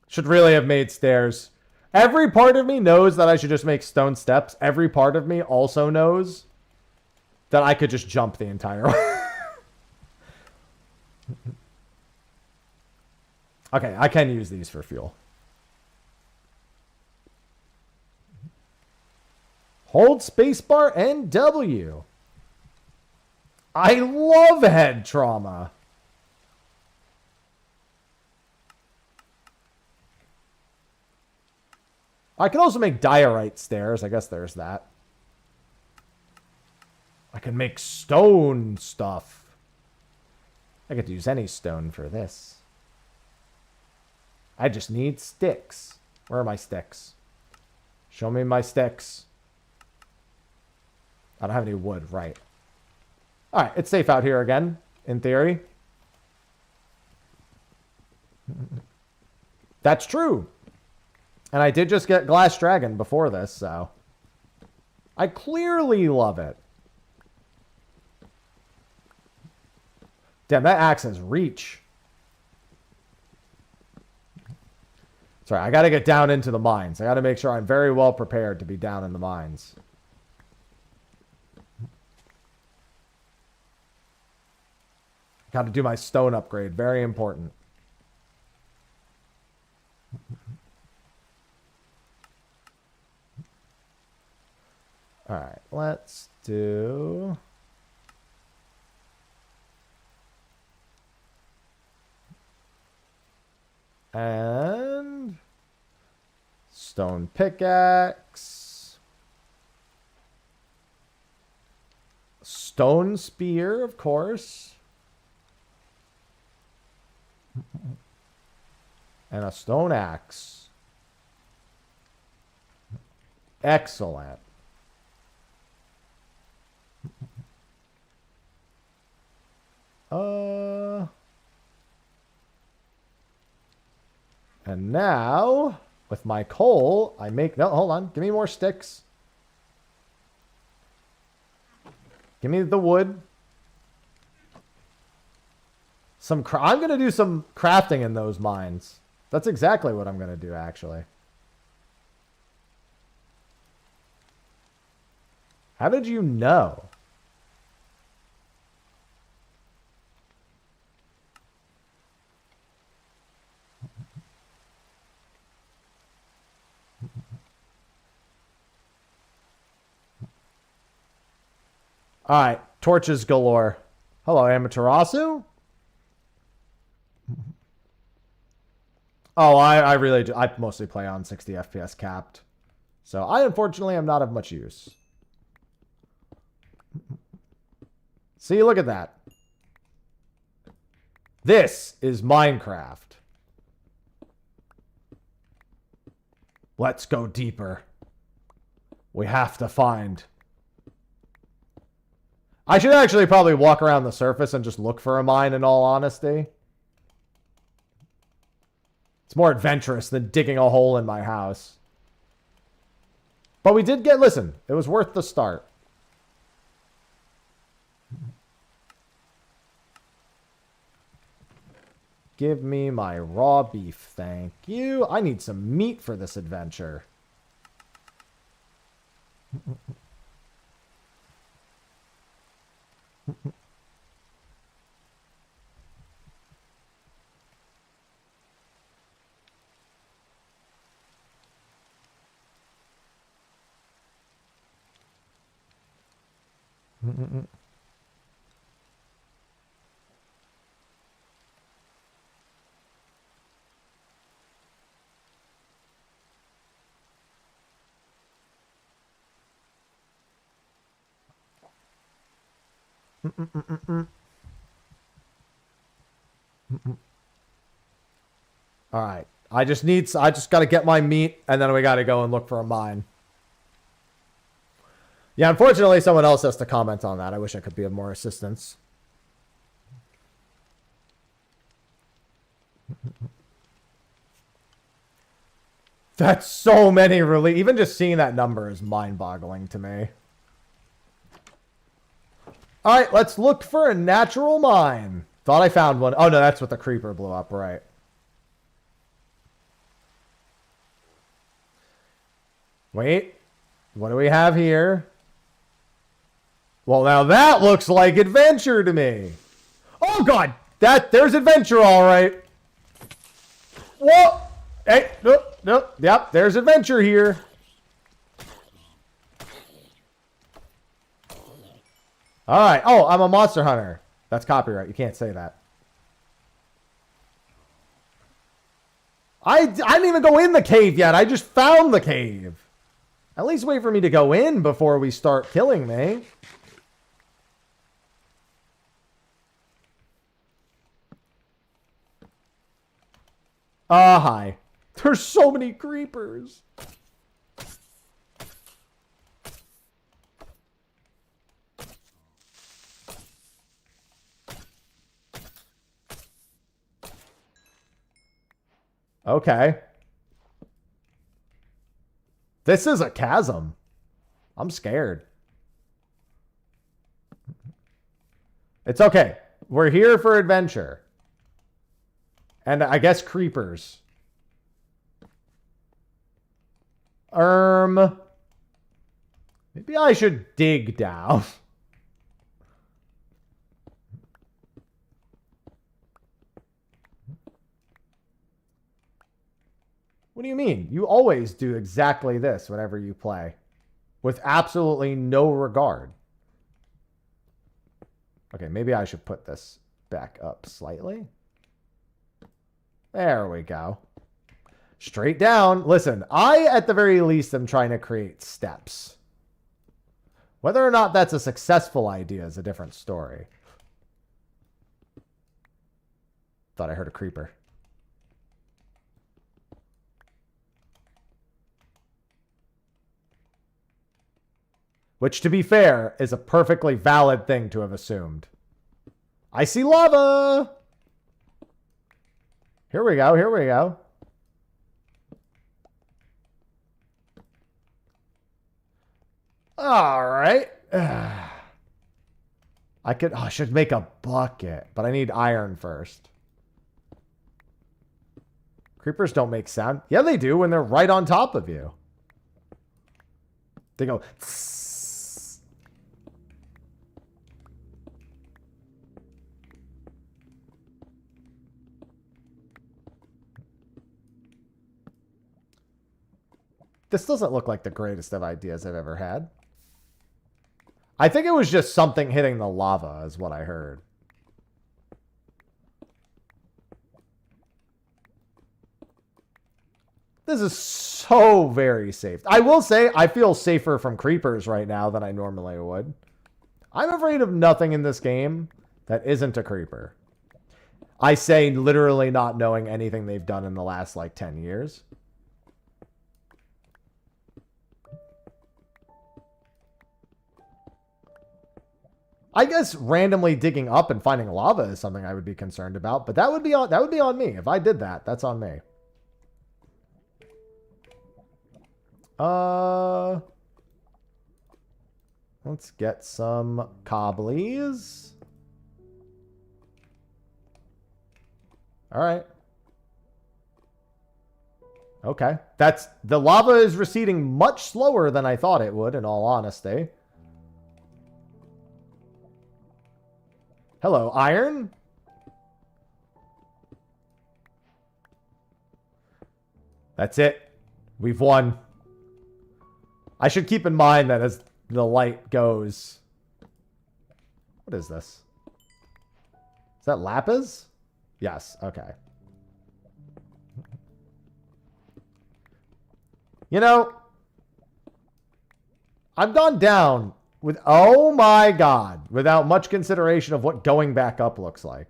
Should really have made stairs. Every part of me knows that I should just make stone steps. Every part of me also knows that I could just jump the entire way. Okay, I can use these for fuel. Hold spacebar and W. I love head trauma. I can also make diorite stairs. I guess there's that. I can make stone stuff. I could use any stone for this. I just need sticks. Where are my sticks? Show me my sticks. I don't have any wood, right. Alright, it's safe out here again, in theory. That's true. And I did just get Glass Dragon before this, so... I clearly love it. Damn, that axe has reach. Sorry, I gotta get down into the mines. I gotta make sure I'm very well prepared to be down in the mines. Gotta do my stone upgrade. Very important. Alright, let's do... And... Stone pickaxe. Stone spear, of course. And a stone axe. Excellent. And now, with my coal, I make... No, hold on. Give me more sticks. Give me the wood. I'm going to do some crafting in those mines. That's exactly what I'm going to do, actually. How did you know? All right, torches galore. Hello, Amaterasu. Oh, I really do. I mostly play on 60 FPS capped. So I unfortunately am not of much use. See, look at that. This is Minecraft. Let's go deeper. We have to find... I should actually probably walk around the surface and just look for a mine, in all honesty. It's more adventurous than digging a hole in my house. But we did get... Listen, it was worth the start. Give me my raw beef, thank you. I need some meat for this adventure. All right. I just got to get my meat, and then we got to go and look for a mine. Yeah, unfortunately, someone else has to comment on that. I wish I could be of more assistance. That's so many really. Even just seeing that number is mind-boggling to me. All right, let's look for a natural mine. Thought I found one. Oh, no, that's what the creeper blew up, right. Wait, what do we have here? Well, now that looks like adventure to me. Oh, God, there's adventure, all right. Whoa, hey, nope, yep, there's adventure here. All right. Oh, I'm a monster hunter. That's copyright. You can't say that. I didn't even go in the cave yet. I just found the cave. At least wait for me to go in before we start killing me. Hi. There's so many creepers. Okay. This is a chasm. I'm scared. It's okay. We're here for adventure. And I guess creepers. Maybe I should dig down. What do you mean? You always do exactly this whenever you play. With absolutely no regard. Okay, maybe I should put this back up slightly. There we go. Straight down. Listen, I, at the very least, am trying to create steps. Whether or not that's a successful idea is a different story. Thought I heard a creeper. Which, to be fair, is a perfectly valid thing to have assumed. I see lava! Here we go, here we go. Alright. I should make a bucket, but I need iron first. Creepers don't make sound. Yeah, they do when they're right on top of you. They go... Tss. This doesn't look like the greatest of ideas I've ever had. I think it was just something hitting the lava is what I heard. This is so very safe. I will say I feel safer from creepers right now than I normally would. I'm afraid of nothing in this game that isn't a creeper. I say literally not knowing anything they've done in the last like 10 years. I guess randomly digging up and finding lava is something I would be concerned about, but that would be on me. If I did that, that's on me. Let's get some cobblies. All right. Okay. The lava is receding much slower than I thought it would, in all honesty. Hello, iron. That's it. We've won. I should keep in mind that as the light goes... What is this? Is that lapis? Yes, okay. You know, I've gone down with, oh my god, without much consideration of what going back up looks like.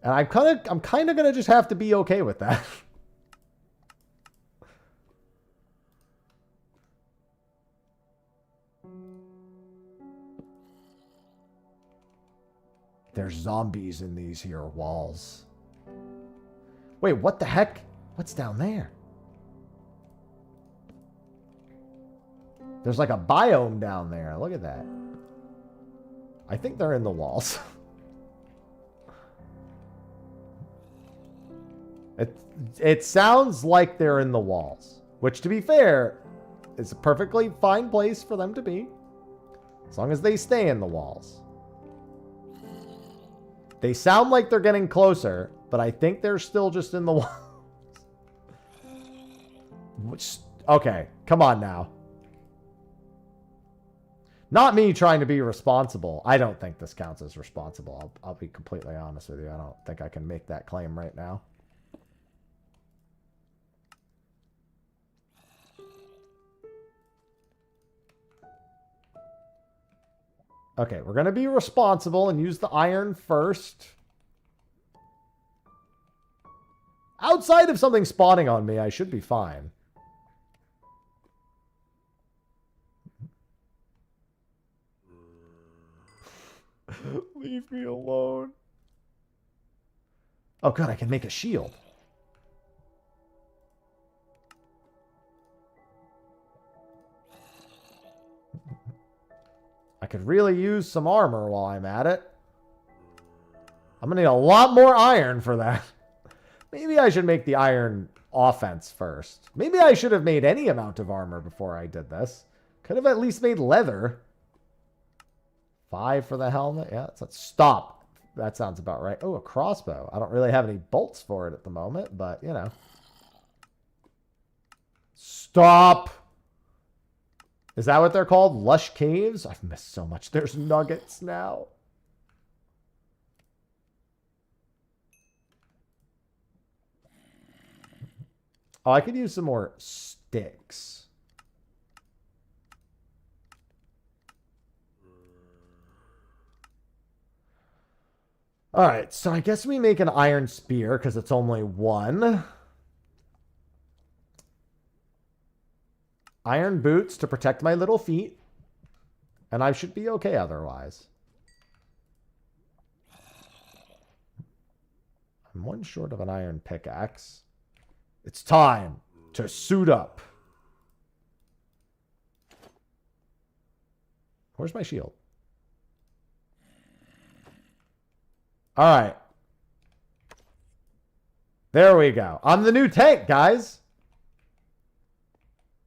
And I'm kind of going to just have to be okay with that. There's zombies in these here walls. Wait, what the heck? What's down there? There's like a biome down there. Look at that. I think they're in the walls. It sounds like they're in the walls. Which, to be fair, is a perfectly fine place for them to be. As long as they stay in the walls. They sound like they're getting closer, but I think they're still just in the walls. Which, okay, come on now. Not me trying to be responsible. I don't think this counts as responsible. I'll be completely honest with you. I don't think I can make that claim right now. Okay, we're going to be responsible and use the iron first. Outside of something spawning on me, I should be fine. Leave me alone. Oh, good, I can make a shield. I could really use some armor while I'm at it. I'm going to need a lot more iron for that. Maybe I should make the iron offense first. Maybe I should have made any amount of armor before I did this. Could have at least made leather. 5 for the helmet. Yeah, stop. That sounds about right. Oh, a crossbow. I don't really have any bolts for it at the moment, but, you know. Stop. Is that what they're called? Lush caves? I've missed so much. There's nuggets now. Oh, I could use some more sticks. All right, so I guess we make an iron spear because it's only 1. Iron boots to protect my little feet. And I should be okay otherwise. I'm one short of an iron pickaxe. It's time to suit up. Where's my shield? All right. There we go. I'm the new tank, guys.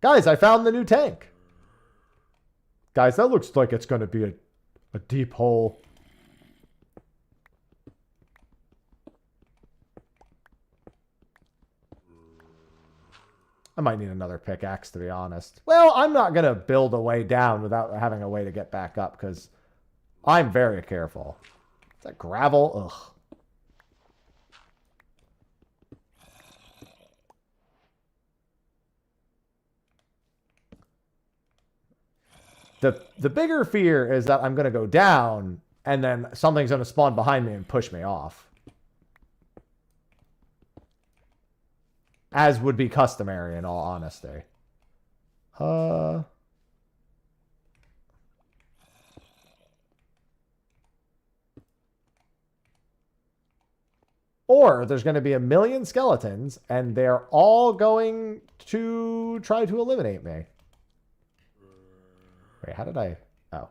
Guys, I found the new tank. Guys, that looks like it's going to be a deep hole. I might need another pickaxe, to be honest. Well, I'm not going to build a way down without having a way to get back up, because I'm very careful. Is that gravel? Ugh. The bigger fear is that I'm going to go down, and then something's going to spawn behind me and push me off. As would be customary, in all honesty. Or there's going to be a million skeletons, and they're all going to try to eliminate me. Wait, how did I... Oh.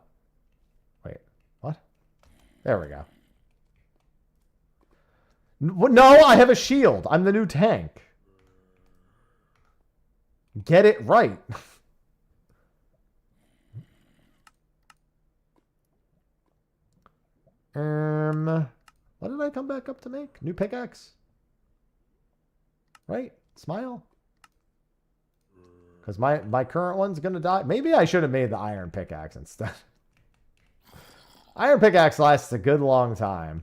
Wait, what? There we go. No, I have a shield. I'm the new tank. Get it right. What did I come back up to make? New pickaxe? Right? Smile? Because my current one's going to die. Maybe I should have made the iron pickaxe instead. Iron pickaxe lasts a good long time.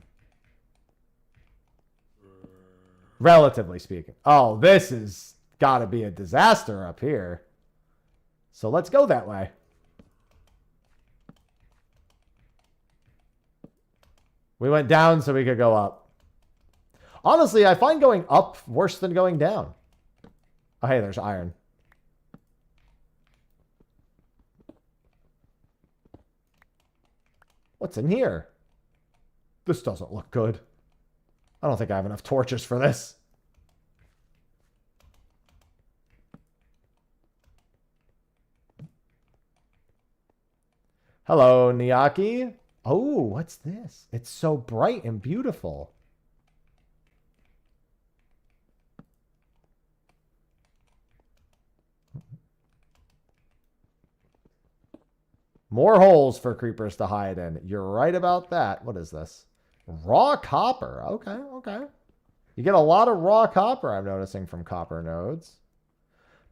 Relatively speaking. Oh, this has got to be a disaster up here. So let's go that way. We went down so we could go up. Honestly, I find going up worse than going down. Oh, hey, there's iron. What's in here? This doesn't look good. I don't think I have enough torches for this. Hello, Niaki. Oh, what's this? It's so bright and beautiful. More holes for creepers to hide in. You're right about that. What is this? Raw copper. Okay, okay. You get a lot of raw copper, I'm noticing, from copper nodes.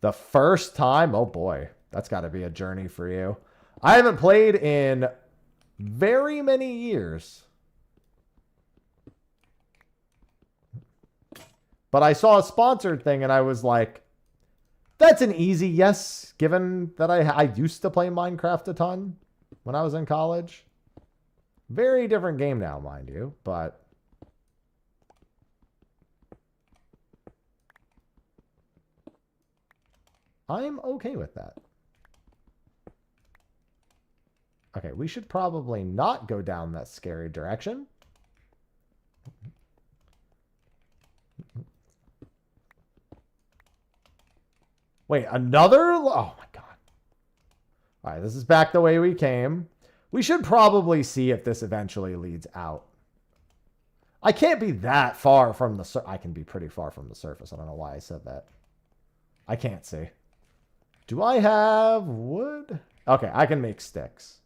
The first time? Oh boy, that's got to be a journey for you. I haven't played in very many years. But I saw a sponsored thing and I was like, that's an easy yes, given that I used to play Minecraft a ton when I was in college. Very different game now, mind you, but I'm okay with that. Okay, we should probably not go down that scary direction. Wait, another? Oh my god. All right, this is back the way we came. We should probably see if this eventually leads out. I can't be that far from the surface. I can be pretty far from the surface. I don't know why I said that. I can't see. Do I have wood? Okay, I can make sticks.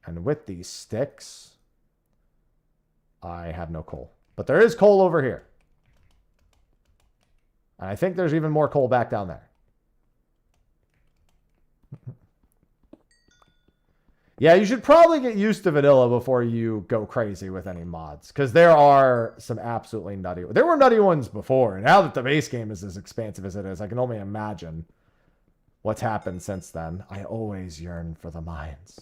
And with these sticks, I have no coal. But there is coal over here. And I think there's even more coal back down there. Yeah, you should probably get used to vanilla before you go crazy with any mods. Because there are some absolutely nutty... There were nutty ones before. And now that the base game is as expansive as it is, I can only imagine what's happened since then. I always yearn for the mines.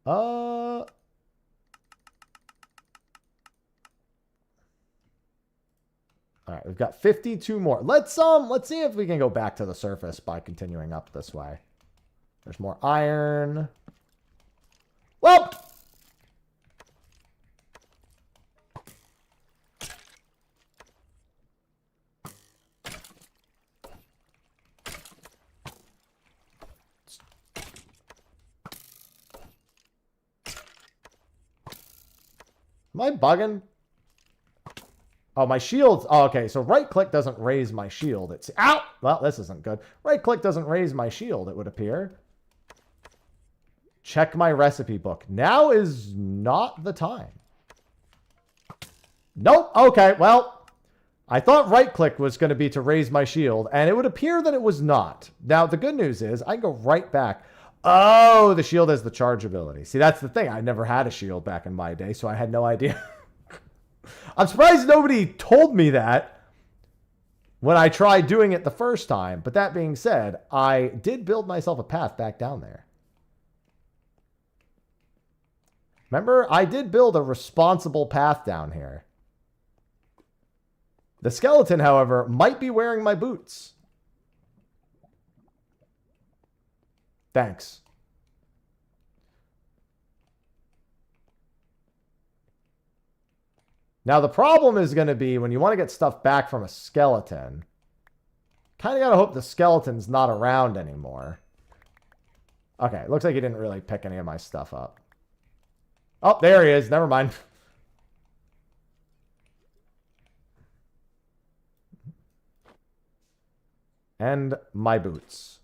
All right, right, we've got 52 more. Let's see if we can go back to the surface by continuing up this way. There's more iron. Well, am I bugging? Oh, my shield's... Oh, okay, so right-click doesn't raise my shield. It's... Ow! Well, this isn't good. Right-click doesn't raise my shield, it would appear. Check my recipe book. Now is not the time. Nope. Okay, well, I thought right-click was going to be to raise my shield, and it would appear that it was not. Now, the good news is I can go right back. Oh, the shield has the charge ability. See, that's the thing. I never had a shield back in my day, so I had no idea. I'm surprised nobody told me that when I tried doing it the first time. But that being said, I did build myself a path back down there. Remember, I did build a responsible path down here. The skeleton, however, might be wearing my boots. Thanks. Now, the problem is going to be when you want to get stuff back from a skeleton, kind of got to hope the skeleton's not around anymore. Okay, looks like he didn't really pick any of my stuff up. Oh, there he is. Never mind. And my boots.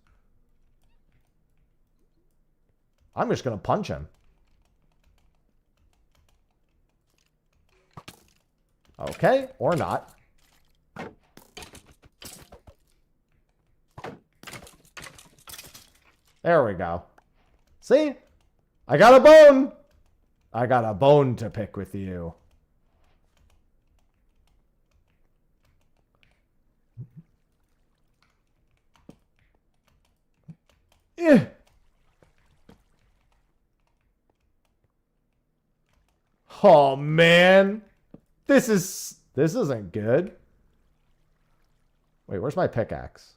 I'm just going to punch him. Okay, or not. There we go. See? I got a bone. I got a bone to pick with you. Yeah. Oh, man. This isn't good. Wait, where's my pickaxe?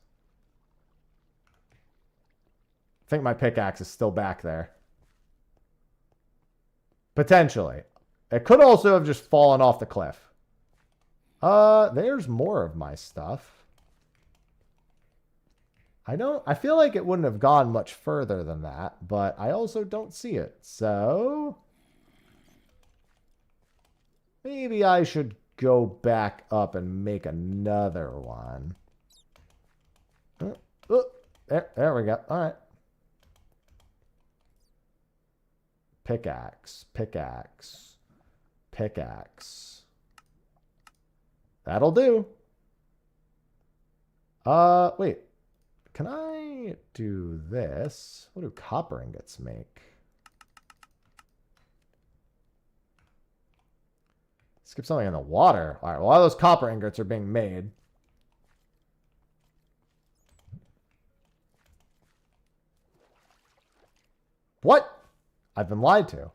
I think my pickaxe is still back there. Potentially. It could also have just fallen off the cliff. There's more of my stuff. I feel like it wouldn't have gone much further than that, but I also don't see it. So maybe I should go back up and make another one. There we go. All right. Pickaxe, pickaxe, pickaxe. That'll do. Wait. Can I do this? What do copper ingots make? Skip something in the water. All right, well, all those copper ingots are being made. What? I've been lied to.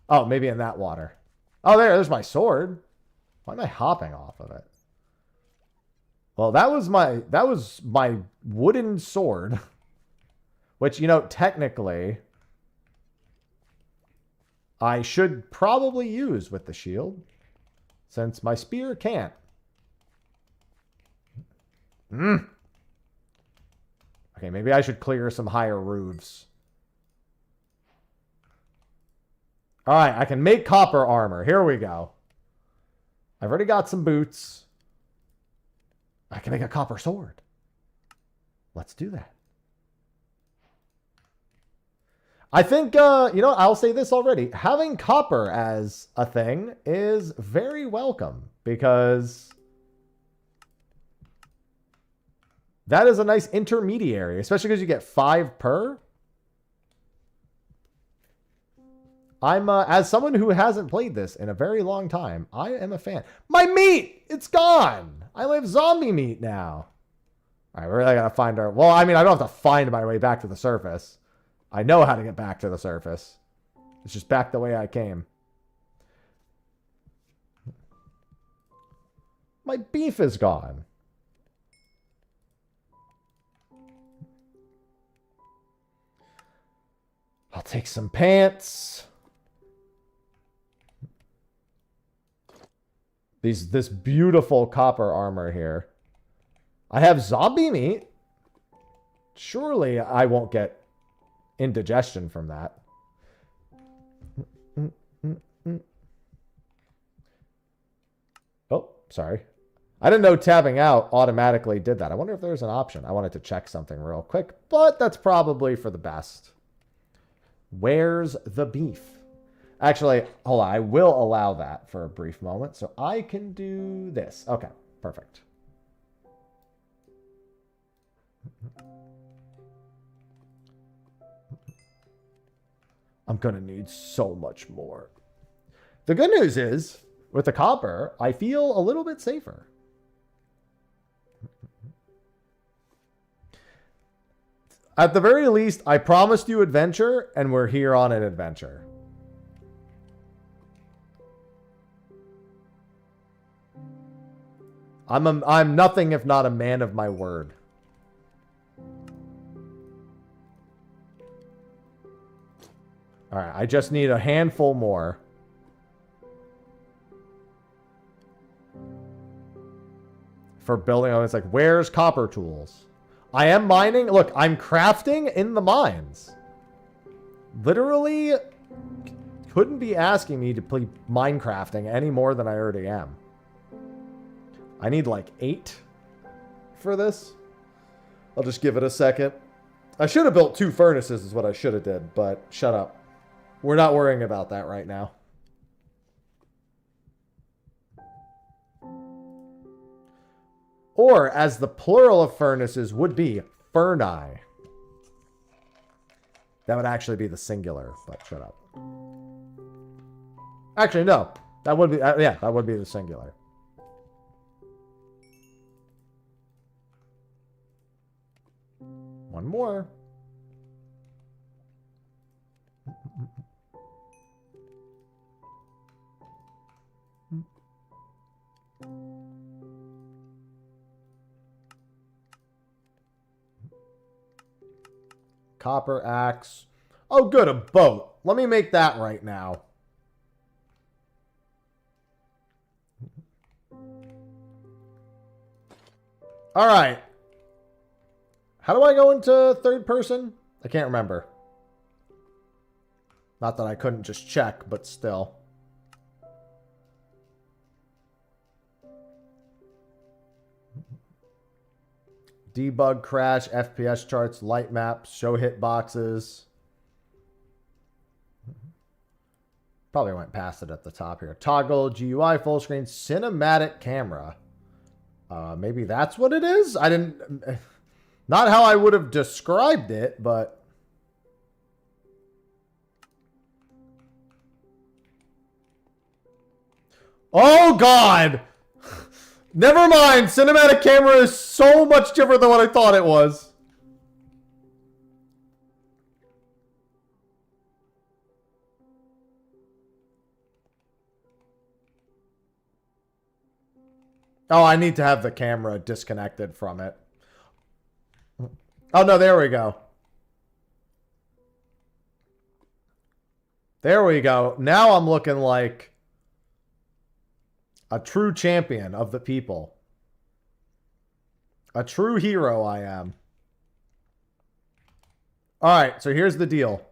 Oh, maybe in that water. Oh, there's my sword. Why am I hopping off of it? Well, that was my wooden sword, which, you know, technically I should probably use with the shield, since my spear can't. Okay, maybe I should clear some higher roofs. All right, I can make copper armor. Here we go. I've already got some boots. I can make a copper sword. Let's do that. I think, you know, I'll say this already. Having copper as a thing is very welcome, because that is a nice intermediary, especially because you get 5 per. I'm, as someone who hasn't played this in a very long time, I am a fan. My meat! It's gone! I only have zombie meat now. All right, we really got to find our... Well, I mean, I don't have to find my way back to the surface. I know how to get back to the surface. It's just back the way I came. My beef is gone. I'll take some pants. This beautiful copper armor here. I have zombie meat. Surely I won't get indigestion from that. Oh, sorry. I didn't know tabbing out automatically did that. I wonder if there's an option. I wanted to check something real quick, but that's probably for the best. Where's the beef? Actually, hold on. I will allow that for a brief moment. So I can do this. Okay, perfect. I'm going to need so much more. The good news is, with the copper, I feel a little bit safer. At the very least, I promised you adventure, and we're here on an adventure. I'm nothing if not a man of my word. All right, I just need a handful more. For building, it's like, where's copper tools? I am mining. Look, I'm crafting in the mines. Literally couldn't be asking me to play Minecrafting any more than I already am. I need like 8 for this. I'll just give it a second. I should have built 2 furnaces is what I should have did, but shut up. We're not worrying about that right now. Or, as the plural of furnaces would be, furni. That would actually be the singular, but shut up. Actually, no. That would be, yeah, that would be the singular. One more. Copper axe. Oh, good, a boat. Let me make that right now. All right. How do I go into third person? I can't remember. Not that I couldn't just check, but still. Debug, crash, FPS charts, light maps, show hitboxes. Probably went past it at the top here. Toggle, GUI, full screen, cinematic camera. Maybe that's what it is? I didn't... Not how I would have described it, but... Oh, God! Never mind. Cinematic camera is so much different than what I thought it was. Oh, I need to have the camera disconnected from it. Oh, no, there we go. There we go. Now I'm looking like a true champion of the people. A true hero I am. Alright, so here's the deal.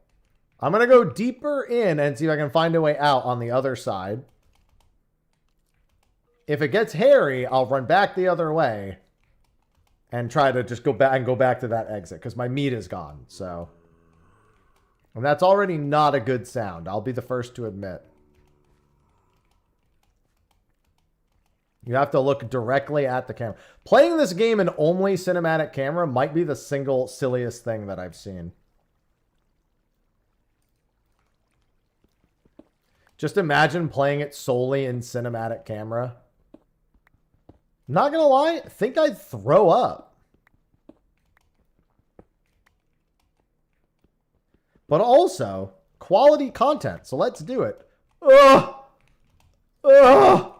I'm going to go deeper in and see if I can find a way out on the other side. If it gets hairy, I'll run back the other way and try to just go back to that exit because my meat is gone. So, and that's already not a good sound. I'll be the first to admit. You have to look directly at the camera. Playing this game in only cinematic camera might be the single silliest thing that I've seen. Just imagine playing it solely in cinematic camera. Not gonna lie, I think I'd throw up. But also, quality content. So let's do it. Ugh! Ugh!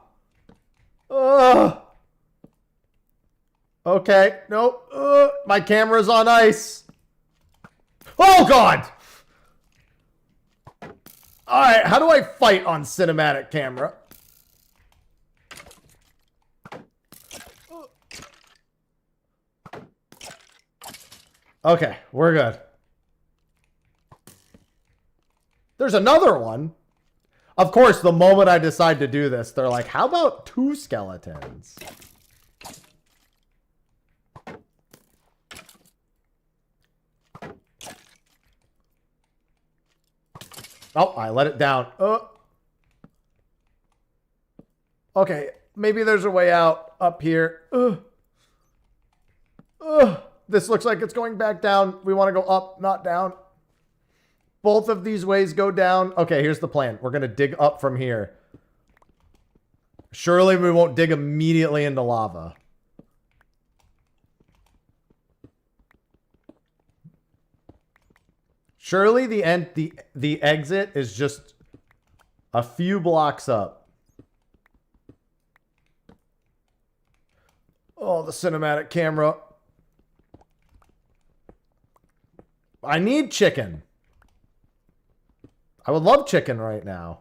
Ugh! Okay, nope. My camera's on ice. Oh, God! Alright, how do I fight on cinematic camera? Okay, we're good. There's another one. Of course, the moment I decide to do this, they're like, how about 2 skeletons? Oh, I let it down. Okay, maybe there's a way out up here. This looks like it's going back down. We want to go up, not down. Both of these ways go down. Okay, here's the plan. We're going to dig up from here. Surely we won't dig immediately into lava. Surely the exit is just a few blocks up. Oh, the cinematic camera. I need chicken. I would love chicken right now.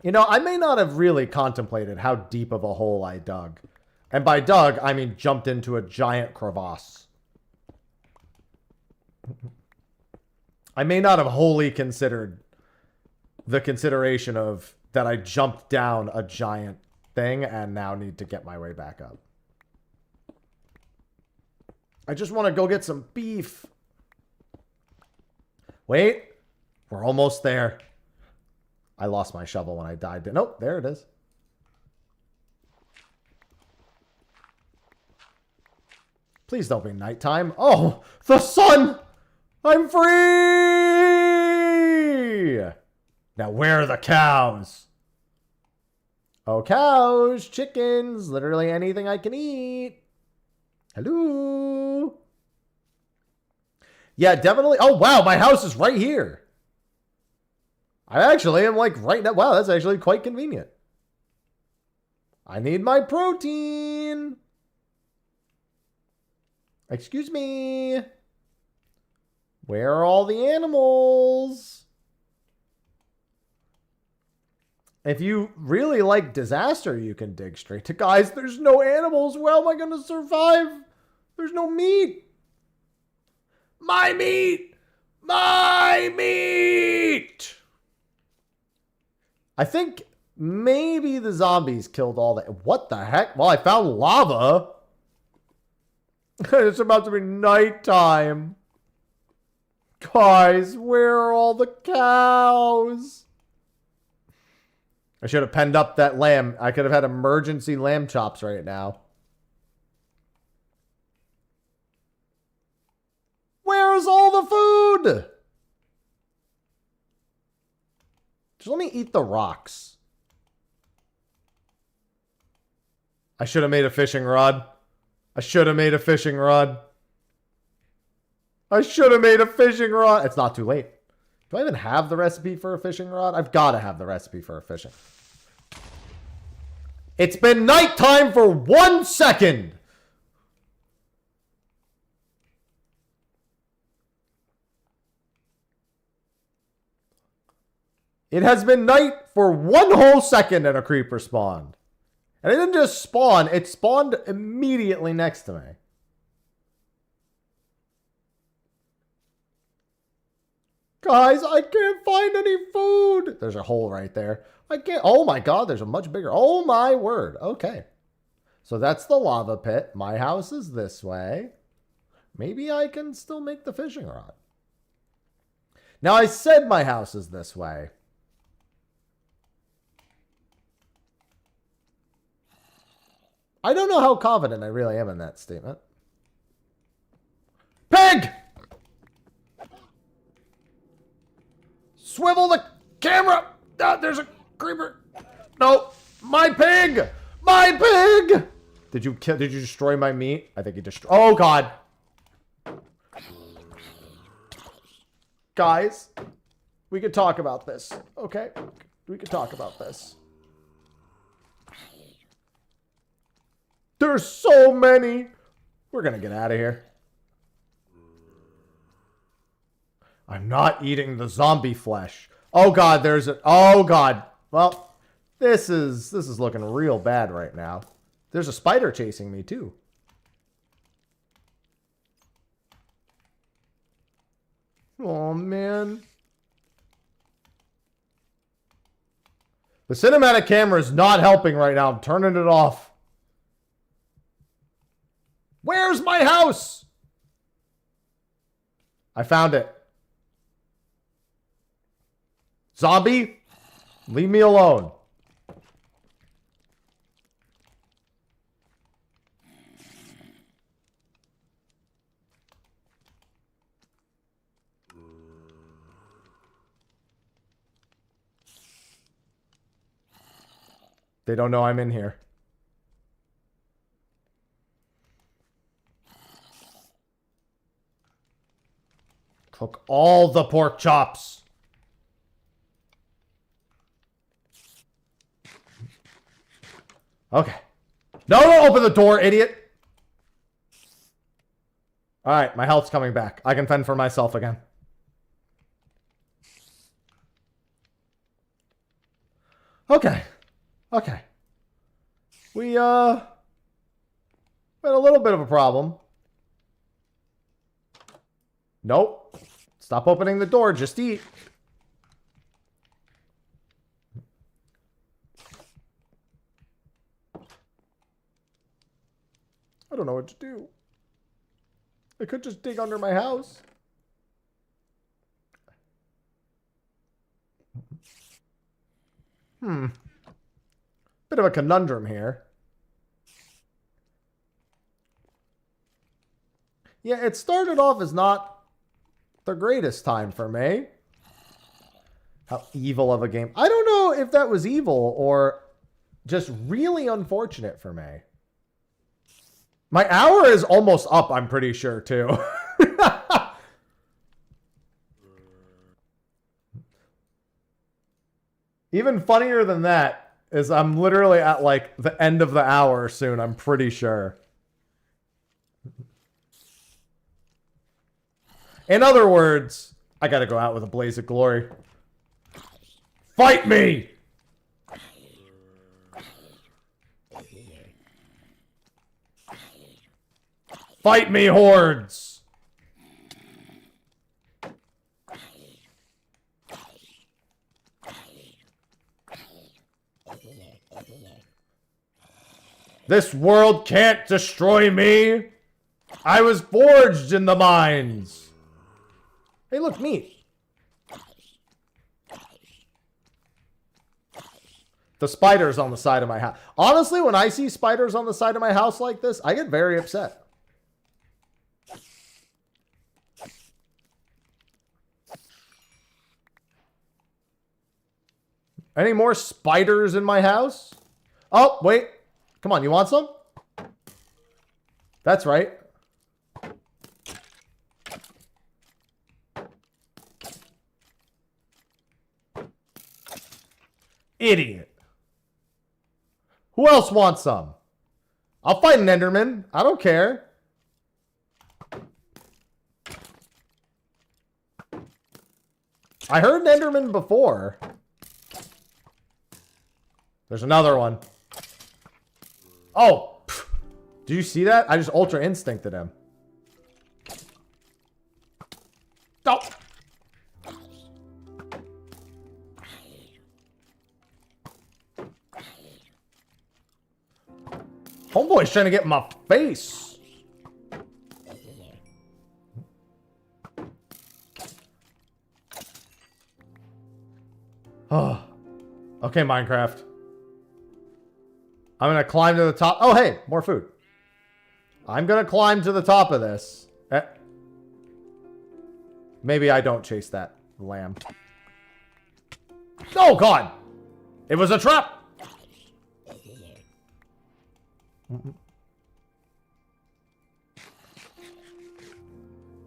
You know, I may not have really contemplated how deep of a hole I dug. And by dug, I mean jumped into a giant crevasse. I may not have wholly considered the consideration of that I jumped down a giant thing and now need to get my way back up. I just want to go get some beef. Wait, we're almost there. I lost my shovel when I died. Nope, there it is. Please don't be nighttime. Oh, the sun! I'm free! Now where are the cows? Oh, cows, chickens, literally anything I can eat. Hello? Yeah, definitely. Oh, wow, my house is right here. I actually am like right now. Wow, that's actually quite convenient. I need my protein. Excuse me. Where are all the animals? If you really like disaster, you can dig straight to... Guys, there's no animals. How am I going to survive? There's no meat. My meat! My meat! I think maybe the zombies killed all that. What the heck? Well, I found lava. It's about to be nighttime. Guys, where are all the cows? I should have penned up that lamb. I could have had emergency lamb chops right now. Where's all the food? Just let me eat the rocks. I should have made a fishing rod. I should have made a fishing rod. I should have made a fishing rod. It's not too late. Do I even have the recipe for a fishing rod? I've got to have the recipe for a fishing. It's been nighttime for 1 second. It has been night for 1 whole second and a creeper spawned. And it didn't just spawn, it spawned immediately next to me. Guys, I can't find any food. There's a hole right there. I can't. Oh my God, there's a much bigger. Oh my word. Okay. So that's the lava pit. My house is this way. Maybe I can still make the fishing rod. Now I said my house is this way. I don't know how confident I really am in that statement. Pig! Swivel the camera! There's a creeper! No! My pig! My pig! Did you destroy my meat? I think you destroyed... Oh, God! Guys, we could talk about this, okay? We could talk about this. There's so many. We're gonna get out of here. I'm not eating the zombie flesh. Oh god, there's a... Oh god. Well, this is looking real bad right now. There's a spider chasing me too. Oh man. The cinematic camera is not helping right now. I'm turning it off. Where's my house? I found it. Zombie, leave me alone. They don't know I'm in here. Cook all the pork chops. Okay. No, don't open the door, idiot. All right, my health's coming back. I can fend for myself again. Okay. Okay. We had a little bit of a problem. Nope. Stop opening the door, just eat. I don't know what to do. I could just dig under my house. Bit of a conundrum here. Yeah, it started off as not the greatest time for me. How evil of a game. I don't know if that was evil or just really unfortunate for me. My hour is almost up, I'm pretty sure, too. Even funnier than that is I'm literally at, like, the end of the hour soon, I'm pretty sure. In other words, I gotta go out with a blaze of glory. Fight me! Fight me, hordes! This world can't destroy me! I was forged in the mines! Hey, look, meat. The spiders on the side of my house. Honestly, when I see spiders on the side of my house like this, I get very upset. Any more spiders in my house? Oh, wait. Come on, you want some? That's right. Idiot. Who else wants some? I'll fight an Enderman. I don't care. I heard an Enderman before. There's another one. Oh! Pff. Did you see that? I just Ultra Instincted him. Oh! Homeboy's trying to get in my face. Oh. Okay, Minecraft. I'm going to climb to the top. Oh, hey, more food. I'm going to climb to the top of this. Maybe I don't chase that lamb. Oh, God. It was a trap.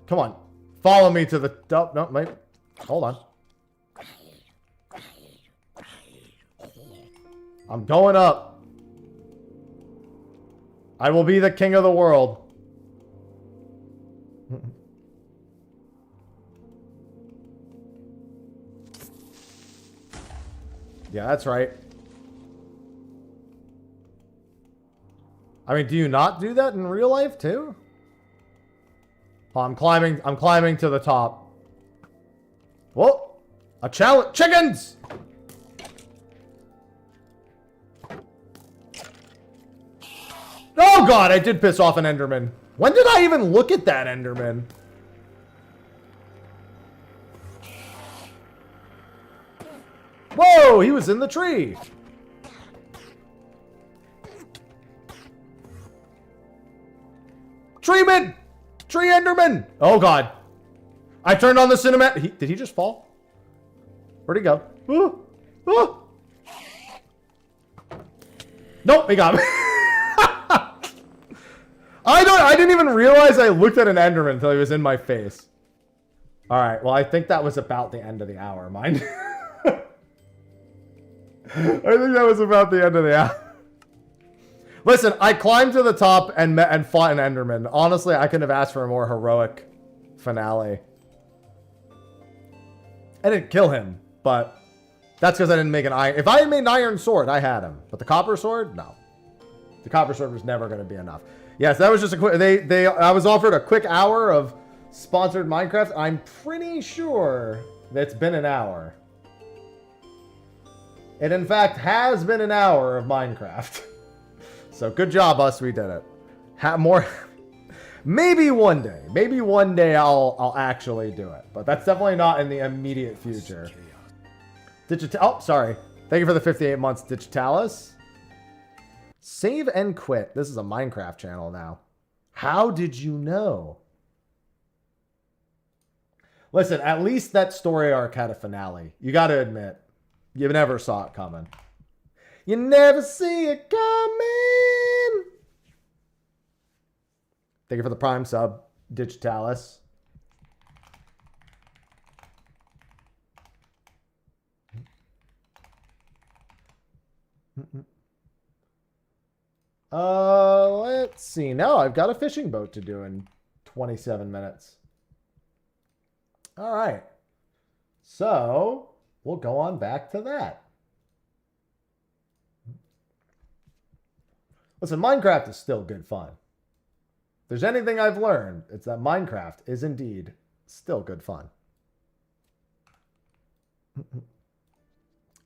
Come on. Follow me to the... Oh, no, wait. Hold on. I'm going up. I will be the king of the world. Yeah, that's right. I mean, do you not do that in real life too? Oh, I'm climbing to the top. Whoa! A challenge. Chickens! Oh god, I did piss off an Enderman. When did I even look at that Enderman? Whoa, he was in the tree. Treeman! Tree Enderman! Oh god. I turned on the cinematic. Did he just fall? Where'd he go? Ooh. Ooh. Nope, he got me. I didn't even realize I looked at an Enderman until he was in my face. Alright, well I think that was about the end of the hour, mind. I think that was about the end of the hour. Listen, I climbed to the top and fought an Enderman. Honestly, I couldn't have asked for a more heroic finale. I didn't kill him, but that's because I didn't make an iron. If I had made an iron sword, I had him. But the copper sword, no. The copper sword was never going to be enough. Yes, that was just a quick. I was offered a quick hour of sponsored Minecraft. I'm pretty sure that's been an hour. It in fact has been an hour of Minecraft. So good job, us. We did it. Have more. Maybe one day. Maybe one day I'll actually do it. But that's definitely not in the immediate future. Oh, sorry. Thank you for the 58 months, Digitalis. Save and quit. This is a Minecraft channel now. How did you know? Listen, at least that story arc had a finale. You got to admit, you never saw it coming. You never see it coming. Thank you for the Prime sub, Digitalis. Let's see. Now I've got a fishing boat to do in 27 minutes. All right. So we'll go on back to that. Listen, Minecraft is still good fun. If there's anything I've learned, it's that Minecraft is indeed still good fun.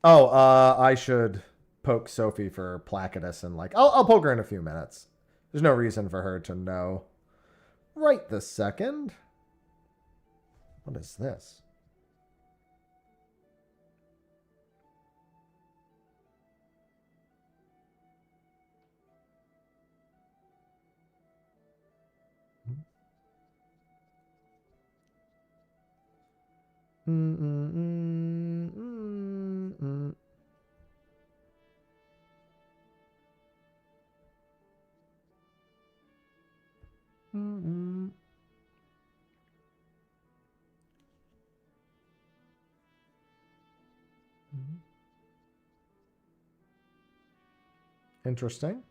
Oh, I should poke Sophie for Placidus and I'll poke her in a few minutes. There's no reason for her to know right this second. What is this? Interesting.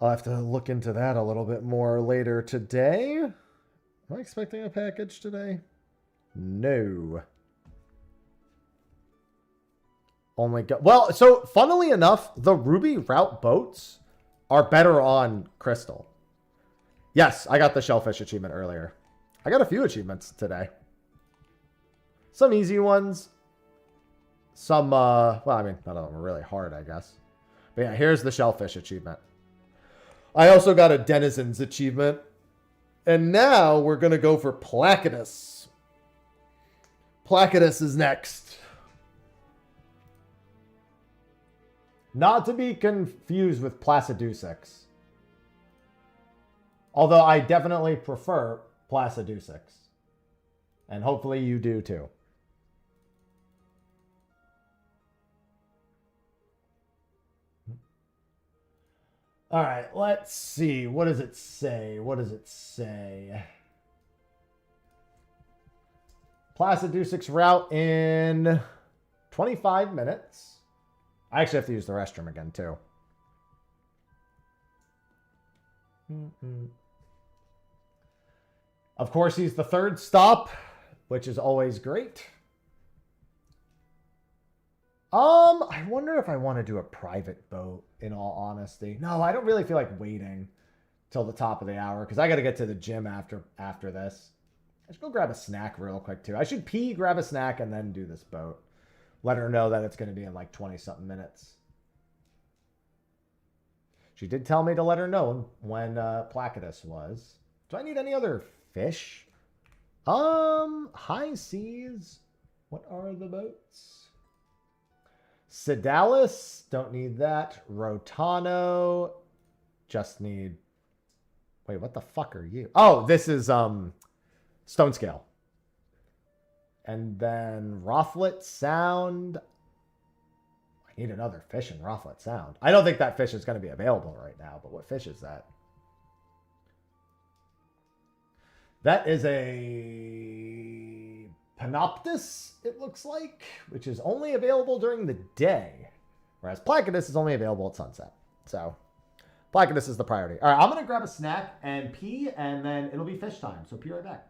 I'll have to look into that a little bit more later today. Am I expecting a package today? No. Oh my god. Well, so funnily enough, the Ruby route boats are better on Crystal. Yes, I got the shellfish achievement earlier. I got a few achievements today. Some easy ones. Some, well, I mean, none of them are really hard, I guess. But yeah, here's the shellfish achievement. I also got a Denizens achievement. And now we're going to go for Placidus. Placidus is next. Not to be confused with Placidusix. Although I definitely prefer Placidusix. And hopefully you do too. All right, let's see. What does it say? What does it say? Placidusix route in 25 minutes. I actually have to use the restroom again, too. Of course, he's the third stop, which is always great. I wonder if I want to do a private boat, in all honesty. No, I don't really feel like waiting till the top of the hour because I got to get to the gym after this. I should go grab a snack real quick, too. I should pee, grab a snack, and then do this boat. Let her know that it's going to be in like 20-something minutes. She did tell me to let her know when Placidus was. Do I need any other fish? High seas. What are the boats? Sedalis, don't need that. Rotano, just need... Wait, what the fuck are you? Oh, this is Stone Scale. And then Rothlet Sound. I need another fish in Rothlet Sound. I don't think that fish is going to be available right now, but what fish is that? That is a Panoptis, it looks like, which is only available during the day, whereas Placidus is only available at sunset. So Placidus is the priority. All right, I'm going to grab a snack and pee, and then it'll be fish time. So pee right back.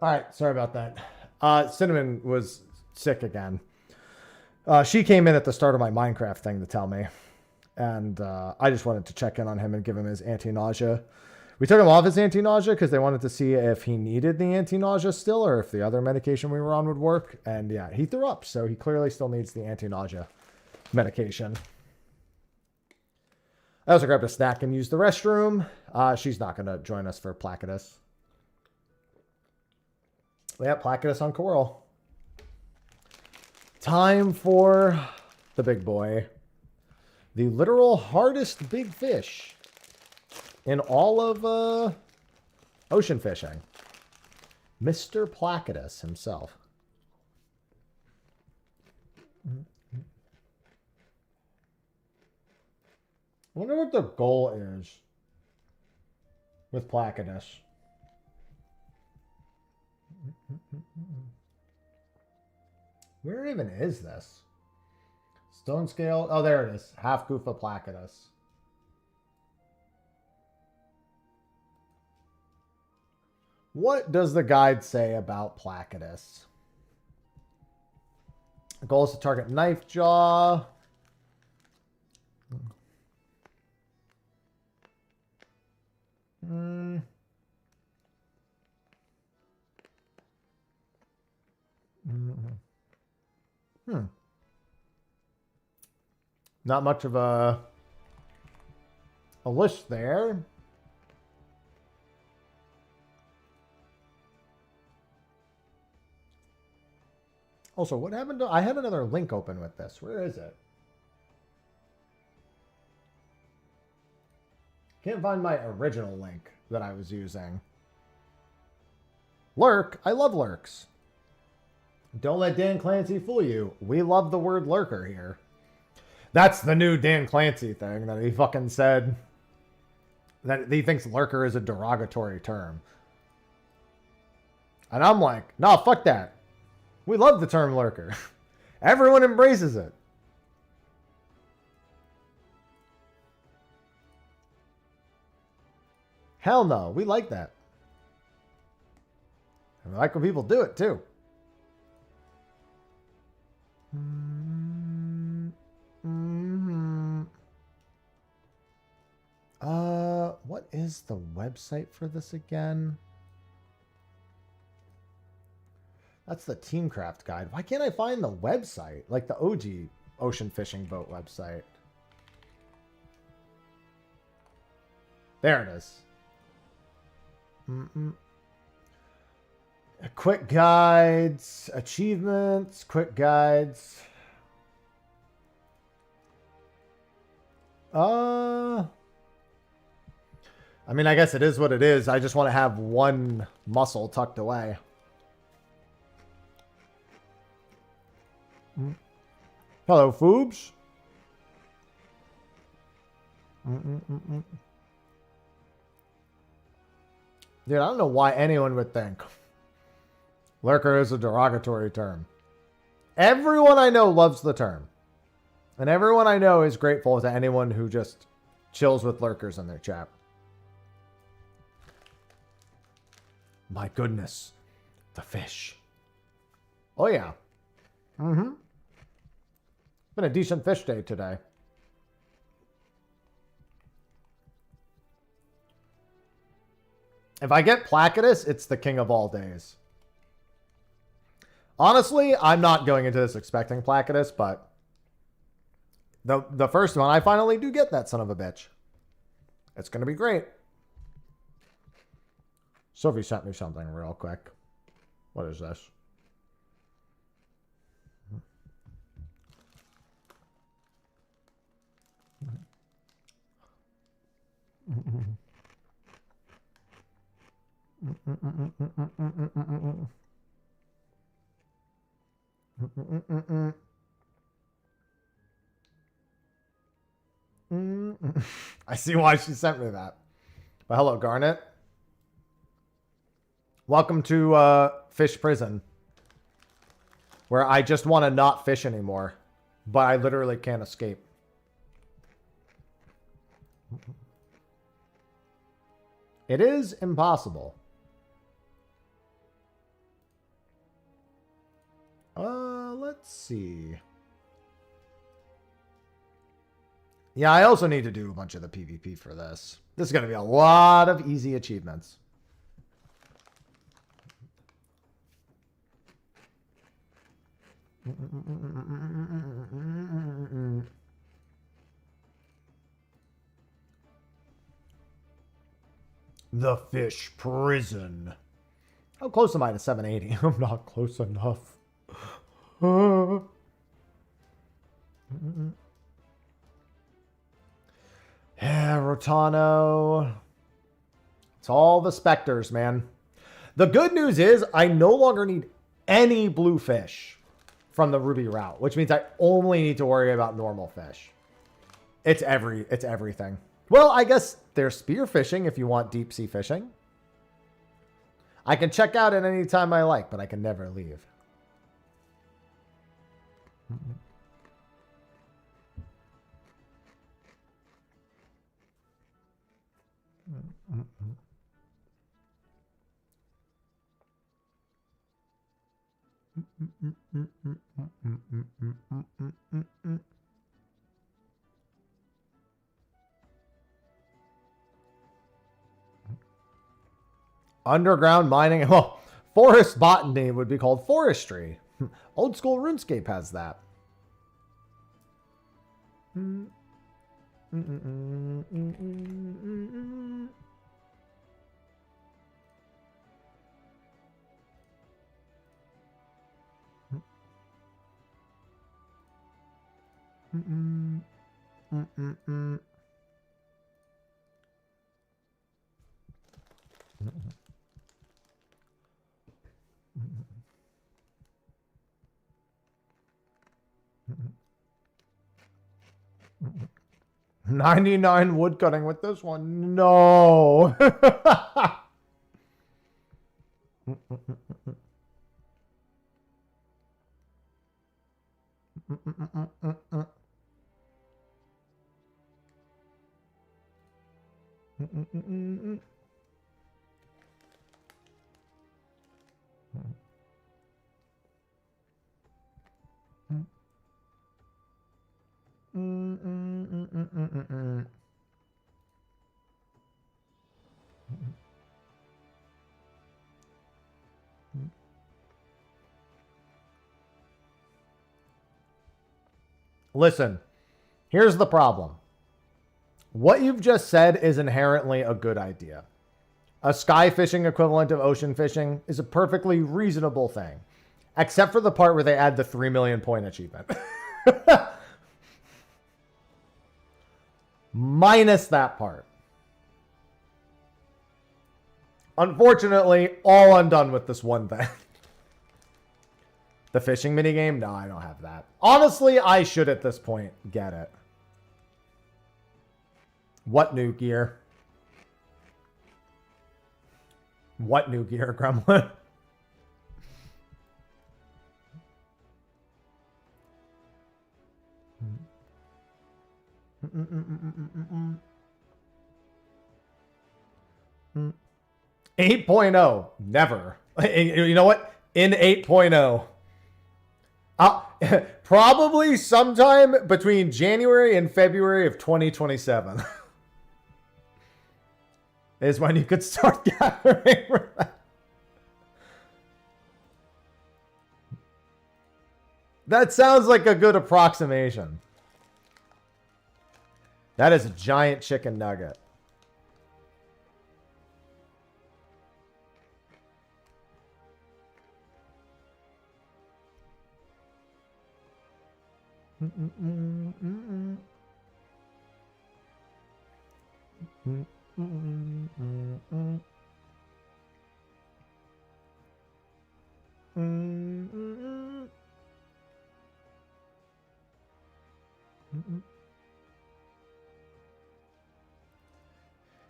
All right, sorry about that. Cinnamon was sick again. She came in at the start of my Minecraft thing to tell me. And I just wanted to check in on him and give him his anti-nausea. We took him off his anti-nausea because they wanted to see if he needed the anti-nausea still or if the other medication we were on would work. And yeah, he threw up, so he clearly still needs the anti-nausea medication. I also grabbed a snack and used the restroom. She's not going to join us for Placidus. Yeah, Placidus on Coral. Time for the big boy. The literal hardest big fish in all of ocean fishing. Mr. Placidus himself. I wonder what the goal is with Placidus. Where even is this? Stone scale. Oh, there it is. Half Goofa Placidus. What does the guide say about Placidus? The goal is to target knife jaw. Not much of a list there. Also, what happened to... I had another link open with this. Where is it? Can't find my original link that I was using. Lurk. I love lurks. Don't let Dan Clancy fool you. We love the word lurker here. That's the new Dan Clancy thing that he fucking said. That he thinks lurker is a derogatory term. And I'm like, nah, fuck that. We love the term lurker. Everyone embraces it. Hell no, we like that. And we like when people do it too. What is the website for this again? That's the Teamcraft guide. Why can't I find the website? Like the OG ocean fishing boat website. There it is. Quick guides, achievements, quick guides. I mean, I guess it is what it is. I just want to have one muscle tucked away. Hello, Foobs. Dude, I don't know why anyone would think lurker is a derogatory term. Everyone I know loves the term. And everyone I know is grateful to anyone who just chills with lurkers in their chat. My goodness. The fish. Oh, yeah. Been a decent fish day today. If I get Placidus, it's the king of all days. Honestly, I'm not going into this expecting Placidus, but the first one, I finally do get that son of a bitch. It's going to be great. Sophie sent me something real quick. What is this? I see why she sent me that. But hello, Garnet. Welcome to Fish Prison, where I just want to not fish anymore, but I literally can't escape. It is impossible. Let's see. Yeah, I also need to do a bunch of the PvP for this. This is going to be a lot of easy achievements. The fish prison. How close am I to 780? I'm not close enough. Yeah, Rotano. It's all the specters, man. The good news is I no longer need any blue fish from the Ruby route, which means I only need to worry about normal fish. It's everything. Well, I guess there's spear fishing if you want deep sea fishing. I can check out at any time I like, but I can never leave. Underground mining. Well, forest botany would be called forestry. Old school RuneScape has that. $99 wood cutting with this one. No. Listen, here's the problem. What you've just said is inherently a good idea. A sky fishing equivalent of ocean fishing is a perfectly reasonable thing, except for the part where they add the 3 million point achievement. Minus that part. Unfortunately, all undone with this one thing. The fishing minigame? No, I don't have that. Honestly, I should at this point get it. What new gear? What new gear, Gremlin? Mm. 8.0. Never. You know what? In 8.0. Probably sometime between January and February of 2027 is when you could start gathering for that. That sounds like a good approximation. That is a giant chicken nugget.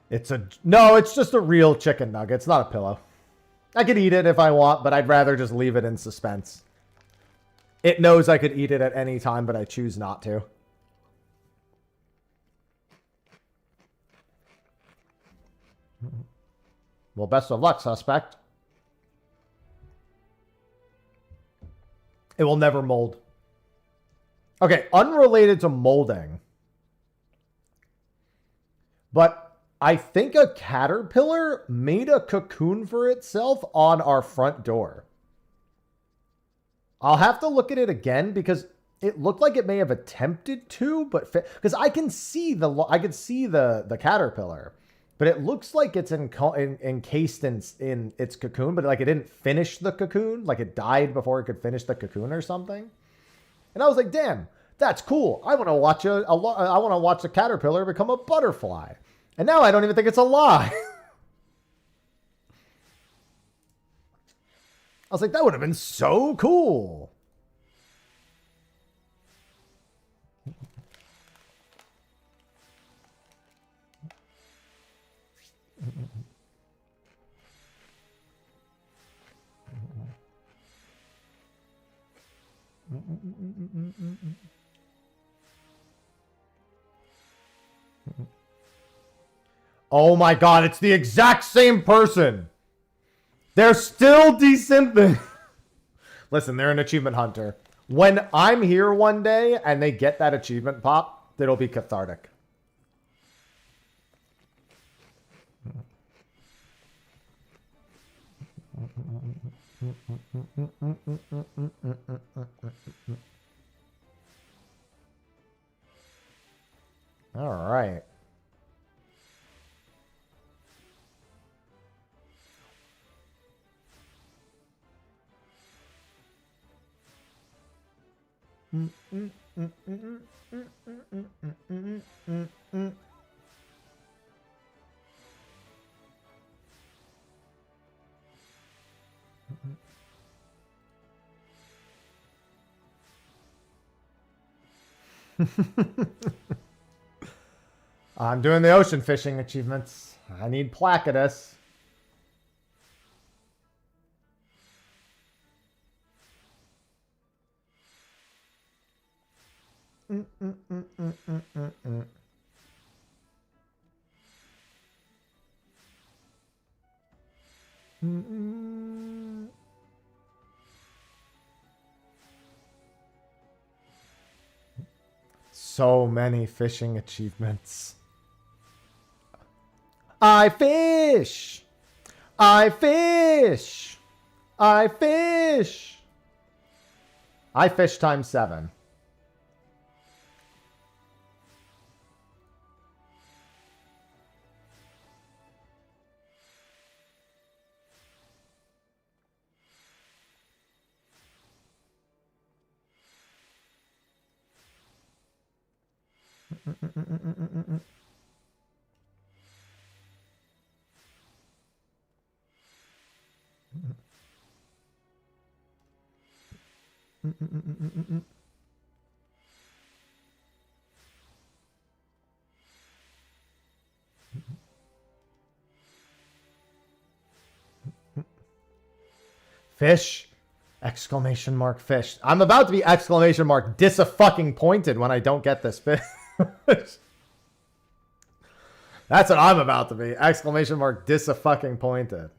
It's just a real chicken nugget. It's not a pillow. I could eat it if I want, but I'd rather just leave it in suspense. It knows I could eat it at any time, but I choose not to. Well, best of luck, suspect. It will never mold. Okay, unrelated to molding. But I think a caterpillar made a cocoon for itself on our front door. I'll have to look at it again because it looked like it may have attempted to, but because I can see the caterpillar, but it looks like it's encased in its cocoon, but like it didn't finish the cocoon, like it died before it could finish the cocoon or something. And I was like, damn, that's cool. I want to watch I want to watch a caterpillar become a butterfly. And now I don't even think it's a lie. I was like, that would have been so cool. Oh my god, it's the exact same person. They're still desimping. Listen, they're an achievement hunter. When I'm here one day and they get that achievement pop, it'll be cathartic. All right. I'm doing the ocean fishing achievements. I need Placidus. So many fishing achievements. I fish. I fish. I fish. I fish times 7. Fish! Exclamation mark fish. I'm about to be exclamation mark dis-a-fucking-pointed when I don't get this fish. That's what I'm about to be. Exclamation mark dis-a-fucking-pointed.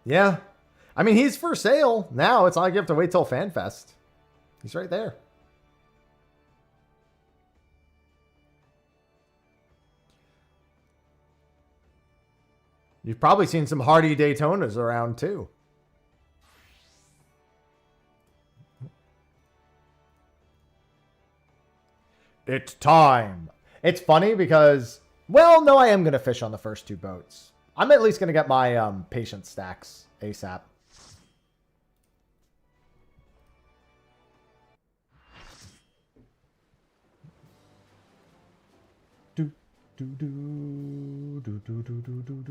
Yeah. I mean, he's for sale now. It's not like you have to wait till FanFest. He's right there. You've probably seen some Hardy Daytonas around too. It's time. It's funny because, well, no, I am going to fish on the first 2 boats. I'm at least going to get my patience stacks ASAP. Do, do, do, do, do, do, do, do,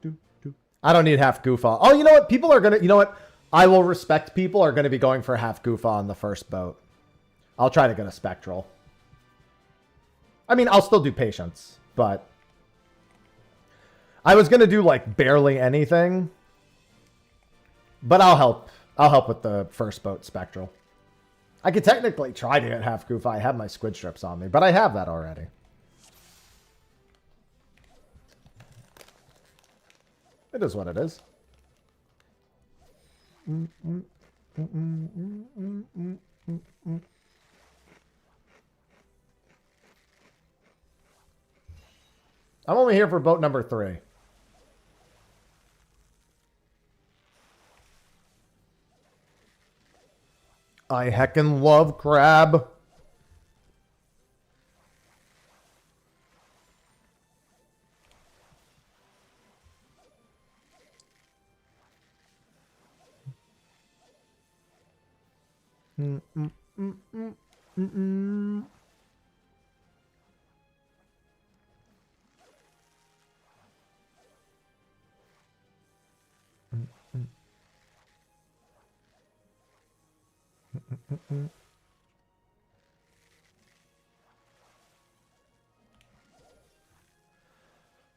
do, do. I don't need half Goofa. Oh, you know what? People are going to... You know what? I will respect people are going to be going for half Goofa on the first boat. I'll try to get a Spectral. I mean, I'll still do Patience, but... I was going to do, like, barely anything. But I'll help. I'll help with the first boat Spectral. I could technically try to get half Goofa. I have my squid strips on me, but I have that already. It is what it is. I'm only here for boat number 3. I heckin' love crab.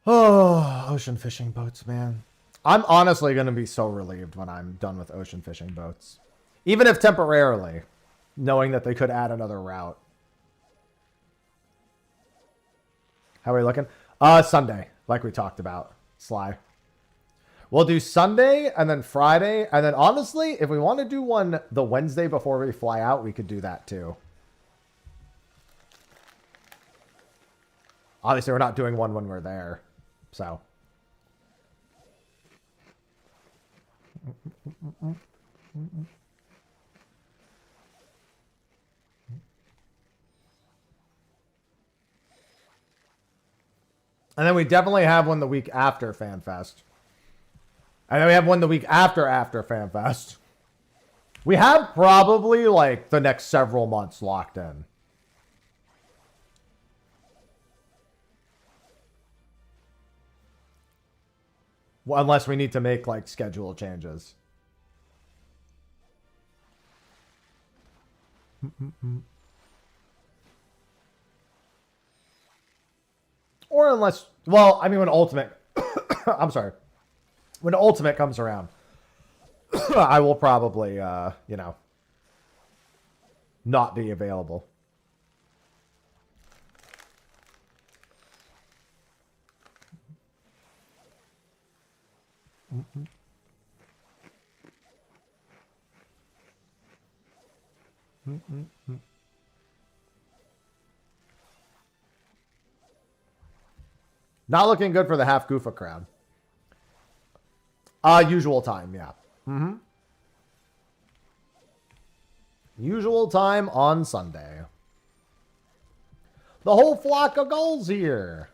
Oh, ocean fishing boats, man. I'm honestly going to be so relieved when I'm done with ocean fishing boats. Even if temporarily, knowing that they could add another route. How are we looking? Sunday, like we talked about. Sly. We'll do Sunday and then Friday. And then honestly, if we want to do one the Wednesday before we fly out, we could do that too. Obviously, we're not doing one when we're there. So. And then we definitely have one the week after FanFest. And then we have one the week after FanFest. We have probably like the next several months locked in. Well, unless we need to make like schedule changes. Or unless, well, I mean when Ultimate, I'm sorry. When Ultimate comes around, I will probably, you know, not be available. Not looking good for the half Goofa crowd. Usual time, yeah. Usual time on Sunday. The whole flock of gulls here.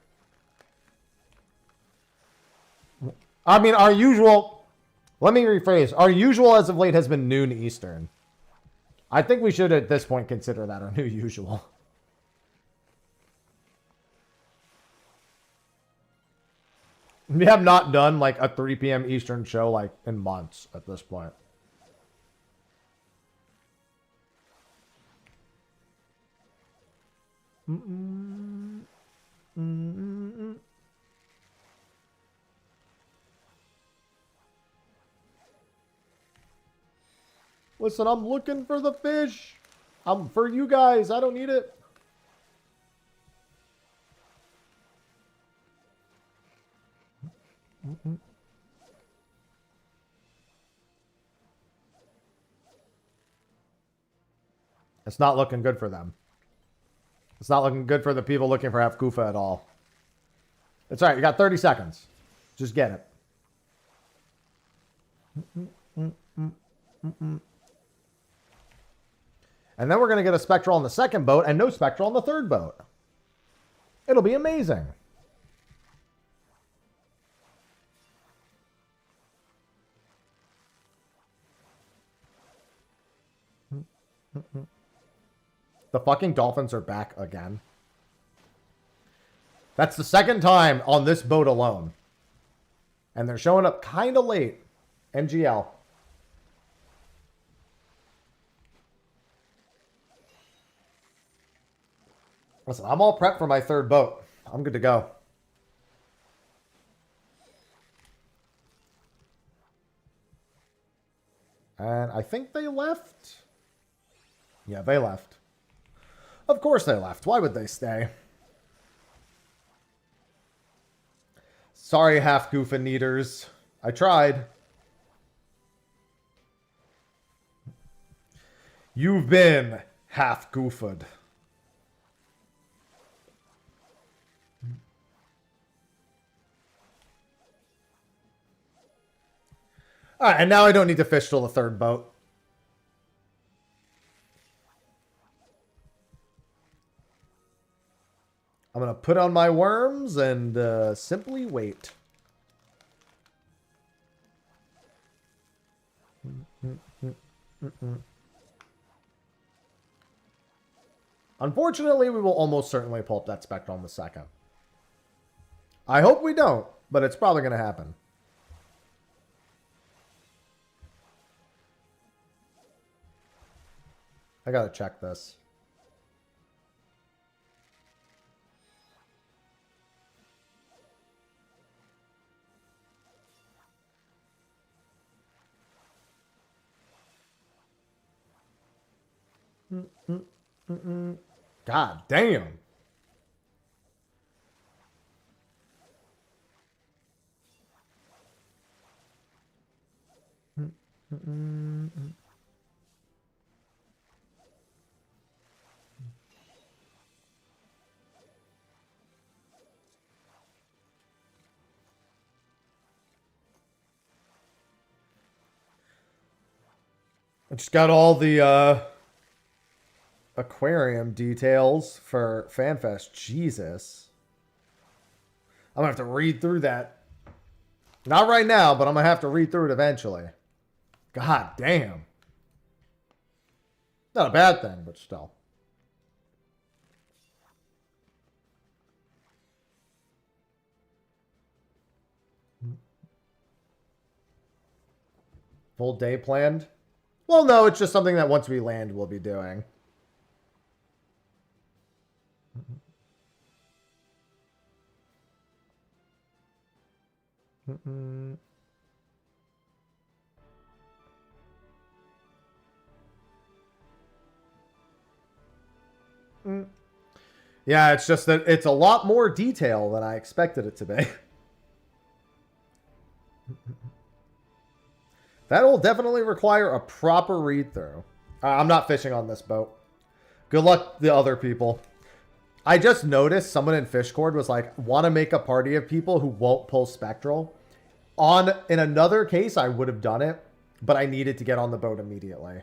I mean, our usual... Let me rephrase. Our usual as of late has been noon Eastern. I think we should at this point consider that our new usual. We have not done like a 3 p.m. Eastern show like in months at this point. Listen, I'm looking for the fish. I'm for you guys. I don't need it. It's not looking good for them. It's not looking good for the people looking for half Goofa at all. It's all right. You got 30 seconds. Just get it. And then we're going to get a Spectral on the second boat and no Spectral on the third boat. It'll be amazing. The fucking dolphins are back again. That's the second time on this boat alone. And they're showing up kind of late. NGL. Listen, I'm all prepped for my third boat. I'm good to go. And I think they left. Yeah, they left. Of course they left. Why would they stay? Sorry, half Goofin eaters. I tried. You've been half goofed. Alright, and now I don't need to fish till the third boat. I'm going to put on my worms and simply wait. Unfortunately, we will almost certainly pull up that Spectral in the second. I hope we don't, but it's probably going to happen. I got to check this. God damn. I just got all the aquarium details for FanFest. Jesus. I'm going to have to read through that. Not right now, but I'm going to have to read through it eventually. God damn. Not a bad thing, but still. Full day planned? Well, no, it's just something that once we land, we'll be doing. Yeah, it's just that it's a lot more detail than I expected it to be. That will definitely require a proper read-through. I'm not fishing on this boat. Good luck the other people. I just noticed someone in Fishcord was like, want to make a party of people who won't pull Spectral. In another case, I would have done it, but I needed to get on the boat immediately.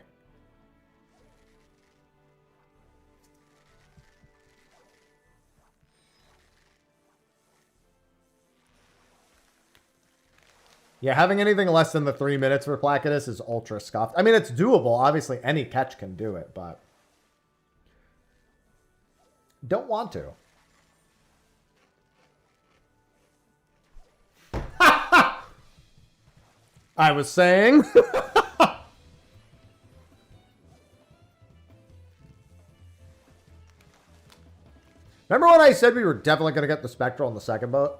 Yeah, having anything less than the 3 minutes for Placidus is ultra scuffed. I mean, it's doable. Obviously, any catch can do it, but don't want to. I was saying. Remember when I said we were definitely going to get the Spectral on the second boat?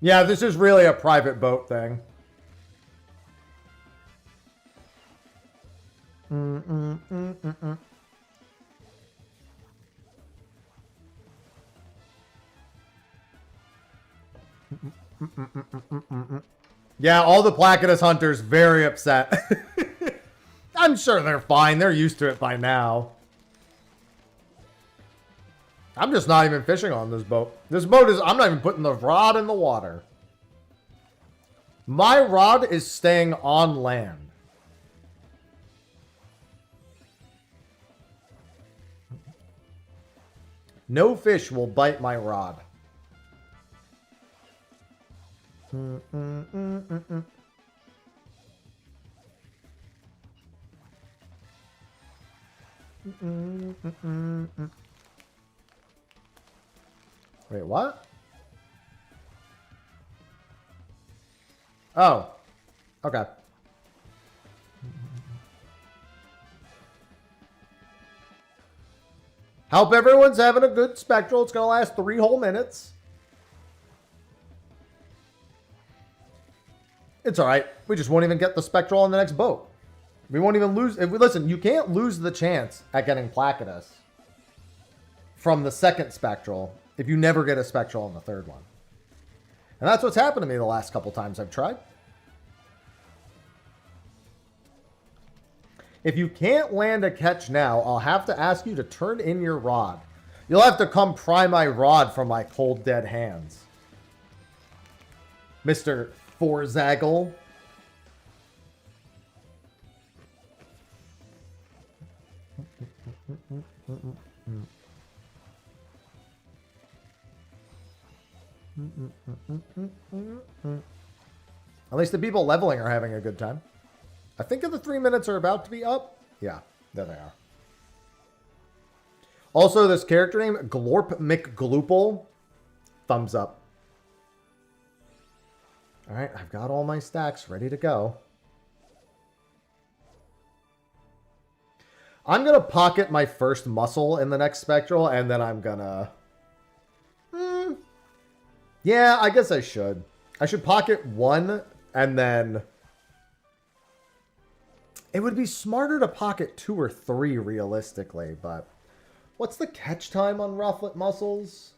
Yeah, this is really a private boat thing. Yeah, all the Placidus hunters very upset. I'm sure they're fine. They're used to it by now. I'm just not even fishing on this boat. This boat is... I'm not even putting the rod in the water. My rod is staying on land. No fish will bite my rod. Wait, what? Oh. Okay. Hope everyone's having a good spectral. It's going to last 3 whole minutes. It's all right. We just won't even get the spectral on the next boat. We won't even lose. Listen, you can't lose the chance at getting Placidus from the second spectral if you never get a spectral on the third one. And that's what's happened to me the last couple times I've tried. If you can't land a catch now, I'll have to ask you to turn in your rod. You'll have to come pry my rod from my cold, dead hands. Mr. Forzagel. At least the people leveling are having a good time. I think the 3 minutes are about to be up. Yeah, there they are. Also, this character name, Glorp McGloople. Thumbs up. All right, I've got all my stacks ready to go. I'm going to pocket my first muscle in the next spectral, and then I'm going to... Yeah, I guess I should. I should pocket 1, and then... It would be smarter to pocket 2 or 3 realistically, but... What's the catch time on Rufflet Muscles?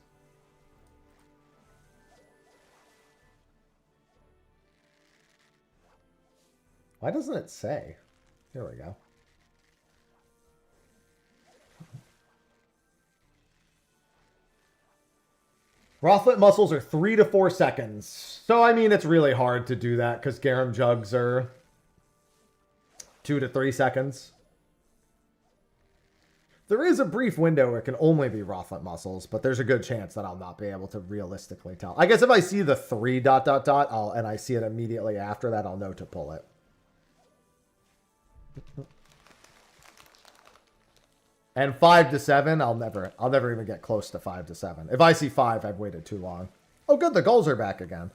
Why doesn't it say? Here we go. Rufflet Muscles are 3 to 4 seconds. So, I mean, it's really hard to do that because Garum Jugs are 2 to 3 seconds. There is a brief window where it can only be Rufflet Muscles, but there's a good chance that I'll not be able to realistically tell. I guess if I see the 3 ... and I see it immediately after that, I'll know to pull it. And 5 to 7, I'll never even get close to 5 to 7. If I see 5, I've waited too long. Oh, good, the gulls are back again.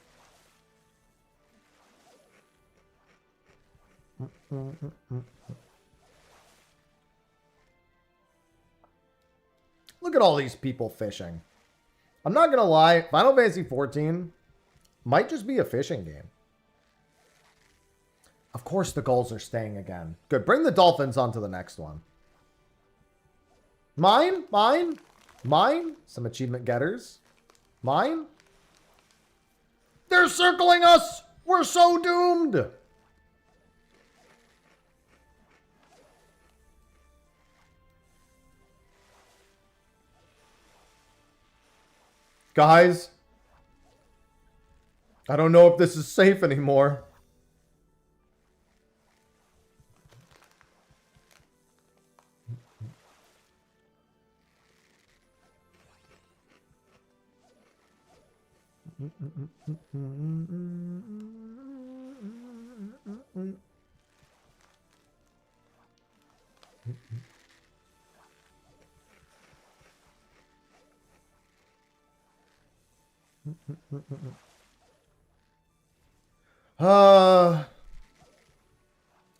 Look at all these people fishing. I'm not gonna lie, Final Fantasy XIV might just be a fishing game. Of course the gulls are staying again. Good, bring the dolphins onto the next one. Mine? Mine? Mine? Some achievement getters. Mine? They're circling us! We're so doomed! Guys, I don't know if this is safe anymore.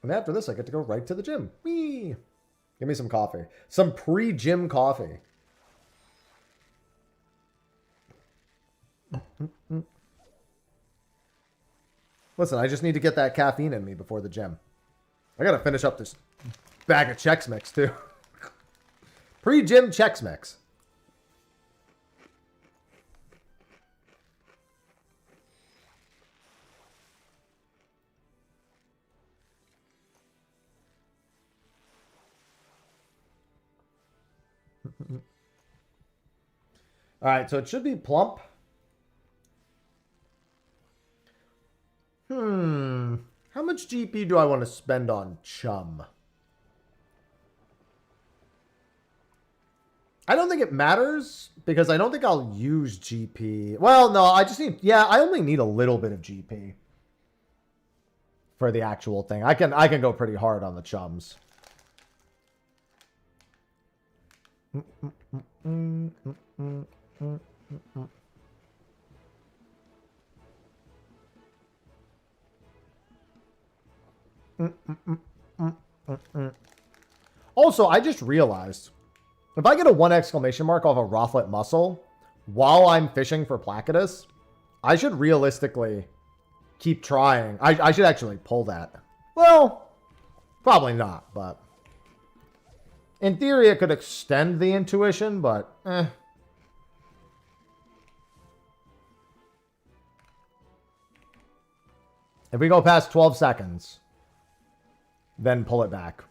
And after this, I get to go right to the gym. Whee! Give me some coffee. Some pre-gym coffee. Listen, I just need to get that caffeine in me before the gym. I gotta finish up this bag of Chex Mix, too. Pre-gym Chex Mix. All right, so it should be plump. How much GP do I want to spend on Chum? I don't think it matters because I don't think I'll use GP. Well, no, I just need, yeah, I only need a little bit of GP for the actual thing. I can go pretty hard on the Chums. Also, I just realized if I get a 1 exclamation mark off a Rothlet mussel while I'm fishing for Placidus, I should realistically keep trying. I should actually pull that. Well, probably not, but in theory it could extend the intuition, but eh. If we go past 12 seconds, then pull it back.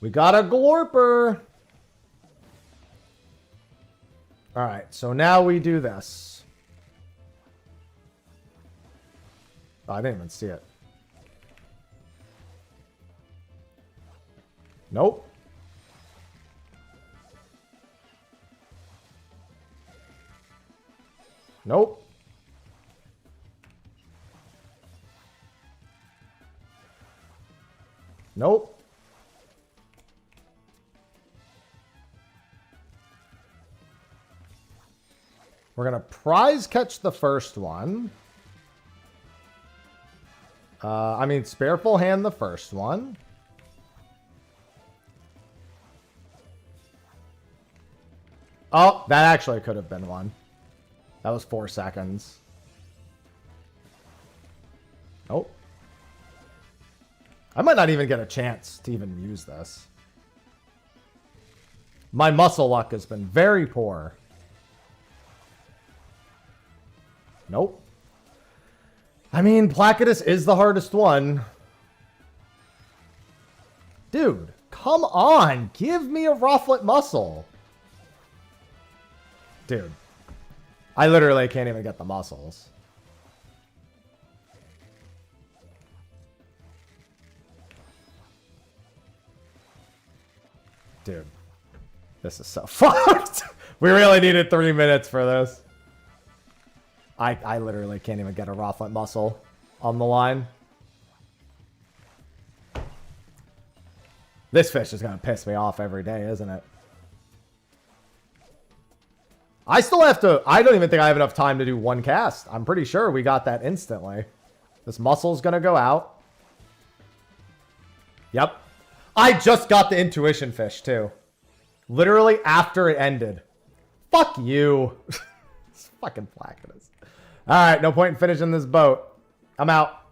We got a glorper. All right, so now we do this. Oh, I didn't even see it. Nope. Nope. Nope. We're going to prize catch the first one. Spare full hand the first one. Oh, that actually could have been one. That was 4 seconds. Nope. I might not even get a chance to even use this. My muscle luck has been very poor. Nope. I mean, Placidus is the hardest one. Dude, come on. Give me a Rothlet muscle. Dude. I literally can't even get the muscles. Dude. This is so fucked. We really needed 3 minutes for this. I literally can't even get a Rothlet muscle on the line. This fish is going to piss me off every day, isn't it? I still have to... I don't even think I have enough time to do one cast. I'm pretty sure we got that instantly. This muscle's going to go out. Yep. I just got the intuition fish, too. Literally after it ended. Fuck you. It's fucking Placidus. Alright, no point in finishing this boat. I'm out.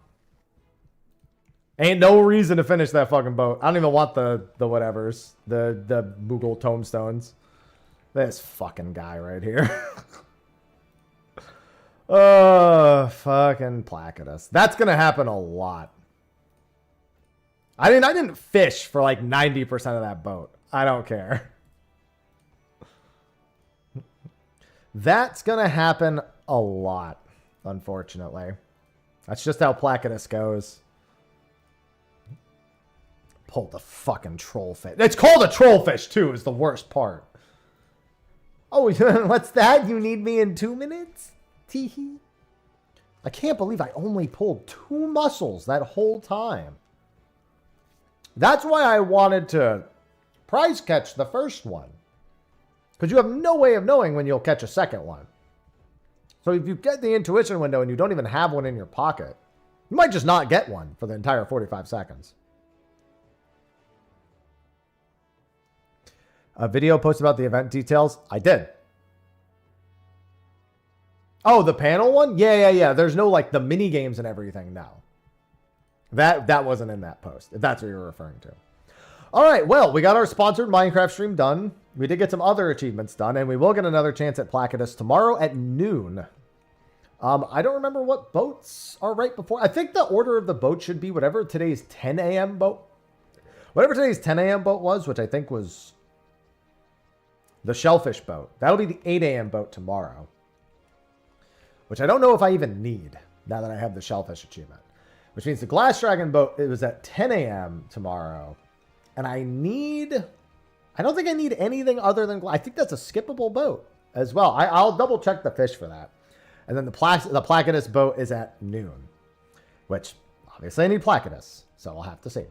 Ain't no reason to finish that fucking boat. I don't even want the whatevers. The Moogle tombstones. This fucking guy right here. Oh, fucking Placidus. That's gonna happen a lot. I didn't fish for like 90% of that boat. I don't care. That's gonna happen a lot, unfortunately. That's just how Placidus goes. Pull the fucking trollfish. It's called a trollfish too, is the worst part. Oh, what's that? You need me in 2 minutes? Teehee. I can't believe I only pulled 2 mussels that whole time. That's why I wanted to prize catch the first one. Because you have no way of knowing when you'll catch a second one. So if you get the intuition window and you don't even have one in your pocket, you might just not get one for the entire 45 seconds. A video posted about the event details? I did. Oh, the panel one? Yeah. There's no, like, the mini games and everything now. That wasn't in that post, if that's what you're referring to. All right, well, we got our sponsored Minecraft stream done. We did get some other achievements done, and we will get another chance at Placidus tomorrow at noon. I don't remember what boats are right before. I think the order of the boat should be whatever today's 10 a.m. boat. Whatever today's 10 a.m. boat was, which I think was the shellfish boat. That'll be the 8 a.m. boat tomorrow. Which I don't know if I even need, now that I have the shellfish achievement. Which means the glass dragon boat, it was at 10 a.m. tomorrow. And I don't think I need anything other than, I think that's a skippable boat as well. I'll double check the fish for that. And then the Placidus boat is at noon, which obviously I need Placidus, so I'll have to see.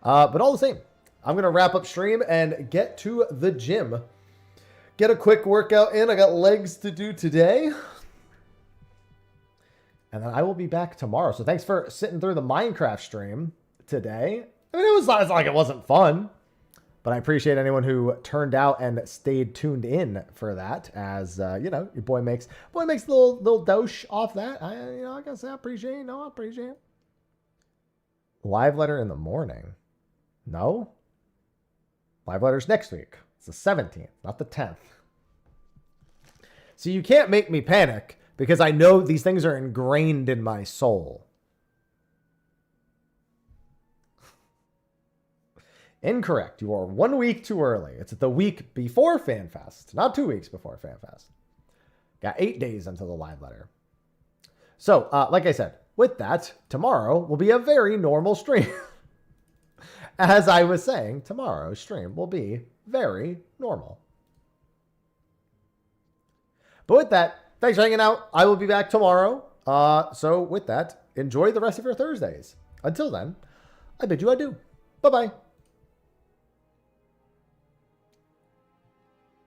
But all the same, I'm going to wrap up stream and get to the gym. Get a quick workout in. I got legs to do today. And then I will be back tomorrow. So thanks for sitting through the Minecraft stream today. I mean, it's not like it wasn't fun. But I appreciate anyone who turned out and stayed tuned in for that. As, you know, your boy makes a little dosh off that. I gotta say, I appreciate it. No, I appreciate it. Live letter in the morning. No? Live letters next week. It's the 17th, not the 10th. So you can't make me panic because I know these things are ingrained in my soul. Incorrect. You are 1 week too early. It's the week before FanFest, not 2 weeks before FanFest. Got 8 days until the live letter. So, like I said, with that, tomorrow will be a very normal stream. As I was saying, tomorrow's stream will be very normal. But with that, thanks for hanging out. I will be back tomorrow. So with that, enjoy the rest of your Thursdays. Until then, I bid you adieu. Bye-bye.